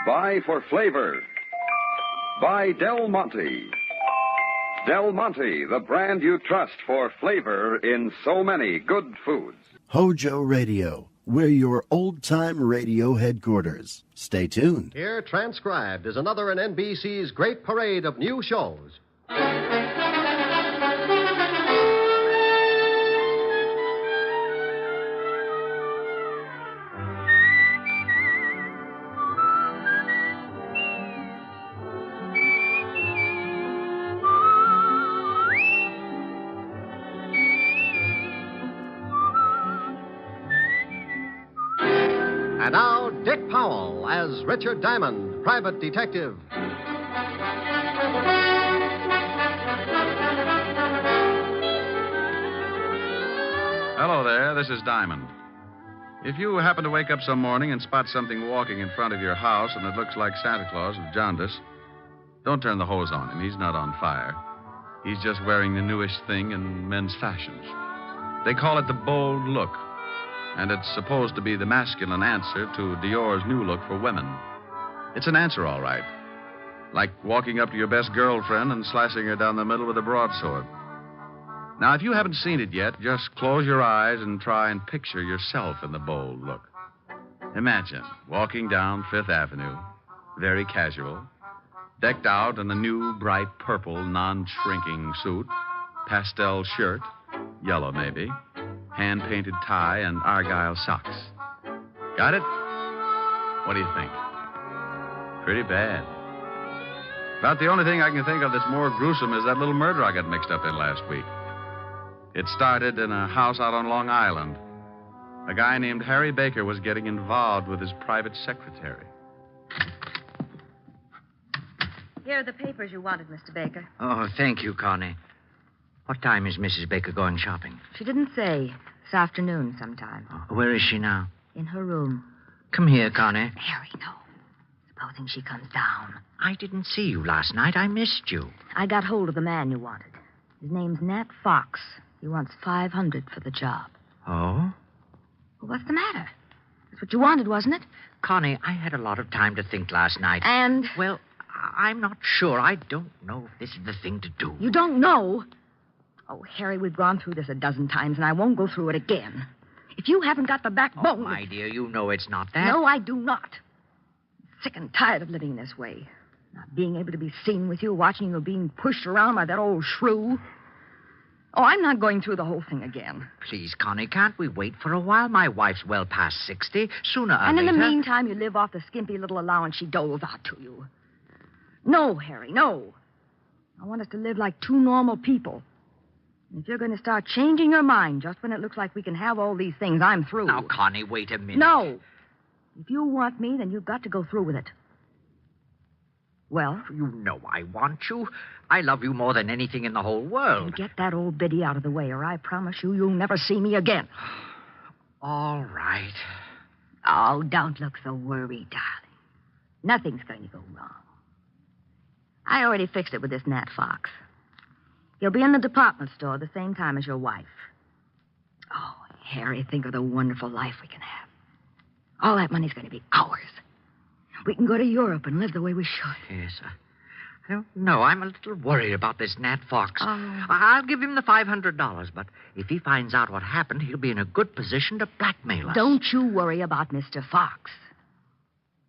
Buy for flavor. Buy Del Monte. Del Monte, the brand you trust for flavor in so many good foods. Hojo Radio, we're your old-time radio headquarters. Stay tuned. Here, transcribed, is another in NBC's great parade of new shows. And now, Dick Powell as Richard Diamond, Private Detective. Hello there, this is Diamond. If you happen to wake up some morning and spot something walking in front of your house and it looks like Santa Claus with jaundice, don't turn the hose on him. He's not on fire. He's just wearing the newest thing in men's fashions. They call it the bold look. And it's supposed to be the masculine answer to Dior's new look for women. It's an answer, all right. Like walking up to your best girlfriend and slicing her down the middle with a broadsword. Now, if you haven't seen it yet, just close your eyes and try and picture yourself in the bold look. Imagine walking down Fifth Avenue, very casual, decked out in a new, bright purple, non-shrinking suit, pastel shirt, yellow maybe, hand-painted tie, and argyle socks. Got it? What do you think? Pretty bad. About the only thing I can think of that's more gruesome is that little murder I got mixed up in last week. It started in a house out on Long Island. A guy named Harry Baker was getting involved with his private secretary. Here are the papers you wanted, Mr. Baker. Oh, thank you, Connie. What time is Mrs. Baker going shopping? She didn't say. This afternoon sometime. Where is she now? In her room. Come here, Connie. Harry, no. Supposing she comes down. I didn't see you last night. I missed you. I got hold of the man you wanted. His name's Nat Fox. He wants $500 for the job. Oh? Well, what's the matter? That's what you wanted, wasn't it? Connie, I had a lot of time to think last night. And? Well, I'm not sure. I don't know if this is the thing to do. You don't know? Oh, Harry, we've gone through this a dozen times, and I won't go through it again. If you haven't got the backbone... Oh, my dear, you know it's not that. No, I do not. I'm sick and tired of living this way. Not being able to be seen with you, watching you being pushed around by that old shrew. Oh, I'm not going through the whole thing again. Please, Connie, can't we wait for a while? My wife's well past 60. Sooner or And later... in the meantime, you live off the skimpy little allowance she doles out to you. No, Harry, no. I want us to live like two normal people. And if you're going to start changing your mind just when it looks like we can have all these things, I'm through. Now, Connie, wait a minute. No. If you want me, then you've got to go through with it. Well? You know I want you. I love you more than anything in the whole world. Get that old biddy out of the way, or I promise you you'll never see me again. All right. Oh, don't look so worried, darling. Nothing's going to go wrong. I already fixed it with this Nat Fox. He'll be in the department store the same time as your wife. Oh, Harry, think of the wonderful life we can have. All that money's going to be ours. We can go to Europe and live the way we should. Yes, I don't know. I'm a little worried about this Nat Fox. Oh. I'll give him the $500, but if he finds out what happened, he'll be in a good position to blackmail us. Don't you worry about Mr. Fox.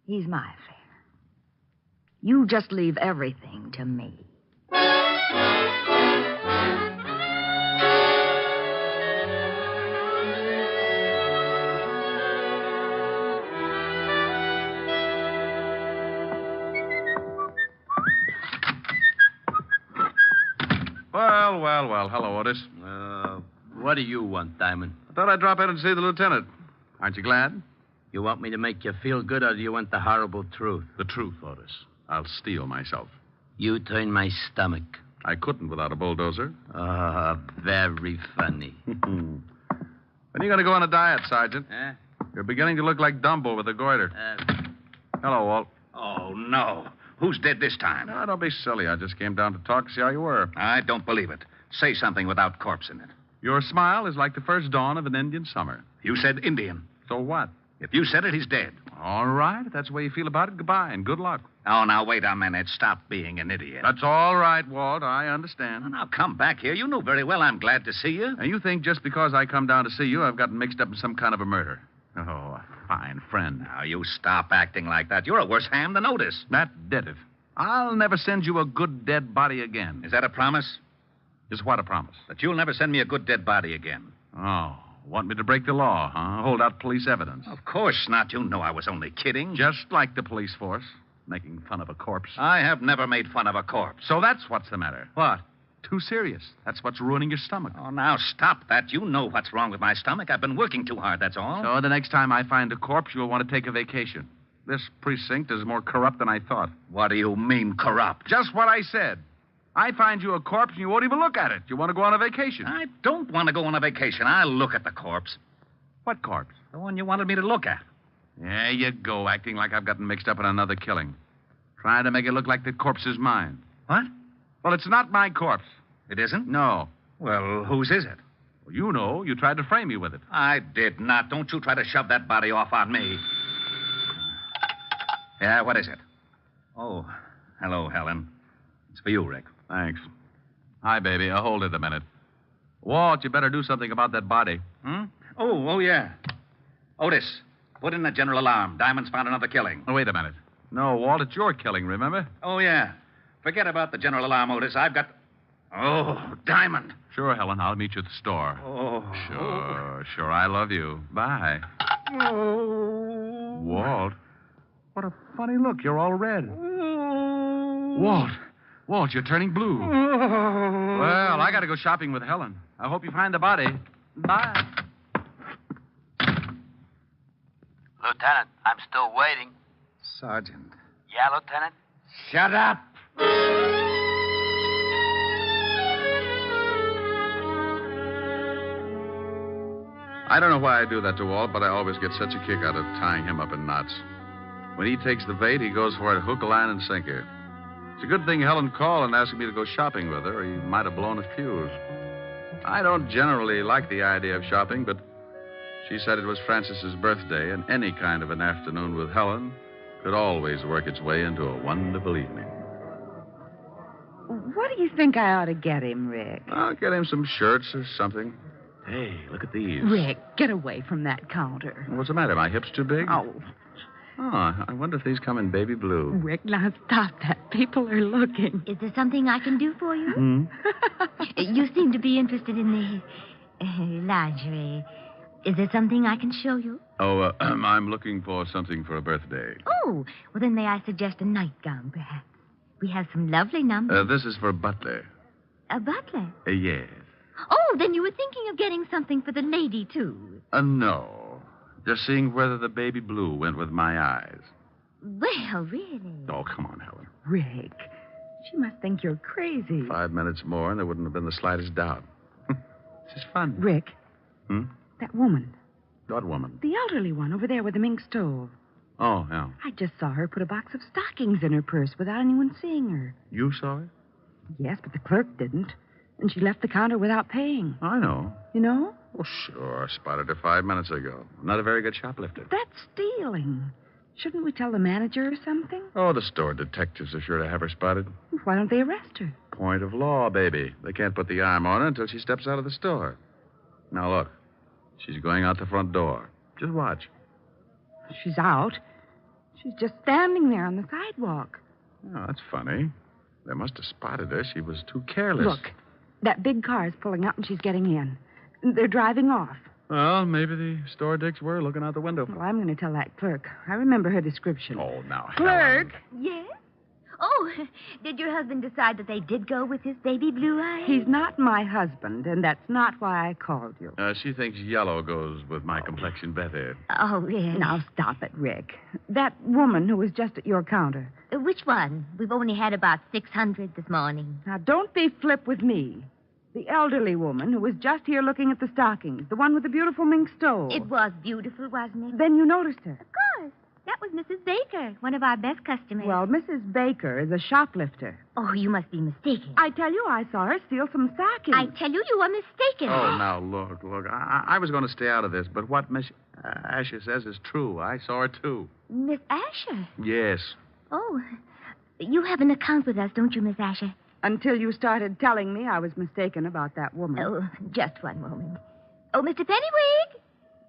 He's my affair. You just leave everything to me. Well. Hello, Otis. What do you want, Diamond? I thought I'd drop in and see the lieutenant. Aren't you glad? You want me to make you feel good, or do you want the horrible truth? The truth, Otis. I'll steel myself. You turn my stomach. I couldn't without a bulldozer. Very funny. When are you going to go on a diet, Sergeant? Eh? You're beginning to look like Dumbo with a goiter. Hello, Walt. Oh, no. Who's dead this time? No, don't be silly. I just came down to talk to see how you were. I don't believe it. Say something without corpse in it. Your smile is like the first dawn of an Indian summer. You said Indian. So what? If you said it, he's dead. All right. If that's the way you feel about it, goodbye and good luck. Oh, now, wait a minute. Stop being an idiot. That's all right, Walt. I understand. Now, come back here. You know very well I'm glad to see you. And you think just because I come down to see you, I've gotten mixed up in some kind of a murder. Oh, a fine friend. Now, you stop acting like that. You're a worse ham than Otis. That did it. I'll never send you a good dead body again. Is that a promise? Is what a promise? That you'll never send me a good dead body again. Oh, want me to break the law, huh? Hold out police evidence. Of course not. You know I was only kidding. Just like the police force, making fun of a corpse. I have never made fun of a corpse. So that's what's the matter. What? Too serious. That's what's ruining your stomach. Oh, now stop that. You know what's wrong with my stomach. I've been working too hard, that's all. So the next time I find a corpse, you'll want to take a vacation. This precinct is more corrupt than I thought. What do you mean, corrupt? Just what I said. I find you a corpse and you won't even look at it. You want to go on a vacation. I don't want to go on a vacation. I'll look at the corpse. What corpse? The one you wanted me to look at. There you go, acting like I've gotten mixed up in another killing. Trying to make it look like the corpse is mine. What? Well, it's not my corpse. It isn't? No. Well, whose is it? Well, you know. You tried to frame me with it. I did not. Don't you try to shove that body off on me. Yeah, what is it? Oh, hello, Helen. It's for you, Rick. Thanks. Hi, baby. Hold it a minute. Walt, you better do something about that body. Oh, yeah. Otis, Put in the general alarm. Diamond's found another killing. Oh, wait a minute. No, Walt, it's your killing, remember? Oh, yeah. Forget about the general alarm, Otis. I've got... Oh, Diamond. Sure, Helen. I'll meet you at the store. Oh. Sure. I love you. Bye. Oh. Walt, what a funny look. You're all red. Walt, you're turning blue. Well, I got to go shopping with Helen. I hope you find the body. Bye. Lieutenant, I'm still waiting. Sergeant. Yeah, Lieutenant? Shut up. I don't know why I do that to Walt, but I always get such a kick out of tying him up in knots. When he takes the bait, he goes for it hook, line, and sinker. It's a good thing Helen called and asked me to go shopping with her, or he might have blown a fuse. I don't generally like the idea of shopping, but she said it was Frances's birthday, and any kind of an afternoon with Helen could always work its way into a wonderful evening. What do you think I ought to get him, Rick? I'll get him some shirts or something. Hey, look at these. Rick, get away from that counter. What's the matter? My hips too big? Oh, I wonder if these come in baby blue. Rick, now stop that. People are looking. Is there something I can do for you? You seem to be interested in the lingerie. Is there something I can show you? Oh, I'm looking for something for a birthday. Oh, well, then may I suggest a nightgown, perhaps? We have some lovely numbers. This is for Butler. A butler? Yes. Oh, then you were thinking of getting something for the lady, too. No. Just seeing whether the baby blue went with my eyes. Well, really? Oh, come on, Helen. Rick, she must think you're crazy. 5 minutes more, and there wouldn't have been the slightest doubt. This is fun. Rick. That woman. What woman? The elderly one over there with the mink stove. Oh, yeah. I just saw her put a box of stockings in her purse without anyone seeing her. You saw it? Yes, but the clerk didn't. And she left the counter without paying. I know. You know? Oh, sure. I spotted her 5 minutes ago. Not a very good shoplifter. That's stealing. Shouldn't we tell the manager or something? Oh, the store detectives are sure to have her spotted. Why don't they arrest her? Point of law, baby. They can't put the arm on her until she steps out of the store. Now, look. She's going out the front door. Just watch. She's out. She's just standing there on the sidewalk. Oh, that's funny. They must have spotted her. She was too careless. Look, that big car is pulling up and she's getting in. They're driving off. Well, maybe the store dicks were looking out the window. Well, I'm going to tell that clerk. I remember her description. Oh, now, Clerk! Yes? Oh, did your husband decide that they did go with his baby blue eyes? He's not my husband, and that's not why I called you. She thinks yellow goes with my complexion better. Oh, yes. Now, stop it, Rick. That woman who was just at your counter. Which one? We've only had about 600 this morning. Now, don't be flip with me. The elderly woman who was just here looking at the stockings. The one with the beautiful mink stove. It was beautiful, wasn't it? Then you noticed her. Of course. That was Mrs. Baker, one of our best customers. Well, Mrs. Baker is a shoplifter. Oh, you must be mistaken. I tell you, I saw her steal some stockings. I tell you, you are mistaken. Oh, now, look. I was going to stay out of this, but what Miss Asher says is true. I saw her, too. Miss Asher? Yes. Oh, you have an account with us, don't you, Miss Asher? Until you started telling me I was mistaken about that woman. Oh, just one moment. Oh, Mr. Pennywig!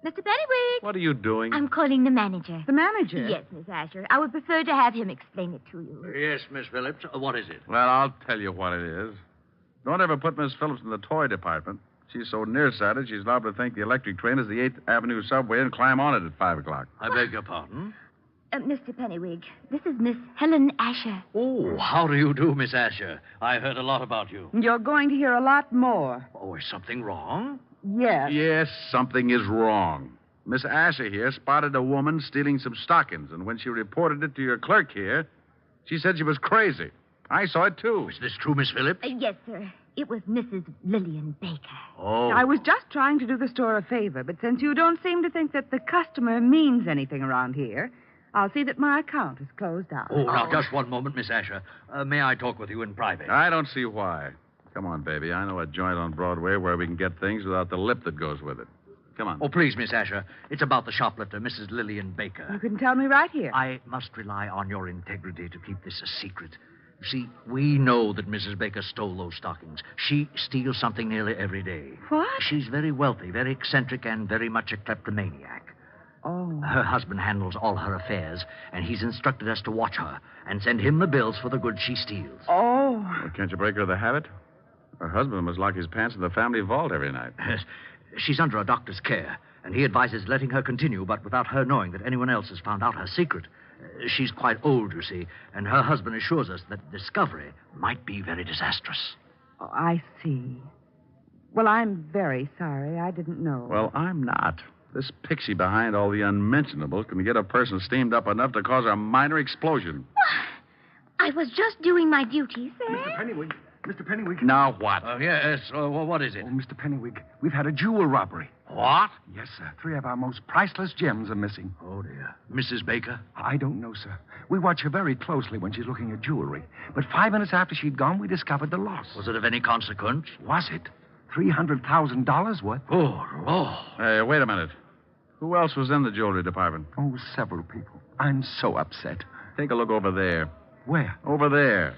Mr. Pennywig! What are you doing? I'm calling the manager. The manager? Yes, Miss Asher. I would prefer to have him explain it to you. Yes, Miss Phillips. What is it? Well, I'll tell you what it is. Don't ever put Miss Phillips in the toy department. She's so nearsighted, she's liable to think the electric train is the 8th Avenue subway and climb on it at 5 o'clock. I beg your pardon? Mr. Pennywig, this is Miss Helen Asher. Oh, how do you do, Miss Asher? I heard a lot about you. You're going to hear a lot more. Oh, is something wrong? Yes. Yes, something is wrong. Miss Asher here spotted a woman stealing some stockings, and when she reported it to your clerk here, she said she was crazy. I saw it, too. Is this true, Miss Phillips? Yes, sir. It was Mrs. Lillian Baker. Oh. I was just trying to do the store a favor, but since you don't seem to think that the customer means anything around here, I'll see that my account is closed out. Oh, now, just one moment, Miss Asher. May I talk with you in private? I don't see why. Come on, baby. I know a joint on Broadway where we can get things without the lip that goes with it. Come on. Oh, please, Miss Asher. It's about the shoplifter, Mrs. Lillian Baker. You can tell me right here. I must rely on your integrity to keep this a secret. You see, we know that Mrs. Baker stole those stockings. She steals something nearly every day. What? She's very wealthy, very eccentric, and very much a kleptomaniac. Oh. Her husband handles all her affairs, and he's instructed us to watch her and send him the bills for the goods she steals. Oh. Well, can't you break her of the habit? Her husband must lock his pants in the family vault every night. She's under a doctor's care, and he advises letting her continue, but without her knowing that anyone else has found out her secret. She's quite old, you see, and her husband assures us that discovery might be very disastrous. Oh, I see. Well, I'm very sorry. I didn't know. Well, I'm not. This pixie behind all the unmentionables can get a person steamed up enough to cause a minor explosion. I was just doing my duty, sir. Mr. Pennywig. Mr. Pennywig. Now what? Yes, what is it? Oh, Mr. Pennywig, we've had a jewel robbery. What? Yes, sir. 3 of our most priceless gems are missing. Oh, dear. Mrs. Baker? I don't know, sir. We watch her very closely when she's looking at jewelry. But 5 minutes after she'd gone, we discovered the loss. Was it of any consequence? Was it? $300,000 worth. Oh. Hey, wait a minute. Who else was in the jewelry department? Oh, several people. I'm so upset. Take a look over there. Where? Over there.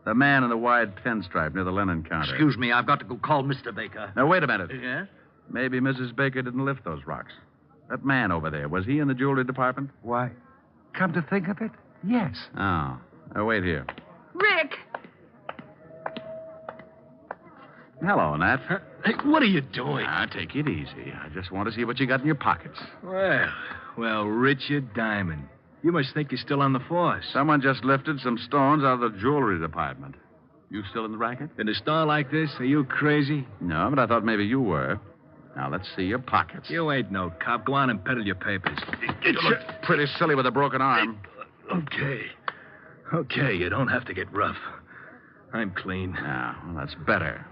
The man in the wide pinstripe near the linen counter. Excuse me, I've got to go call Mr. Baker. Now, wait a minute. Yeah? Maybe Mrs. Baker didn't lift those rocks. That man over there, was he in the jewelry department? Why, come to think of it, yes. Oh. Now, wait here. Rick! Hello, Nat. Hey, what are you doing? Now, take it easy. I just want to see what you got in your pockets. Well, Richard Diamond. You must think you're still on the force. Someone just lifted some stones out of the jewelry department. You still in the racket? In a store like this? Are you crazy? No, but I thought maybe you were. Now, let's see your pockets. You ain't no cop. Go on and peddle your papers. You look pretty silly with a broken arm. Okay, you don't have to get rough. I'm clean. Now, well, that's better.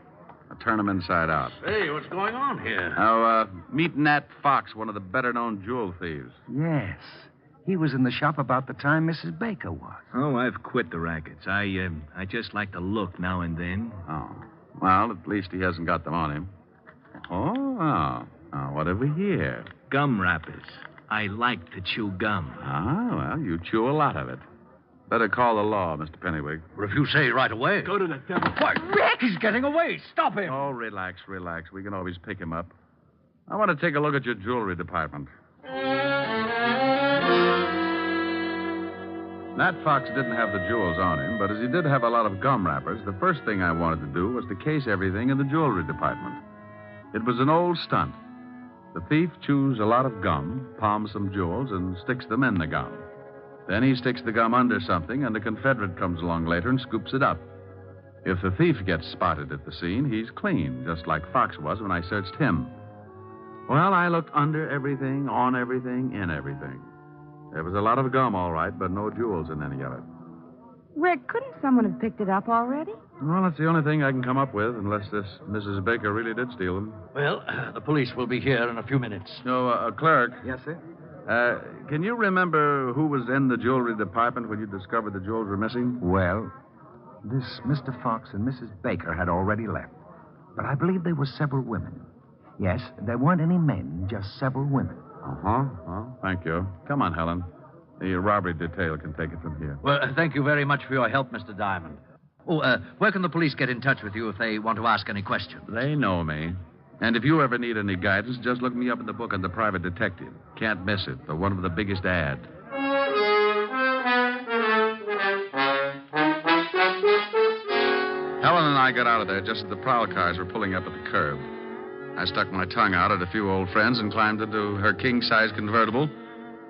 Now, turn them inside out. Hey, what's going on here? Now, meet Nat Fox, one of the better-known jewel thieves. Yes. He was in the shop about the time Mrs. Baker was. Oh, I've quit the rackets. I just like to look now and then. Oh. Well, at least he hasn't got them on him. Oh. Now, what have we here? Gum wrappers. I like to chew gum. Ah, well, you chew a lot of it. Better call the law, Mr. Pennywig. Well, if you say right away. Go to the devil. What? Rick! He's getting away. Stop him. Oh, relax. We can always pick him up. I want to take a look at your jewelry department. Nat Fox didn't have the jewels on him, but as he did have a lot of gum wrappers, the first thing I wanted to do was to case everything in the jewelry department. It was an old stunt. The thief chews a lot of gum, palms some jewels, and sticks them in the gum. Then he sticks the gum under something, and a Confederate comes along later and scoops it up. If the thief gets spotted at the scene, he's clean, just like Fox was when I searched him. Well, I looked under everything, on everything, in everything. There was a lot of gum, all right, but no jewels in any of it. Rick, couldn't someone have picked it up already? Well, that's the only thing I can come up with, unless this Mrs. Baker really did steal them. Well, the police will be here in a few minutes. No, clerk. Yes, sir? Can you remember who was in the jewelry department when you discovered the jewels were missing? Well, this Mr. Fox and Mrs. Baker had already left. But I believe there were several women. Yes, there weren't any men, just several women. Uh-huh. Well, thank you. Come on, Helen. The robbery detail can take it from here. Well, thank you very much for your help, Mr. Diamond. Oh, where can the police get in touch with you if they want to ask any questions? They know me. And if you ever need any guidance, just look me up in the book on the private detective. Can't miss it. The one with the biggest ad. Helen and I got out of there just as the prowl cars were pulling up at the curb. I stuck my tongue out at a few old friends and climbed into her king-size convertible.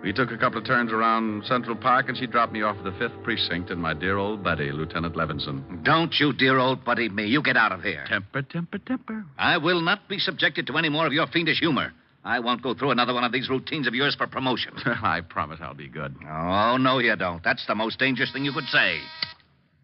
We took a couple of turns around Central Park, and she dropped me off at the 5th Precinct in my dear old buddy, Lieutenant Levinson. Don't you dear old buddy me. You get out of here. Temper. I will not be subjected to any more of your fiendish humor. I won't go through another one of these routines of yours for promotion. I promise I'll be good. Oh, no, you don't. That's the most dangerous thing you could say.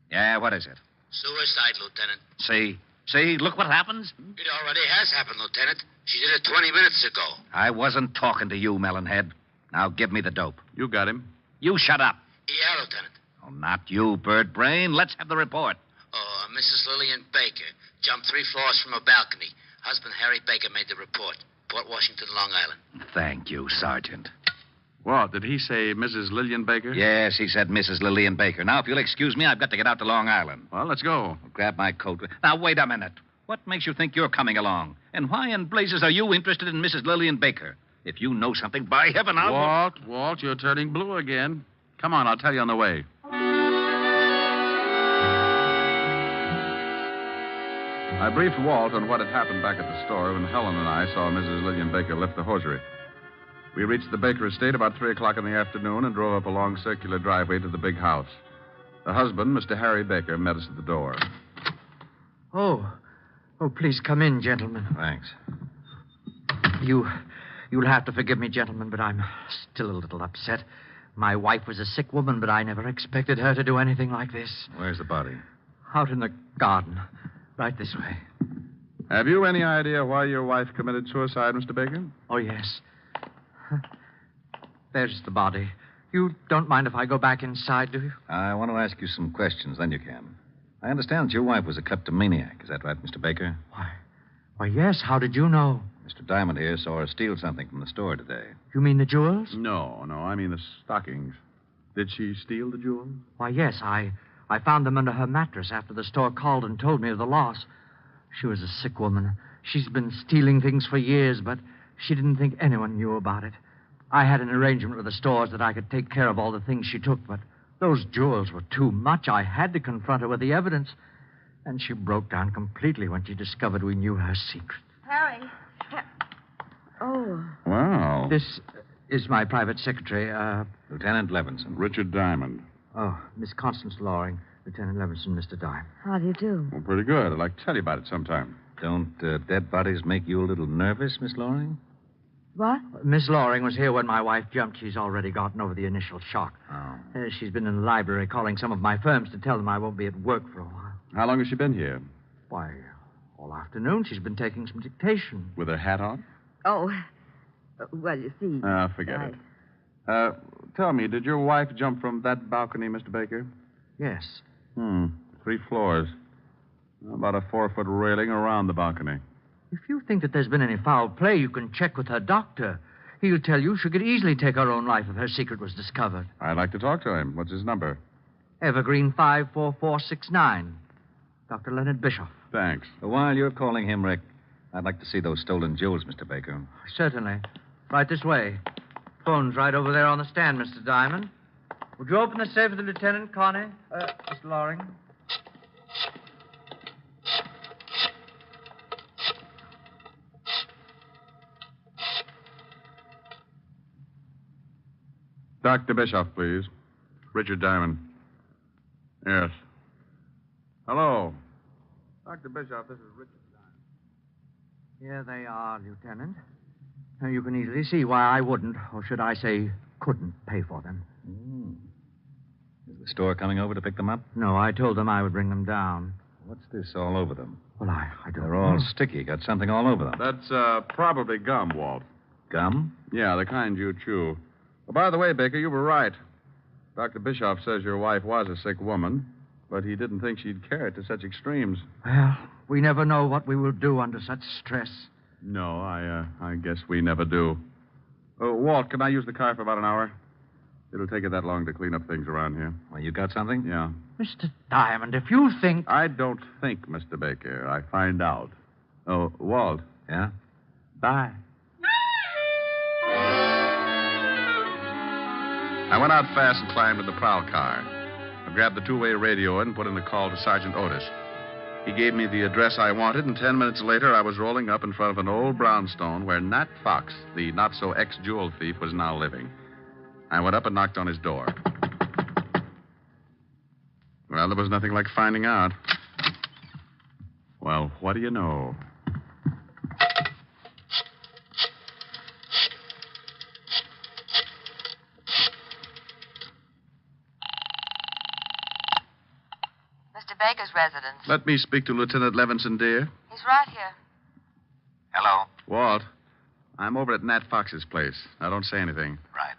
Yeah, what is it? Suicide, Lieutenant. See, look what happens. It already has happened, Lieutenant. She did it 20 minutes ago. I wasn't talking to you, Melonhead. Now give me the dope. You got him. You shut up. Yeah, Lieutenant. Oh, not you, Bird Brain. Let's have the report. Oh, Mrs. Lillian Baker jumped 3 floors from a balcony. Husband Harry Baker made the report. Port Washington, Long Island. Thank you, Sergeant. What, did he say Mrs. Lillian Baker? Yes, he said Mrs. Lillian Baker. Now, if you'll excuse me, I've got to get out to Long Island. Well, let's go. Grab my coat. Now, wait a minute. What makes you think you're coming along? And why in blazes are you interested in Mrs. Lillian Baker? If you know something, by heaven, I'll... Walt, you're turning blue again. Come on, I'll tell you on the way. I briefed Walt on what had happened back at the store when Helen and I saw Mrs. Lillian Baker lift the hosiery. We reached the Baker estate about 3 o'clock in the afternoon and drove up a long circular driveway to the big house. The husband, Mr. Harry Baker, met us at the door. Oh, please come in, gentlemen. Thanks. You'll have to forgive me, gentlemen, but I'm still a little upset. My wife was a sick woman, but I never expected her to do anything like this. Where's the body? Out in the garden. Right this way. Have you any idea why your wife committed suicide, Mr. Baker? Oh, yes. There's the body. You don't mind if I go back inside, do you? I want to ask you some questions, then you can. I understand that your wife was a kleptomaniac. Is that right, Mr. Baker? Why, yes. How did you know? Mr. Diamond here saw her steal something from the store today. You mean the jewels? No, I mean the stockings. Did she steal the jewels? Why, yes. I found them under her mattress after the store called and told me of the loss. She was a sick woman. She's been stealing things for years, but she didn't think anyone knew about it. I had an arrangement with the stores that I could take care of all the things she took, but those jewels were too much. I had to confront her with the evidence. And she broke down completely when she discovered we knew her secret. Harry. Oh. Wow. This is my private secretary, Lieutenant Levinson. Richard Diamond. Oh, Miss Constance Loring, Lieutenant Levinson, Mr. Dime. How do you do? Well, pretty good. I'd like to tell you about it sometime. Don't dead bodies make you a little nervous, Miss Loring? What? Miss Loring was here when my wife jumped. She's already gotten over the initial shock. Oh. She's been in the library calling some of my firms to tell them I won't be at work for a while. How long has she been here? Why, all afternoon she's been taking some dictation. With her hat on? Oh, well, you see... forget it. Tell me, did your wife jump from that balcony, Mr. Baker? Yes. 3 floors. About a 4-foot railing around the balcony. If you think that there's been any foul play, you can check with her doctor. He'll tell you she could easily take her own life if her secret was discovered. I'd like to talk to him. What's his number? Evergreen 54469. Dr. Leonard Bischoff. Thanks. While you're calling him, Rick, I'd like to see those stolen jewels, Mr. Baker. Certainly. Right this way. Phone's right over there on the stand, Mr. Diamond. Would you open the safe for the lieutenant, Connie? Mr. Loring? Dr. Bischoff, please. Richard Diamond. Yes. Hello. Dr. Bischoff, this is Richard Diamond. Here they are, Lieutenant. Now, you can easily see why I wouldn't, or should I say, couldn't pay for them. Is the store coming over to pick them up? No, I told them I would bring them down. What's this all over them? Well, I don't They're know. all sticky. Got something all over them. That's probably gum, Walt. Gum? Yeah, the kind you chew. Oh, by the way, Baker, you were right. Dr. Bischoff says your wife was a sick woman, but he didn't think she'd carry it to such extremes. Well, we never know what we will do under such stress. No, I guess we never do. Walt, can I use the car for about an hour? It'll take it that long to clean up things around here. Well, you got something? Yeah. Mr. Diamond, if you think... I don't think, Mr. Baker. I find out. Oh, Walt. Yeah? Bye. I went out fast and climbed in the prowl car. I grabbed the two-way radio and put in a call to Sergeant Otis. He gave me the address I wanted, and 10 minutes later, I was rolling up in front of an old brownstone where Nat Fox, the not-so-ex-jewel thief, was now living. I went up and knocked on his door. Well, there was nothing like finding out. Well, what do you know? Baker's residence. Let me speak to Lieutenant Levinson, dear. He's right here. Hello? Walt, I'm over at Nat Fox's place. Now, don't say anything. Right.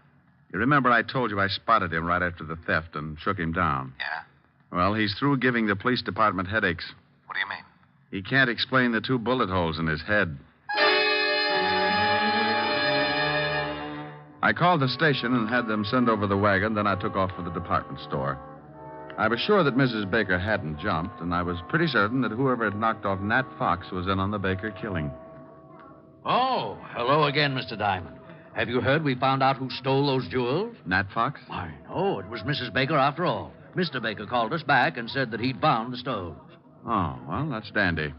You remember I told you I spotted him right after the theft and shook him down? Yeah? Well, he's through giving the police department headaches. What do you mean? He can't explain the 2 bullet holes in his head. I called the station and had them send over the wagon, then I took off for the department store. I was sure that Mrs. Baker hadn't jumped, and I was pretty certain that whoever had knocked off Nat Fox was in on the Baker killing. Oh, hello again, Mr. Diamond. Have you heard we found out who stole those jewels? Nat Fox? Why, no, it was Mrs. Baker after all. Mr. Baker called us back and said that he'd found the stones. Oh, well, that's dandy.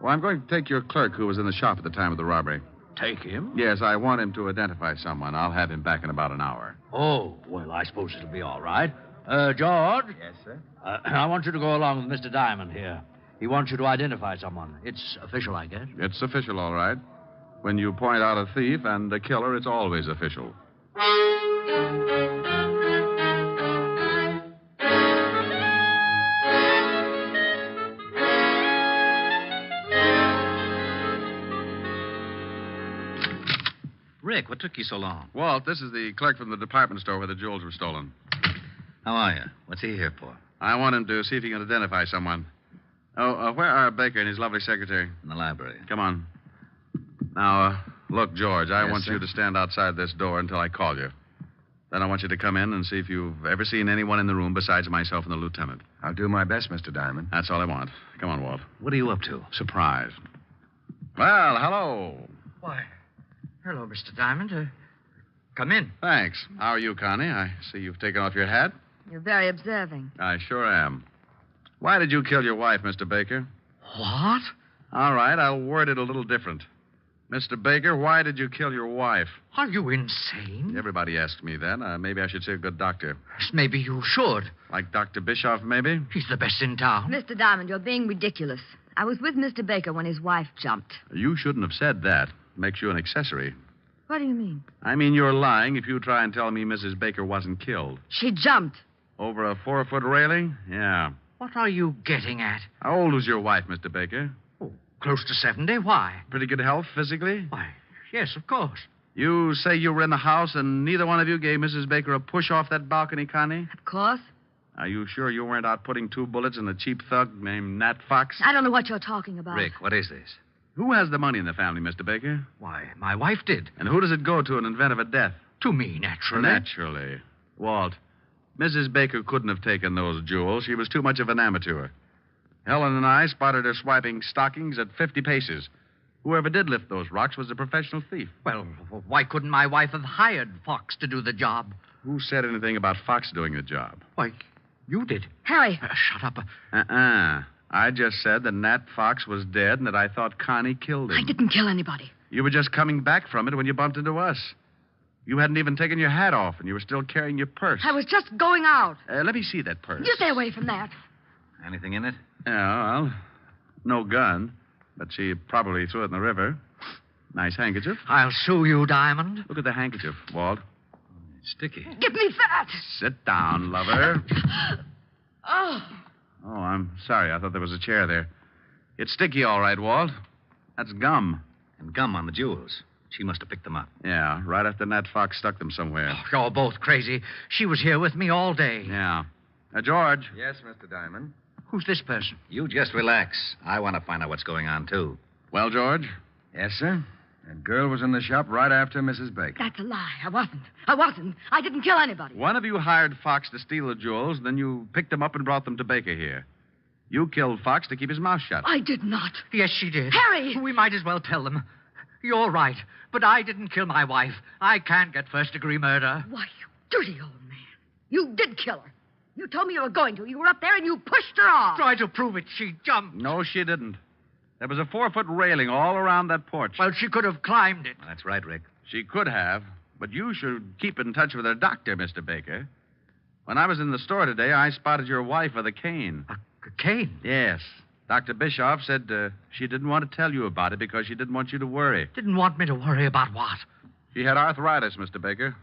Well, I'm going to take your clerk who was in the shop at the time of the robbery. Take him? Yes, I want him to identify someone. I'll have him back in about an hour. Oh, well, I suppose it'll be all right. George? Yes, sir? I want you to go along with Mr. Diamond here. He wants you to identify someone. It's official, I guess. It's official, all right. When you point out a thief and a killer, it's always official. Rick, what took you so long? Walt, this is the clerk from the department store where the jewels were stolen. How are you? What's he here for? I want him to see if he can identify someone. Where are Baker and his lovely secretary? In the library. Come on. Now, look, George, I Yes, want sir? you to stand outside this door until I call you. Then I want you to come in and see if you've ever seen anyone in the room besides myself and the lieutenant. I'll do my best, Mr. Diamond. That's all I want. Come on, Walt. What are you up to? Surprise. Well, hello. Why, hello, Mr. Diamond. Come in. Thanks. How are you, Connie? I see you've taken off your hat. You're very observing. I sure am. Why did you kill your wife, Mr. Baker? What? All right, I'll word it a little different. Mr. Baker, why did you kill your wife? Are you insane? Everybody asks me that. Maybe I should say a good doctor. Maybe you should. Like Dr. Bischoff, maybe? He's the best in town. Mr. Diamond, you're being ridiculous. I was with Mr. Baker when his wife jumped. You shouldn't have said that. Makes you an accessory. What do you mean? I mean, you're lying if you try and tell me Mrs. Baker wasn't killed. She jumped. Over a 4-foot railing? Yeah. What are you getting at? How old was your wife, Mr. Baker? Close to 70. Why? Pretty good health physically? Why, yes, of course. You say you were in the house and neither one of you gave Mrs. Baker a push off that balcony, Connie? Of course. Are you sure you weren't out putting 2 bullets in a cheap thug named Nat Fox? I don't know what you're talking about. Rick, what is this? Who has the money in the family, Mr. Baker? Why, my wife did. And who does it go to in event of a death? To me, naturally. Naturally. Walt, Mrs. Baker couldn't have taken those jewels. She was too much of an amateur. Helen and I spotted her swiping stockings at 50 paces. Whoever did lift those rocks was a professional thief. Well, why couldn't my wife have hired Fox to do the job? Who said anything about Fox doing the job? Why, you did. Harry. Shut up. I just said that Nat Fox was dead and that I thought Connie killed him. I didn't kill anybody. You were just coming back from it when you bumped into us. You hadn't even taken your hat off, and you were still carrying your purse. I was just going out. Let me see that purse. You stay away from that. Anything in it? Yeah, well, no gun, but she probably threw it in the river. Nice handkerchief. I'll sue you, Diamond. Look at the handkerchief, Walt. It's sticky. Give me that. Sit down, lover. Oh. Oh, I'm sorry. I thought there was a chair there. It's sticky, all right, Walt. That's gum. And gum on the jewels. She must have picked them up. Yeah, right after Nat Fox stuck them somewhere. Oh, you're both crazy. She was here with me all day. Yeah. George. Yes, Mr. Diamond. Who's this person? You just relax. I want to find out what's going on, too. Well, George? Yes, sir. That girl was in the shop right after Mrs. Baker. That's a lie. I wasn't. I didn't kill anybody. One of you hired Fox to steal the jewels, then you picked them up and brought them to Baker here. You killed Fox to keep his mouth shut. I did not. Yes, she did. Harry! We might as well tell them. You're right, but I didn't kill my wife. I can't get first-degree murder. Why, you dirty old man. You did kill her. You told me you were going to. You were up there and you pushed her off. Try to prove it. She jumped. No, she didn't. There was a 4-foot railing all around that porch. Well, she could have climbed it. That's right, Rick. She could have, but you should keep in touch with her doctor, Mr. Baker. When I was in the store today, I spotted your wife with a cane. A cane? Yes. Dr. Bischoff said she didn't want to tell you about it because she didn't want you to worry. Didn't want me to worry about what? She had arthritis, Mr. Baker.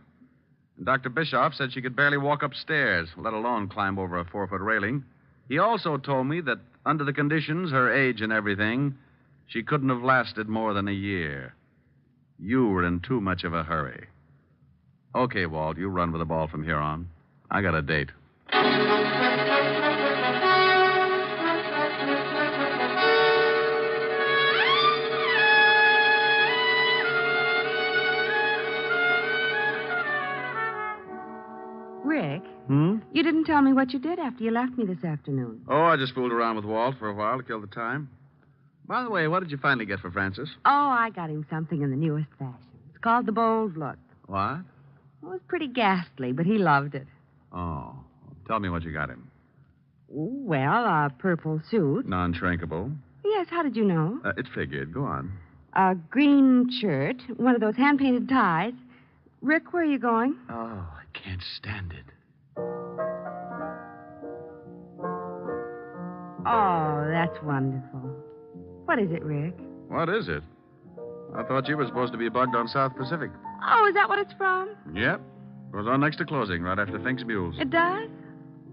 And Dr. Bischoff said she could barely walk upstairs, let alone climb over a 4-foot railing. He also told me that under the conditions, her age and everything, she couldn't have lasted more than a year. You were in too much of a hurry. Okay, Walt, you run with the ball from here on. I got a date. Rick, Hmm? you didn't tell me what you did after you left me this afternoon. Oh, I just fooled around with Walt for a while to kill the time. By the way, what did you finally get for Francis? Oh, I got him something in the newest fashion. It's It's called The Bold Look. What? It was pretty ghastly, but he loved it. Oh. Tell me what you got him. Well, a purple suit. Non-shrinkable. Yes, how did you know? It figured. Go on. A green shirt, one of those hand-painted ties. Rick, where are you going? Oh, I can't stand it. Oh, that's wonderful. What is it, Rick? What is it? I thought you were supposed to be bugged on South Pacific. Oh, is that what it's from? Yep. Goes on next to closing, right after Fink's Mules. It does?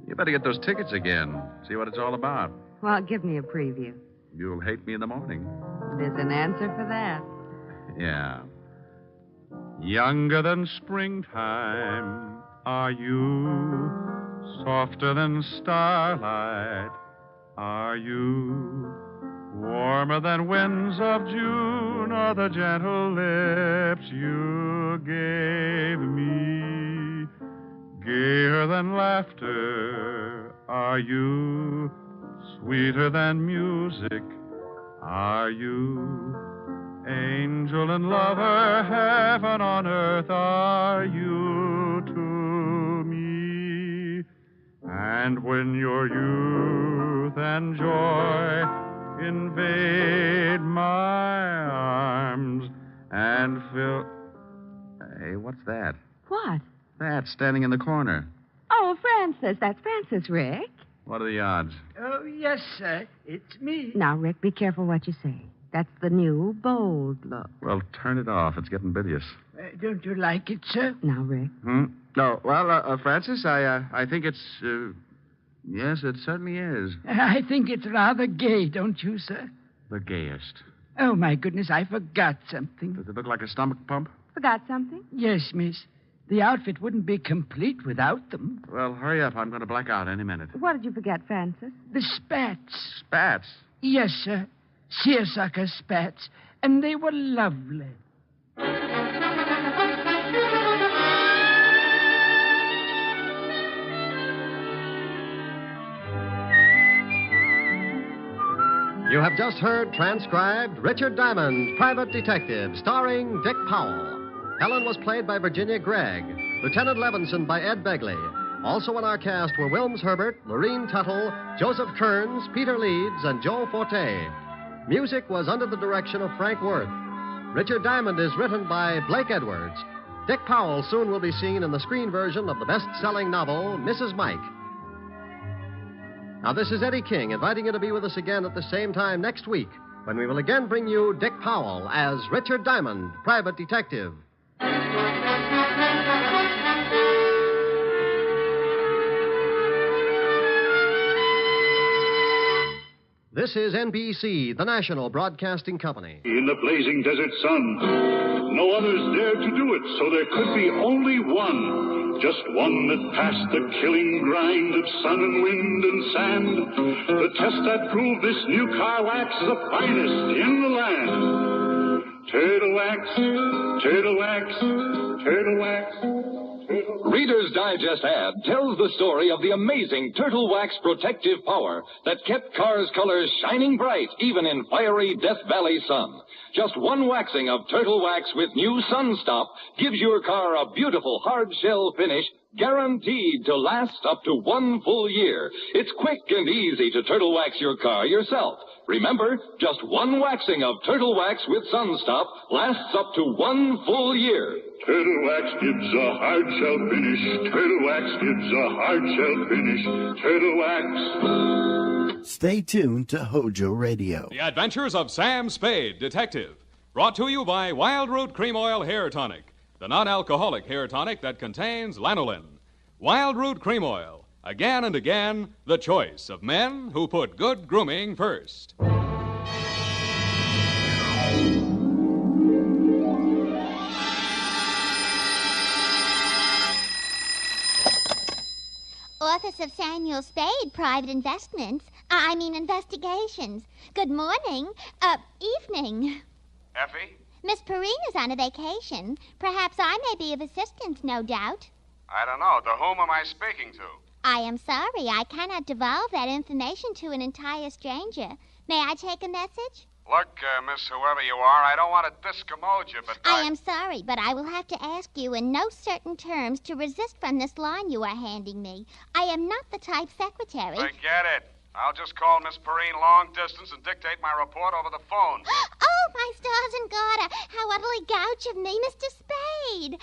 You better get those tickets again. See what it's all about. Well, give me a preview. You'll hate me in the morning. There's an answer for that. Yeah. Younger than springtime are you, softer than starlight are you, warmer than winds of June are the gentle lips you gave me, gayer than laughter are you, sweeter than music are you, angel and lover, heaven on earth are you to me. And when your youth and joy invade my arms and fill... Hey, what's that? What? That standing in the corner. Oh, Francis. That's Francis, Rick. What are the odds? Oh, yes, sir. It's me. Now, Rick, be careful what you say. That's the new Bold Look. Well, turn it off. It's getting bilious. Don't you like it, sir? Now, Rick. No, well, Francis, I think it's... yes, it certainly is. I think it's rather gay, don't you, sir? The gayest. Oh, my goodness, I forgot something. Does it look like a stomach pump? Forgot something? Yes, miss. The outfit wouldn't be complete without them. Well, hurry up. I'm going to black out any minute. What did you forget, Francis? The spats. Spats? Yes, sir. Seersucker spats. And they were lovely. You have just heard transcribed Richard Diamond, Private Detective, starring Dick Powell. Helen was played by Virginia Gregg, Lieutenant Levinson by Ed Begley. Also in our cast were Wilms Herbert, Lorene Tuttle, Joseph Kearns, Peter Leeds, and Joe Forte. Music was under the direction of Frank Worth. Richard Diamond is written by Blake Edwards. Dick Powell soon will be seen in the screen version of the best-selling novel, Mrs. Mike. Now, this is Eddie King inviting you to be with us again at the same time next week when we will again bring you Dick Powell as Richard Diamond, Private Detective. This is NBC, the national broadcasting company. In the blazing desert sun, no others dared to do it, so there could be only one. Just one that passed the killing grind of sun and wind and sand. The test that proved this new car wax the finest in the land. Turtle wax, turtle wax, turtle wax. Reader's Digest ad tells the story of the amazing Turtle Wax protective power that kept cars' colors shining bright even in fiery Death Valley sun. Just one waxing of Turtle Wax with new Sun Stop gives your car a beautiful hard shell finish guaranteed to last up to 1 full year. It's quick and easy to Turtle Wax your car yourself. Remember, just one waxing of Turtle Wax with Sun Stop lasts up to 1 full year. Turtle Wax gives a hard shell finish. Turtle Wax gives a hard shell finish. Turtle Wax. Stay tuned to Hojo Radio. The Adventures of Sam Spade, Detective. Brought to you by Wild Root Cream Oil Hair Tonic, the non-alcoholic hair tonic that contains lanolin. Wild Root Cream Oil. Again and again, the choice of men who put good grooming first. Office of Samuel Spade, Private Investigations. Good morning. Evening. Effie? Miss Perrina's on a vacation. Perhaps I may be of assistance, no doubt. I don't know. To whom am I speaking to? I am sorry. I cannot divulge that information to an entire stranger. May I take a message? Look, Miss Whoever you are, I don't want to discommode you, but I am sorry, but I will have to ask you in no certain terms to resist from this line you are handing me. I am not the type secretary. Forget it. I'll just call Miss Perrine long distance and dictate my report over the phone. Oh, my stars and garter, how utterly gouch of me, Mr. Spade.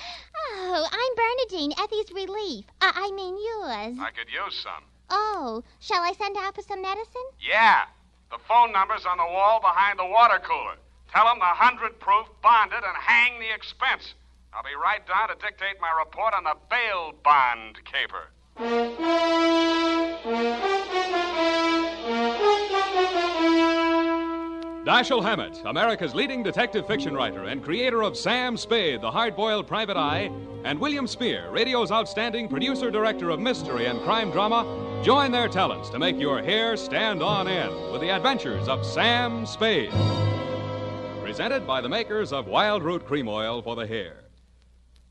Oh, I'm Bernadine, Effie's relief. I mean yours. I could use some. Oh, shall I send out for some medicine? Yeah. The phone number's on the wall behind the water cooler. Tell them the 100 proof, bonded, and hang the expense. I'll be right down to dictate my report on the bail bond caper. Dashiell Hammett, America's leading detective fiction writer and creator of Sam Spade, the hard-boiled private eye, and William Spear, radio's outstanding producer-director of mystery and crime drama, join their talents to make your hair stand on end with the adventures of Sam Spade. Presented by the makers of Wild Root Cream Oil for the hair.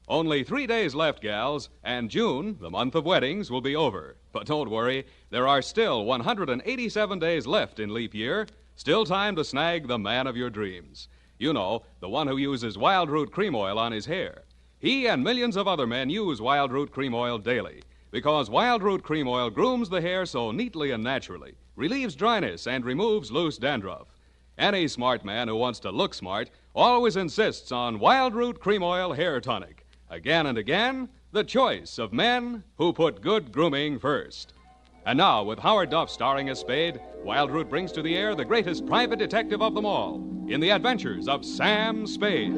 Only 3 days left, gals, and June, the month of weddings, will be over. But don't worry, there are still 187 days left in leap year. Still time to snag the man of your dreams. You know, the one who uses Wild Root Cream Oil on his hair. He and millions of other men use Wild Root Cream Oil daily because Wild Root Cream Oil grooms the hair so neatly and naturally, relieves dryness, and removes loose dandruff. Any smart man who wants to look smart always insists on Wild Root Cream Oil Hair Tonic. Again and again, the choice of men who put good grooming first. And now, with Howard Duff starring as Spade, Wild Root brings to the air the greatest private detective of them all in the adventures of Sam Spade.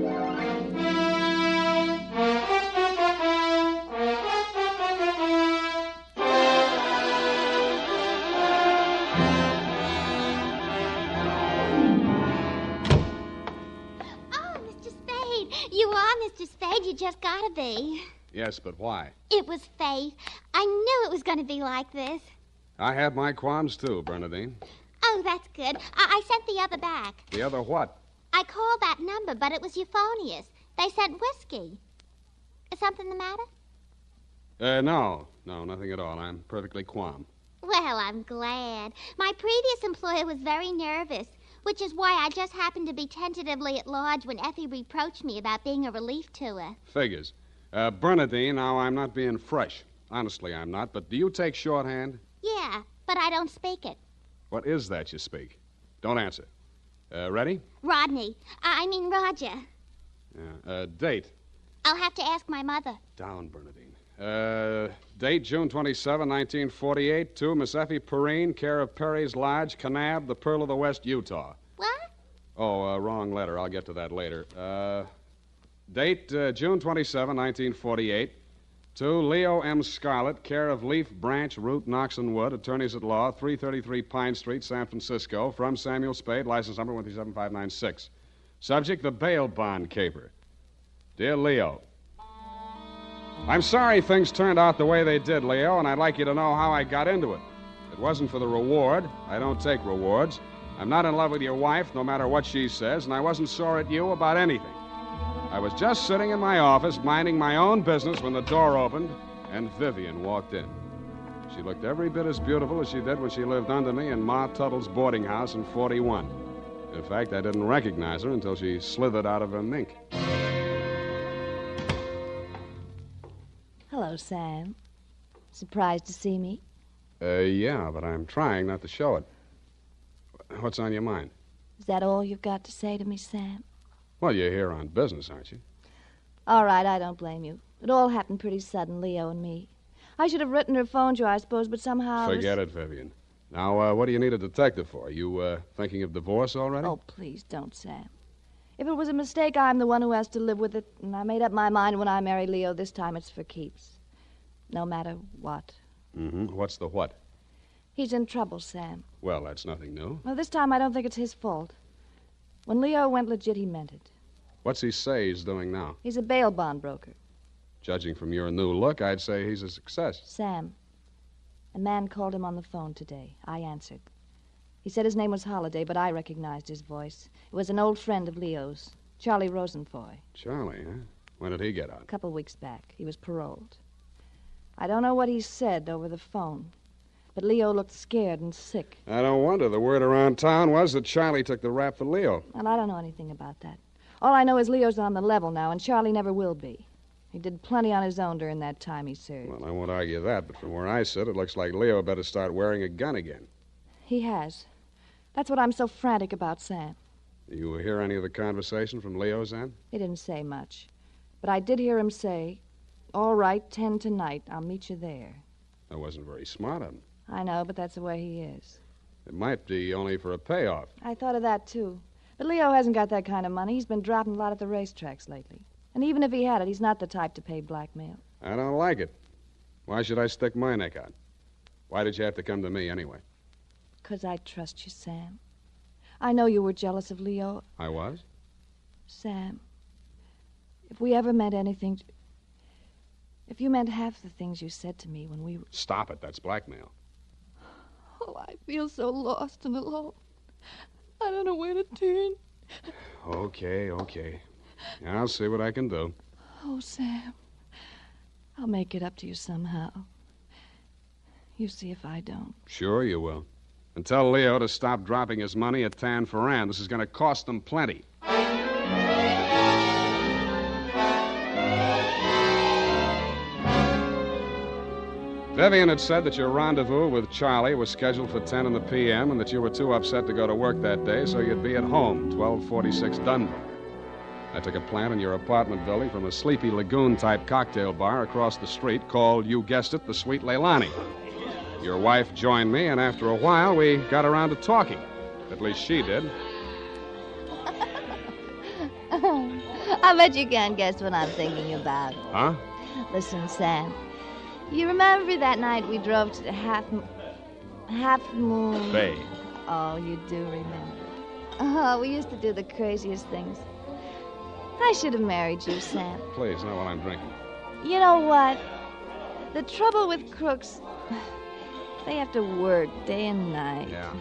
You are Mr. Spade. You just gotta be. Yes, but why? It was fate. I knew it was going to be like this. I had my qualms, too, Bernadine. Oh, that's good. I sent the other back. The other what? I called that number, but it was euphonious. They sent whiskey. Is something the matter? No, nothing at all. I'm perfectly calm. Well, I'm glad. My previous employer was very nervous, which is why I just happened to be tentatively at large when Effie reproached me about being a relief to her. Figures. Bernadine, now I'm not being fresh. Honestly, I'm not. But do you take shorthand? Yeah, but I don't speak it. What is that you speak? Don't answer. Ready? Rodney. I mean Roger. Date. I'll have to ask my mother. Down, Bernadine. Date, June 27, 1948, to Miss Effie Perrine, care of Perry's Lodge, Kanab, the Pearl of the West, Utah. What? Oh, wrong letter. I'll get to that later. Date, June 27, 1948, to Leo M. Scarlett, care of Leaf, Branch, Root, Knox & Wood, attorneys at law, 333 Pine Street, San Francisco, from Samuel Spade, license number 137596. Subject, the bail bond caper. Dear Leo, I'm sorry things turned out the way they did, Leo, and I'd like you to know how I got into it. It wasn't for the reward. I don't take rewards. I'm not in love with your wife, no matter what she says, and I wasn't sore at you about anything. I was just sitting in my office, minding my own business, when the door opened, and Vivian walked in. She looked every bit as beautiful as she did when she lived under me in Ma Tuttle's boarding house in 41. In fact, I didn't recognize her until she slithered out of her mink. Hello, Sam. Surprised to see me? Yeah, but I'm trying not to show it. What's on your mind? Is that all you've got to say to me, Sam? Well, you're here on business, aren't you? All right, I don't blame you. It all happened pretty sudden, Leo and me. I should have written or phoned you, I suppose, but somehow... Forget it, Vivian. Now, what do you need a detective for? You, thinking of divorce already? Oh, please don't, Sam. If it was a mistake, I'm the one who has to live with it, and I made up my mind when I married Leo. This time it's for keeps. No matter what. Mm-hmm. What's the what? He's in trouble, Sam. Well, that's nothing new. Well, this time I don't think it's his fault. When Leo went legit, he meant it. What's he say he's doing now? He's a bail bond broker. Judging from your new look, I'd say he's a success. Sam, a man called him on the phone today. I answered. He said his name was Holliday, but I recognized his voice. It was an old friend of Leo's, Charlie Rosenfoy. Charlie, huh? When did he get out? A couple weeks back. He was paroled. I don't know what he said over the phone, But Leo looked scared and sick. I don't wonder. The word around town was that Charlie took the rap for Leo. And I don't know anything about that. All I know is Leo's on the level now, and Charlie never will be. He did plenty on his own during that time he served. Well, I won't argue that, but from where I sit, it looks like Leo better start wearing a gun again. He has. That's what I'm so frantic about, Sam. You hear any of the conversation from Leo's end? He didn't say much. But I did hear him say, "All right, 10 tonight. I'll meet you there." That wasn't very smart of him. I know, but that's the way he is. It might be only for a payoff. I thought of that, too. But Leo hasn't got that kind of money. He's been dropping a lot at the racetracks lately. And even if he had it, he's not the type to pay blackmail. I don't like it. Why should I stick my neck out? Why did you have to come to me anyway? 'Cause I trust you, Sam. I know you were jealous of Leo. I was? Sam, if we ever meant anything... If you meant half the things you said to me when we were... Stop it. That's blackmail. Oh, I feel so lost and alone. I don't know where to turn. Okay. I'll see what I can do. Oh, Sam, I'll make it up to you somehow. You see if I don't. Sure you will. And tell Leo to stop dropping his money at Tan Ferran. This is going to cost them plenty. Vivian had said that your rendezvous with Charlie was scheduled for 10 in the p.m. and that you were too upset to go to work that day, so you'd be at home, 1246 Dunbar. I took a plant in your apartment building from a Sleepy Lagoon-type cocktail bar across the street called, you guessed it, the Sweet Leilani. Your wife joined me, and after a while, we got around to talking. At least she did. I bet you can't guess what I'm thinking about. Huh? Listen, Sam. You remember that night we drove to the Half Moon... Bay. Oh, you do remember. Oh, we used to do the craziest things. I should have married you, Sam. Please, not while I'm drinking. You know what? The trouble with crooks... They have to work day and night. Yeah.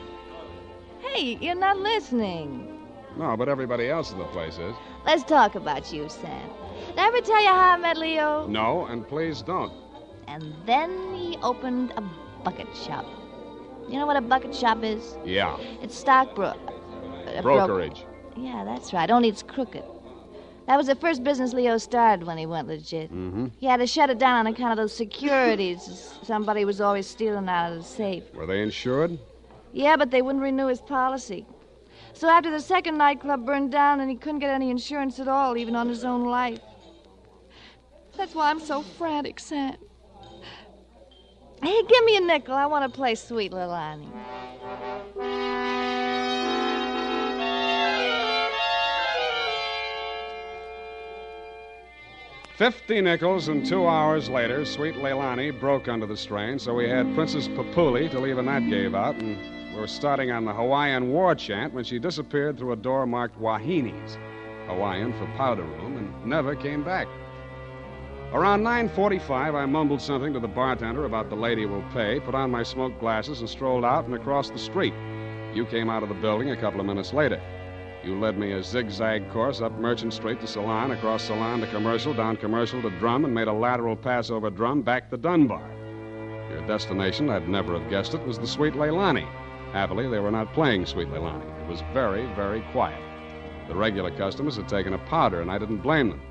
Hey, you're not listening. No, but everybody else in the place is. Let's talk about you, Sam. Did I ever tell you how I met Leo? No, and please don't. And then he opened a bucket shop. You know what a bucket shop is? Yeah. It's stockbrokerage. Yeah, that's right. Only it's crooked. That was the first business Leo started when he went legit. Mm-hmm. He had to shut it down on account of those securities somebody was always stealing out of the safe. Were they insured? Yeah, but they wouldn't renew his policy. So after the second nightclub burned down and he couldn't get any insurance at all, even on his own life. That's why I'm so frantic, Sam. Hey, give me a nickel. I want to play Sweet Leilani. $50 and 2 hours later, Sweet Leilani broke under the strain, so we had Princess Papuli till even that gave out, and we were starting on the Hawaiian war chant when she disappeared through a door marked Wahines, Hawaiian for powder room, and never came back. Around 9:45, I mumbled something to the bartender about the lady will pay, put on my smoked glasses, and strolled out and across the street. You came out of the building a couple of minutes later. You led me a zigzag course up Merchant Street to Salon, across Salon to Commercial, down Commercial to Drum, and made a lateral pass over Drum back to Dunbar. Your destination, I'd never have guessed it, was the Sweet Leilani. Happily, they were not playing Sweet Leilani. It was very, very quiet. The regular customers had taken a powder, and I didn't blame them.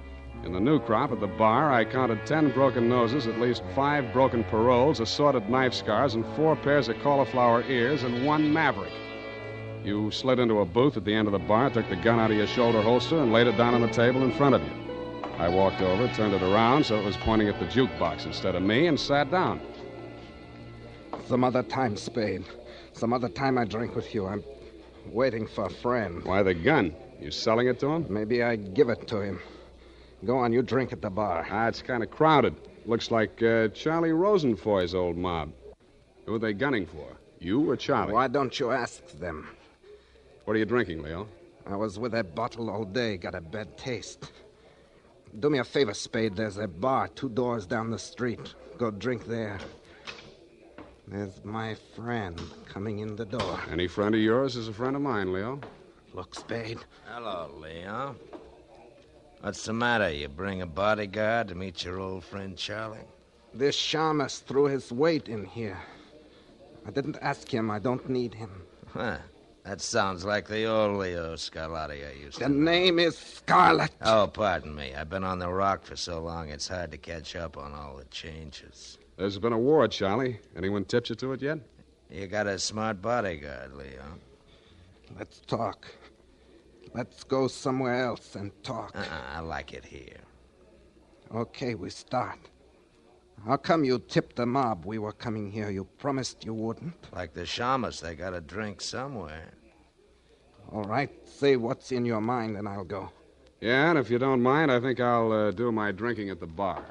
In the new crop at the bar, I counted 10 broken noses, at least 5 broken paroles, assorted knife scars, and 4 pairs of cauliflower ears, and 1 maverick. You slid into a booth at the end of the bar, took the gun out of your shoulder holster, and laid it down on the table in front of you. I walked over, turned it around so it was pointing at the jukebox instead of me, and sat down. Some other time, Spade. Some other time I drink with you. I'm waiting for a friend. Why the gun? You selling it to him? Maybe I give it to him. Go on, you drink at the bar. It's kind of crowded. Looks like Charlie Rosenfoy's old mob. Who are they gunning for? You or Charlie? Why don't you ask them? What are you drinking, Leo? I was with that bottle all day. Got a bad taste. Do me a favor, Spade. There's a bar 2 doors down the street. Go drink there. There's my friend coming in the door. Any friend of yours is a friend of mine, Leo. Look, Spade. Hello, Leo. What's the matter? You bring a bodyguard to meet your old friend Charlie? This shamus threw his weight in here. I didn't ask him. I don't need him. Huh. That sounds like the old Leo Scarlatti I used to know. The name is Scarlet. Oh, pardon me. I've been on the rock for so long, it's hard to catch up on all the changes. There's been a war, Charlie. Anyone tipped you to it yet? You got a smart bodyguard, Leo. Let's talk. Let's go somewhere else and talk. I like it here. Okay, we start. How come you tipped the mob we were coming here? You promised you wouldn't. Like the Shamas, they got a drink somewhere. All right, say what's in your mind and I'll go. Yeah, and if you don't mind, I think I'll do my drinking at the bar.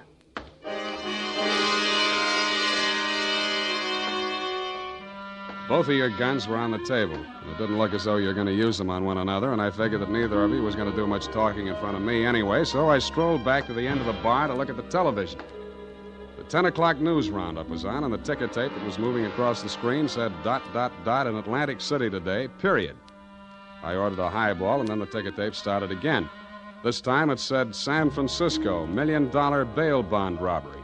Both of your guns were on the table. It didn't look as though you were going to use them on one another, and I figured that neither of you was going to do much talking in front of me anyway, so I strolled back to the end of the bar to look at the television. The 10 o'clock news roundup was on, and the ticker tape that was moving across the screen said ... in Atlantic City today, period. I ordered a highball, and then the ticker tape started again. This time it said San Francisco, $1 million bail bond robbery.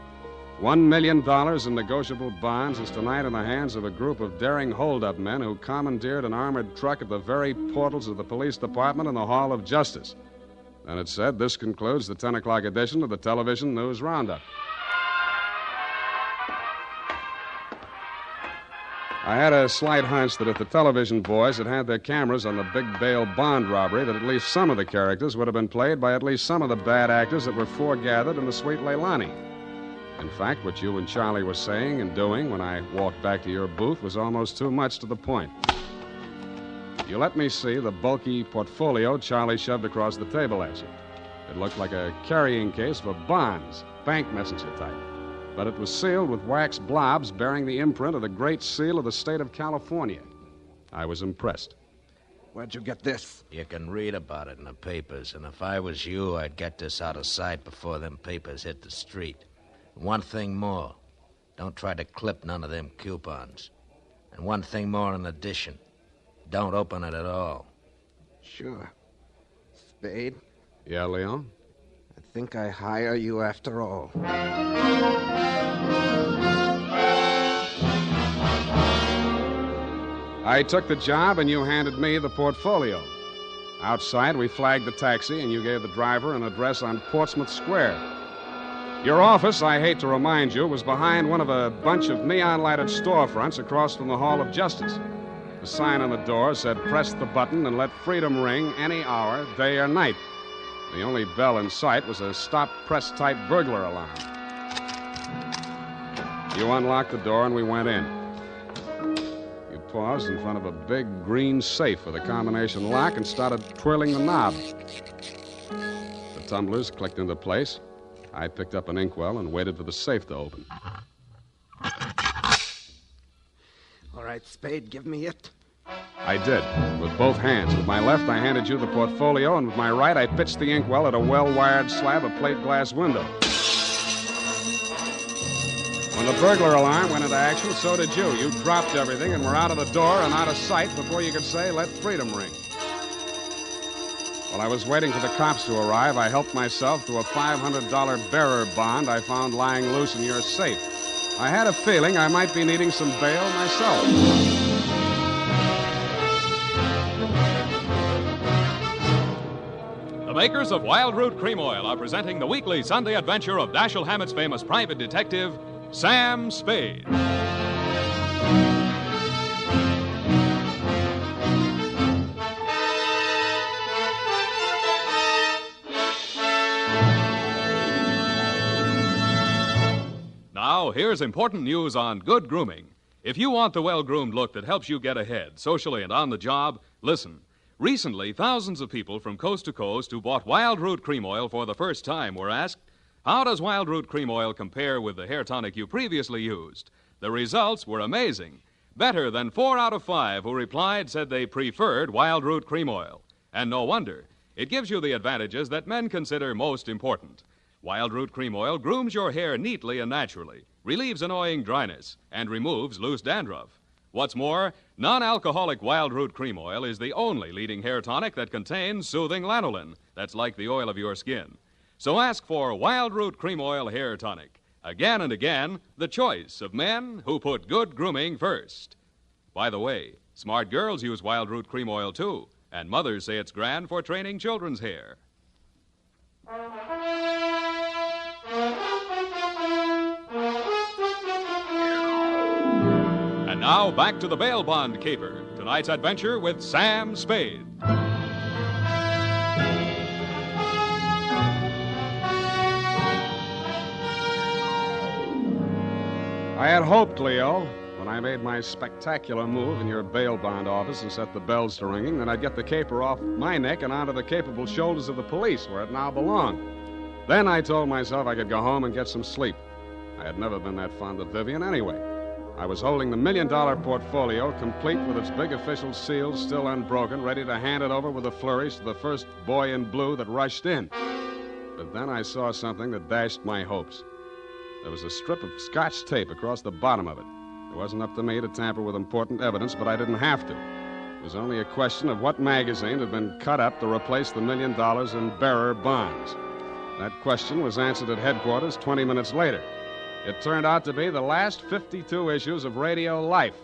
$1 million in negotiable bonds is tonight in the hands of a group of daring hold-up men who commandeered an armored truck at the very portals of the police department in the Hall of Justice. Then it said, this concludes the 10 o'clock edition of the television news roundup. I had a slight hunch that if the television boys had had their cameras on the big bail bond robbery, that at least some of the characters would have been played by at least some of the bad actors that were foregathered in the Sweet Leilani. In fact, what you and Charlie were saying and doing when I walked back to your booth was almost too much to the point. You let me see the bulky portfolio Charlie shoved across the table at you. It looked like a carrying case for bonds, bank messenger type. But it was sealed with wax blobs bearing the imprint of the Great Seal of the state of California. I was impressed. Where'd you get this? You can read about it in the papers, and if I was you, I'd get this out of sight before them papers hit the street. One thing more. Don't try to clip none of them coupons. And one thing more in addition. Don't open it at all. Sure. Spade? Yeah, Leon? I think I hire you after all. I took the job, and you handed me the portfolio. Outside, we flagged the taxi, and you gave the driver an address on Portsmouth Square. Your office, I hate to remind you, was behind one of a bunch of neon-lighted storefronts across from the Hall of Justice. The sign on the door said, press the button and let freedom ring any hour, day or night. The only bell in sight was a stop-press-type burglar alarm. You unlocked the door and we went in. You paused in front of a big green safe with a combination lock and started twirling the knob. The tumblers clicked into place. I picked up an inkwell and waited for the safe to open. All right, Spade, give me it. I did, with both hands. With my left, I handed you the portfolio, and with my right, I pitched the inkwell at a well-wired slab of plate glass window. When the burglar alarm went into action, so did you. You dropped everything and were out of the door and out of sight before you could say, let freedom ring. While I was waiting for the cops to arrive, I helped myself to a $500 bearer bond I found lying loose in your safe. I had a feeling I might be needing some bail myself. The makers of Wild Root Cream Oil are presenting the weekly Sunday adventure of Dashiell Hammett's famous private detective, Sam Spade. Now, here's important news on good grooming. If you want the well-groomed look that helps you get ahead, socially and on the job, listen. Recently, thousands of people from coast to coast who bought Wild Root Cream Oil for the first time were asked, how does Wild Root Cream Oil compare with the hair tonic you previously used? The results were amazing. Better than 4 out of 5 who replied said they preferred Wild Root Cream Oil. And no wonder. It gives you the advantages that men consider most important. Wild Root Cream Oil grooms your hair neatly and naturally, relieves annoying dryness, and removes loose dandruff. What's more, non-alcoholic Wild Root Cream Oil is the only leading hair tonic that contains soothing lanolin. That's like the oil of your skin. So ask for Wild Root Cream Oil Hair Tonic. Again and again, the choice of men who put good grooming first. By the way, smart girls use Wild Root Cream Oil, too, and mothers say it's grand for training children's hair. And now, back to the bail bond caper. Tonight's adventure with Sam Spade. I had hoped, Leo, when I made my spectacular move in your bail bond office and set the bells to ringing, that I'd get the caper off my neck and onto the capable shoulders of the police, where it now belonged. Then I told myself I could go home and get some sleep. I had never been that fond of Vivian anyway. I was holding the $1 million portfolio, complete with its big official seals still unbroken, ready to hand it over with a flourish to the first boy in blue that rushed in. But then I saw something that dashed my hopes. There was a strip of Scotch tape across the bottom of it. It wasn't up to me to tamper with important evidence, but I didn't have to. It was only a question of what magazine had been cut up to replace the $1 million in bearer bonds. That question was answered at headquarters 20 minutes later. It turned out to be the last 52 issues of Radio Life,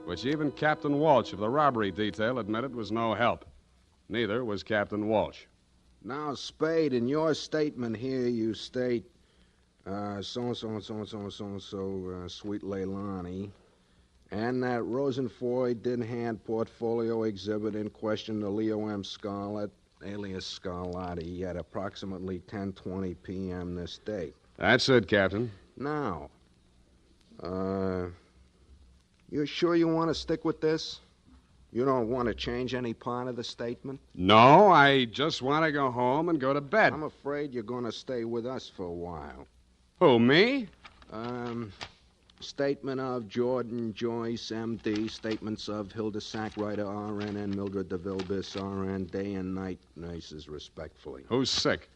which even Captain Walsh of the robbery detail admitted was no help. Neither was Captain Walsh. Now, Spade, in your statement here, you state, sweet Leilani, and that Rosenfoy did hand portfolio exhibit in question to Leo M. Scarlett, alias Scarlatti, at approximately 10:20 p.m. this day. That's it, Captain. Now, you sure you want to stick with this? You don't want to change any part of the statement? No, I just want to go home and go to bed. I'm afraid you're going to stay with us for a while. Who, me? Statement of Jordan Joyce, M.D., statements of Hilda Sackwriter, R.N., and Mildred DeVille, Biss, R.N., day and night nurses, respectfully. Who's sick?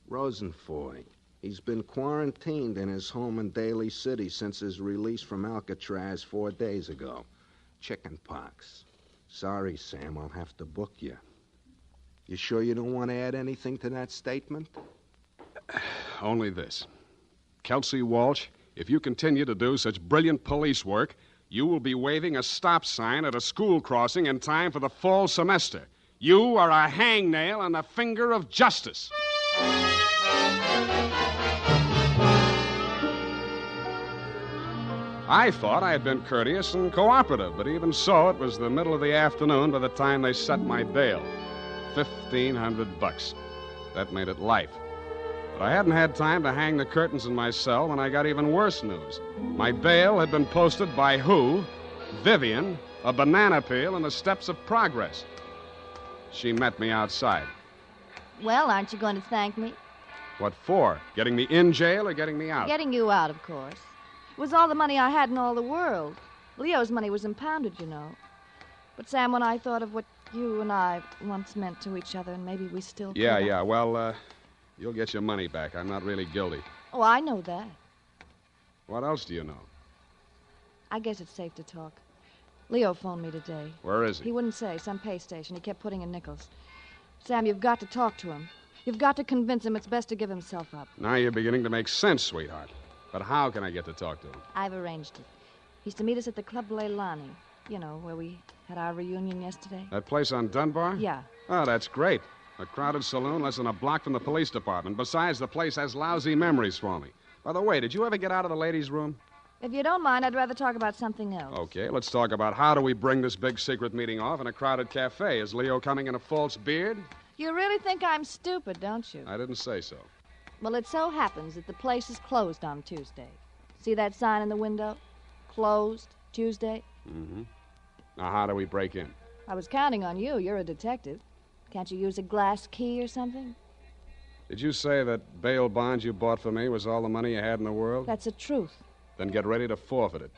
Rosenfoy. He's been quarantined in his home in Daly City since his release from Alcatraz 4 days ago. Chicken pox. Sorry, Sam, I'll have to book you. You sure you don't want to add anything to that statement? Only this. Kelsey Walsh, if you continue to do such brilliant police work, you will be waving a stop sign at a school crossing in time for the fall semester. You are a hangnail on the finger of justice. I thought I had been courteous and cooperative, but even so, it was the middle of the afternoon by the time they set my bail. $1,500. That made it life. But I hadn't had time to hang the curtains in my cell when I got even worse news. My bail had been posted by who? Vivian, a banana peel, and the steps of progress. She met me outside. Well, aren't you going to thank me? What for? Getting me in jail or getting me out? Getting you out, of course. It was all the money I had in all the world. Leo's money was impounded, you know. But, Sam, when I thought of what you and I once meant to each other, and maybe we still could... Yeah. Well, you'll get your money back. I'm not really guilty. Oh, I know that. What else do you know? I guess it's safe to talk. Leo phoned me today. Where is he? He wouldn't say. Some pay station. He kept putting in nickels. Sam, you've got to talk to him. You've got to convince him it's best to give himself up. Now you're beginning to make sense, sweetheart. But how can I get to talk to him? I've arranged it. He's to meet us at the Club Leilani. You know, where we had our reunion yesterday. That place on Dunbar? Yeah. Oh, that's great. A crowded saloon less than a block from the police department. Besides, the place has lousy memories for me. By the way, did you ever get out of the ladies' room? If you don't mind, I'd rather talk about something else. Okay, let's talk about how do we bring this big secret meeting off in a crowded cafe. Is Leo coming in a false beard? You really think I'm stupid, don't you? I didn't say so. Well, it so happens that the place is closed on Tuesday. See that sign in the window? Closed Tuesday? Mm-hmm. Now, how do we break in? I was counting on you. You're a detective. Can't you use a glass key or something? Did you say that bail bond you bought for me was all the money you had in the world? That's the truth. Then get ready to forfeit it.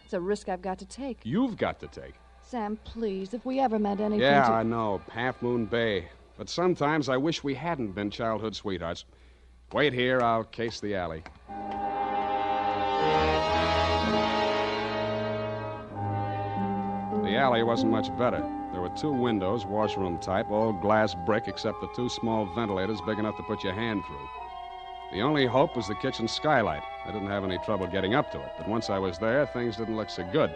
It's a risk I've got to take. You've got to take. Sam, please, if we ever meant anything Yeah, to... I know. Half Moon Bay. But sometimes I wish we hadn't been childhood sweethearts. Wait here. I'll case the alley. The alley wasn't much better. There were 2 windows, washroom type, all glass brick, except the 2 small ventilators big enough to put your hand through. The only hope was the kitchen skylight. I didn't have any trouble getting up to it, but once I was there, things didn't look so good.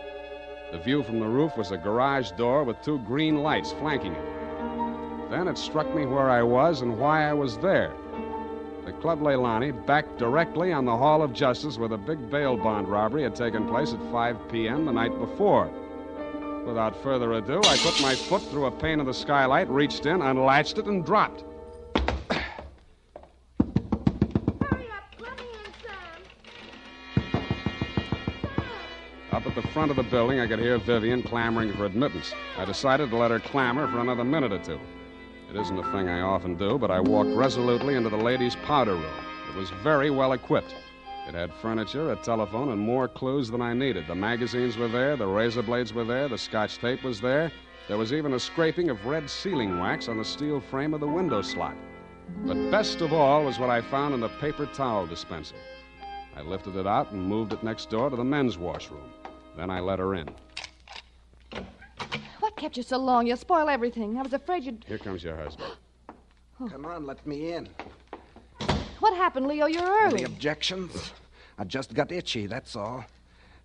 The view from the roof was a garage door with 2 green lights flanking it. Then it struck me where I was and why I was there. The Club Leilani backed directly on the Hall of Justice where the big bail bond robbery had taken place at 5 p.m. the night before. Without further ado, I put my foot through a pane of the skylight, reached in, unlatched it, and dropped. Up at the front of the building, I could hear Vivian clamoring for admittance. I decided to let her clamor for another minute or two. It isn't a thing I often do, but I walked resolutely into the ladies' powder room. It was very well equipped. It had furniture, a telephone, and more clues than I needed. The magazines were there, the razor blades were there, the Scotch tape was there. There was even a scraping of red sealing wax on the steel frame of the window slot. But best of all was what I found in the paper towel dispenser. I lifted it out and moved it next door to the men's washroom. Then I let her in. What kept you so long? You'll spoil everything. I was afraid you'd... Here comes your husband. Come on, let me in. What happened, Leo? You're early. Any objections? I just got itchy, that's all.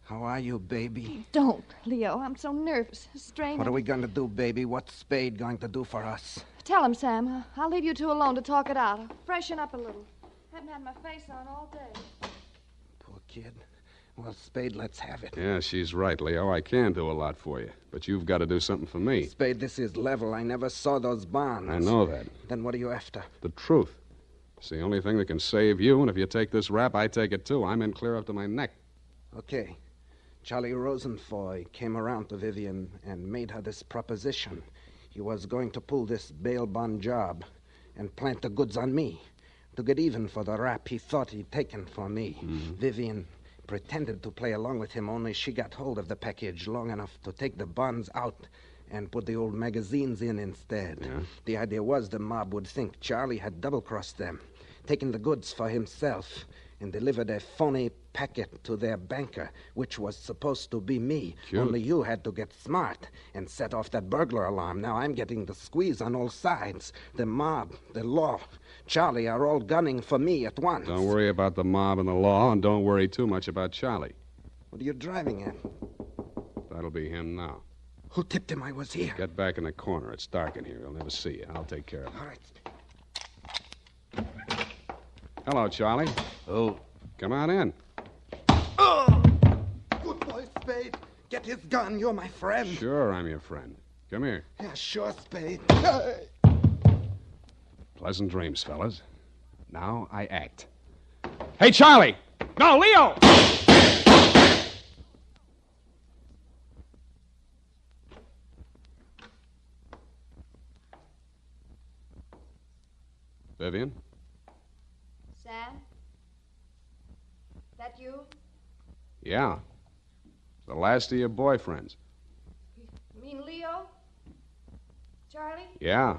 How are you, baby? Don't, Leo. I'm so nervous. Strained. What are we going to do, baby? What's Spade going to do for us? Tell him, Sam. I'll leave you two alone to talk it out. I'll freshen up a little. Haven't had my face on all day. Poor kid. Well, Spade, let's have it. Yeah, she's right, Leo. I can do a lot for you. But you've got to do something for me. Spade, this is level. I never saw those bonds. I know that. Then what are you after? The truth. It's the only thing that can save you, and if you take this rap, I take it too. I'm in clear up to my neck. Okay. Charlie Rosenfoy came around to Vivian and made her this proposition. He was going to pull this bail bond job and plant the goods on me to get even for the rap he thought he'd taken for me. Mm-hmm. Vivian pretended to play along with him, only she got hold of the package long enough to take the bonds out and put the old magazines in instead. Yeah. The idea was the mob would think Charlie had double-crossed them, taken the goods for himself, and delivered a phony packet to their banker, which was supposed to be me. Cute. Only you had to get smart and set off that burglar alarm. Now I'm getting the squeeze on all sides. The mob, the law, Charlie are all gunning for me at once. Don't worry about the mob and the law, and don't worry too much about Charlie. What are you driving at? That'll be him now. Who tipped him I was here? Get back in the corner. It's dark in here. He'll never see you. I'll take care of him. All right. Hello, Charlie. Oh. Come on in. Oh! Good boy, Spade. Get his gun. You're my friend. Sure, I'm your friend. Come here. Yeah, sure, Spade. Pleasant dreams, fellas. Now I act. Hey, Charlie! No, Leo! Vivian? Sam? That you? Yeah. The last of your boyfriends. You mean Leo? Charlie? Yeah.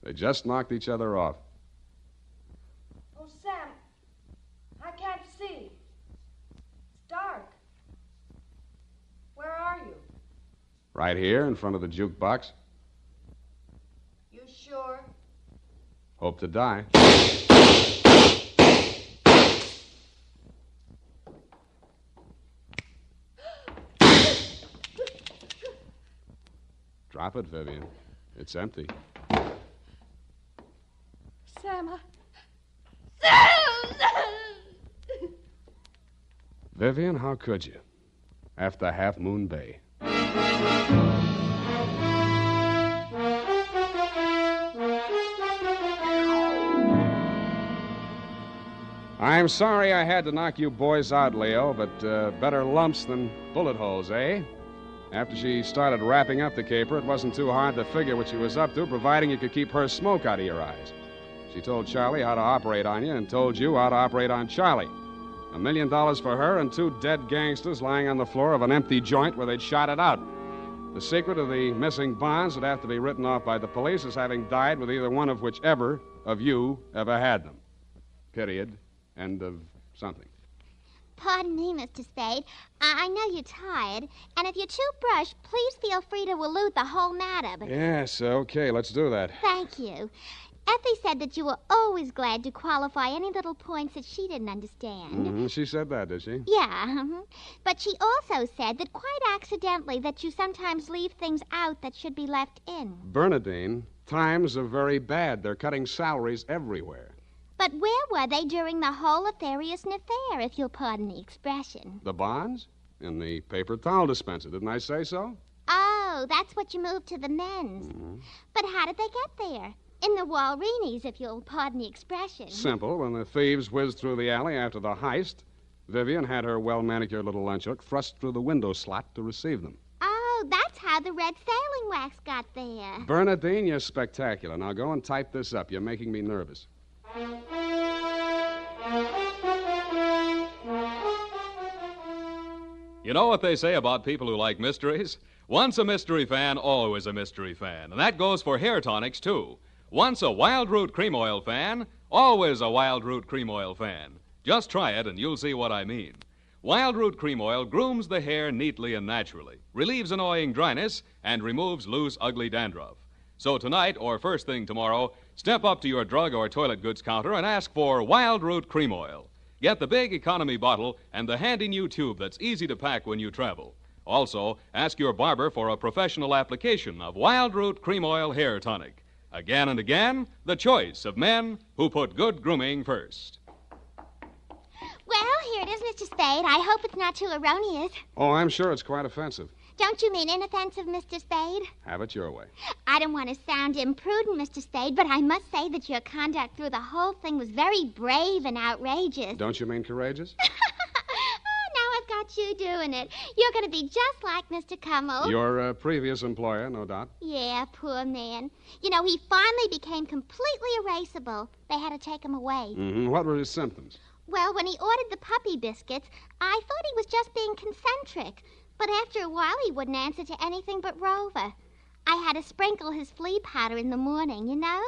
They just knocked each other off. Oh, Sam, I can't see. It's dark. Where are you? Right here in front of the jukebox. You sure? Hope to die. Drop it, Vivian. It's empty. Sam, Vivian, how could you? After Half Moon Bay. I'm sorry I had to knock you boys out, Leo, but better lumps than bullet holes, eh? After she started wrapping up the caper, it wasn't too hard to figure what she was up to, providing you could keep her smoke out of your eyes. She told Charlie how to operate on you and told you how to operate on Charlie. $1 million for her and 2 dead gangsters lying on the floor of an empty joint where they'd shot it out. The secret of the missing bonds would have to be written off by the police as having died with either one of whichever of you ever had them. Period. End of something. Pardon me, Mr. Spade. I know you're tired, and if you chew brush, please feel free to elude the whole matter, but... Yes, okay, let's do that. Thank you. Effie said that you were always glad to qualify any little points that she didn't understand. She said that, did she? Yeah, but she also said that quite accidentally that you sometimes leave things out that should be left in. Bernadine, times are very bad. They're cutting salaries everywhere. But where were they during the whole affaireous affair, if you'll pardon the expression? The bonds? In the paper towel dispenser. Didn't I say so? Oh, that's what you moved to the men's. But how did they get there? In the Walreenies, if you'll pardon the expression. Simple. When the thieves whizzed through the alley after the heist, Vivian had her well-manicured little lunch hook thrust through the window slot to receive them. Oh, that's how the red sailing wax got there. Bernadine, you're spectacular. Now go and type this up. You're making me nervous. You know what they say about people who like mysteries? Once a mystery fan, always a mystery fan. And that goes for hair tonics, too. Once a Wild Root Cream Oil fan, always a Wild Root Cream Oil fan. Just try it and you'll see what I mean. Wild Root Cream Oil grooms the hair neatly and naturally, relieves annoying dryness, and removes loose, ugly dandruff. So tonight, or first thing tomorrow, step up to your drug or toilet goods counter and ask for Wild Root Cream Oil. Get the big economy bottle and the handy new tube that's easy to pack when you travel. Also, ask your barber for a professional application of Wild Root Cream Oil Hair Tonic. Again and again, the choice of men who put good grooming first. Well, here it is, Mr. Spade. I hope it's not too erroneous. Oh, I'm sure it's quite offensive. Don't you mean inoffensive, Mr. Spade? Have it your way. I don't want to sound imprudent, Mr. Spade, but I must say that your conduct through the whole thing was very brave and outrageous. Don't you mean courageous? Now I've got you doing it. You're going to be just like Mr. Cummel. Your previous employer, no doubt. Yeah, poor man. You know, he finally became completely erasable. They had to take him away. What were his symptoms? Well, when he ordered the puppy biscuits, I thought he was just being concentric. But after a while, he wouldn't answer to anything but Rover. I had to sprinkle his flea powder in the morning, you know?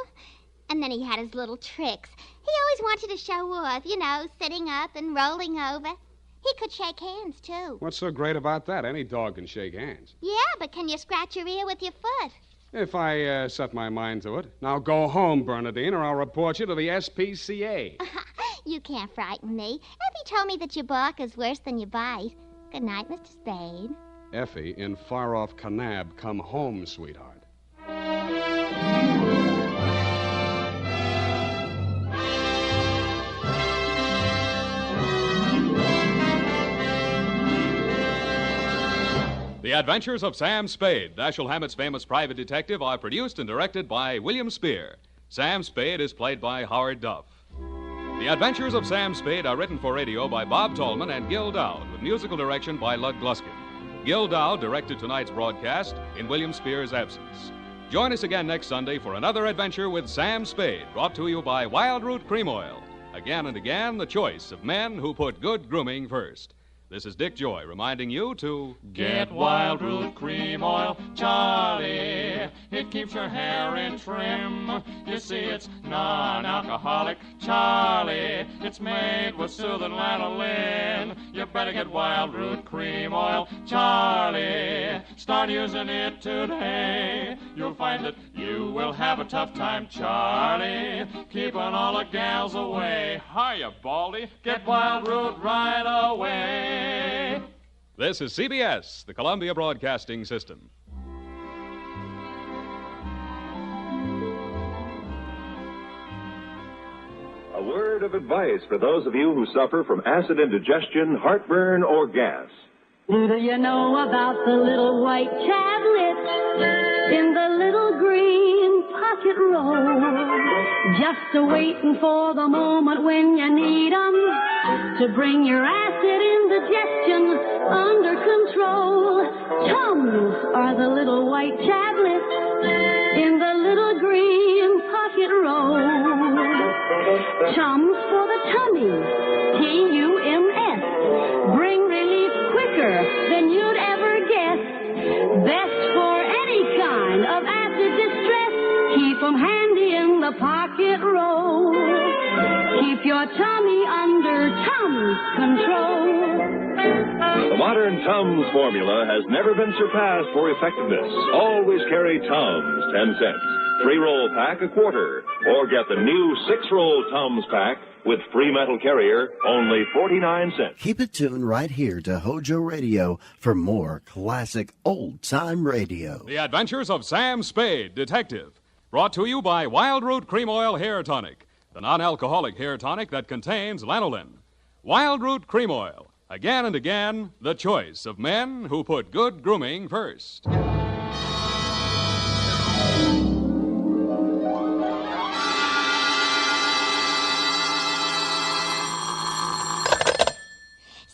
And then he had his little tricks. He always wanted to show off, you know, sitting up and rolling over. He could shake hands, too. What's so great about that? Any dog can shake hands. Yeah, but can you scratch your ear with your foot? If I set my mind to it. Now go home, Bernadine, or I'll report you to the SPCA. You can't frighten me. Effie told me that you bark is worse than you bite. Good night, Mr. Spade. Effie, in far-off Kanab, come home, sweetheart. The Adventures of Sam Spade, Dashiell Hammett's famous private detective, are produced and directed by William Spear. Sam Spade is played by Howard Duff. The Adventures of Sam Spade are written for radio by Bob Tallman and Gil Dowd, with musical direction by Lud Gluskin. Gil Dowd directed tonight's broadcast in William Spear's absence. Join us again next Sunday for another adventure with Sam Spade, brought to you by Wild Root Cream Oil. Again and again, the choice of men who put good grooming first. This is Dick Joy reminding you to get Wild Root Cream Oil, Charlie. It keeps your hair in trim. You see, it's non-alcoholic, Charlie. It's made with soothing lanolin. You better get Wild Root Cream Oil, Charlie. Start using it today. You'll find that you will have a tough time, Charlie, keeping all the gals away. Hiya, Baldy. Get Wild Root right away. This is CBS, the Columbia Broadcasting System. A word of advice for those of you who suffer from acid indigestion, heartburn, or gas. Do you know about the little white tablet in the little green pocket roll? Just waiting for the moment when you need 'em to bring your acid indigestion under control. Chums are the little white tablets in the little green pocket roll. Chums for the tummy, T-U-M-S. Bring relief quicker than you'd ever guess. Best for any kind of acid distress. Keep 'em handy in the pocket roll. Keep your tummy under Tums control. The modern Tums formula has never been surpassed for effectiveness. Always carry Tums, 10 cents. 3-roll pack a quarter. Or get the new 6-roll Tums pack with free metal carrier, only 49 cents. Keep it tuned right here to Hojo Radio for more classic old-time radio. The Adventures of Sam Spade, Detective. Brought to you by Wild Root Cream Oil Hair Tonic, the non-alcoholic hair tonic that contains lanolin. Wild Root Cream Oil. Again and again, the choice of men who put good grooming first.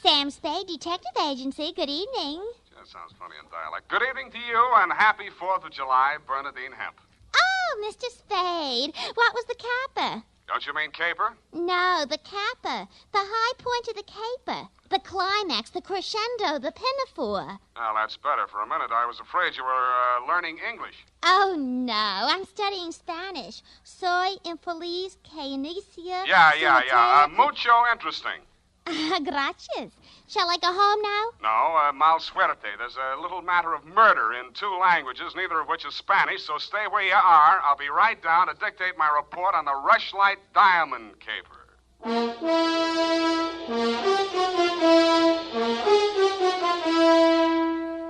Sam Spade, Detective Agency. Good evening. That sounds funny in dialect. Good evening to you, and happy 4th of July, Bernadine Hemp. Oh, Mr. Spade. What was the capper? Don't you mean caper? No, the capper. The high point of the caper. The climax, the crescendo, the pinafore. Well, that's better. For a minute, I was afraid you were learning English. Oh, no. I'm studying Spanish. Soy infeliz que inicia... Yeah. Mucho interesting. Gracias. Shall I go home now? No, mal suerte. There's a little matter of murder in 2 languages, neither of which is Spanish, so stay where you are. I'll be right down to dictate my report on the Rushlight diamond caper.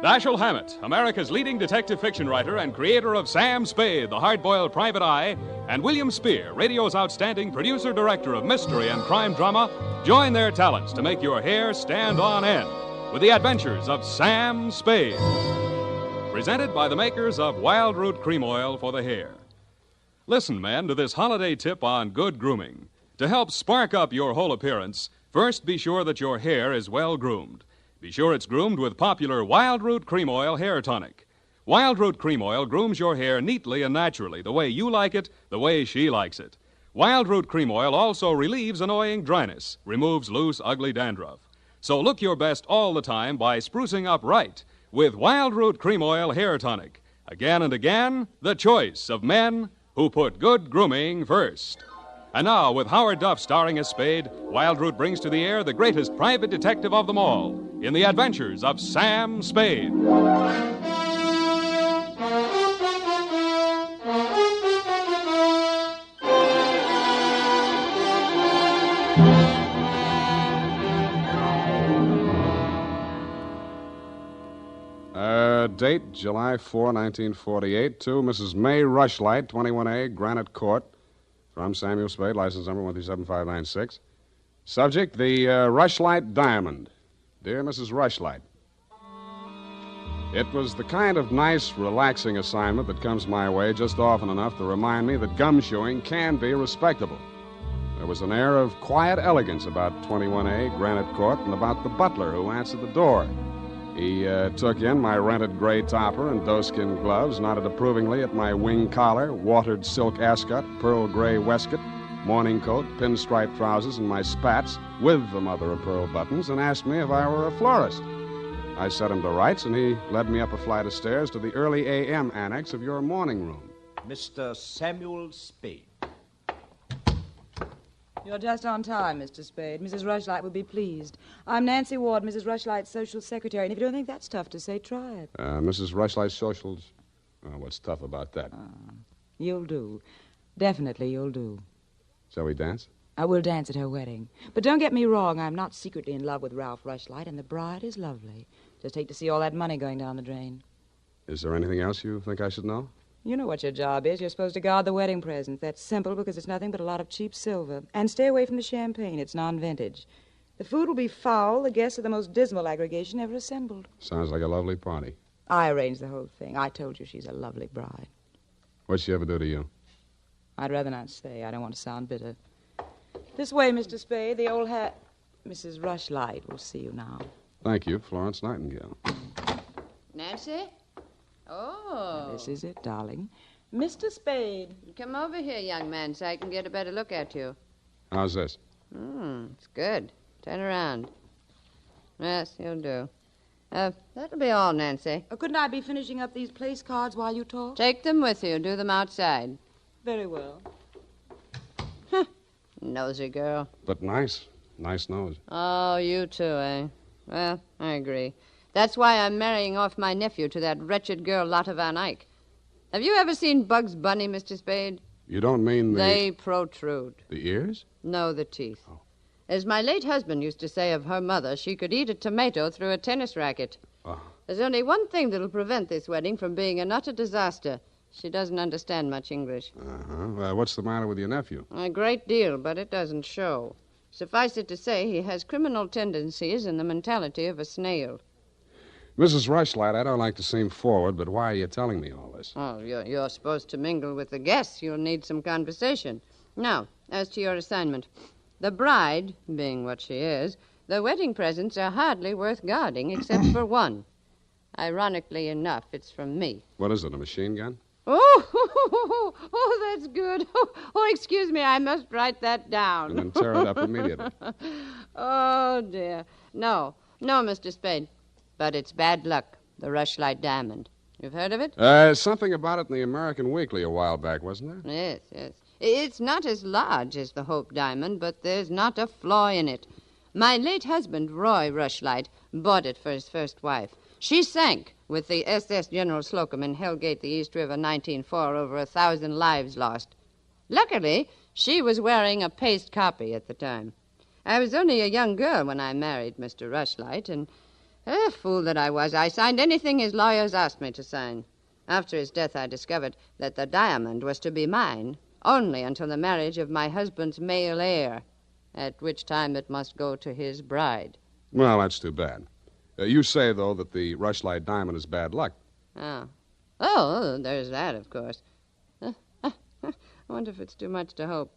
Dashiell Hammett, America's leading detective fiction writer and creator of Sam Spade, the hard-boiled private eye, and William Spear, radio's outstanding producer-director of mystery and crime drama, join their talents to make your hair stand on end with the adventures of Sam Spade. Presented by the makers of Wild Root Cream Oil for the hair. Listen, men, to this holiday tip on good grooming. To help spark up your whole appearance, first be sure that your hair is well groomed. Be sure it's groomed with popular Wild Root Cream Oil Hair Tonic. Wild Root Cream Oil grooms your hair neatly and naturally, the way you like it, the way she likes it. Wild Root Cream Oil also relieves annoying dryness, removes loose, ugly dandruff. So look your best all the time by sprucing up right with Wild Root Cream Oil Hair Tonic. Again and again, the choice of men who put good grooming first. And now, with Howard Duff starring as Spade, Wild Root brings to the air the greatest private detective of them all in the adventures of Sam Spade. Date, July 4, 1948, to Mrs. May Rushlight, 21A, Granite Court. From Samuel Spade, license number 137596. Subject, the Rushlight Diamond. Dear Mrs. Rushlight, it was the kind of nice, relaxing assignment that comes my way just often enough to remind me that gumshoeing can be respectable. There was an air of quiet elegance about 21A, Granite Court, and about the butler who answered the door. He took in my rented gray topper and doeskin gloves, nodded approvingly at my wing collar, watered silk ascot, pearl gray waistcoat, morning coat, pinstripe trousers, and my spats with the mother of pearl buttons, and asked me if I were a florist. I set him to rights, and he led me up a flight of stairs to the early A.M. annex of your morning room. Mr. Samuel Spade. You're just on time, Mr. Spade. Mrs. Rushlight will be pleased. I'm Nancy Ward, Mrs. Rushlight's social secretary, and if you don't think that's tough to say, try it. Mrs. Rushlight's socials? What's tough about that? You'll do. Definitely you'll do. Shall we dance? I will dance at her wedding. But don't get me wrong, I'm not secretly in love with Ralph Rushlight, and the bride is lovely. Just hate to see all that money going down the drain. Is there anything else you think I should know? You know what your job is. You're supposed to guard the wedding presents. That's simple because it's nothing but a lot of cheap silver. And stay away from the champagne. It's non-vintage. The food will be foul. The guests are the most dismal aggregation ever assembled. Sounds like a lovely party. I arranged the whole thing. I told you she's a lovely bride. What'd she ever do to you? I'd rather not say. I don't want to sound bitter. This way, Mr. Spade. The old hat. Mrs. Rushlight will see you now. Thank you, Florence Nightingale. Nancy? Oh. This is it, darling. Mr. Spade. Come over here, young man, so I can get a better look at you. How's this? It's good. Turn around. Yes, you'll do. That'll be all, Nancy. Couldn't I be finishing up these place cards while you talk? Take them with you. Do them outside. Very well. Nosy girl. But nice. Nice nose. Oh, you too, eh? Well, I agree. That's why I'm marrying off my nephew to that wretched girl, Lotte Van Eyck. Have you ever seen Bugs Bunny, Mr. Spade? You don't mean the... They protrude. The ears? No, the teeth. As my late husband used to say of her mother, she could eat a tomato through a tennis racket. There's only one thing that'll prevent this wedding from being an utter disaster. She doesn't understand much English. What's the matter with your nephew? A great deal, but it doesn't show. Suffice it to say, he has criminal tendencies and the mentality of a snail. Mrs. Rushlight, I don't like to seem forward, but why are you telling me all this? Oh, you're supposed to mingle with the guests. You'll need some conversation. Now, as to your assignment. The bride, being what she is, the wedding presents are hardly worth guarding except for one. Ironically enough, it's from me. What is it, a machine gun? Oh, that's good. Oh, excuse me, I must write that down. And then tear it up immediately. Oh, dear. No, Mr. Spade. But it's bad luck, the Rushlight diamond. You've heard of it? Something about it in the American Weekly a while back, wasn't there? Yes. It's not as large as the Hope diamond, but there's not a flaw in it. My late husband, Roy Rushlight, bought it for his first wife. She sank with the SS General Slocum in Hellgate, the East River, 1904, over 1,000 lives lost. Luckily, she was wearing a paste copy at the time. I was only a young girl when I married Mr. Rushlight, and fool that I was, I signed anything his lawyers asked me to sign. After his death, I discovered that the diamond was to be mine only until the marriage of my husband's male heir, at which time it must go to his bride. Well, that's too bad. You say, though, that the Rushlight diamond is bad luck. Oh, there's that, of course. I wonder if it's too much to hope.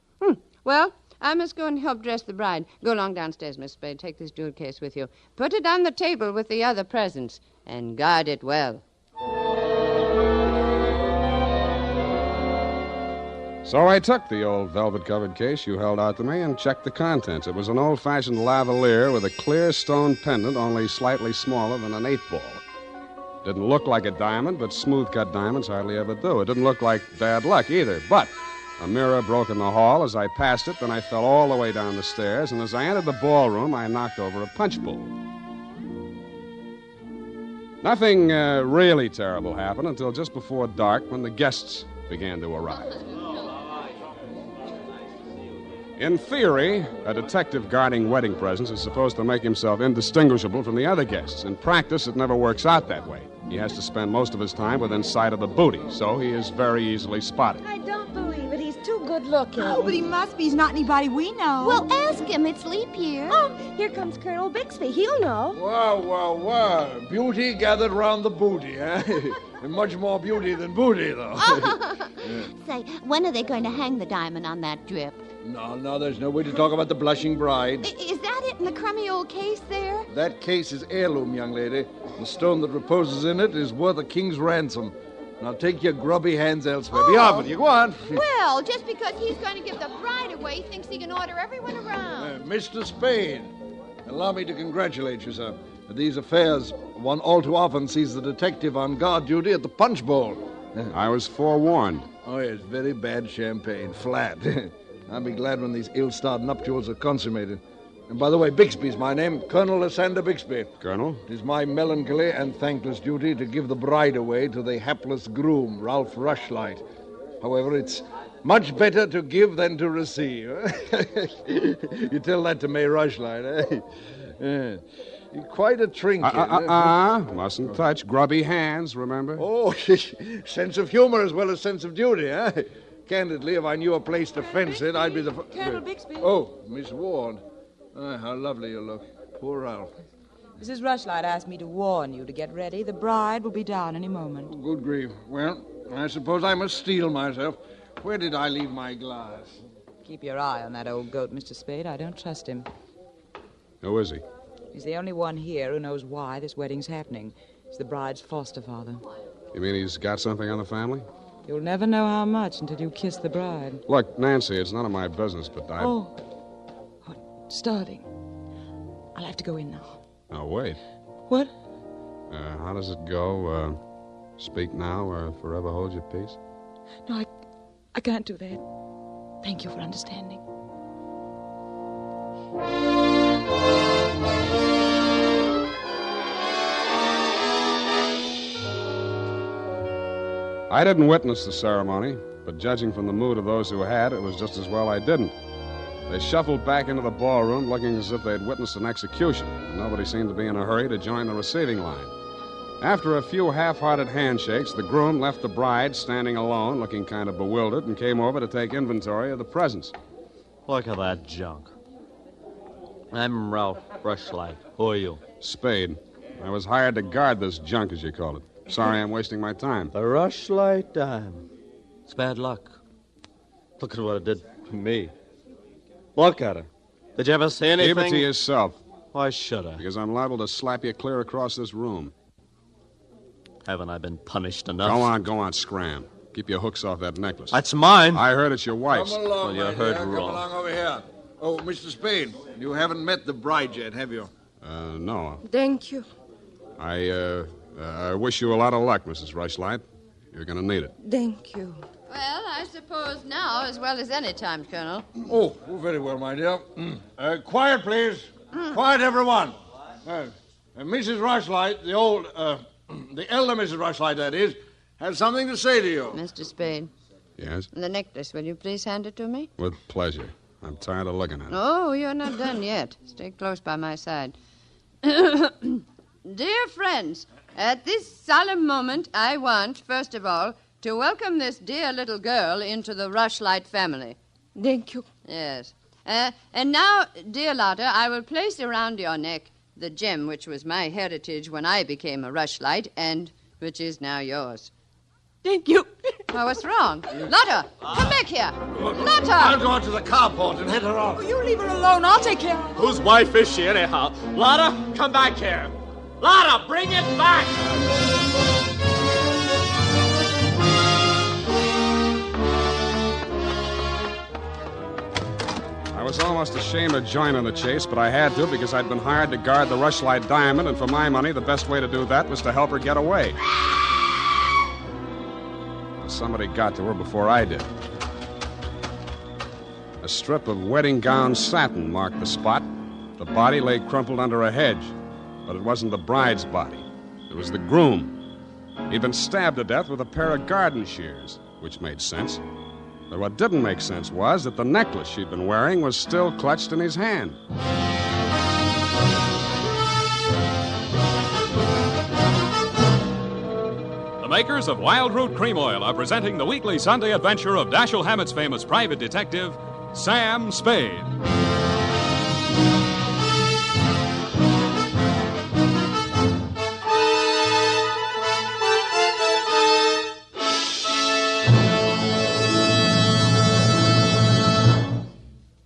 Well, I must go and help dress the bride. Go along downstairs, Miss Spade. Take this jewel case with you. Put it on the table with the other presents, and guard it well. So I took the old velvet-covered case you held out to me and checked the contents. It was an old-fashioned lavalier with a clear stone pendant only slightly smaller than an 8-ball. Didn't look like a diamond, but smooth-cut diamonds hardly ever do. It didn't look like bad luck either, but a mirror broke in the hall as I passed it, then I fell all the way down the stairs, and as I entered the ballroom, I knocked over a punch bowl. Nothing really terrible happened until just before dark when the guests began to arrive. In theory, a detective guarding wedding presents is supposed to make himself indistinguishable from the other guests. In practice, it never works out that way. He has to spend most of his time within sight of the booty, so he is very easily spotted. I don't believe it. He's too good looking. Oh, but he must be. He's not anybody we know. Well, ask him. It's leap year. Oh, here comes Colonel Bixby. He'll know. Wow. Beauty gathered round the booty, eh? And much more beauty than booty, though. Say, when are they going to hang the diamond on that drip? No, there's no way to talk about the blushing bride. Is that it in the crummy old case there? That case is heirloom, young lady. The stone that reposes in it is worth a king's ransom. Now take your grubby hands elsewhere. Be off with you. Go on. Well, just because he's going to give the bride away, he thinks he can order everyone around. Mr. Spade, allow me to congratulate you, sir. These affairs, one all too often sees the detective on guard duty at the punch bowl. I was forewarned. Oh, yes, very bad champagne. Flat. I'll be glad when these ill-starred nuptials are consummated. And by the way, Bixby's my name, Colonel Lysander Bixby. Colonel? It is my melancholy and thankless duty to give the bride away to the hapless groom, Ralph Rushlight. However, it's much better to give than to receive. You tell that to May Rushlight, eh? You're quite a trinket. Mustn't touch. Grubby hands, remember? Oh, sense of humor as well as sense of duty, eh? Candidly, if I knew a place to fence it, I'd be the... Colonel Bixby. Oh, Miss Ward. How lovely you look. Poor Ralph. Mrs. Rushlight asked me to warn you to get ready. The bride will be down any moment. Good grief. Well, I suppose I must steel myself. Where did I leave my glass? Keep your eye on that old goat, Mr. Spade. I don't trust him. Who is he? He's the only one here who knows why this wedding's happening. He's the bride's foster father. You mean he's got something on the family? You'll never know how much until you kiss the bride. Look, Nancy, it's none of my business, but I... Oh, starving. I'll have to go in now. Now, wait. What? How does it go? Speak now or forever hold your peace? No, I can't do that. Thank you for understanding. I didn't witness the ceremony, but judging from the mood of those who had, it was just as well I didn't. They shuffled back into the ballroom looking as if they'd witnessed an execution, and nobody seemed to be in a hurry to join the receiving line. After a few half-hearted handshakes, the groom left the bride standing alone, looking kind of bewildered, and came over to take inventory of the presents. Look at that junk. I'm Ralph Rushlight. Who are you? Spade. I was hired to guard this junk, as you call it. Sorry I'm wasting my time. The Rushlight dime. It's bad luck. Look at what it did to me. Look at her. Did you ever see anything? Keep it to yourself. Why should I? Because I'm liable to slap you clear across this room. Haven't I been punished enough? Go on, scram. Keep your hooks off that necklace. That's mine. I heard it's your wife's. Come along, you heard wrong. Come along over here. Oh, Mr. Spade, you haven't met the bride yet, have you? No. Thank you. I wish you a lot of luck, Mrs. Rushlight. You're going to need it. Thank you. Well, I suppose now as well as any time, Colonel. Oh, very well, my dear. Quiet, please. Quiet, everyone. Mrs. Rushlight, the elder Mrs. Rushlight, that is, has something to say to you. Mr. Spade. Yes? The necklace, will you please hand it to me? With pleasure. I'm tired of looking at it. Oh, you're not done yet. Stay close by my side. Dear friends, at this solemn moment, I want, first of all, to welcome this dear little girl into the Rushlight family. Thank you. Yes. And now, dear Lotta, I will place around your neck the gem which was my heritage when I became a Rushlight and which is now yours. Thank you. Oh, what's wrong? Lotta, come back here. Lotta! I'll go out to the carport and head her off. Oh, you leave her alone. I'll take care of her. Whose wife is she, anyhow? Lotta, come back here. Lotta, bring it back! I was almost ashamed to join in the chase, but I had to because I'd been hired to guard the Rushlight diamond, and for my money, the best way to do that was to help her get away. Somebody got to her before I did. A strip of wedding gown satin marked the spot. The body lay crumpled under a hedge, but it wasn't the bride's body. It was the groom. He'd been stabbed to death with a pair of garden shears, which made sense. But what didn't make sense was that the necklace she'd been wearing was still clutched in his hand. The makers of Wild Root Cream Oil are presenting the weekly Sunday adventure of Dashiell Hammett's famous private detective, Sam Spade.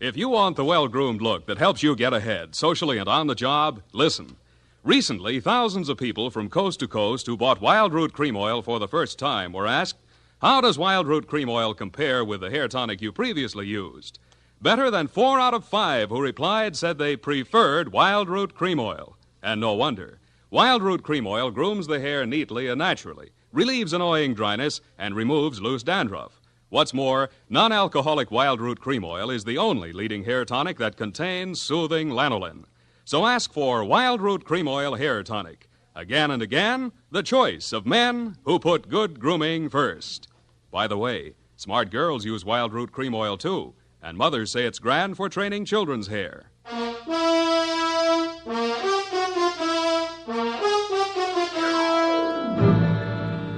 If you want the well-groomed look that helps you get ahead, socially and on the job, listen. Recently, thousands of people from coast to coast who bought Wild Root Cream Oil for the first time were asked, how does Wild Root Cream Oil compare with the hair tonic you previously used? Better than 4 out of 5 who replied said they preferred Wild Root Cream Oil. And no wonder. Wild Root Cream Oil grooms the hair neatly and naturally, relieves annoying dryness, and removes loose dandruff. What's more, non-alcoholic Wild Root Cream Oil is the only leading hair tonic that contains soothing lanolin. So ask for Wild Root Cream Oil Hair Tonic. Again and again, the choice of men who put good grooming first. By the way, smart girls use Wild Root Cream Oil too, and mothers say it's grand for training children's hair.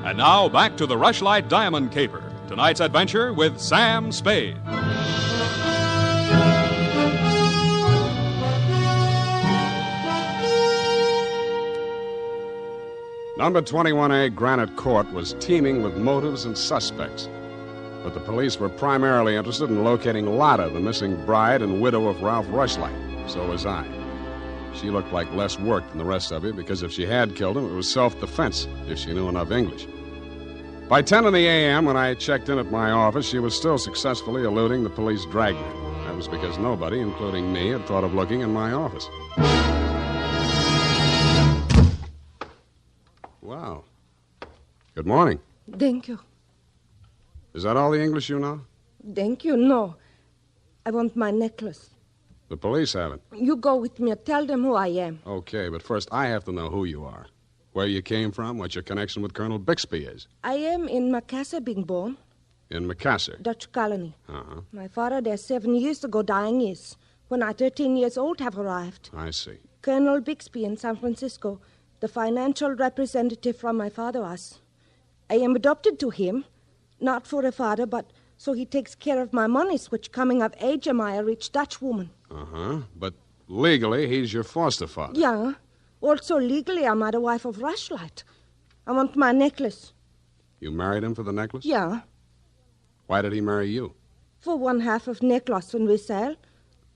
And now back to the Rushlight Diamond Caper. Tonight's adventure with Sam Spade. Number 21A Granite Court was teeming with motives and suspects. But the police were primarily interested in locating Lotta, the missing bride and widow of Ralph Rushlight. So was I. She looked like less work than the rest of you because if she had killed him, it was self-defense, if she knew enough English. By 10 in the a.m., when I checked in at my office, she was still successfully eluding the police dragnet. That was because nobody, including me, had thought of looking in my office. Wow. Good morning. Thank you. Is that all the English you know? Thank you, no. I want my necklace. The police have it. You go with me. Tell them who I am. Okay, but first I have to know who you are. Where you came from, what your connection with Colonel Bixby is. I am in Macassar being born. In Macassar? Dutch colony. Uh-huh. My father there 7 years ago dying is, when I 13 years old have arrived. I see. Colonel Bixby in San Francisco, the financial representative from my father was. I am adopted to him, not for a father, but so he takes care of my monies, which coming of age am I a rich Dutch woman. Uh-huh. But legally, he's your foster father. Yeah. Also, legally, I'm the wife of Rushlight. I want my necklace. You married him for the necklace? Yeah. Why did he marry you? For one half of necklace when we sell.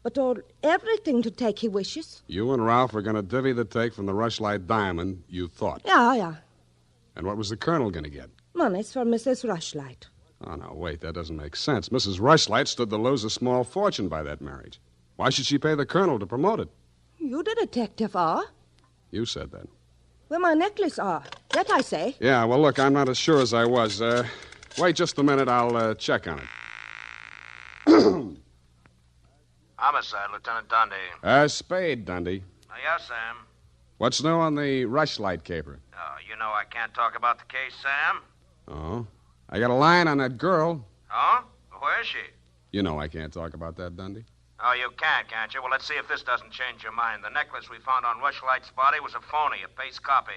But everything to take he wishes. You and Ralph were going to divvy the take from the Rushlight diamond, you thought. Yeah. And what was the colonel going to get? Money's for Mrs. Rushlight. Oh, no, wait, that doesn't make sense. Mrs. Rushlight stood to lose a small fortune by that marriage. Why should she pay the colonel to promote it? You the detective are? You said that. Where my necklace are. That I say. Yeah, well, look, I'm not as sure as I was. Wait just a minute, I'll check on it. Homicide, Lieutenant Dundee. Spade, Dundee. Yes, Sam. What's new on the Rushlight caper? Oh, you know I can't talk about the case, Sam. Oh? I got a line on that girl. Oh? Where is she? You know I can't talk about that, Dundee. Oh, you can't you? Well, let's see if this doesn't change your mind. The necklace we found on Rushlight's body was a phony, a paste copy.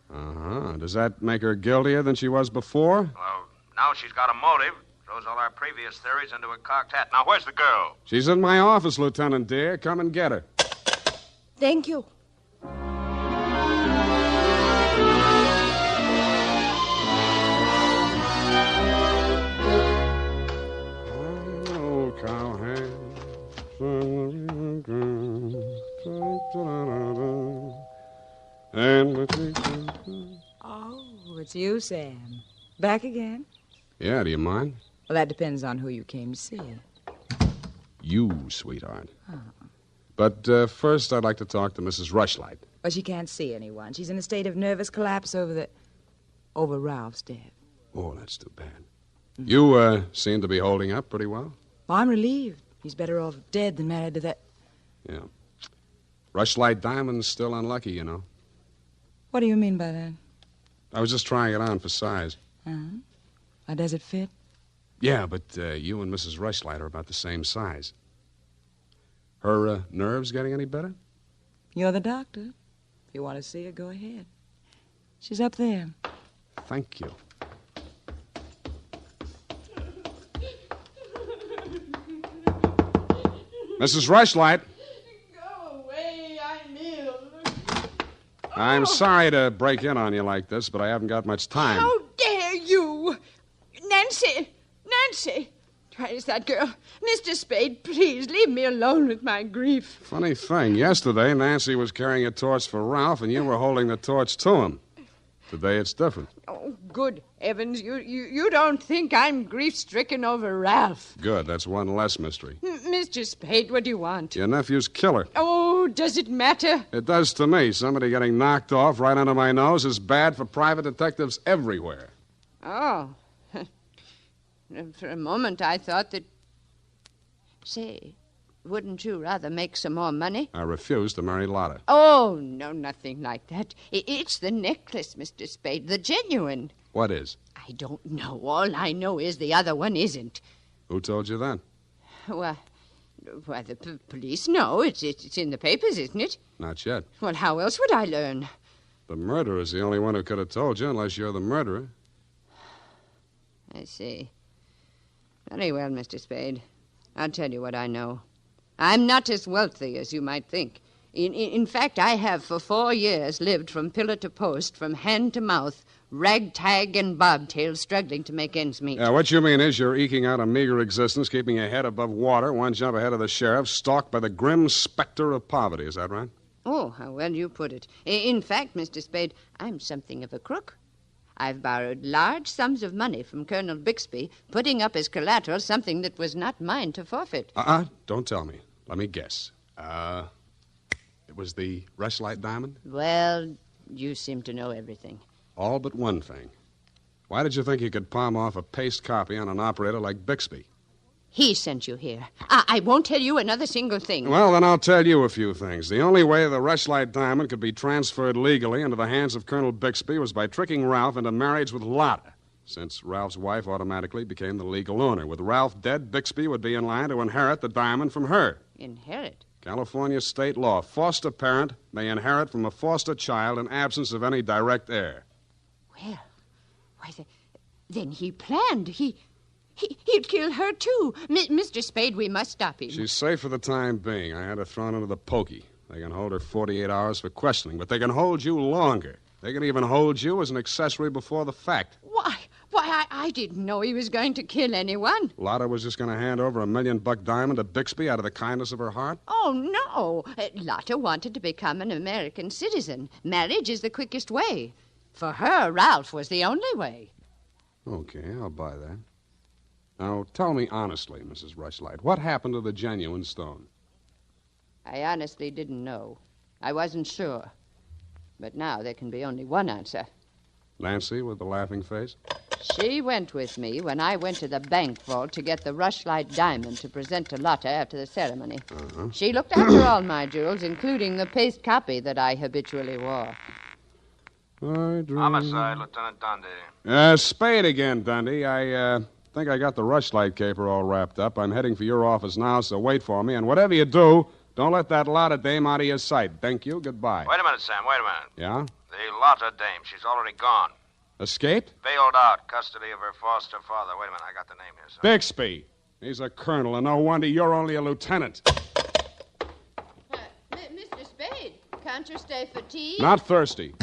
Uh-huh. Does that make her guiltier than she was before? Well, now she's got a motive. Throws all our previous theories into a cocked hat. Now, where's the girl? She's in my office, Lieutenant dear. Come and get her. Thank you. Oh, cowhand. Oh, it's you, Sam. Back again? Yeah, do you mind? Well, that depends on who you came to see. You, sweetheart. Oh. But first, I'd like to talk to Mrs. Rushlight. Well, she can't see anyone. She's in a state of nervous collapse over Ralph's death. Oh, that's too bad. You seem to be holding up pretty well. Well, I'm relieved. He's better off dead than married to that. Yeah. Rushlight Diamond's still unlucky, you know. What do you mean by that? I was just trying it on for size. Uh-huh. How does it fit? Yeah, but you and Mrs. Rushlight are about the same size. Her nerves getting any better? You're the doctor. If you want to see her, go ahead. She's up there. Thank you. Mrs. Rushlight. Go away, I'm ill. I'm sorry to break in on you like this, but I haven't got much time. How dare you? Nancy! Where's that girl? Mr. Spade, please leave me alone with my grief. Funny thing, yesterday Nancy was carrying a torch for Ralph, and you were holding the torch to him. Today it's different. Oh, good heavens, you don't think I'm grief-stricken over Ralph. Good, that's one less mystery. Mr. Spade, what do you want? Your nephew's killer. Oh, does it matter? It does to me. Somebody getting knocked off right under my nose is bad for private detectives everywhere. Oh. For a moment, I thought that... Say, wouldn't you rather make some more money? I refuse to marry Lotta. Oh, no, nothing like that. It's the necklace, Mr. Spade, the genuine. What is? I don't know. All I know is the other one isn't. Who told you that? Well, the police know. It's in the papers, isn't it? Not yet. Well, how else would I learn? The murderer's the only one who could have told you, unless you're the murderer. I see. Very well, Mr. Spade. I'll tell you what I know. I'm not as wealthy as you might think. In fact, I have for 4 years lived from pillar to post, from hand to mouth, ragtag and bobtail, struggling to make ends meet. Yeah, what you mean is you're eking out a meager existence, keeping your head above water, one jump ahead of the sheriff, stalked by the grim specter of poverty. Is that right? Oh, how well you put it. In fact, Mr. Spade, I'm something of a crook. I've borrowed large sums of money from Colonel Bixby, putting up as collateral something that was not mine to forfeit. Don't tell me. Let me guess. It was the Rushlight diamond? Well, you seem to know everything. All but one thing. Why did you think you could palm off a paste copy on an operator like Bixby? He sent you here. I won't tell you another single thing. Well, then I'll tell you a few things. The only way the Rushlight diamond could be transferred legally into the hands of Colonel Bixby was by tricking Ralph into marriage with Lotta, since Ralph's wife automatically became the legal owner. With Ralph dead, Bixby would be in line to inherit the diamond from her. Inherit? California state law. Foster parent may inherit from a foster child in absence of any direct heir. Well, why, then he planned. He'd kill her, too. Mr. Spade, we must stop him. She's safe for the time being. I had her thrown into the pokey. They can hold her 48 hours for questioning, but they can hold you longer. They can even hold you as an accessory before the fact. Why, I didn't know he was going to kill anyone. Lotta was just going to hand over $1 million diamond to Bixby out of the kindness of her heart? Oh, no. Lotta wanted to become an American citizen. Marriage is the quickest way. For her, Ralph was the only way. Okay, I'll buy that. Now, tell me honestly, Mrs. Rushlight, what happened to the genuine stone? I honestly didn't know. I wasn't sure. But now there can be only one answer. Nancy with the laughing face? She went with me when I went to the bank vault to get the Rushlight diamond to present to Lotta after the ceremony. Uh-huh. She looked after all my jewels, including the paste copy that I habitually wore. Homicide, Lieutenant Dundee. Spade again, Dundee. I think I got the Rushlight caper all wrapped up. I'm heading for your office now, so wait for me. And whatever you do, don't let that Lotta dame out of your sight. Thank you. Goodbye. Wait a minute, Sam. Wait a minute. Yeah? The Lotta dame, she's already gone. Escaped? Bailed out. Custody of her foster father. Wait a minute. I got the name here, sir. Bixby. He's a colonel, and no wonder you're only a lieutenant. Mr. Spade, can't you stay for tea? Not thirsty.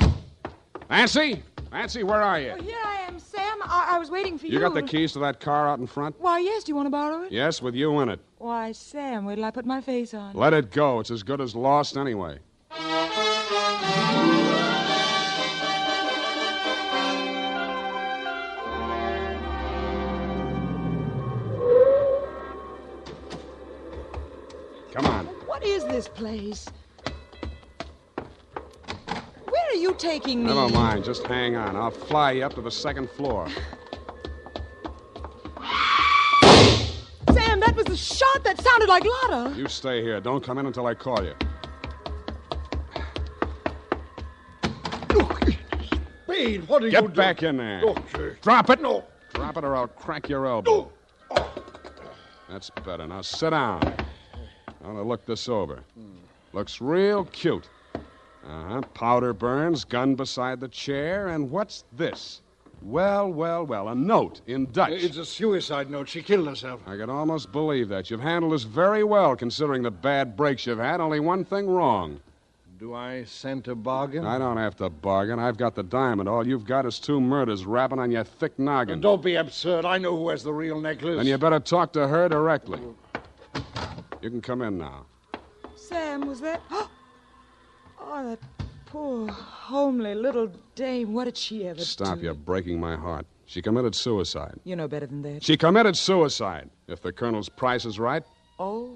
Nancy? Nancy, where are you? Oh, here I am, Sam. I was waiting for you. You got the keys to that car out in front? Why, yes. Do you want to borrow it? Yes, with you in it. Why, Sam, wait till I put my face on. Let it go. It's as good as lost anyway. Come on. What is this place? Where are you taking me? Never mind. Just hang on. I'll fly you up to the second floor. Sam, that was a shot that sounded like Lotta. You stay here. Don't come in until I call you. Spade, what are you doing? Get back in there. Okay. Drop it. No. Drop it or I'll crack your elbow. That's better. Now sit down. I want to look this over. Looks real cute. Uh-huh. Powder burns, gun beside the chair, and what's this? Well, a note in Dutch. It's a suicide note. She killed herself. I can almost believe that. You've handled this very well, considering the bad breaks you've had. Only one thing wrong. Do I scent a bargain? I don't have to bargain. I've got the diamond. All you've got is 2 murders rapping on your thick noggin. Don't be absurd. I know who has the real necklace. Then you better talk to her directly. You can come in now. Sam, was that... Oh, that poor, homely little dame. What did she ever do? Stop, you're breaking my heart. She committed suicide. You know better than that. She committed suicide, if the colonel's price is right. Oh,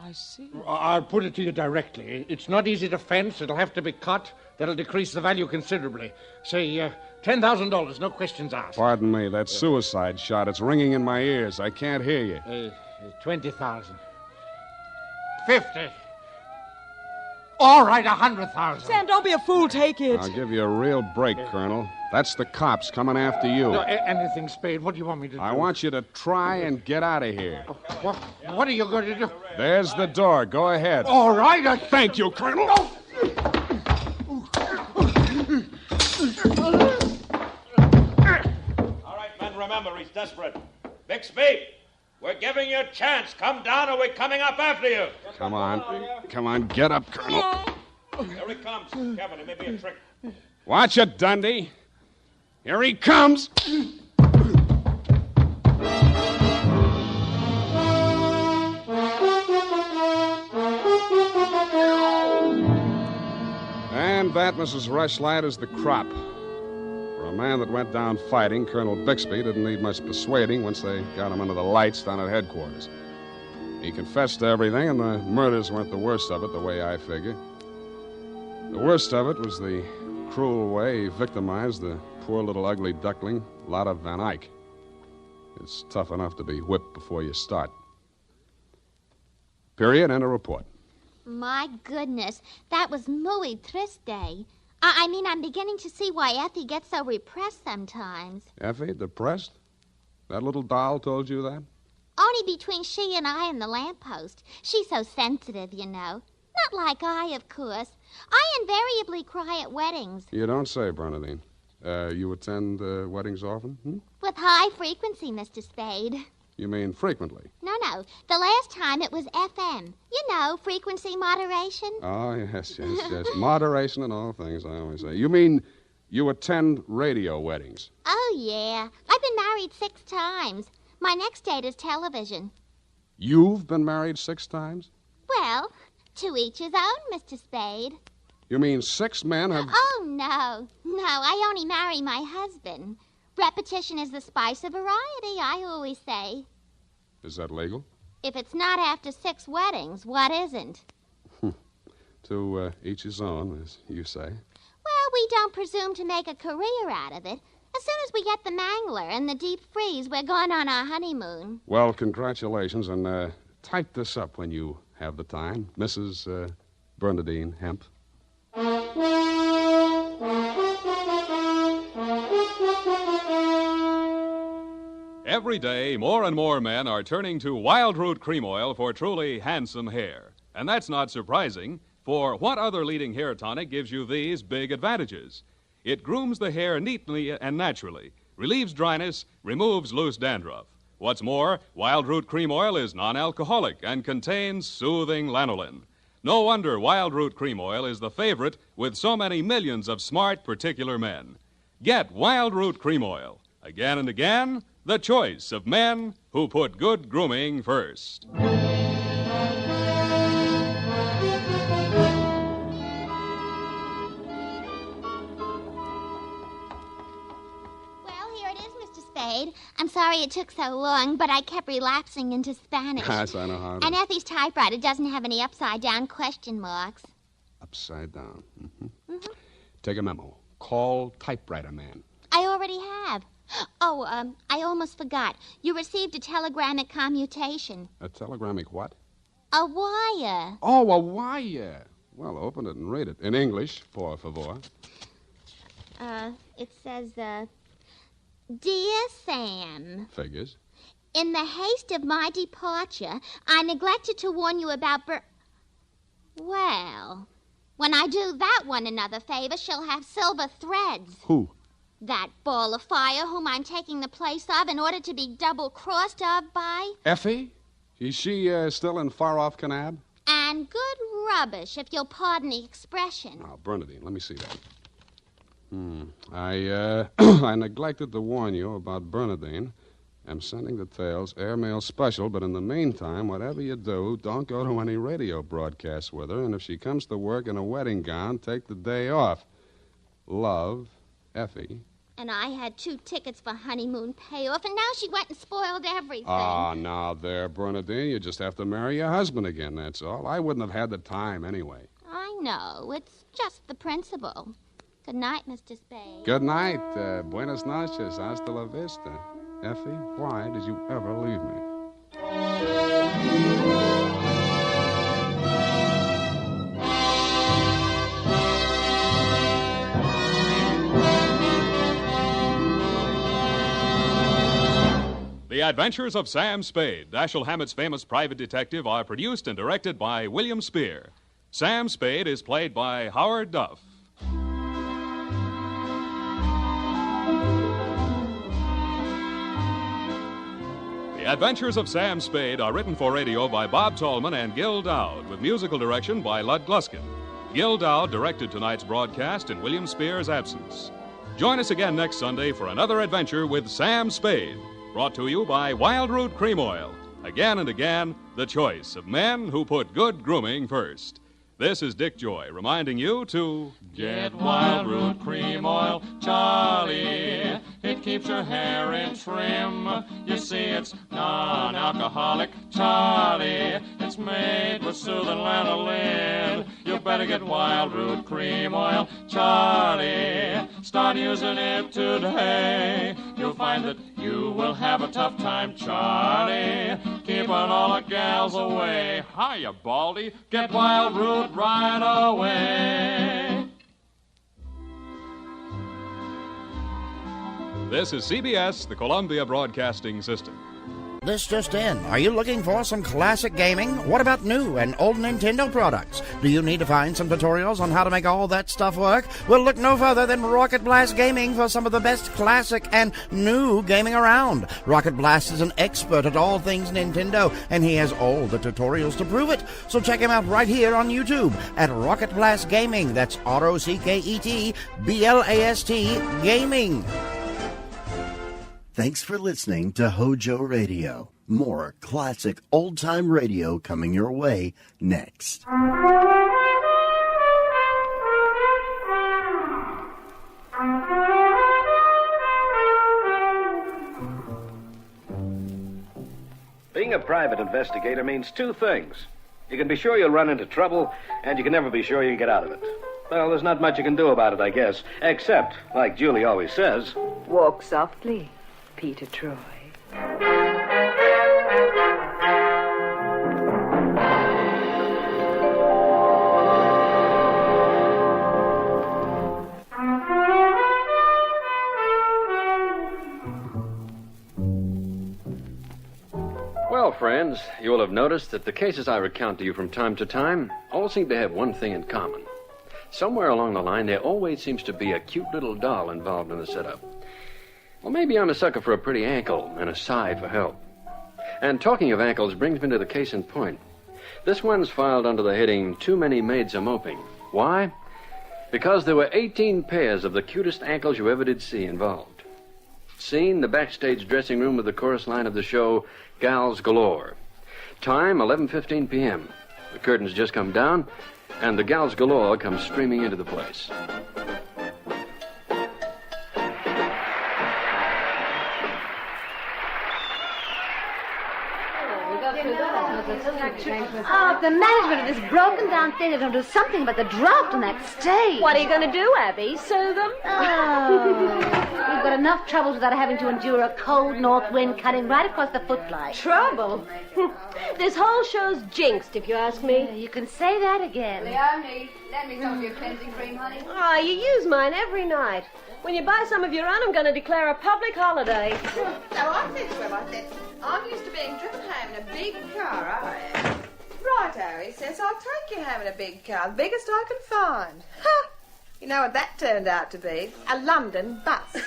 I see. I'll put it to you directly. It's not easy to fence. It'll have to be cut. That'll decrease the value considerably. Say, $10,000, no questions asked. Pardon me, that suicide shot, it's ringing in my ears. I can't hear you. 20,000. 50. All right, 100,000. Sam, don't be a fool. Take it. I'll give you a real break, Colonel. That's the cops coming after you. No, anything, Spade. What do you want me to do? I want you to try and get out of here. What are you going to do? There's the door. Go ahead. All right. Thank you, Colonel. All right, men, remember, he's desperate. Bixby, we're giving you a chance. Come down or we're coming up after you. Come on, get up, Colonel. Here he comes. Kevin, it may be a trick. Watch it, Dundee. Here he comes. And that, Mrs. Rushlight, is the crop. For a man that went down fighting, Colonel Bixby didn't need much persuading once they got him under the lights down at headquarters. He confessed to everything, and the murders weren't the worst of it, the way I figure. The worst of it was the cruel way he victimized the poor little ugly duckling, Lotta Van Eyck. It's tough enough to be whipped before you start. Period, and a report. My goodness, that was muy triste. I mean, I'm beginning to see why Effie gets so repressed sometimes. Effie, depressed? That little doll told you that? Only between she and I and the lamppost. She's so sensitive, you know. Not like I, of course. I invariably cry at weddings. You don't say, Bernadine. You attend weddings often? With high frequency, Mr. Spade. You mean frequently? No. The last time it was FM. You know, frequency moderation. Oh, yes. Moderation in all things, I always say. You mean you attend radio weddings? Oh, yeah. I've been married 6 times. My next date is television. You've been married 6 times? Well, to each his own, Mr. Spade. You mean 6 men have... Oh, no. No, I only marry my husband. Repetition is the spice of variety, I always say. Is that legal? If it's not after 6 weddings, what isn't? To each his own, as you say. Well, we don't presume to make a career out of it. As soon as we get the mangler and the deep freeze, we're going on our honeymoon. Well, congratulations, and type this up when you have the time. Mrs. Bernadine Hemp. Every day, more and more men are turning to Wild Root Cream Oil for truly handsome hair. And that's not surprising, for what other leading hair tonic gives you these big advantages? It grooms the hair neatly and naturally, relieves dryness, removes loose dandruff. What's more, Wild Root Cream Oil is non-alcoholic and contains soothing lanolin. No wonder Wild Root Cream Oil is the favorite with so many millions of smart, particular men. Get Wild Root Cream Oil. Again and again, the choice of men who put good grooming first. Spade. I'm sorry it took so long, but I kept relapsing into Spanish. Yes, I know how to. And Effie's typewriter doesn't have any upside-down question marks. Upside down. Take a memo. Call typewriter man. I already have. Oh, I almost forgot. You received a telegrammic commutation. A telegrammic what? A wire. Oh, a wire. Well, open it and read it. In English, por favor. It says, Dear Sam. Figures. In the haste of my departure, I neglected to warn you about Well, when I do that one another favor, she'll have silver threads. Who? That ball of fire whom I'm taking the place of in order to be double-crossed of by. Effie? Is she still in far-off Kanab? And good rubbish, if you'll pardon the expression. Now, Bernadine, let me see that. I neglected to warn you about Bernadine. I'm sending details, airmail special, but in the meantime, whatever you do, don't go to any radio broadcasts with her, and if she comes to work in a wedding gown, take the day off. Love, Effie. And I had 2 tickets for honeymoon payoff, and now she went and spoiled everything. Ah, now there, Bernadine, you just have to marry your husband again, that's all. I wouldn't have had the time anyway. I know. It's just the principle. Good night, Mr. Spade. Good night. Buenas noches. Hasta la vista. Effie, why did you ever leave me? The Adventures of Sam Spade, Dashiell Hammett's famous private detective, are produced and directed by William Spear. Sam Spade is played by Howard Duff. The Adventures of Sam Spade are written for radio by Bob Tallman and Gil Dowd, with musical direction by Lud Gluskin. Gil Dowd directed tonight's broadcast in William Spear's absence. Join us again next Sunday for another adventure with Sam Spade, brought to you by Wild Root Cream Oil. Again and again, the choice of men who put good grooming first. This is Dick Joy reminding you to get Wild Root Cream Oil, Charlie. It keeps your hair in trim. You see, it's non-alcoholic, Charlie. It's made with soothing lanolin. You better get Wild Root Cream Oil, Charlie. Start using it today. You'll find that you will have a tough time, Charlie, keeping all the gals away. Hiya, Baldy. Get Wild Root right away. This is CBS, the Columbia Broadcasting System. This just in. Are you looking for some classic gaming? What about new and old Nintendo products? Do you need to find some tutorials on how to make all that stuff work? Well, look no further than Rocket Blast Gaming for some of the best classic and new gaming around. Rocket Blast is an expert at all things Nintendo, and he has all the tutorials to prove it. So check him out right here on YouTube at Rocket Blast Gaming. That's ROCKET BLAST Gaming. Thanks for listening to Hojo Radio. More classic old-time radio coming your way next. Being a private investigator means two things. You can be sure you'll run into trouble, and you can never be sure you can get out of it. Well, there's not much you can do about it, I guess, except, like Julie always says, walk softly, Peter Troy. Well, friends, you will have noticed that the cases I recount to you from time to time all seem to have one thing in common. Somewhere along the line, there always seems to be a cute little doll involved in the setup. Well, maybe I'm a sucker for a pretty ankle and a sigh for help. And talking of ankles brings me to the case in point. This one's filed under the heading, Too Many Maids Are Mopping. Why? Because there were 18 pairs of the cutest ankles you ever did see involved. Scene, the backstage dressing room of the chorus line of the show, Gals Galore. Time, 11:15 p.m. The curtains just come down, and the Gals Galore come streaming into the place. Oh, the management of this broken-down theatre don't do something about the draft on that stage. What are you going to do, Abby? Sue them? Oh, we've got enough troubles without having to endure a cold north wind cutting right across the footlights. Trouble? This whole show's jinxed, if you ask me. You can say that again. Leone, lend me some of your cleansing cream, honey. Oh, you use mine every night. When you buy some of your own, I'm going to declare a public holiday. So I said to him, I'm used to being driven home in a big car, I am. Righto, he says, I'll take you home in a big car, the biggest I can find. Ha! You know what that turned out to be? A London bus.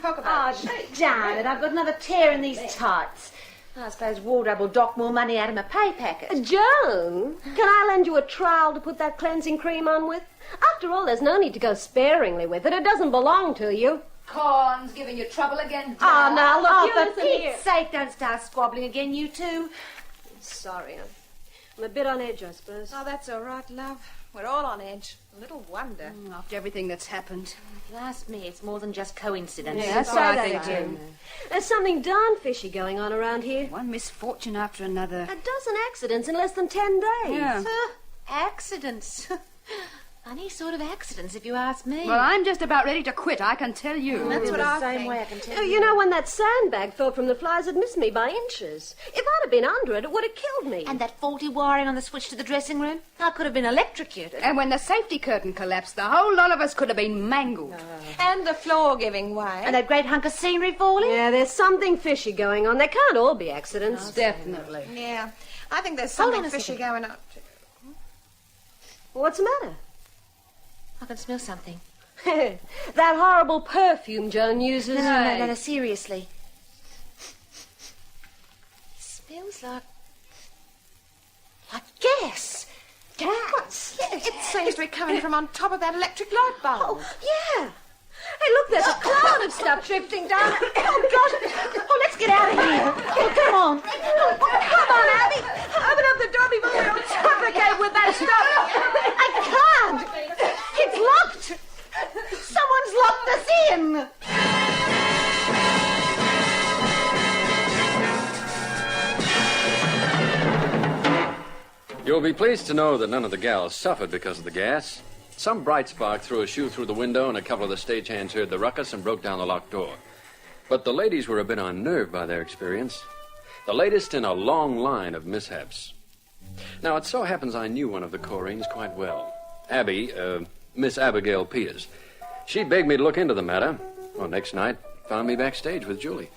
Talk about cheap. Damn it, I've got another tear in these tights. I suppose wardrobe will dock more money out of my pay packet. Joan, can I lend you a trowel to put that cleansing cream on with? After all, there's no need to go sparingly with it. It doesn't belong to you. Corn's giving you trouble again. Oh, now, look, you for listen Pete's here. sake, don't start squabbling again, you two. Sorry, I'm a bit on edge, I suppose. Oh, that's all right, love. We're all on edge. Little wonder. After everything that's happened. If you ask me, it's more than just coincidence. Yeah, that's what I think too. There's something darn fishy going on around here. One misfortune after another. A dozen accidents in less than 10 days. Yeah. Accidents. Funny sort of accidents, if you ask me. Well, I'm just about ready to quit, I can tell you. That's what I same think. way I can tell Oh, you know, when that sandbag fell from the flies, it missed me by inches. If I'd have been under it, it would have killed me. And that faulty wiring on the switch to the dressing room? I could have been electrocuted. And when the safety curtain collapsed, the whole lot of us could have been mangled. And the floor giving way. And that great hunk of scenery falling? Yeah, there's something fishy going on. There can't all be accidents. Oh, definitely. Yeah, I think there's Hold something on a fishy second. going on. What's the matter? I can smell something. That horrible perfume Joan uses. No, seriously. It smells like gas. Gas? It seems to be coming from on top of that electric light bulb. Oh, yeah. Hey, look, there's a cloud of stuff drifting down. Oh, God. Oh, let's get out of here. Oh, come on. Come on, Abby. Open up the door before we all suffocate with that stuff. I can't. It's locked. Someone's locked us in. You'll be pleased to know that none of the gals suffered because of the gas. Some bright spark threw a shoe through the window, and a couple of the stagehands heard the ruckus and broke down the locked door. But the ladies were a bit unnerved by their experience. The latest in a long line of mishaps. Now, it so happens I knew one of the Corrines quite well. Abby, Miss Abigail Peters. She begged me to look into the matter. Well, next night, found me backstage with Julie.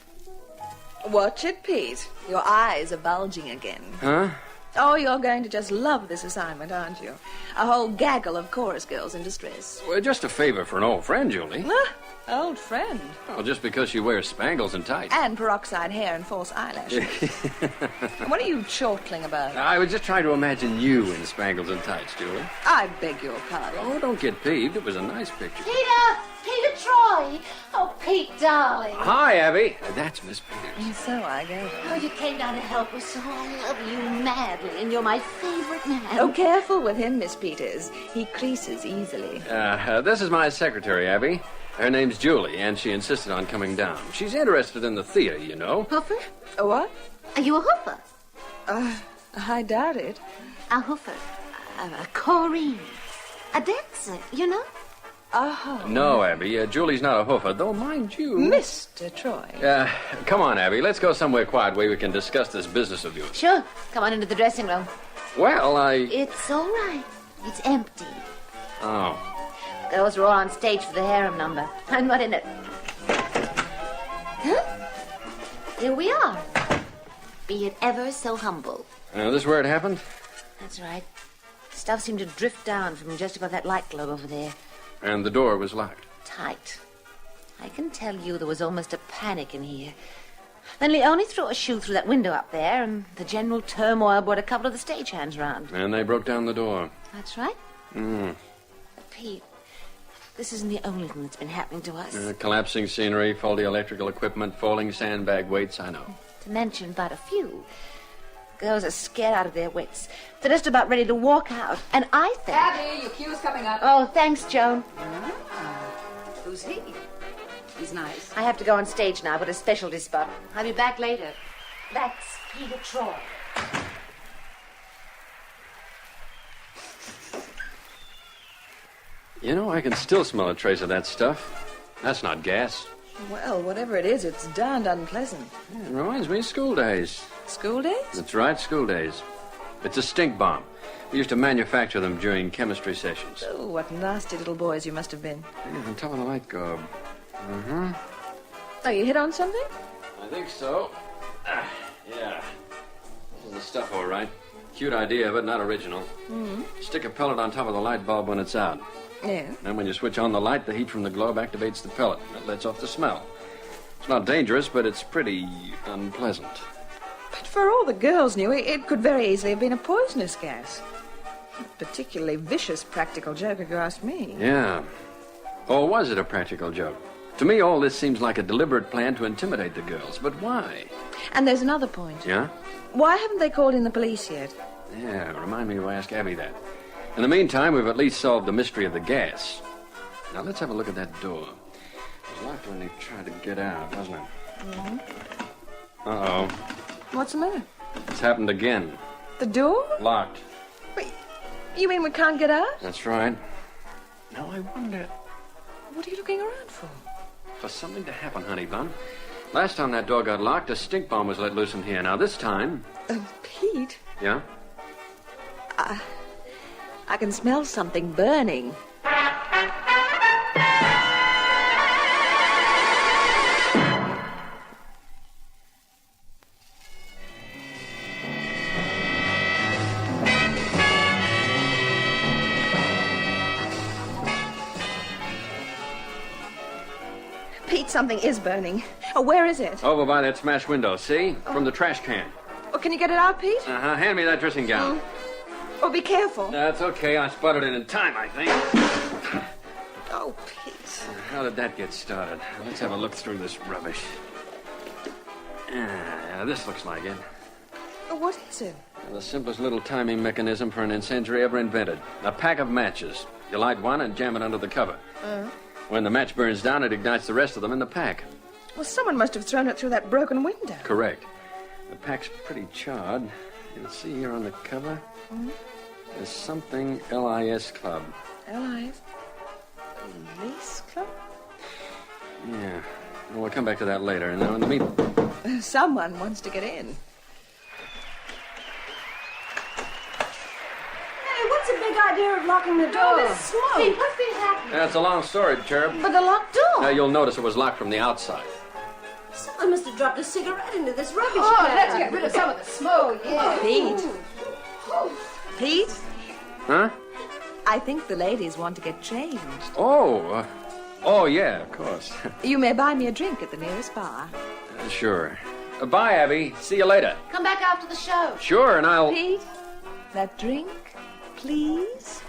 Watch it, Pete. Your eyes are bulging again. Huh? Oh, you're going to just love this assignment, aren't you? A whole gaggle of chorus girls in distress. Well, just a favor for an old friend, Julie. Old friend. Well, just because she wears spangles and tights. And peroxide hair and false eyelashes. What are you chortling about? I was just trying to imagine you in spangles and tights, Julie. I beg your pardon. Oh, don't get peeved. It was a nice picture. Peter Troy. Oh, Pete, darling. Hi, Abby. That's Miss Peters. So I guess. Oh, you came down to help us, so I love you madly, and you're my favorite man. Oh, careful with him, Miss Peters. He creases easily. This is my secretary, Abby. Her name's Julie, and she insisted on coming down. She's interested in the theater, you know. Hoofer? A what? Are you a hoofer? I doubt it. A hoofer. A Corrine. A dancer, you know? No, Abby. Julie's not a hoofer, though, mind you. Mr. Troy. Come on, Abby. Let's go somewhere quiet where we can discuss this business of yours. Sure. Come on into the dressing room. Well, It's all right. It's empty. Oh. Girls are all on stage for the harem number. I'm not in it. Huh? Here we are. Be it ever so humble. This where it happened? That's right. Stuff seemed to drift down from just above that light globe over there. And the door was locked. Tight. I can tell you there was almost a panic in here. Then Leone threw a shoe through that window up there, and the general turmoil brought a couple of the stagehands round. And they broke down the door. That's right. Mm. But Pete, this isn't the only thing that's been happening to us. Collapsing scenery, faulty electrical equipment, falling sandbag weights, I know. To mention but a few. Girls are scared out of their wits. They're just about ready to walk out. And I think... Abby, your cue's coming up. Oh, thanks, Joan. Who's he? He's nice. I have to go on stage now, but a specialty spot. I'll be back later. That's Peter Troy. You know, I can still smell a trace of that stuff. That's not gas. Well, whatever it is, it's darned unpleasant. It reminds me of school days. School days? That's right, school days. It's a stink bomb. We used to manufacture them during chemistry sessions. Oh, what nasty little boys you must have been. Yeah, on top of the light bulb. Mm-hmm. Oh, you hit on something? I think so. Yeah. This is the stuff, all right. Cute idea, but not original. Mm-hmm. Stick a pellet on top of the light bulb when it's out. Yeah. Then when you switch on the light, the heat from the globe activates the pellet. That lets off the smell. It's not dangerous, but it's pretty unpleasant. But for all the girls knew, it could very easily have been a poisonous gas. A particularly vicious practical joke, if you ask me. Yeah. Or was it a practical joke? To me, all this seems like a deliberate plan to intimidate the girls. But why? And there's another point. Yeah? Why haven't they called in the police yet? Yeah, remind me to ask Abby that. In the meantime, we've at least solved the mystery of the gas. Now, let's have a look at that door. It was locked when they tried to get out, wasn't it? Mm-hmm. Uh-oh. What's the matter? It's happened again. The door? Locked. Wait, you mean we can't get out? That's right. Now, I wonder... What are you looking around for? For something to happen, honey bun. Last time that door got locked, a stink bomb was let loose in here. Now, this time... Pete? Yeah? I can smell something burning. Pete, something is burning. Oh, where is it? Over by that smashed window, see? From the trash can. Oh, can you get it out, Pete? Uh-huh. Hand me that dressing gown. Oh, be careful. That's okay. I spotted it in time, I think. Oh, Pete. How did that get started? Let's have a look through this rubbish. This looks like it. Oh, what is it? The simplest little timing mechanism for an incendiary ever invented. A pack of matches. You light one and jam it under the cover. When the match burns down, it ignites the rest of them in the pack. Well, someone must have thrown it through that broken window. Correct. The pack's pretty charred. You'll see here on the cover, there's something LIS Club. LIS? Police Club? Yeah. Well, we'll come back to that later. Now, in the meantime... Someone wants to get in. Hey, what's the big idea of locking the door? Oh, there's smoke. Hey, what's been happening? That's a long story, Cherub. But the locked door. Now, you'll notice it was locked from the outside. Someone must have dropped a cigarette into this rubbish Oh, can. let's get rid of some of the smoke. Yeah. Pete? Pete? Huh? I think the ladies want to get changed. Oh, oh, yeah, of course. You may buy me a drink at the nearest bar. Sure. Bye, Abby. See you later. Come back after the show. Sure, and I'll... Pete, that drink, please.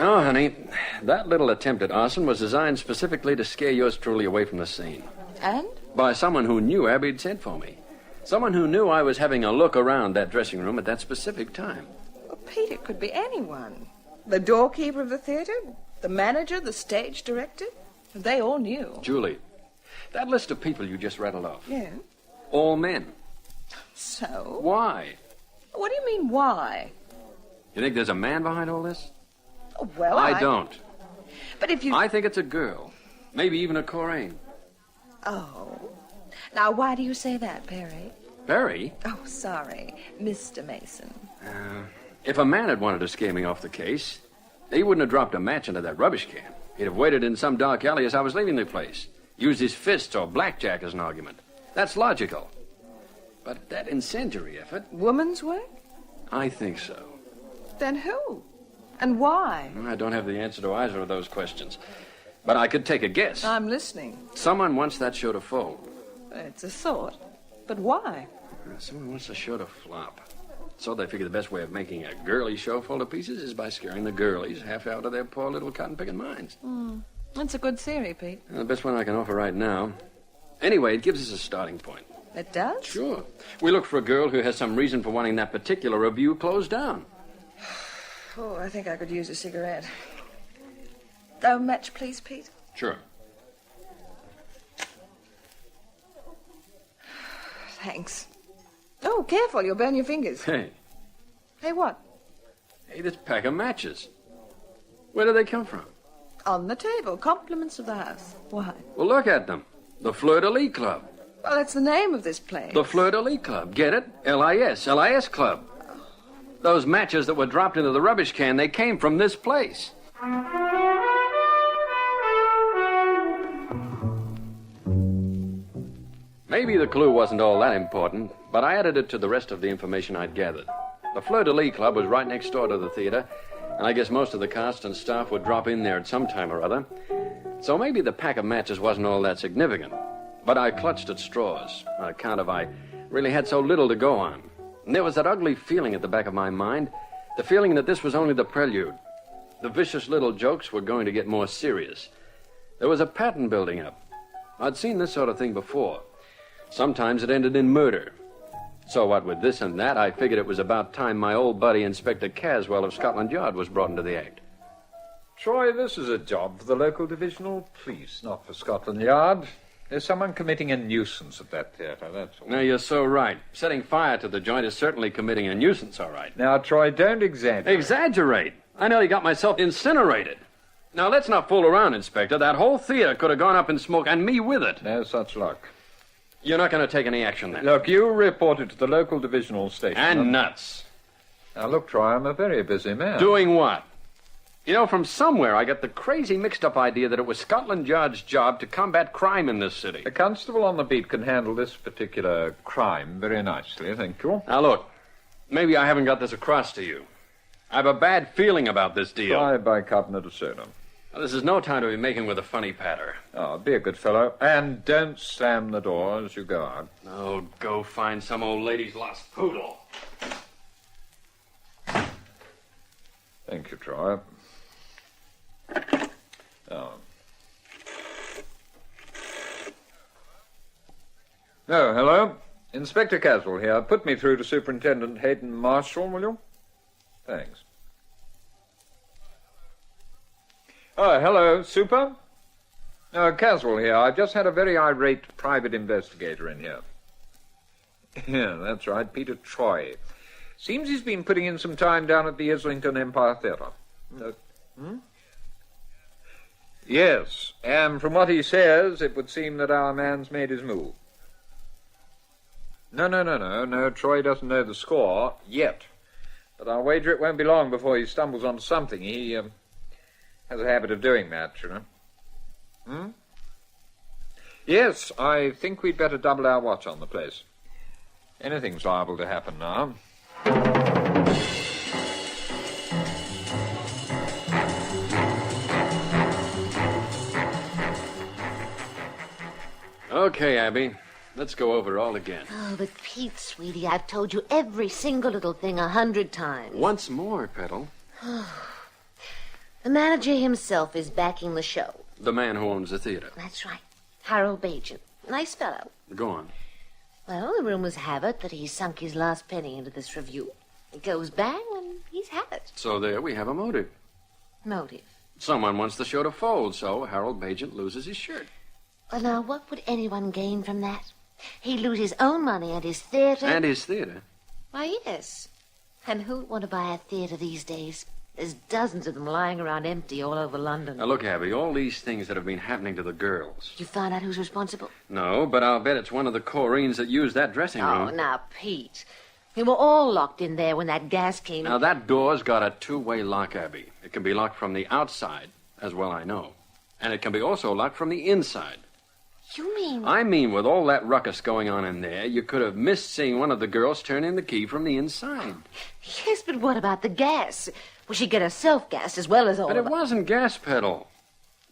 Oh, honey, that little attempt at arson was designed specifically to scare yours truly away from the scene. And? By someone who knew Abby'd sent for me. Someone who knew I was having a look around that dressing room at that specific time. Well, Pete, it could be anyone. The doorkeeper of the theater, the manager, the stage director. They all knew. Julie, that list of people you just rattled off. Yeah. All men. So? Why? What do you mean, why? You think there's a man behind all this? Oh, well, I don't. But if you... I think it's a girl. Maybe even a Coraine. Oh. Now, why do you say that, Perry? Perry? Oh, sorry. Mr. Mason. If a man had wanted to scare me off the case, he wouldn't have dropped a match into that rubbish can. He'd have waited in some dark alley as I was leaving the place. Used his fists or blackjack as an argument. That's logical. But that incendiary effort... Woman's work? I think so. Then who? And why? I don't have the answer to either of those questions. But I could take a guess. I'm listening. Someone wants that show to fold. It's a thought. But why? Someone wants the show to flop. So they figure the best way of making a girly show full of pieces is by scaring the girlies half out of their poor little cotton-picking minds. That's a good theory, Pete. The best one I can offer right now. Anyway, it gives us a starting point. It does? Sure. We look for a girl who has some reason for wanting that particular review closed down. Oh, I think I could use a cigarette. Oh, match, please, Pete. Sure. Thanks. Oh, careful, you'll burn your fingers. Hey. Hey, what? Hey, this pack of matches. Where do they come from? On the table. Compliments of the house. Why? Well, look at them. The Fleur-de-Lis Club. Well, that's the name of this place. The Fleur-de-Lis Club. Get it? LIS. LIS Club. Those matches that were dropped into the rubbish can, they came from this place. Maybe the clue wasn't all that important, but I added it to the rest of the information I'd gathered. The Fleur-de-Lis Club was right next door to the theater, and I guess most of the cast and staff would drop in there at some time or other. So maybe the pack of matches wasn't all that significant. But I clutched at straws, on account of I really had so little to go on. And there was that ugly feeling at the back of my mind, the feeling that this was only the prelude. The vicious little jokes were going to get more serious. There was a pattern building up. I'd seen this sort of thing before. Sometimes it ended in murder. So what with this and that, I figured it was about time my old buddy Inspector Caswell of Scotland Yard was brought into the act. Troy, this is a job for the local divisional police, not for Scotland Yard. There's someone committing a nuisance at that theatre, that's all. Now, you're so right. Setting fire to the joint is certainly committing a nuisance, all right. Now, Troy, don't exaggerate. Exaggerate? I nearly got myself incinerated. Now, let's not fool around, Inspector. That whole theater could have gone up in smoke, and me with it. No such luck. You're not going to take any action, then? Look, you reported to the local divisional station. And nuts. Now, look, Troy, I'm a very busy man. Doing what? You know, from somewhere I got the crazy mixed-up idea that it was Scotland Yard's job to combat crime in this city. The constable on the beat can handle this particular crime very nicely, thank you. Now, look, maybe I haven't got this across to you. I have a bad feeling about this deal. Try bicarbonate of soda. Now, this is no time to be making with a funny patter. Oh, be a good fellow. And don't slam the door as you go out. Oh, go find some old lady's lost poodle. Thank you, Troy. Oh. Oh, hello. Inspector Caswell here. Put me through to Superintendent Hayden Marshall, will you? Thanks. Oh, hello, Super? Caswell here. I've just had a very irate private investigator in here. Yeah, that's right, Peter Troy. Seems he's been putting in some time down at the Islington Empire Theatre. Yes, and from what he says, it would seem that our man's made his move. No, Troy doesn't know the score, yet. But I'll wager it won't be long before he stumbles onto something. He, has a habit of doing that, you know. Yes, I think we'd better double our watch on the place. Anything's liable to happen now. Okay, Abby. Let's go over it all again. Oh, but Pete, sweetie, I've told you every single little thing 100 times. Once more, Petal. The manager himself is backing the show. The man who owns the theater. That's right. Harold Bajan. Nice fellow. Go on. Well, the rumors have it that he's sunk his last penny into this review. It goes bang and he's had it. So there we have a motive. Motive? Someone wants the show to fold, so Harold Bajan loses his shirt. Well, now, what would anyone gain from that? He'd lose his own money and his theater. And his theater? Why, yes. And who'd want to buy a theater these days? There's dozens of them lying around empty all over London. Now, look, Abby, all these things that have been happening to the girls. Did you find out who's responsible? No, but I'll bet it's one of the Coreens that used that dressing room. Oh, now, Pete. We were all locked in there when that gas came. Now, that door's got a two-way lock, Abby. It can be locked from the outside, as well I know. And it can be also locked from the inside. You mean... I mean, with all that ruckus going on in there, you could have missed seeing one of the girls turn in the key from the inside. Yes, but what about the gas? Well, she'd get herself gassed as well as all But of it wasn't gas, Petal.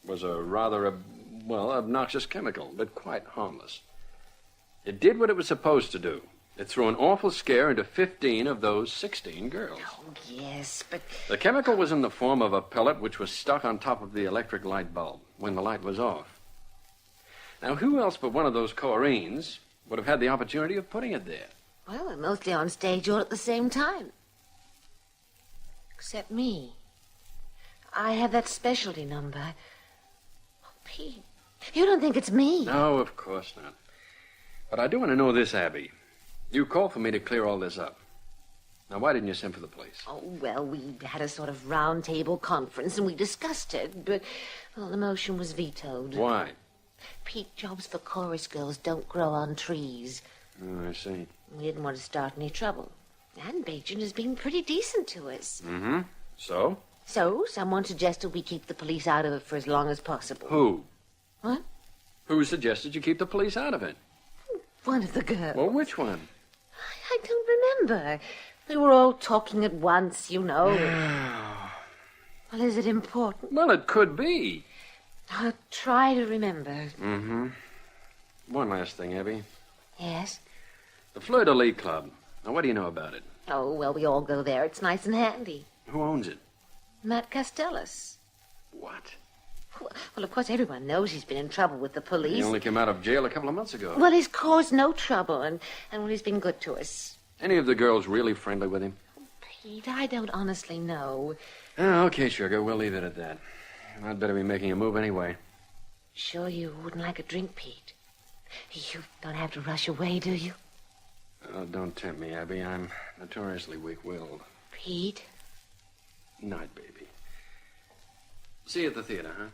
It was a rather, obnoxious chemical, but quite harmless. It did what it was supposed to do. It threw an awful scare into 15 of those 16 girls. Oh, yes, but... The chemical was in the form of a pellet which was stuck on top of the electric light bulb when the light was off. Now, who else but one of those Coreens would have had the opportunity of putting it there? Well, we're mostly on stage all at the same time. Except me. I have that specialty number. Oh, Pete, you don't think it's me? No, of course not. But I do want to know this, Abby. You called for me to clear all this up. Now, why didn't you send for the police? Oh, well, we had a sort of round-table conference, and we discussed it, but, well, the motion was vetoed. Why? Pete, jobs for chorus girls don't grow on trees. Oh, I see. We didn't want to start any trouble. And Bajan has been pretty decent to us. Mm-hmm. So? So, someone suggested we keep the police out of it for as long as possible. Who? What? Who suggested you keep the police out of it? One of the girls. Well, which one? I don't remember. We were all talking at once, you know. Well, is it important? Well, it could be. I'll try to remember. Mm-hmm. One last thing, Abby. Yes? The Fleur-de-Lis Club. Now, what do you know about it? Oh, well, we all go there. It's nice and handy. Who owns it? Matt Castellas. What? Well, of course, everyone knows he's been in trouble with the police. He only came out of jail a couple of months ago. Well, he's caused no trouble, and well, he's been good to us. Any of the girls really friendly with him? Pete, I don't honestly know. Oh, okay, sugar. We'll leave it at that. I'd better be making a move anyway. Sure you wouldn't like a drink, Pete? You don't have to rush away, do you? Oh, don't tempt me, Abby. I'm notoriously weak-willed. Pete? Night, baby. See you at the theater, huh?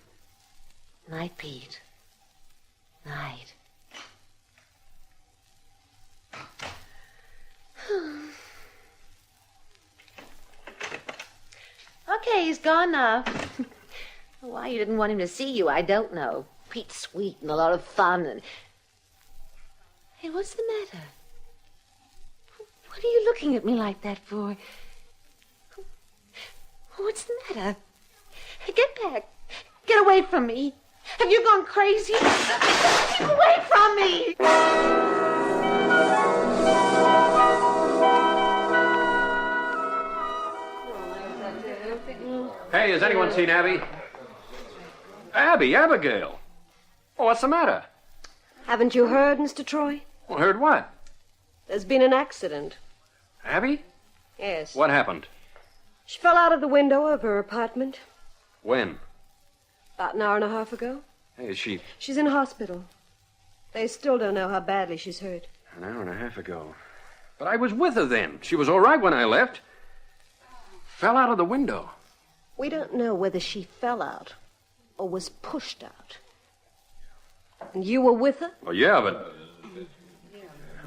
Night, Pete. Night. Okay, he's gone now. Why you didn't want him to see you, I don't know. Pete's sweet and a lot of fun and... Hey, what's the matter? What are you looking at me like that for? What's the matter? Get back. Get away from me. Have you gone crazy? Get away from me! Hey, has anyone seen Abby? Abby, Abigail. Oh, what's the matter? Haven't you heard, Mr. Troy? Well, heard what? There's been an accident. Abby? Yes. What happened? She fell out of the window of her apartment. When? About an hour and a half ago. Hey, is she She's in hospital. They still don't know how badly she's hurt. an hour and a half ago? But I was with her then. She was all right when I left. Fell out of the window. We don't know whether she fell out or was pushed out. And you were with her? Oh, yeah, but...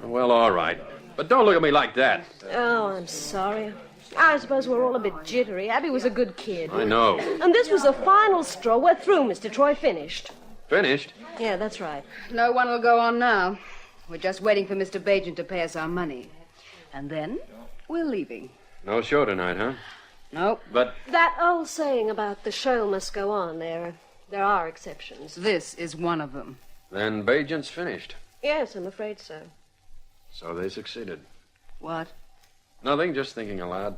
Well, all right. But don't look at me like that. Oh, I'm sorry. I suppose we're all a bit jittery. Abby was a good kid. I know. And this was the final straw. We're through, Mr. Troy. Finished. Finished? Yeah, that's right. No one will go on now. We're just waiting for Mr. Bajan to pay us our money. And then we're leaving. No show tonight, huh? Nope. But... That old saying about the show must go on, there are exceptions. This is one of them. Then Bajan's finished. Yes, I'm afraid so. So they succeeded. What? Nothing, just thinking aloud.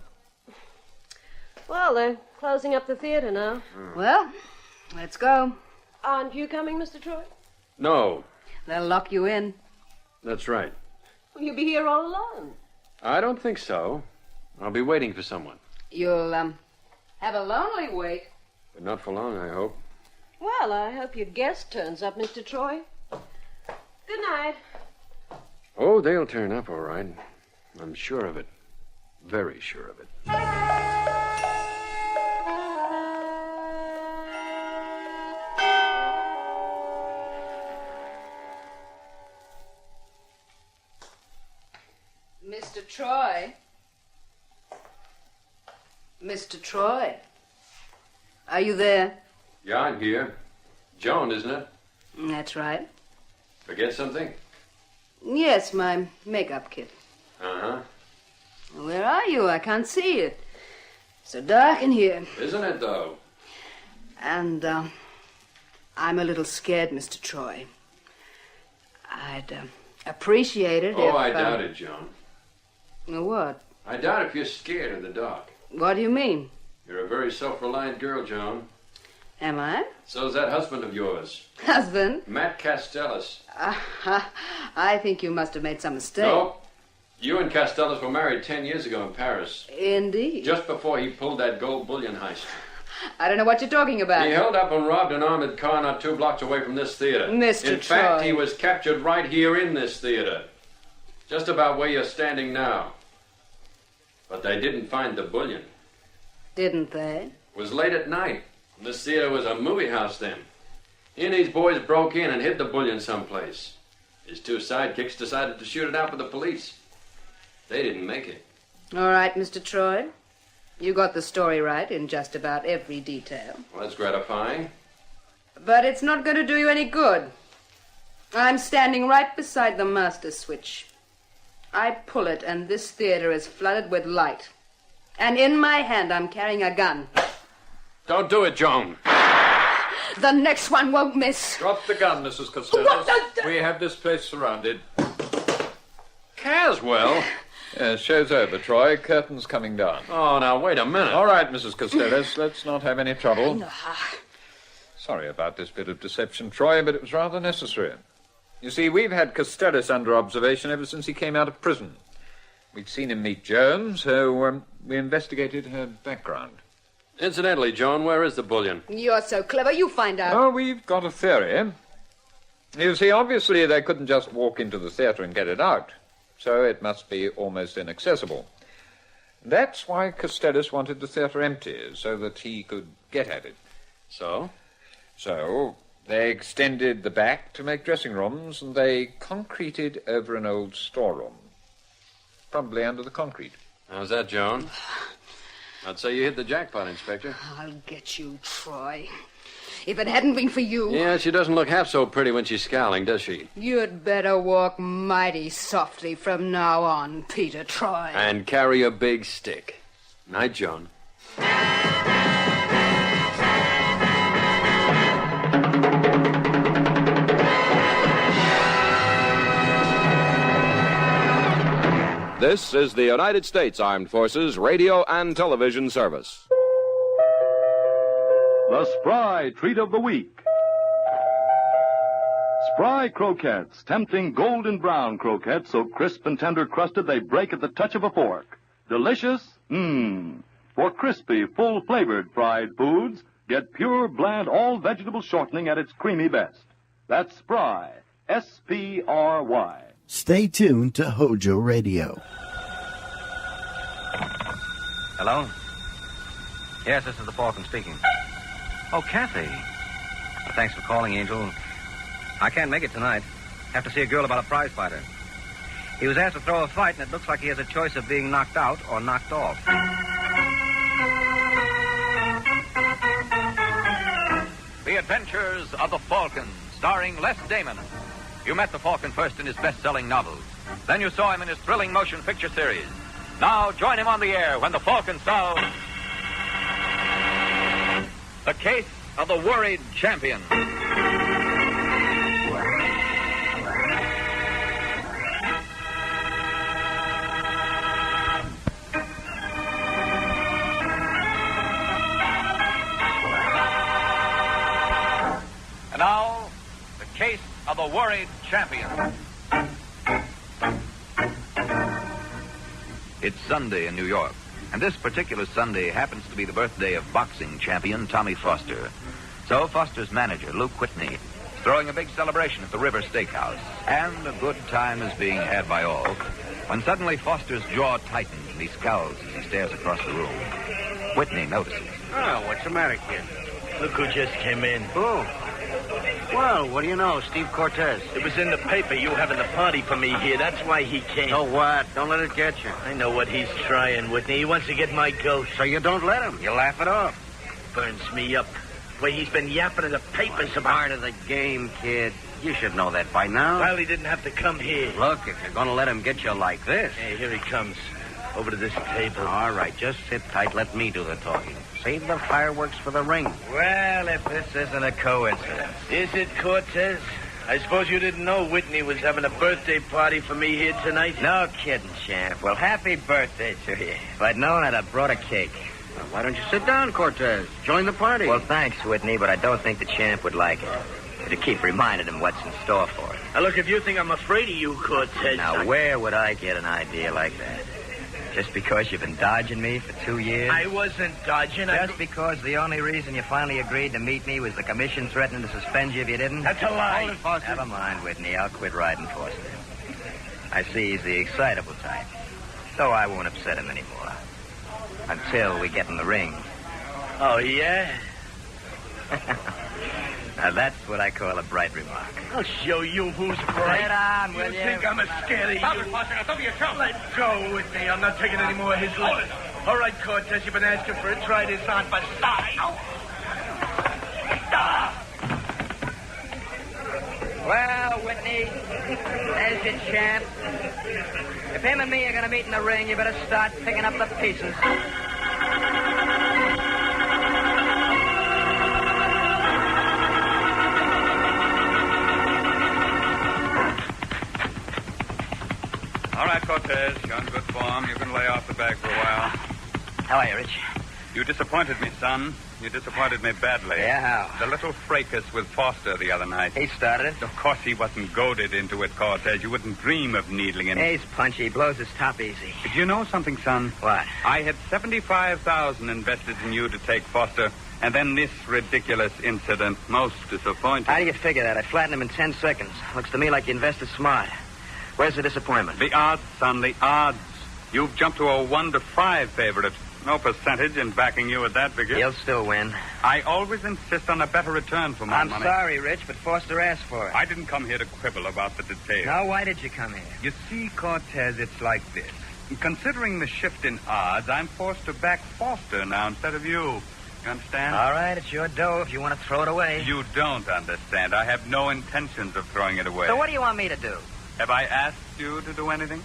Well, they're closing up the theater now. Well, let's go. Aren't you coming, Mr. Troy? No, They'll lock you in. that's right. Will you be here all alone? I don't think so. I'll be waiting for someone. You'll, have a lonely wait. But not for long, I hope. Well, I hope your guest turns up, Mr. Troy. Good night. Oh, they'll turn up, all right. I'm sure of it. Very sure of it. Mr. Troy. Mr. Troy. Are you there? Yeah, I'm here. Joan, isn't it? That's right. Forget something? Yes, my makeup kit. Uh-huh. Where are you? I can't see you. So dark in here. Isn't it, though? And, I'm a little scared, Mr. Troy. I'd, appreciate it if... Oh, I doubt it, Joan. What? I doubt if you're scared in the dark. What do you mean? You're a very self-reliant girl, Joan. Am I? So's that husband of yours. Husband? Matt Castellas. I think you must have made some mistake. No. You and Castellas were married 10 years ago in Paris. Indeed. Just before he pulled that gold bullion heist. I don't know what you're talking about. He held up and robbed an armored car not 2 blocks away from this theater. Mr. In fact, Troy. he was captured right here in this theater. Just about where you're standing now. But they didn't find the bullion. Didn't they? It was late at night. This theater was a movie house then. He and these boys broke in and hid the bullion someplace. His 2 sidekicks decided to shoot it out for the police. They didn't make it. All right, Mr. Troy. You got the story right in just about every detail. Well, that's gratifying. But it's not going to do you any good. I'm standing right beside the master switch. I pull it, and this theater is flooded with light. And in my hand, I'm carrying a gun. Don't do it, Joan. The next one won't miss. Drop the gun, Mrs. Costello. We have this place surrounded. Caswell? Yes, show's over, Troy. Curtain's coming down. Oh, now, wait a minute. All right, Mrs. Costello, let's not have any trouble. Sorry about this bit of deception, Troy, but it was rather necessary. You see, we've had Costello under observation ever since he came out of prison. We'd seen him meet Joan, so we investigated her background. Incidentally, Joan, where is the bullion? You're so clever, you find out. Oh, we've got a theory. You see, obviously they couldn't just walk into the theatre and get it out, so it must be almost inaccessible. That's why Costello wanted the theatre empty, so that he could get at it. So? So, they extended the back to make dressing rooms, and they concreted over an old storeroom. Probably under the concrete. How's that, Joan? I'd say you hit the jackpot, Inspector. I'll get you, Troy. If it hadn't been for you... Yeah, she doesn't look half so pretty when she's scowling, does she? You'd better walk mighty softly from now on, Peter Troy. And carry a big stick. Night, Joan. This is the United States Armed Forces Radio and Television Service. The Spry Treat of the Week. Spry croquettes, tempting golden brown croquettes so crisp and tender crusted they break at the touch of a fork. Delicious? For crispy, full-flavored fried foods, Get pure, bland, all-vegetable shortening at its creamy best. That's Spry. S-P-R-Y. Stay tuned to Hojo Radio. Hello? Yes, this is the Falcon speaking. Oh, Kathy. Well, thanks for calling, Angel. I can't make it tonight. Have to see a girl about a prize fighter. He was asked to throw a fight, and it looks like he has a choice of being knocked out or knocked off. The Adventures of the Falcon, starring Les Damon. You met the Falcon first in his best-selling novels. Then you saw him in his thrilling motion picture series. Now join him on the air when the Falcon solves The Case of the Worried Champion. And now, The Case of the Worried Champion. It's Sunday in New York, and this particular Sunday happens to be the birthday of boxing champion Tommy Foster. So Foster's manager, Luke Whitney, is throwing a big celebration at the River Steakhouse, and a good time is being had by all, when suddenly Foster's jaw tightens and he scowls as he stares across the room. Whitney notices. Oh, what's the matter, kid? Look who just came in. Who? Well, what do you know? Steve Cortez. It was in the paper you having a party for me here. That's why he came. So what? Don't let it get you. I know what he's trying, Whitney. He wants to get my ghost. So you don't let him. You laugh it off. Burns me up. The way he's been yapping in the papers about... Part of the game, kid. You should know that by now. Well, he didn't have to come here. Look, if you're going to let him get you like this... Hey, here he comes. Over to this table. All right, just sit tight. Let me do the talking. Save the fireworks for the ring. Well, if this isn't a coincidence. Is it, Cortez? I suppose you didn't know Whitney was having a birthday party for me here tonight? No kidding, champ. Well, happy birthday to you. If I'd known, I'd have brought a cake. Well, why don't you sit down, Cortez? Join the party. Well, thanks, Whitney, but I don't think the champ would like it. To keep reminding him what's in store for him. Now, look, if you think I'm afraid of you, Cortez... Now, where would I get an idea like that? Just because you've been dodging me for 2 years? I wasn't dodging. Just because the only reason you finally agreed to meet me was the commission threatening to suspend you if you didn't? That's a lie. Hold it, Foster. Never mind, Whitney. I'll quit riding Foster. I see he's the excitable type. So I won't upset him anymore. Until we get in the ring. Oh, yeah? Now, that's what I call a bright remark. I'll show you who's bright. Get on, will you? think I'm scared of you? Let go with me. I'm not taking any more of his life. All right, Cortez, you've been asking for it. Try this on for size. Well, Whitney, there's your champ. If him and me are going to meet in the ring, you better start picking up the pieces. All right, Cortez, you're in good form. You can lay off the bag for a while. How are you, Rich? You disappointed me, son. You disappointed me badly. Yeah, how? The little fracas with Foster the other night. He started it. Of course he wasn't goaded into it, Cortez. You wouldn't dream of needling him. He's punchy. He blows his top easy. Did you know something, son? What? I had $75,000 invested in you to take Foster, and then this ridiculous incident. Most disappointing. How do you figure that? I flattened him in 10 seconds. Looks to me like you invested smart. Where's the disappointment? The odds, son, the odds. You've jumped to a 1-5 favorite. No percentage in backing you at that figure. He'll still win. I always insist on a better return for my money. I'm sorry, Rich, but Foster asked for it. I didn't come here to quibble about the details. Now, why did you come here? You see, Cortez, it's like this. Considering the shift in odds, I'm forced to back Foster now instead of you. You understand? All right, it's your dough if you want to throw it away. You don't understand. I have no intentions of throwing it away. So what do you want me to do? Have I asked you to do anything?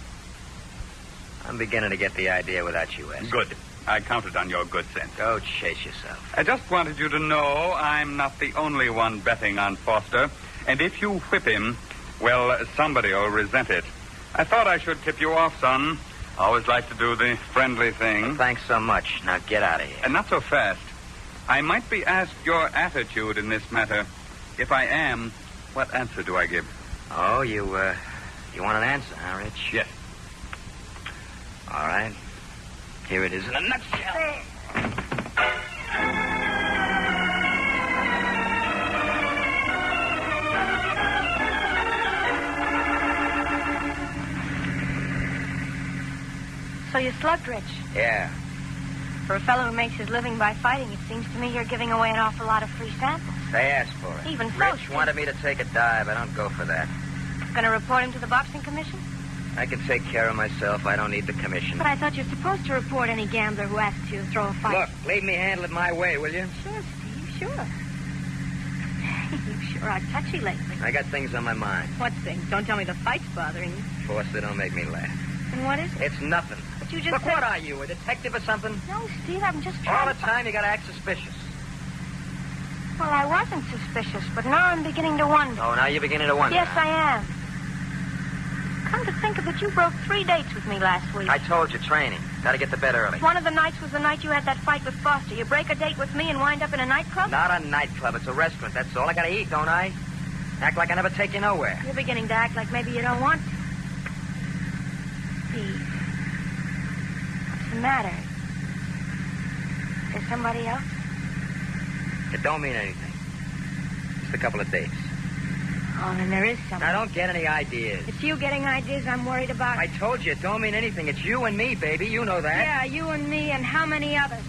I'm beginning to get the idea without you asking. Good. I counted on your good sense. Go chase yourself. I just wanted you to know I'm not the only one betting on Foster. And if you whip him, well, somebody will resent it. I thought I should tip you off, son. I always like to do the friendly thing. Well, thanks so much. Now get out of here. And not so fast. I might be asked your attitude in this matter. If I am, what answer do I give? Oh, you want an answer, huh, Rich? Yes. All right. Here it is in a nutshell. So you slugged Rich. Yeah. For a fellow who makes his living by fighting, it seems to me you're giving away an awful lot of free samples. They asked for it. Even so, Rich wanted me to take a dive. I don't go for that. Gonna report him to the boxing commission? I can take care of myself. I don't need the commission. But I thought you're supposed to report any gambler who asks you to throw a fight. Look, leave me handle it my way, will you? Sure, Steve, sure. You sure are touchy lately. I got things on my mind. What things? Don't tell me the fight's bothering you. Foster, don't make me laugh. And what is it? It's nothing. But you just Look, said... what are you, a detective or something? No, Steve, I'm just All trying the time you gotta act suspicious. Well, I wasn't suspicious, but now I'm beginning to wonder. Oh, now you're beginning to wonder. Yes, I am. Come to think of it, you broke 3 dates with me last week. I told you, training. Gotta get to bed early. One of the nights was the night you had that fight with Foster. You break a date with me and wind up in a nightclub? Not a nightclub. It's a restaurant, that's all. I gotta eat, don't I? Act like I never take you nowhere. You're beginning to act like maybe you don't want to. Steve, what's the matter? Is there somebody else? It don't mean anything. Just a couple of dates. Oh, then there is something. Now, don't get any ideas. It's you getting ideas I'm worried about. I told you, it don't mean anything. It's you and me, baby. You know that. Yeah, you and me and how many others?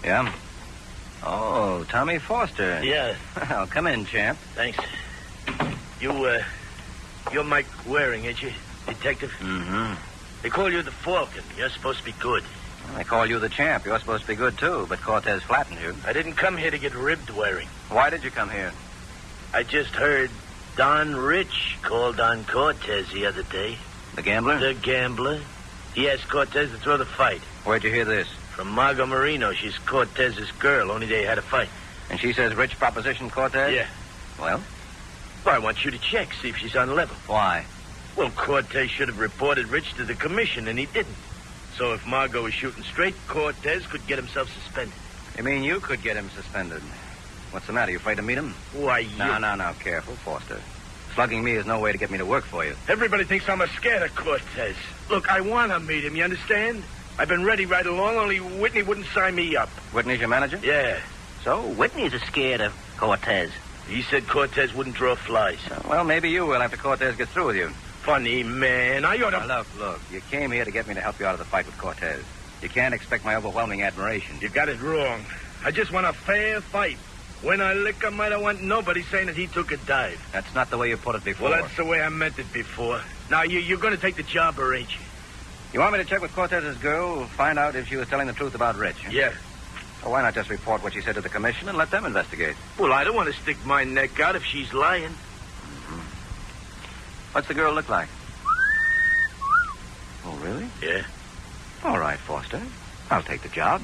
Yeah? Oh, Tommy Foster. Yeah. Well, come in, champ. Thanks. You're Mike Waring, ain't you? Detective? Mm-hmm. They call you the Falcon. You're supposed to be good. Well, they call you the champ. You're supposed to be good, too, but Cortez flattened you. I didn't come here to get ribbed, Waring. Why did you come here? I just heard Don Rich called on Cortez the other day. The gambler? The gambler. He asked Cortez to throw the fight. Where'd you hear this? From Margot Marino. She's Cortez's girl, only they had a fight. And she says Rich propositioned Cortez? Yeah. Well? Well, I want you to check, see if she's on level. Why? Well, Cortez should have reported Rich to the commission, and he didn't. So if Margot was shooting straight, Cortez could get himself suspended. You mean you could get him suspended? What's the matter? You afraid to meet him? Why, you... No. Careful, Foster. Slugging me is no way to get me to work for you. Everybody thinks I'm scared of Cortez. Look, I want to meet him, you understand? I've been ready right along, only Whitney wouldn't sign me up. Whitney's your manager? Yeah. So Whitney's scared of Cortez. He said Cortez wouldn't draw flies. Well, maybe you will after Cortez gets through with you. Funny, man. I ought to... Now, look. You came here to get me to help you out of the fight with Cortez. You can't expect my overwhelming admiration. You got it wrong. I just want a fair fight. When I lick him, I don't want nobody saying that he took a dive. That's not the way you put it before. Well, that's the way I meant it before. Now, you're going to take the job, or ain't you? You want me to check with Cortez's girl, find out if she was telling the truth about Rich? Huh? Yeah. Well, why not just report what she said to the commission and let them investigate? Well, I don't want to stick my neck out if she's lying. Mm-hmm. What's the girl look like? Oh, really? Yeah. All right, Foster. I'll take the job.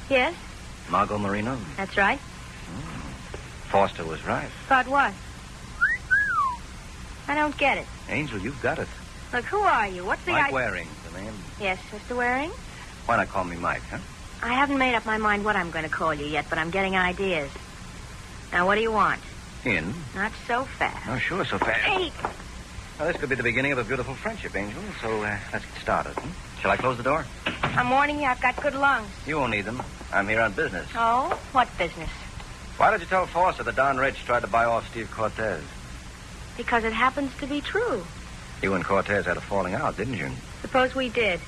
Yes? Margot Marino? That's right. Foster was right. About what? I don't get it. Angel, you've got it. Look, who are you? What's the Mike Waring, the name. Yes, Mr. Waring? Why not call me Mike, huh? I haven't made up my mind what I'm going to call you yet, but I'm getting ideas. Now, what do you want? In? Not so fast. Oh, sure, so fast. Hey! Well, this could be the beginning of a beautiful friendship, Angel, so let's get started. Shall I close the door? I'm warning you, I've got good lungs. You won't need them. I'm here on business. Oh? What business? Why did you tell Foster that Don Rich tried to buy off Steve Cortez? Because it happens to be true. You and Cortez had a falling out, didn't you? Suppose we did.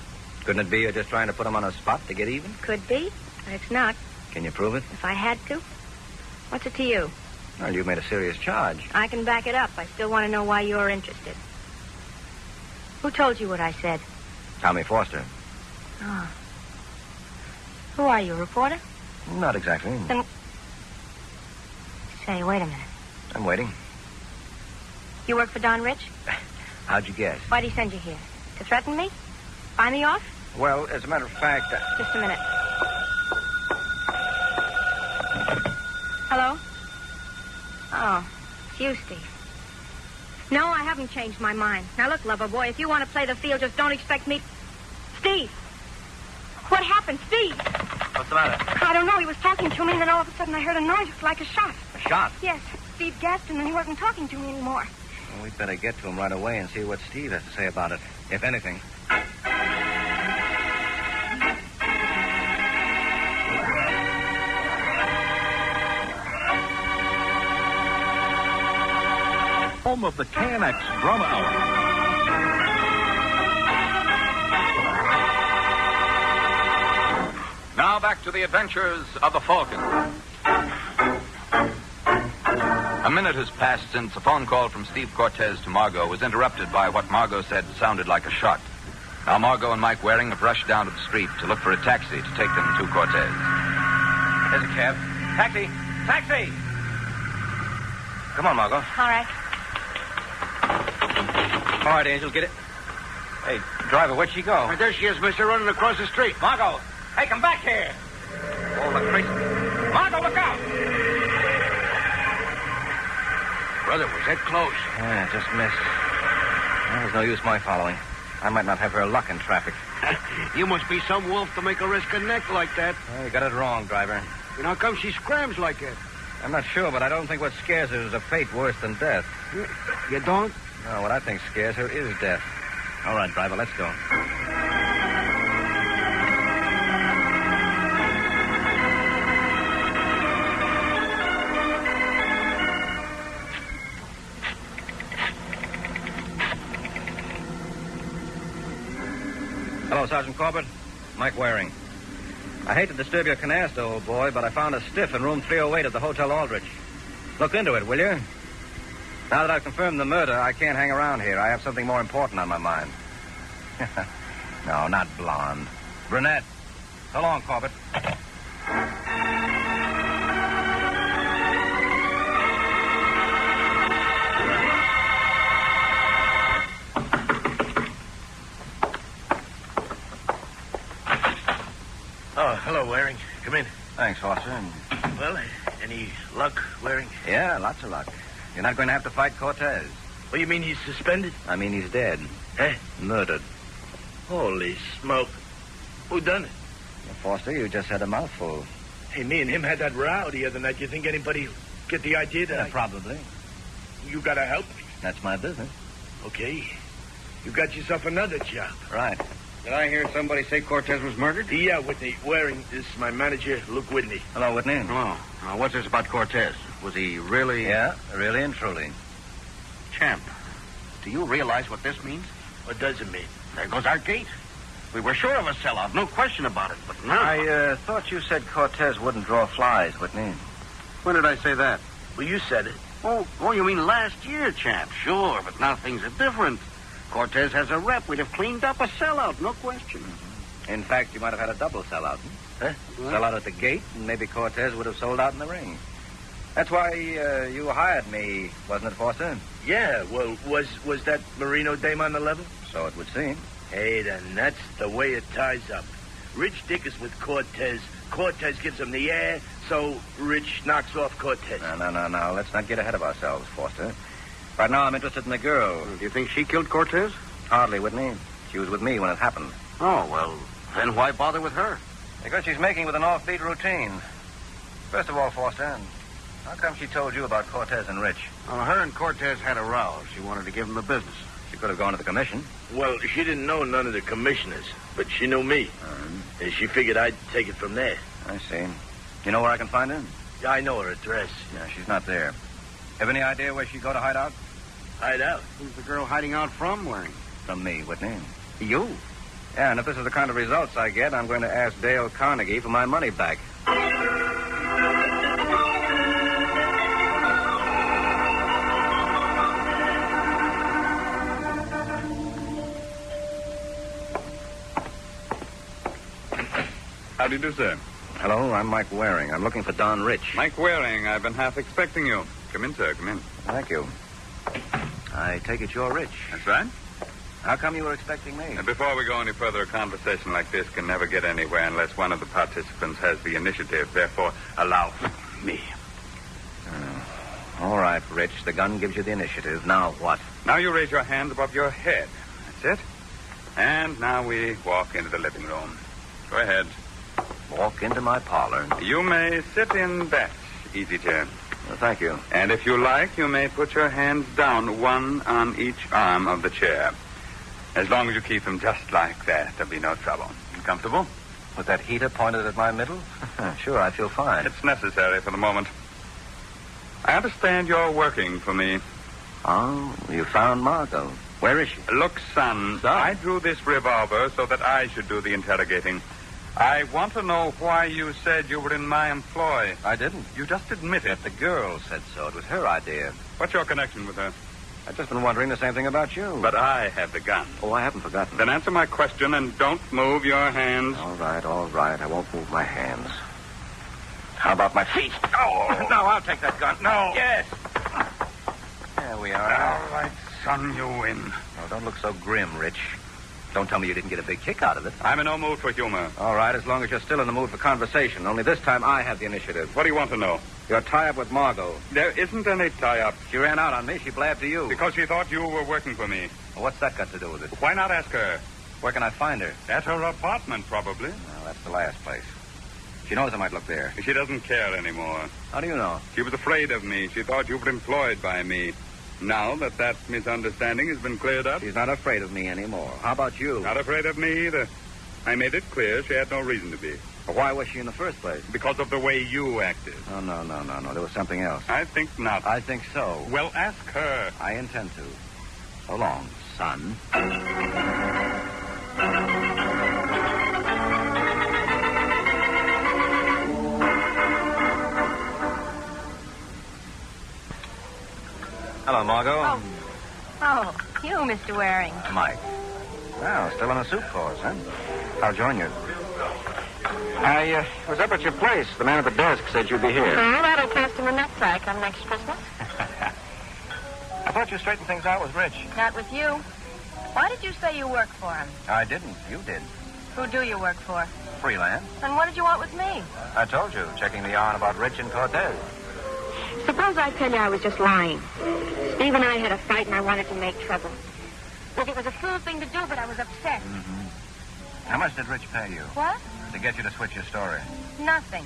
Couldn't it be you're just trying to put him on a spot to get even? Could be, but it's not. Can you prove it? If I had to. What's it to you? Well, you've made a serious charge. I can back it up. I still want to know why you're interested. Who told you what I said? Tommy Foster. Oh. Who are you, a reporter? Not exactly. Then... Say, wait a minute. I'm waiting. You work for Don Rich? How'd you guess? Why'd he send you here? To threaten me? Buy me off? Well, as a matter of fact... Just a minute. Hello? Oh, it's you, Steve. No, I haven't changed my mind. Now, look, lover boy, if you want to play the field, just don't expect me... Steve! What happened, Steve? What's the matter? I don't know. He was talking to me, and then all of a sudden I heard a noise. It was like a shot. A shot? Yes. Steve gasped, and then he wasn't talking to me anymore. Well, we'd better get to him right away and see what Steve has to say about it, if anything. Home of the KNX Drama Hour. Now back to the adventures of the Falcon. A minute has passed since a phone call from Steve Cortez to Margot was interrupted by what Margot said sounded like a shot. Now Margot and Mike Waring have rushed down to the street to look for a taxi to take them to Cortez. There's a cab. Taxi! Taxi! Come on, Margot. All right. All right, Angel, get it. Hey, driver, where'd she go? Right, there she is, mister, running across the street. Margot! Hey, come back here! Oh, the crazy. Margot, look out! Brother, was that close? Yeah, just missed. Well, there's no use my following. I might not have her luck in traffic. You must be some wolf to make her risk a neck like that. Well, you got it wrong, driver. And how come she scrams like that? I'm not sure, but I don't think what scares her is a fate worse than death. You don't? No, what I think scares her is death. All right, driver, let's go. Hello, Sergeant Corbett. Mike Waring. I hate to disturb your canasta, old boy, but I found a stiff in room 308 at the Hotel Aldrich. Look into it, will you? Now that I've confirmed the murder, I can't hang around here. I have something more important on my mind. No, not blonde. Brunette. So long, Corbett. Oh, hello, Waring. Come in. Thanks, Foster. Well, any luck, Waring? Yeah, lots of luck. You're not going to have to fight Cortez. What, you mean he's suspended? I mean he's dead. Eh? Murdered. Holy smoke. Who done it? Well, Foster, you just had a mouthful. Hey, me and him had that row the other night. You think anybody get the idea that Probably. You gotta help me. That's my business. Okay. You got yourself another job. Right. Did I hear somebody say Cortez was murdered? Yeah, Whitney. Waring, this is my manager, Luke Whitney. Hello, Whitney. Hello. What's this about Cortez? Was he really... Yeah, really and truly. Champ, do you realize what this means? What does it mean? There goes our gate. We were sure of a sellout, no question about it, but now... I thought you said Cortez wouldn't draw flies, Whitney. When did I say that? Well, you said it. Oh, you mean last year, Champ. Sure, but now things are different. Cortez has a rep. We'd have cleaned up a sellout, no question. In fact, you might have had a double sellout. Huh? Sellout at the gate, and maybe Cortez would have sold out in the ring. That's why you hired me, wasn't it, Foster? Yeah, well, was that Marino dame on the level? So it would seem. Hey, then that's the way it ties up. Rich dickers with Cortez. Cortez gives him the air, so Rich knocks off Cortez. No. Let's not get ahead of ourselves, Foster. Right now, I'm interested in the girl. Do you think she killed Cortez? Hardly, Whitney. She was with me when it happened. Oh, well, then why bother with her? Because she's making with an offbeat routine. First of all, Foster, how come she told you about Cortez and Rich? Her and Cortez had a row. She wanted to give him the business. She could have gone to the commission. Well, she didn't know none of the commissioners, but she knew me. And she figured I'd take it from there. I see. You know where I can find her? Yeah, I know her address. Yeah, she's not there. Have any idea where she'd go to hide out? Hide out? Who's the girl hiding out from, Waring? From me, Whitney. You? Yeah, and if this is the kind of results I get, I'm going to ask Dale Carnegie for my money back. How do you do, sir? Hello, I'm Mike Waring. I'm looking for Don Rich. Mike Waring, I've been half expecting you. Come in, sir, come in. Thank you. I take it you're Rich. That's right. How come you were expecting me? Before we go any further, a conversation like this can never get anywhere unless one of the participants has the initiative. Therefore, allow me. All right, Rich. The gun gives you the initiative. Now what? Now you raise your hand above your head. That's it. And now we walk into the living room. Go ahead. Walk into my parlor. You may sit in that easy chair. Well, thank you. And if you like, you may put your hands down, one on each arm of the chair. As long as you keep them just like that, there'll be no trouble. You comfortable? With that heater pointed at my middle? Sure, I feel fine. It's necessary for the moment. I understand you're working for me. Oh, you found Margot. Where is she? Look, son, I drew this revolver so that I should do the interrogating. I want to know why you said you were in my employ. I didn't. You just admit it. The girl said so. It was her idea. What's your connection with her? I've just been wondering the same thing about you. But I have the gun. Oh, I haven't forgotten. Then answer my question and don't move your hands. All right. I won't move my hands. How about my feet? Oh, no, I'll take that gun. No. Yes. There we are. All right, son, you win. Oh, don't look so grim, Rich. Don't tell me you didn't get a big kick out of it. I'm in no mood for humor. All right, as long as you're still in the mood for conversation. Only this time I have the initiative. What do you want to know? Your tie-up with Margot. There isn't any tie-up. She ran out on me. She blabbed to you. Because she thought you were working for me. Well, what's that got to do with it? Why not ask her? Where can I find her? At her apartment, probably. Well, that's the last place. She knows I might look there. She doesn't care anymore. How do you know? She was afraid of me. She thought you were employed by me. Now that misunderstanding has been cleared up... She's not afraid of me anymore. How about you? Not afraid of me either. I made it clear she had no reason to be. Well, why was she in the first place? Because of the way you acted. Oh, no. There was something else. I think not. I think so. Well, ask her. I intend to. So long, son. Hello, Margot. Oh, you, Mr. Waring. Mike. Well, still in the soup course, huh? I'll join you. I was up at your place. The man at the desk said you'd be here. Oh, that'll cost him a nutsack come next Christmas. I thought you straightened things out with Rich. Not with you. Why did you say you work for him? I didn't. You did. Who do you work for? Freelance. And what did you want with me? I told you, checking the yarn about Rich and Cortez. Suppose I tell you I was just lying. Steve and I had a fight and I wanted to make trouble. Look, it was a fool thing to do, but I was upset. Mm-hmm. How much did Rich pay you? What? To get you to switch your story. Nothing.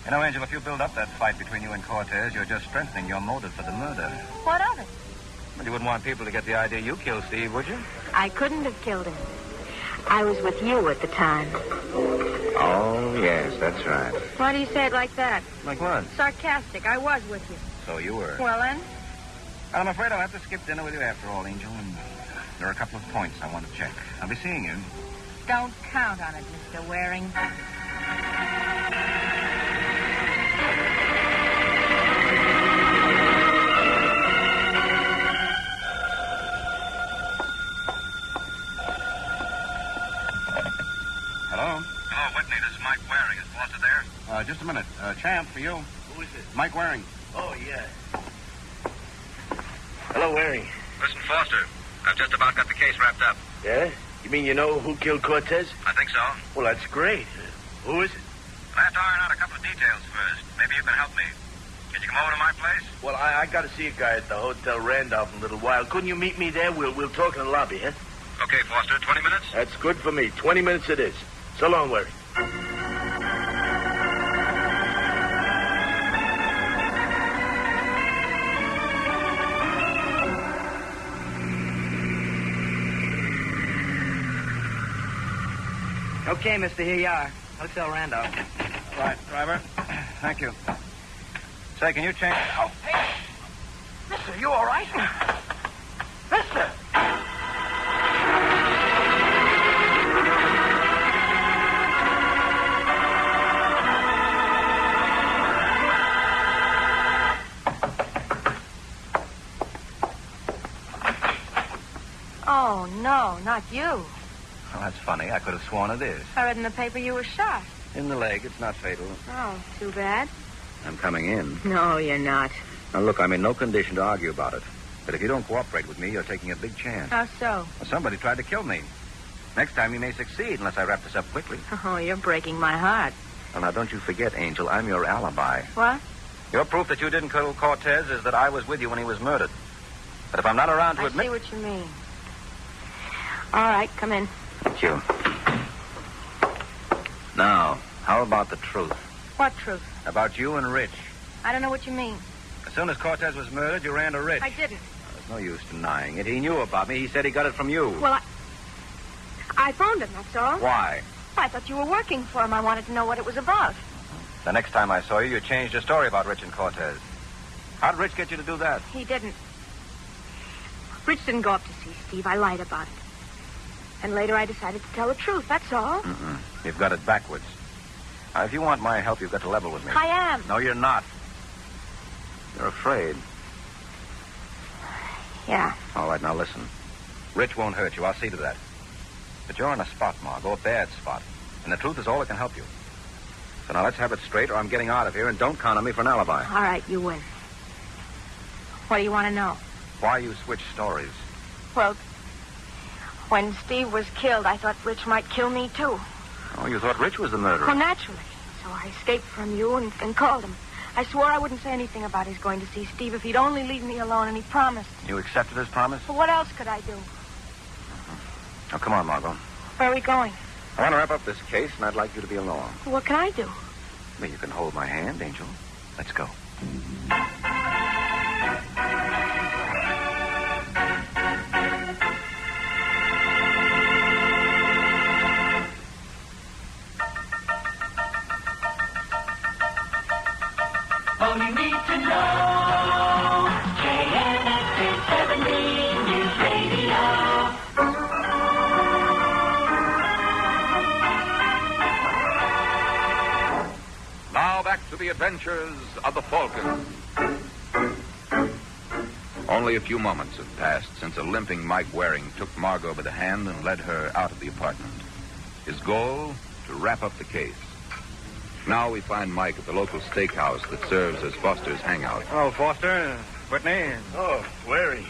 You know, Angel, if you build up that fight between you and Cortez, you're just strengthening your motive for the murder. What of it? Well, you wouldn't want people to get the idea you killed Steve, would you? I couldn't have killed him. I was with you at the time. Oh, yes, that's right. Why do you say it like that? Like what? Sarcastic. I was with you. So you were. Well, then? I'm afraid I'll have to skip dinner with you after all, Angel. And there are a couple of points I want to check. I'll be seeing you. Don't count on it, Mr. Waring. Hello? Hello, Whitney. This is Mike Waring. Is Foster there? Just a minute. Champ, for you. Who is it? Mike Waring. Oh, yeah. Hello, Waring. Listen, Foster. I've just about got the case wrapped up. Yeah? You mean you know who killed Cortez? I think so. Well, that's great. Who is it? I'll have to iron out a couple of details first. Maybe you can help me. Can you come over to my place? Well, I got to see a guy at the Hotel Randolph in a little while. Couldn't you meet me there? We'll talk in the lobby, huh? Okay, Foster. 20 minutes? That's good for me. 20 minutes it is. So long, Waring. Okay, mister, here you are. Hotel Randolph. Right, driver. Thank you. Say, can you change... Oh, hey. Mister, you all right? Mister! Oh, no, not you. Well, that's funny. I could have sworn it is. I read in the paper you were shot. In the leg. It's not fatal. Oh, too bad. I'm coming in. No, you're not. Now, look, I'm in no condition to argue about it. But if you don't cooperate with me, you're taking a big chance. How so? Well, somebody tried to kill me. Next time you may succeed unless I wrap this up quickly. Oh, you're breaking my heart. Well, now, don't you forget, Angel, I'm your alibi. What? Your proof that you didn't kill Cortez is that I was with you when he was murdered. But if I'm not around to admit... I see what you mean. All right, come in. Thank you. Now, how about the truth? What truth? About you and Rich. I don't know what you mean. As soon as Cortez was murdered, you ran to Rich. I didn't. There's no use denying it. He knew about me. He said he got it from you. Well, I phoned him, that's all. Why? I thought you were working for him. I wanted to know what it was about. The next time I saw you, you changed your story about Rich and Cortez. How did Rich get you to do that? He didn't. Rich didn't go up to see Steve. I lied about it. And later I decided to tell the truth, that's all. You've got it backwards. Now, if you want my help, you've got to level with me. I am. No, you're not. You're afraid. Yeah. All right, now listen. Rich won't hurt you. I'll see to that. But you're in a spot, Margot, a bad spot. And the truth is all that can help you. So now let's have it straight, or I'm getting out of here, and don't count on me for an alibi. All right, you win. What do you want to know? Why you switch stories? Well, when Steve was killed, I thought Rich might kill me, too. Oh, you thought Rich was the murderer? Well, naturally. So I escaped from you and called him. I swore I wouldn't say anything about his going to see Steve if he'd only leave me alone, and he promised. You accepted his promise? Well, what else could I do? Now, come on, Margot. Where are we going? I want to wrap up this case, and I'd like you to be along. What can I do? Well, you can hold my hand, Angel. Let's go. All you need to know, KNX 70 News Radio. Now back to the adventures of the Falcon. Only a few moments have passed since a limping Mike Waring took Margot by the hand and led her out of the apartment. His goal, to wrap up the case. Now we find Mike at the local steakhouse that serves as Foster's hangout. Hello, Foster. Whitney. Oh, Waring.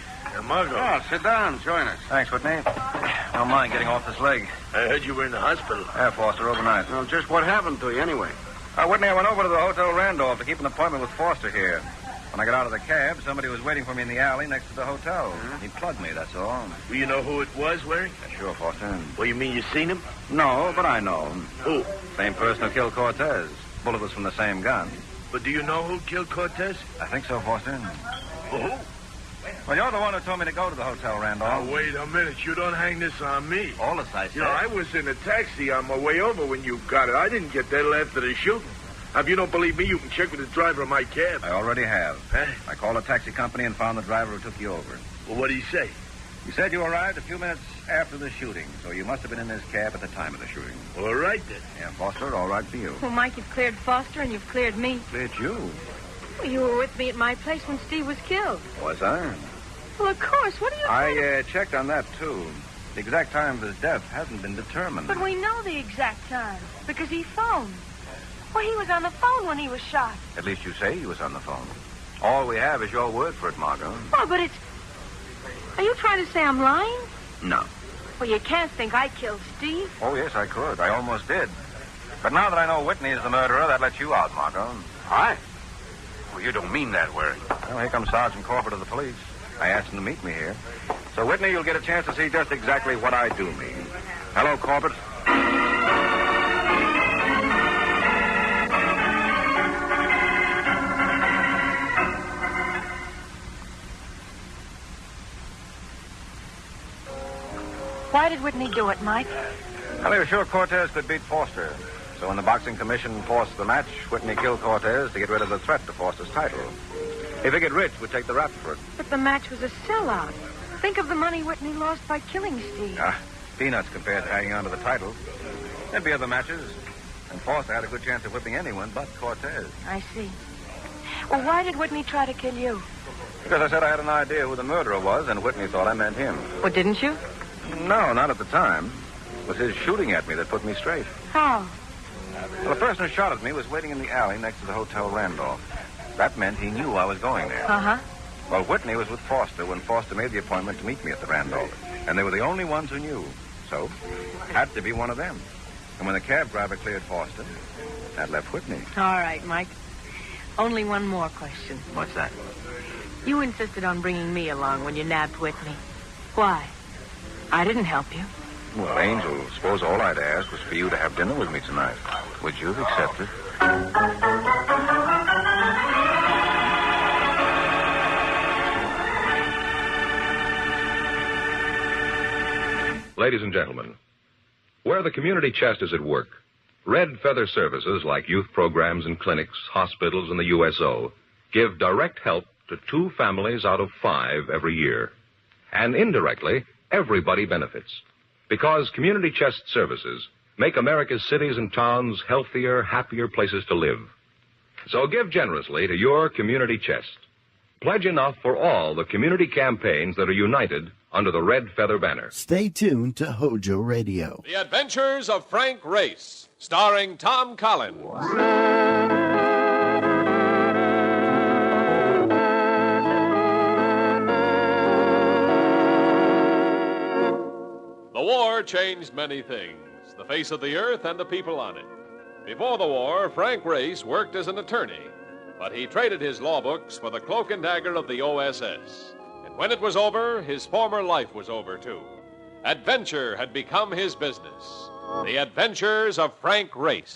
Margot. Oh, sit down. Join us. Thanks, Whitney. Don't mind getting off this leg. I heard you were in the hospital. Yeah, Foster, overnight. Well, just what happened to you anyway? Whitney, I went over to the Hotel Randolph to keep an appointment with Foster here. When I got out of the cab, somebody was waiting for me in the alley next to the hotel. He plugged me, that's all. Do you know who it was, Waring? Yeah, sure, Foster. Well, you mean you seen him? No, but I know him. Who? Same person who killed Cortez. Bullet was from the same gun. But do you know who killed Cortez? I think so, Foster. Who? Well, you're the one who told me to go to the Hotel Randolph. Now, wait a minute. You don't hang this on me. All this I said. You know, I was in a taxi on my way over when you got it. I didn't get there till after the shooting. Now, if you don't believe me, you can check with the driver of my cab. I already have. Huh? I called a taxi company and found the driver who took you over. Well, what did he say? He said you arrived a few minutes after the shooting, so you must have been in this cab at the time of the shooting. All right, then. Yeah, Foster, all right for you. Well, Mike, you've cleared Foster and you've cleared me. Cleared you? Well, you were with me at my place when Steve was killed. Was I? Well, of course. What are you I checked on that, too. The exact time of his death hasn't been determined. But we know the exact time because he phoned. Well, he was on the phone when he was shot. At least you say he was on the phone. All we have is your word for it, Margot. Oh, but it's... Are you trying to say I'm lying? No. Well, you can't think I killed Steve. Oh, yes, I could. I almost did. But now that I know Whitney is the murderer, that lets you out, Margot. I? Well, you don't mean that, Waring. Well, here comes Sergeant Corbett of the police. I asked him to meet me here. So, Whitney, you'll get a chance to see just exactly what I do mean. Hello, Corbett. Why did Whitney do it, Mike? Well, he was sure Cortez could beat Foster. So when the boxing commission forced the match, Whitney killed Cortez to get rid of the threat to Foster's title. He figured Rich would take the rap for it. But the match was a sellout. Think of the money Whitney lost by killing Steve. Peanuts compared to hanging on to the title. There'd be other matches. And Foster had a good chance of whipping anyone but Cortez. I see. Well, why did Whitney try to kill you? Because I said I had an idea who the murderer was, and Whitney thought I meant him. Well, didn't you? No, not at the time. It was his shooting at me that put me straight. How? Well, the person who shot at me was waiting in the alley next to the Hotel Randolph. That meant he knew I was going there. Uh-huh. Well, Whitney was with Foster when Foster made the appointment to meet me at the Randolph. And they were the only ones who knew. So, had to be one of them. And when the cab driver cleared Foster, that left Whitney. All right, Mike. Only one more question. What's that? You insisted on bringing me along when you nabbed Whitney. Why? I didn't help you. Well, Angel, suppose all I'd ask was for you to have dinner with me tonight. Would you have accepted? Ladies and gentlemen, where the community chest is at work, Red Feather Services, like youth programs and clinics, hospitals, and the USO, give direct help to 2 families out of 5 every year. And indirectly, everybody benefits. Because community chest services make America's cities and towns healthier, happier places to live. So give generously to your community chest. Pledge enough for all the community campaigns that are united under the Red Feather banner. Stay tuned to Hojo Radio. The Adventures of Frank Race, starring Tom Collins. The war changed many things, the face of the earth and the people on it. Before the war, Frank Race worked as an attorney, but he traded his law books for the cloak and dagger of the OSS. And when it was over, his former life was over, too. Adventure had become his business. The Adventures of Frank Race.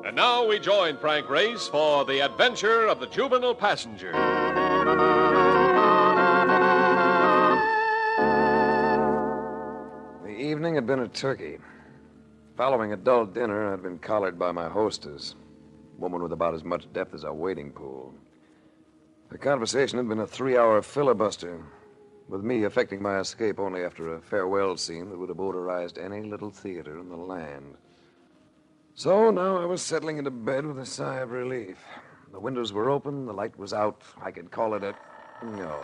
And now we join Frank Race for The Adventure of the Juvenile Passenger. The evening had been a turkey. Following a dull dinner, I'd been collared by my hostess, a woman with about as much depth as a wading pool. The conversation had been a 3-hour filibuster, with me effecting my escape only after a farewell scene that would have odorized any little theater in the land. So now I was settling into bed with a sigh of relief. The windows were open, the light was out. I could call it a... No.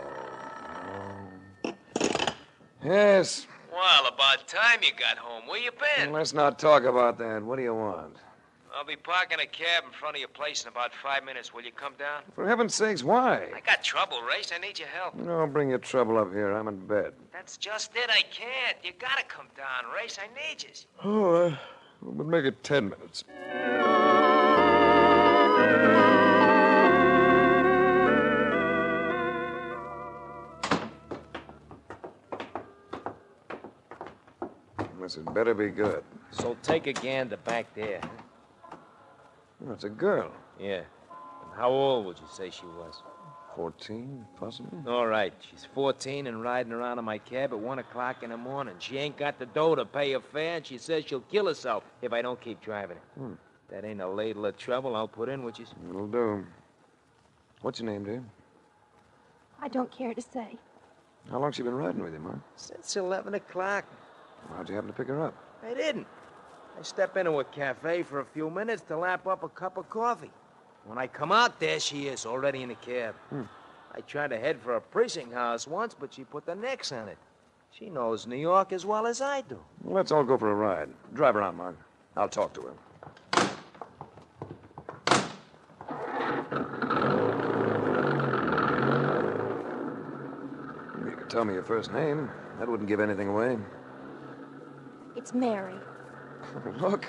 Yes. Well, about time you got home. Where you been? Let's not talk about that. What do you want? I'll be parking a cab in front of your place in about 5 minutes. Will you come down? For heaven's sakes, why? I got trouble, Race. I need your help. No, bring your trouble up here. I'm in bed. That's just it. I can't. You gotta come down, Race. I need you. Oh, we'll make it 10 minutes. This had better be good. So take a gander back there. Oh, it's a girl. Yeah. And how old would you say she was? 14, possibly. All right. She's 14 and riding around in my cab at 1 o'clock in the morning. She ain't got the dough to pay her fare, and she says she'll kill herself if I don't keep driving her. That ain't a ladle of trouble I'll put in, which is... It'll do. What's your name, dear? I don't care to say. How long she been riding with you, Mark? Since 11 o'clock. How'd you happen to pick her up? I didn't. I step into a cafe for a few minutes to lap up a cup of coffee. When I come out, there she is, already in the cab. I tried to head for a precinct house once, but she put the nix on it. She knows New York as well as I do. Well, let's all go for a ride. Drive her out, Mark. I'll talk to her. You could tell me your first name. That wouldn't give anything away. It's Mary. Look,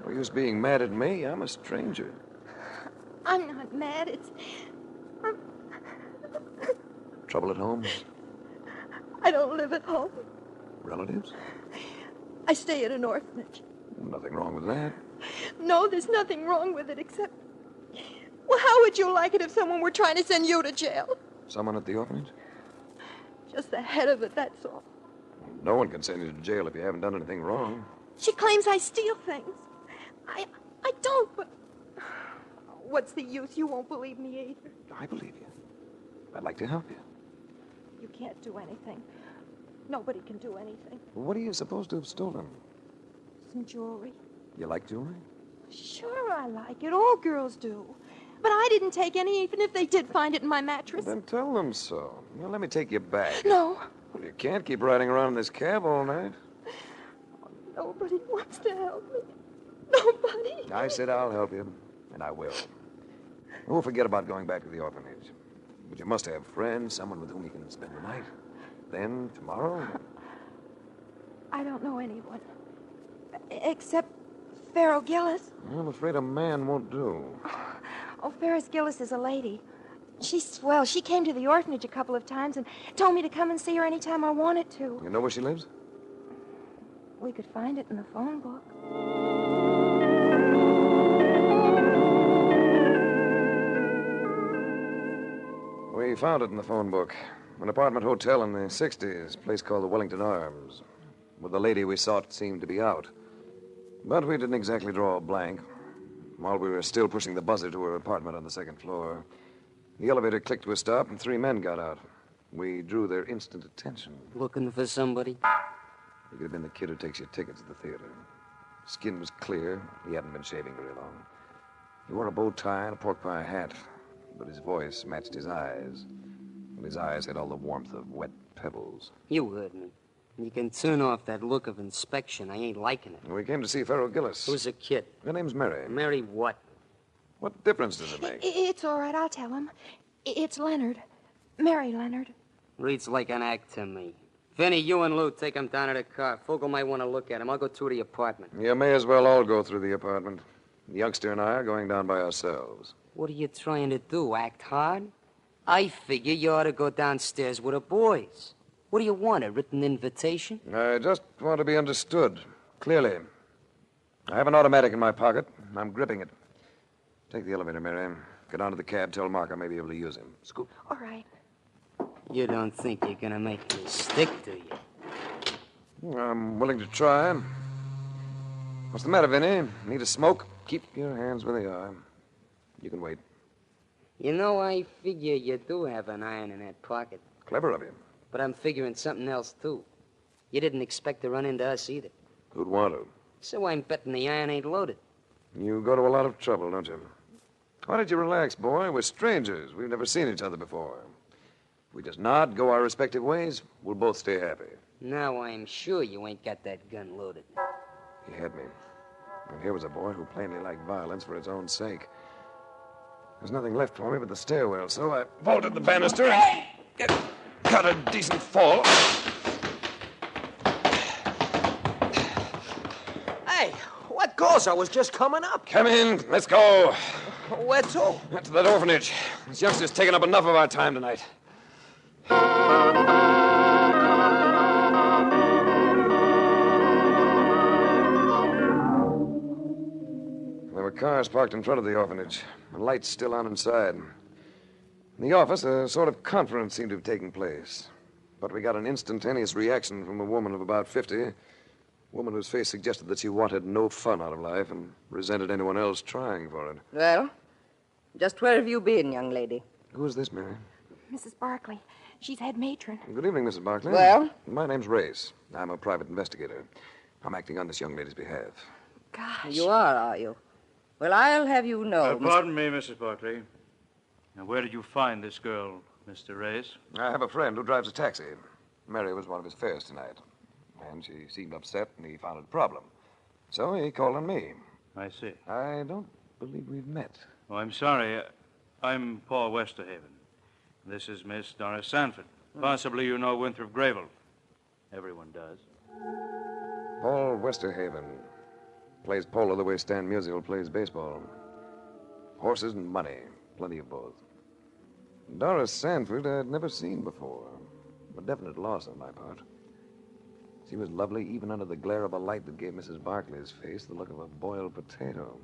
no use being mad at me. I'm a stranger. I'm not mad. Trouble at home? I don't live at home. Relatives? I stay at an orphanage. Nothing wrong with that. No, there's nothing wrong with it except... Well, how would you like it if someone were trying to send you to jail? Someone at the orphanage? Just the head of it, that's all. No one can send you to jail if you haven't done anything wrong. She claims I steal things. I don't, but... What's the use? You won't believe me either. I believe you. I'd like to help you. You can't do anything. Nobody can do anything. What are you supposed to have stolen? Some jewelry. You like jewelry? Sure I like it. All girls do. But I didn't take any, even if they did find it in my mattress. Then tell them so. Well, let me take you back. No. Well, you can't keep riding around in this cab all night. Nobody wants to help me. Nobody. I said I'll help you, and I will. We'll forget about going back to the orphanage. But you must have friends, someone with whom you can spend the night. Then, tomorrow... I don't know anyone. Except Pharaoh Gillis. I'm afraid a man won't do. Oh, Ferris Gillis is a lady. She's swell. She came to the orphanage a couple of times and told me to come and see her anytime I wanted to. You know where she lives? We could find it in the phone book. We found it in the phone book. An apartment hotel in the 60s, a place called the Wellington Arms. With the lady we sought seemed to be out. But we didn't exactly draw a blank. While we were still pushing the buzzer to her apartment on the second floor, the elevator clicked to a stop and 3 men got out. We drew their instant attention. Looking for somebody? He could have been the kid who takes your tickets at the theater. Skin was clear. He hadn't been shaving very long. He wore a bow tie and a pork pie hat, but his voice matched his eyes. And his eyes had all the warmth of wet pebbles. You heard me. You can turn off that look of inspection. I ain't liking it. We came to see Pharaoh Gillis. Who's the kid? Her name's Mary. Mary what? What difference does it make? It's all right. I'll tell him. It's Leonard. Mary Leonard. Reads like an act to me. Vinny, you and Lou take him down to the car. Fogle might want to look at him. I'll go through the apartment. You may as well all go through the apartment. The youngster and I are going down by ourselves. What are you trying to do, act hard? I figure you ought to go downstairs with the boys. What do you want, a written invitation? I just want to be understood, clearly. I have an automatic in my pocket. I'm gripping it. Take the elevator, Mary. Get onto the cab. Tell Mark I may be able to use him. Scoop. All right. You don't think you're going to make me stick, do you? I'm willing to try. What's the matter, Vinny? Need a smoke? Keep your hands where they are. You can wait. You know, I figure you do have an iron in that pocket. Clever of you. But I'm figuring something else, too. You didn't expect to run into us either. Who'd want to? So I'm betting the iron ain't loaded. You go to a lot of trouble, don't you? Why don't you relax, boy? We're strangers. We've never seen each other before. If we just nod, go our respective ways, we'll both stay happy. Now I'm sure you ain't got that gun loaded. He had me. And here was a boy who plainly liked violence for its own sake. There's nothing left for me but the stairwell, so I vaulted the banister and got a decent fall. Hey, what goes? I was just coming up. Come in. Let's go. Where to? To that orphanage. This youngster's taken up enough of our time tonight. There were cars parked in front of the orphanage, and lights still on inside. In the office, a sort of conference seemed to have taken place. But we got an instantaneous reaction from a woman of about 50, a woman whose face suggested that she wanted no fun out of life and resented anyone else trying for it. Well, just where have you been, young lady? Who is this, Mary? Mrs. Barkley. She's head matron. Good evening, Mrs. Barkley. Well? My name's Race. I'm a private investigator. I'm acting on this young lady's behalf. Gosh. You are you? Well, I'll have you know... pardon me, Mrs. Barkley. Now, where did you find this girl, Mr. Reyes? I have a friend who drives a taxi. Mary was one of his fares tonight. And she seemed upset, and he found it a problem. So he called on me. I see. I don't believe we've met. Oh, I'm sorry. I'm Paul Westerhaven. This is Miss Doris Sanford. Possibly you know Winthrop Gravel. Everyone does. Paul Westerhaven plays polo the way Stan Musial plays baseball. Horses and money. Plenty of both. Doris Sanford I'd never seen before. A definite loss on my part. She was lovely even under the glare of a light that gave Mrs. Barkley's face the look of a boiled potato.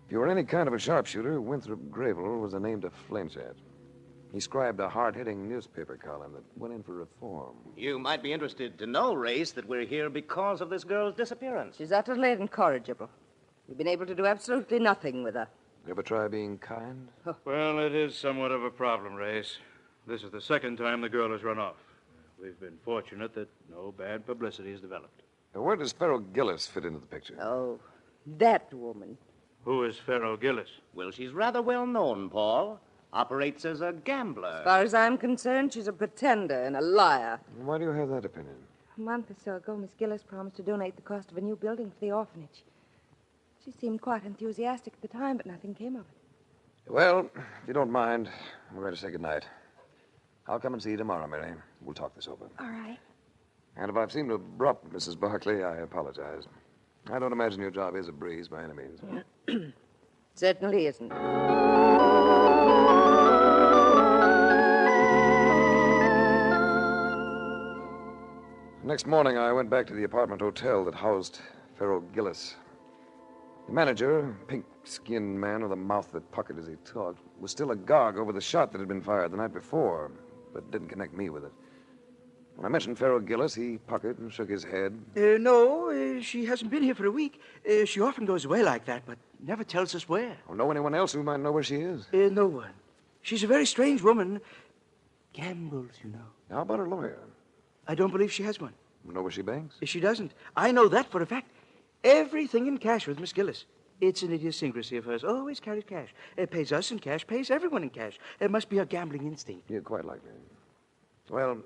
If you were any kind of a sharpshooter, Winthrop Gravel was a name to flinch at. He scribed a hard-hitting newspaper column that went in for reform. You might be interested to know, Race, that we're here because of this girl's disappearance. She's utterly incorrigible. You've been able to do absolutely nothing with her. You ever try being kind? Well, it is somewhat of a problem, Reyes. This is the second time the girl has run off. We've been fortunate that no bad publicity has developed. Now, where does Pharaoh Gillis fit into the picture? Oh, that woman. Who is Pharaoh Gillis? Well, she's rather well known, Paul. Operates as a gambler. As far as I'm concerned, she's a pretender and a liar. Why do you have that opinion? A month or so ago, Miss Gillis promised to donate the cost of a new building for the orphanage. She seemed quite enthusiastic at the time, but nothing came of it. Well, if you don't mind, I'm ready to say goodnight. I'll come and see you tomorrow, Mary. We'll talk this over. All right. And if I've seemed abrupt, Mrs. Barkley, I apologize. I don't imagine your job is a breeze by any means. Certainly isn't. Next morning, I went back to the apartment hotel that housed Pharaoh Gillis. The manager, pink-skinned man with a mouth that puckered as he talked, was still agog over the shot that had been fired the night before, but didn't connect me with it. When I mentioned Pharaoh Gillis, he puckered and shook his head. No, she hasn't been here for a week. She often goes away like that, but never tells us where. Or know anyone else who might know where she is? No one. She's a very strange woman. Gambles, you know. How about her lawyer? I don't believe she has one. Know where she banks? She doesn't. I know that for a fact. Everything in cash with Miss Gillis. It's an idiosyncrasy of hers. Always carries cash. Pays us in cash, pays everyone in cash. It must be a gambling instinct. Yeah, quite likely. Well,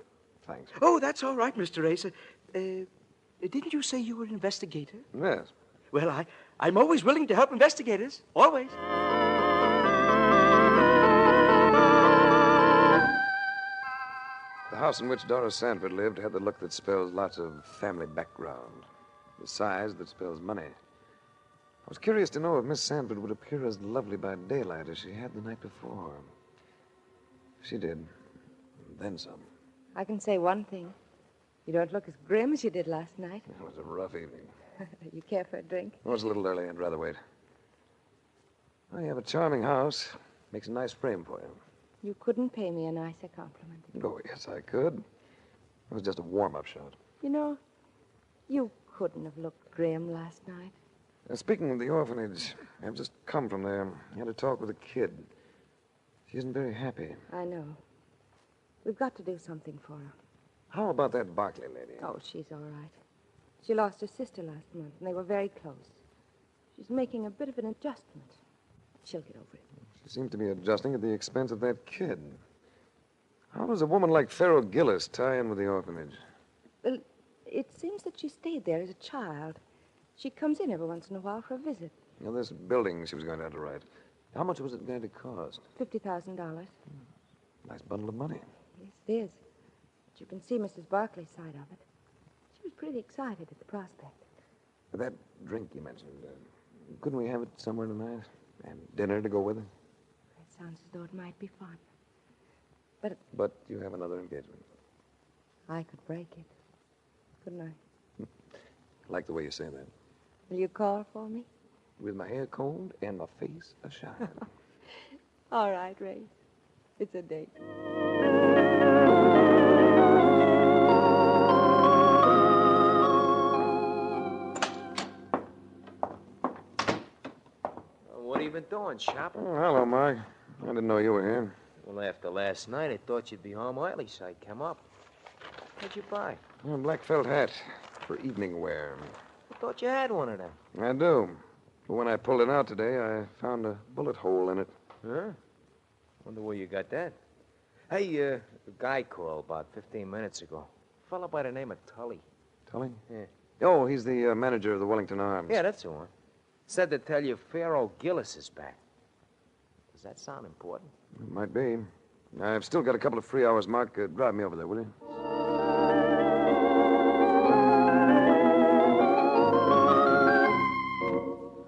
thanks. Oh, that's all right, Mr. Race. Didn't you say you were an investigator? Yes. Well, I'm always willing to help investigators. Always. The house in which Doris Sanford lived had the look that spells lots of family background. The size that spells money. I was curious to know if Miss Sanford would appear as lovely by daylight as she had the night before. She did. And then some. I can say one thing. You don't look as grim as you did last night. It was a rough evening. You care for a drink? Well, it's a little early. I'd rather wait. Well, you have a charming house. Makes a nice frame for you. You couldn't pay me a nicer compliment. Oh, yes, I could. It was just a warm-up shot. You know, you couldn't have looked grim last night. Speaking of the orphanage, I've just come from there. I had a talk with a kid. She isn't very happy. I know. We've got to do something for her. How about that Barkley lady? Oh, she's all right. She lost her sister last month, and they were very close. She's making a bit of an adjustment. She'll get over it. She seems to be adjusting at the expense of that kid. How does a woman like Pharaoh Gillis tie in with the orphanage? Well, it seems that she stayed there as a child. She comes in every once in a while for a visit. Now, this building she was going to have to write. How much was it going to cost? $50,000. Nice bundle of money. Yes, it is. But you can see Mrs. Barkley's side of it. She was pretty excited at the prospect. That drink you mentioned, couldn't we have it somewhere tonight? And dinner to go with it? It sounds as though it might be fun. But you have another engagement. I could break it. Couldn't I? I like the way you say that. Will you call for me? With my hair combed and my face ashine. All right, Ray. It's a date. What have you been doing, shopping? Oh, hello, Mike. I didn't know you were here. Well, after last night, I thought you'd be home early, so I come up. What'd you buy? A black felt hat for evening wear. I thought you had one of them. I do. But when I pulled it out today, I found a bullet hole in it. Huh? Wonder where you got that. Hey, a guy called about 15 minutes ago. A fella by the name of Tully. Tully? Yeah. Oh, he's the manager of the Wellington Arms. Yeah, that's the one. Said to tell you Pharaoh Gillis is back. Does that sound important? It might be. I've still got a couple of free hours, Mark. Drive me over there, will you?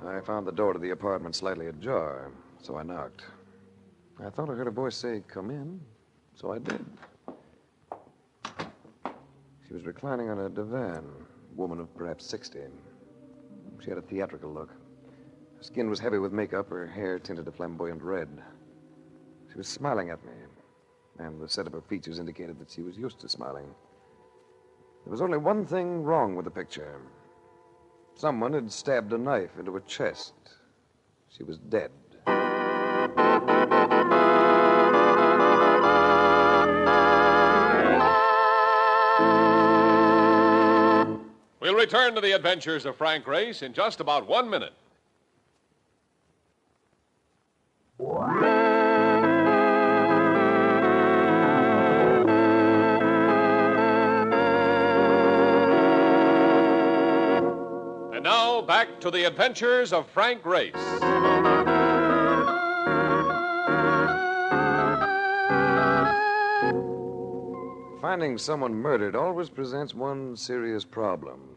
I found the door to the apartment slightly ajar, so I knocked. I thought I heard a voice say, "Come in," so I did. She was reclining on a divan, a woman of perhaps 60. She had a theatrical look. Her skin was heavy with makeup, her hair tinted a flamboyant red. She was smiling at me, and the set of her features indicated that she was used to smiling. There was only one thing wrong with the picture. Someone had stabbed a knife into her chest. She was dead. We'll return to the adventures of Frank Race in just about 1 minute. And now, back to the adventures of Frank Race. Finding someone murdered always presents one serious problem.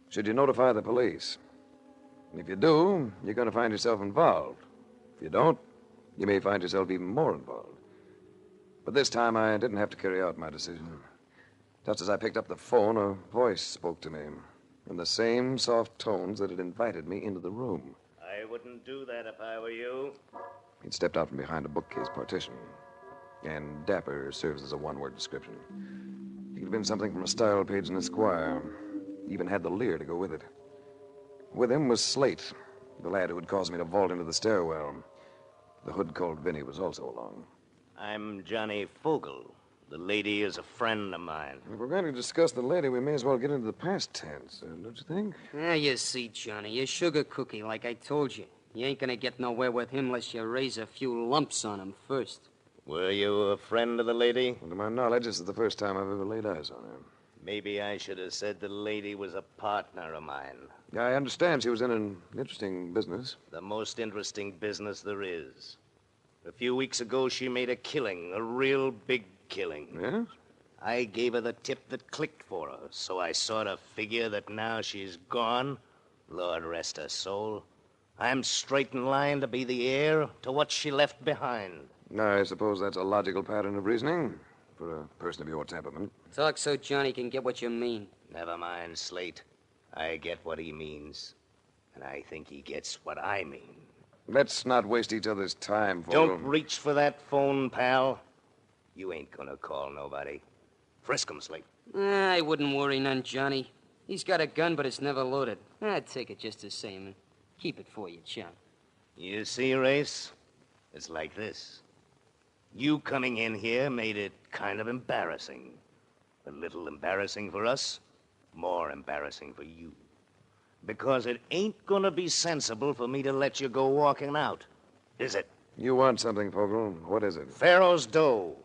Should you notify the police? And if you do, you're going to find yourself involved. If you don't, you may find yourself even more involved. But this time, I didn't have to carry out my decision. Just as I picked up the phone, a voice spoke to me in the same soft tones that had invited me into the room. I wouldn't do that if I were you. He'd stepped out from behind a bookcase partition. And dapper serves as a one-word description. He could have been something from a style page in Esquire. He even had the leer to go with it. With him was Slate, the lad who had caused me to vault into the stairwell. The hood called Vinny was also along. I'm Johnny Fogel. The lady is a friend of mine. If we're going to discuss the lady, we may as well get into the past tense, don't you think? Yeah, you see, Johnny, you're sugar cookie, like I told you. You ain't gonna get nowhere with him unless you raise a few lumps on him first. Were you a friend of the lady? Well, to my knowledge, this is the first time I've ever laid eyes on her. Maybe I should have said the lady was a partner of mine. I understand she was in an interesting business. The most interesting business there is. A few weeks ago, she made a killing, a real big killing. Yes? I gave her the tip that clicked for her, so I sort of figure that now she's gone, Lord rest her soul, I'm straight in line to be the heir to what she left behind. I suppose that's a logical pattern of reasoning for a person of your temperament. Talk so Johnny can get what you mean. Never mind, Slate. I get what he means, and I think he gets what I mean. Let's not waste each other's time, Fogel. Don't reach for that phone, pal. You ain't gonna call nobody. Frisk him, Slate. I wouldn't worry none, Johnny. He's got a gun, but it's never loaded. I'd take it just the same and keep it for you, chum. You see, Race? It's like this. You coming in here made it kind of embarrassing. A little embarrassing for us, more embarrassing for you. Because it ain't gonna be sensible for me to let you go walking out, is it? You want something, Fogel. What is it? Pharaoh's dough.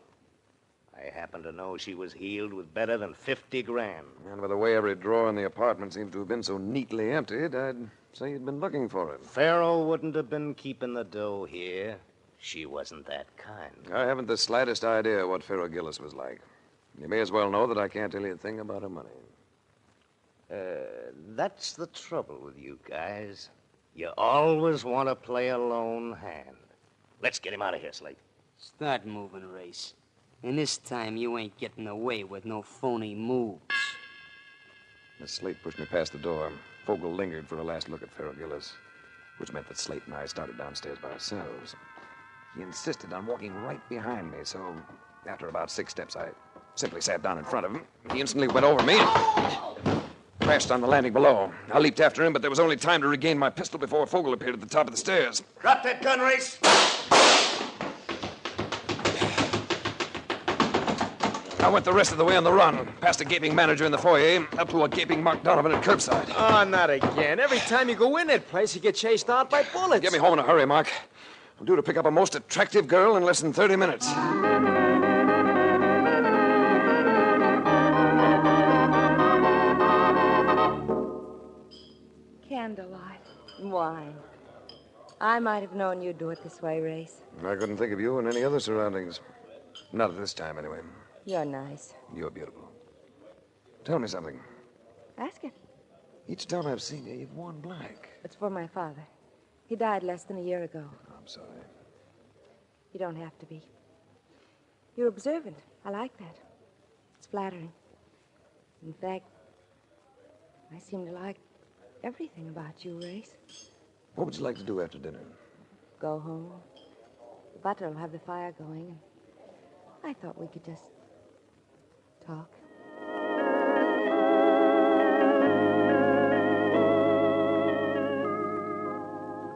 I happen to know she was healed with better than 50 grand. And by the way every drawer in the apartment seems to have been so neatly emptied, I'd say you'd been looking for it. Pharaoh wouldn't have been keeping the dough here. She wasn't that kind. I haven't the slightest idea what Pharaoh Gillis was like. You may as well know that I can't tell you a thing about her money. That's the trouble with you guys. You always want to play a lone hand. Let's get him out of here, Slate. Start moving, Race. And this time you ain't getting away with no phony moves. As Slate pushed me past the door, Fogel lingered for a last look at Pharaoh Gillis, which meant that Slate and I started downstairs by ourselves. He insisted on walking right behind me, so after about 6 steps, I simply sat down in front of him. He instantly went over me and crashed on the landing below. I leaped after him, but there was only time to regain my pistol before Fogel appeared at the top of the stairs. Drop that gun, Race! I went the rest of the way on the run, past a gaping manager in the foyer, up to a gaping Mark Donovan at curbside. Oh, not again. Every time you go in that place, you get chased out by bullets. Get me home in a hurry, Mark. I'm due to pick up a most attractive girl in less than 30 minutes. Candlelight. Wine. I might have known you'd do it this way, Race. I couldn't think of you in any other surroundings. Not at this time, anyway. You're nice. You're beautiful. Tell me something. Ask it. Each time I've seen you, you've worn black. It's for my father. He died less than a year ago. I'm sorry. You don't have to be. You're observant. I like that. It's flattering. In fact, I seem to like everything about you, Race. What would you like to do after dinner? Go home. The butler will have the fire going. And I thought we could just talk.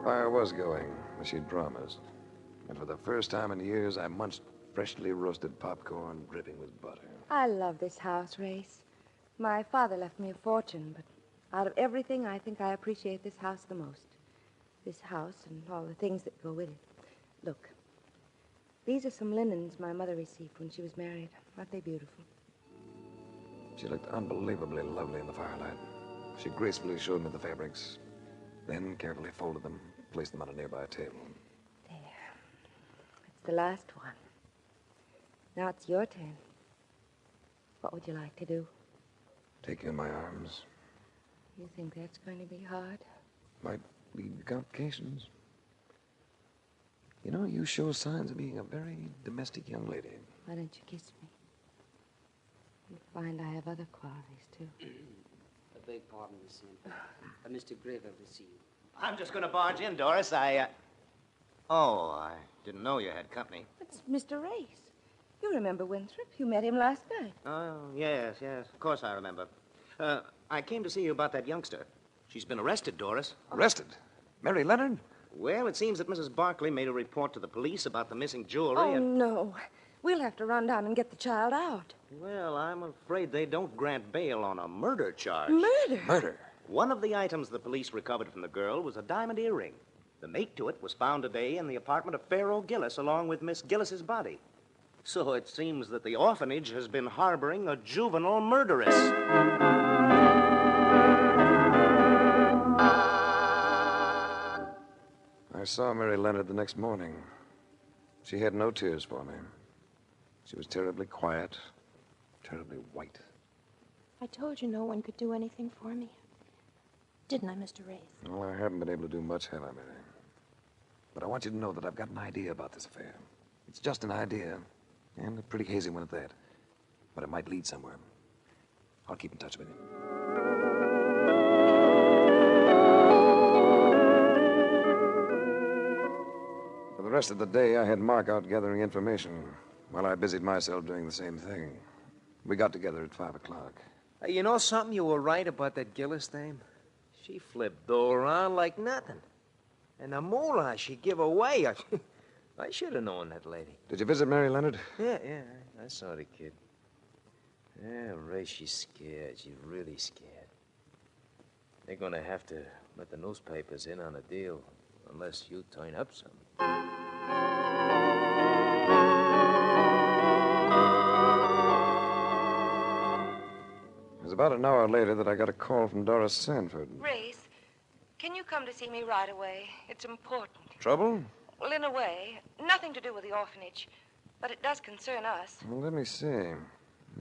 Fire was going, as she'd promised. And for the first time in years, I munched freshly roasted popcorn dripping with butter. I love this house, Race. My father left me a fortune, but out of everything, I think I appreciate this house the most. This house and all the things that go with it. Look, these are some linens my mother received when she was married. Aren't they beautiful? She looked unbelievably lovely in the firelight. She gracefully showed me the fabrics, then carefully folded them, placed them on a nearby table. It's the last one. Now it's your turn. What would you like to do? Take you in my arms. You think that's going to be hard? Might lead to complications. You know, you show signs of being a very domestic young lady. Why don't you kiss me? You'll find I have other qualities, too. I beg pardon, Miss Sanford. Mr. Grayville to see you. I'm just going to barge in, Doris. Oh, I didn't know you had company. It's Mr. Race. You remember Winthrop? You met him last night. Oh, yes. Of course I remember. I came to see you about that youngster. She's been arrested, Doris. Arrested? Mary Leonard? Well, it seems that Mrs. Barkley made a report to the police about the missing jewelry. Oh, no. We'll have to run down and get the child out. Well, I'm afraid they don't grant bail on a murder charge. Murder? Murder? One of the items the police recovered from the girl was a diamond earring. The mate to it was found today in the apartment of Pharaoh Gillis, along with Miss Gillis's body. So it seems that the orphanage has been harboring a juvenile murderess. I saw Mary Leonard the next morning. She had no tears for me. She was terribly quiet, terribly white. I told you no one could do anything for me. Didn't I, Mr. Race? Well, I haven't been able to do much, have I, Mary? But I want you to know that I've got an idea about this affair. It's just an idea, and a pretty hazy one at that. But it might lead somewhere. I'll keep in touch with you. For the rest of the day, I had Mark out gathering information while I busied myself doing the same thing. We got together at 5 o'clock. You know something? You were right about that Gillis dame. She flipped all around like nothing. And the moolah she give away, I should have known that lady. Did you visit Mary Leonard? Yeah, I saw the kid. Yeah, Ray, she's scared. She's really scared. They're gonna have to let the newspapers in on a deal unless you turn up some. It was about an hour later that I got a call from Doris Sanford. Race, can you come to see me right away? It's important. Trouble? Well, in a way. Nothing to do with the orphanage. But it does concern us. Well, let me see. I'm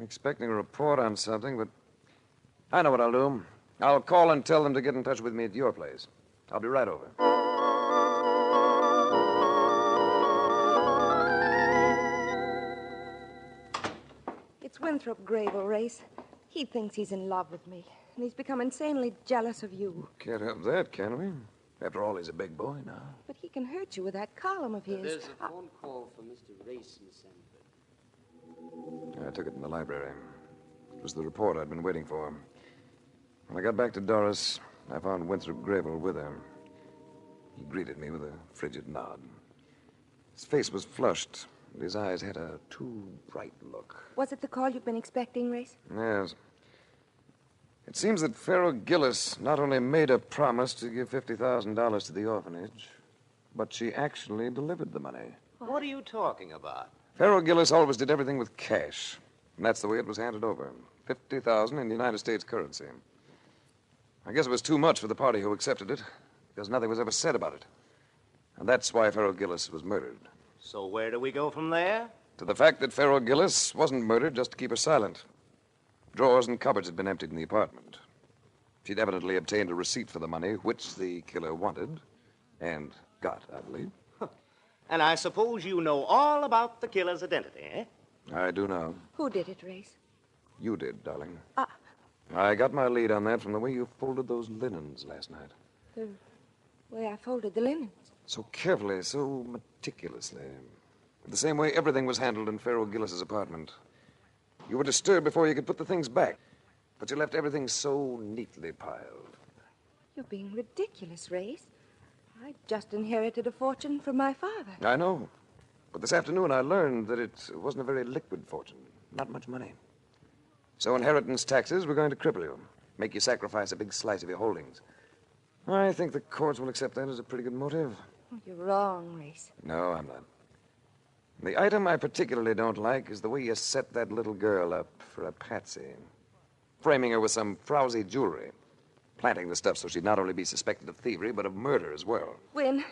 expecting a report on something, but I know what I'll do. I'll call and tell them to get in touch with me at your place. I'll be right over. It's Winthrop Grayville, Race. He thinks he's in love with me, and he's become insanely jealous of you. Can't help that, can we? After all, he's a big boy now. But he can hurt you with that column of his. There's a phone call for Mr. Race, Miss Sanford. I took it in the library. It was the report I'd been waiting for. When I got back to Doris, I found Winthrop Grayville with her. He greeted me with a frigid nod. His face was flushed, and his eyes had a too bright look. Was it the call you've been expecting, Race? Yes. It seems that Pharaoh Gillis not only made a promise to give $50,000 to the orphanage, but she actually delivered the money. What are you talking about? Pharaoh Gillis always did everything with cash, and that's the way it was handed over. $50,000 in United States currency. I guess it was too much for the party who accepted it, because nothing was ever said about it. And that's why Pharaoh Gillis was murdered. So where do we go from there? To the fact that Pharaoh Gillis wasn't murdered just to keep her silent. Drawers and cupboards had been emptied in the apartment. She'd evidently obtained a receipt for the money, which the killer wanted, and got, I believe. And I suppose you know all about the killer's identity, eh? I do know. Who did it, Race? You did, darling. Ah. I got my lead on that from the way you folded those linens last night. The way I folded the linens. So carefully, so meticulously. The same way everything was handled in Pharaoh Gillis's apartment. You were disturbed before you could put the things back, but you left everything so neatly piled. You're being ridiculous, Race. I just inherited a fortune from my father. I know. But this afternoon I learned that it wasn't a very liquid fortune. Not much money. So inheritance taxes were going to cripple you, make you sacrifice a big slice of your holdings. I think the courts will accept that as a pretty good motive. Oh, you're wrong, Race. No, I'm not. The item I particularly don't like is the way you set that little girl up for a patsy. Framing her with some frowsy jewelry. Planting the stuff so she'd not only be suspected of thievery, but of murder as well. Win,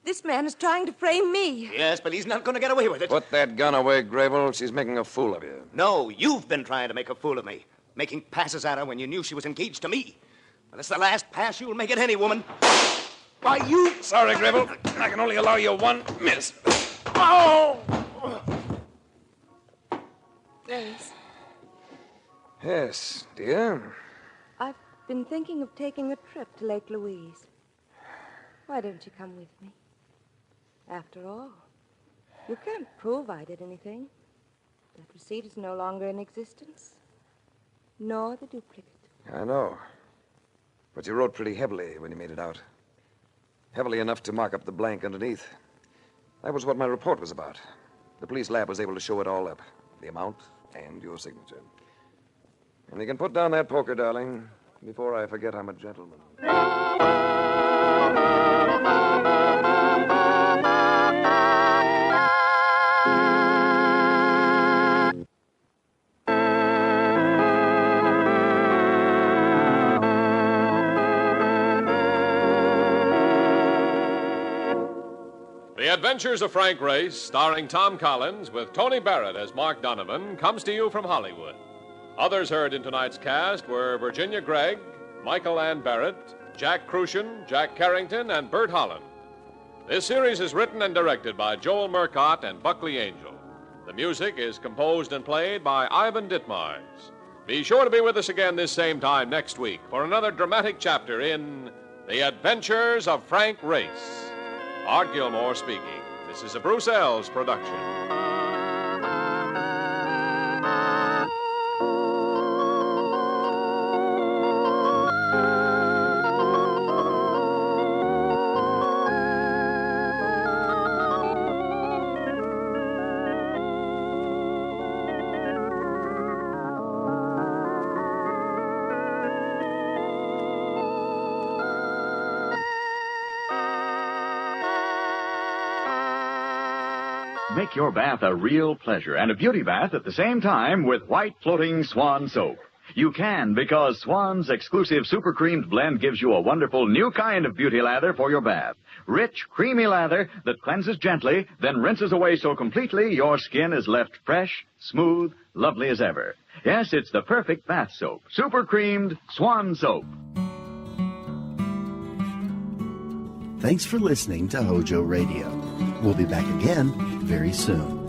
This man is trying to frame me. Yes, but he's not going to get away with it. Put that gun away, Grable. She's making a fool of you. No, you've been trying to make a fool of me. Making passes at her when you knew she was engaged to me. Well, it's the last pass you'll make at any woman. Why, you... Sorry, Grable. I can only allow you one miss. Oh! Race, Yes, dear. I've been thinking of taking a trip to Lake Louise. Why don't you come with me? After all, you can't prove I did anything. That receipt is no longer in existence, nor the duplicate. I know. But you wrote pretty heavily when you made it out. Heavily enough to mark up the blank underneath. That was what my report was about. The police lab was able to show it all up. The amount and your signature. And you can put down that poker, darling, before I forget I'm a gentleman. The Adventures of Frank Race, starring Tom Collins with Tony Barrett as Mark Donovan, comes to you from Hollywood. Others heard in tonight's cast were Virginia Gregg, Michael Ann Barrett, Jack Crucian, Jack Carrington, and Bert Holland. This series is written and directed by Joel Murcott and Buckley Angel. The music is composed and played by Ivan Ditmars. Be sure to be with us again this same time next week for another dramatic chapter in The Adventures of Frank Race. Art Gilmore speaking. This is a Bruce Ells production. Make your bath a real pleasure and a beauty bath at the same time with white floating Swan soap. You can because Swan's exclusive super creamed blend gives you a wonderful new kind of beauty lather for your bath. Rich, creamy lather that cleanses gently, then rinses away so completely your skin is left fresh, smooth, lovely as ever. Yes, it's the perfect bath soap. Super creamed Swan soap. Thanks for listening to Hojo Radio. We'll be back again very soon.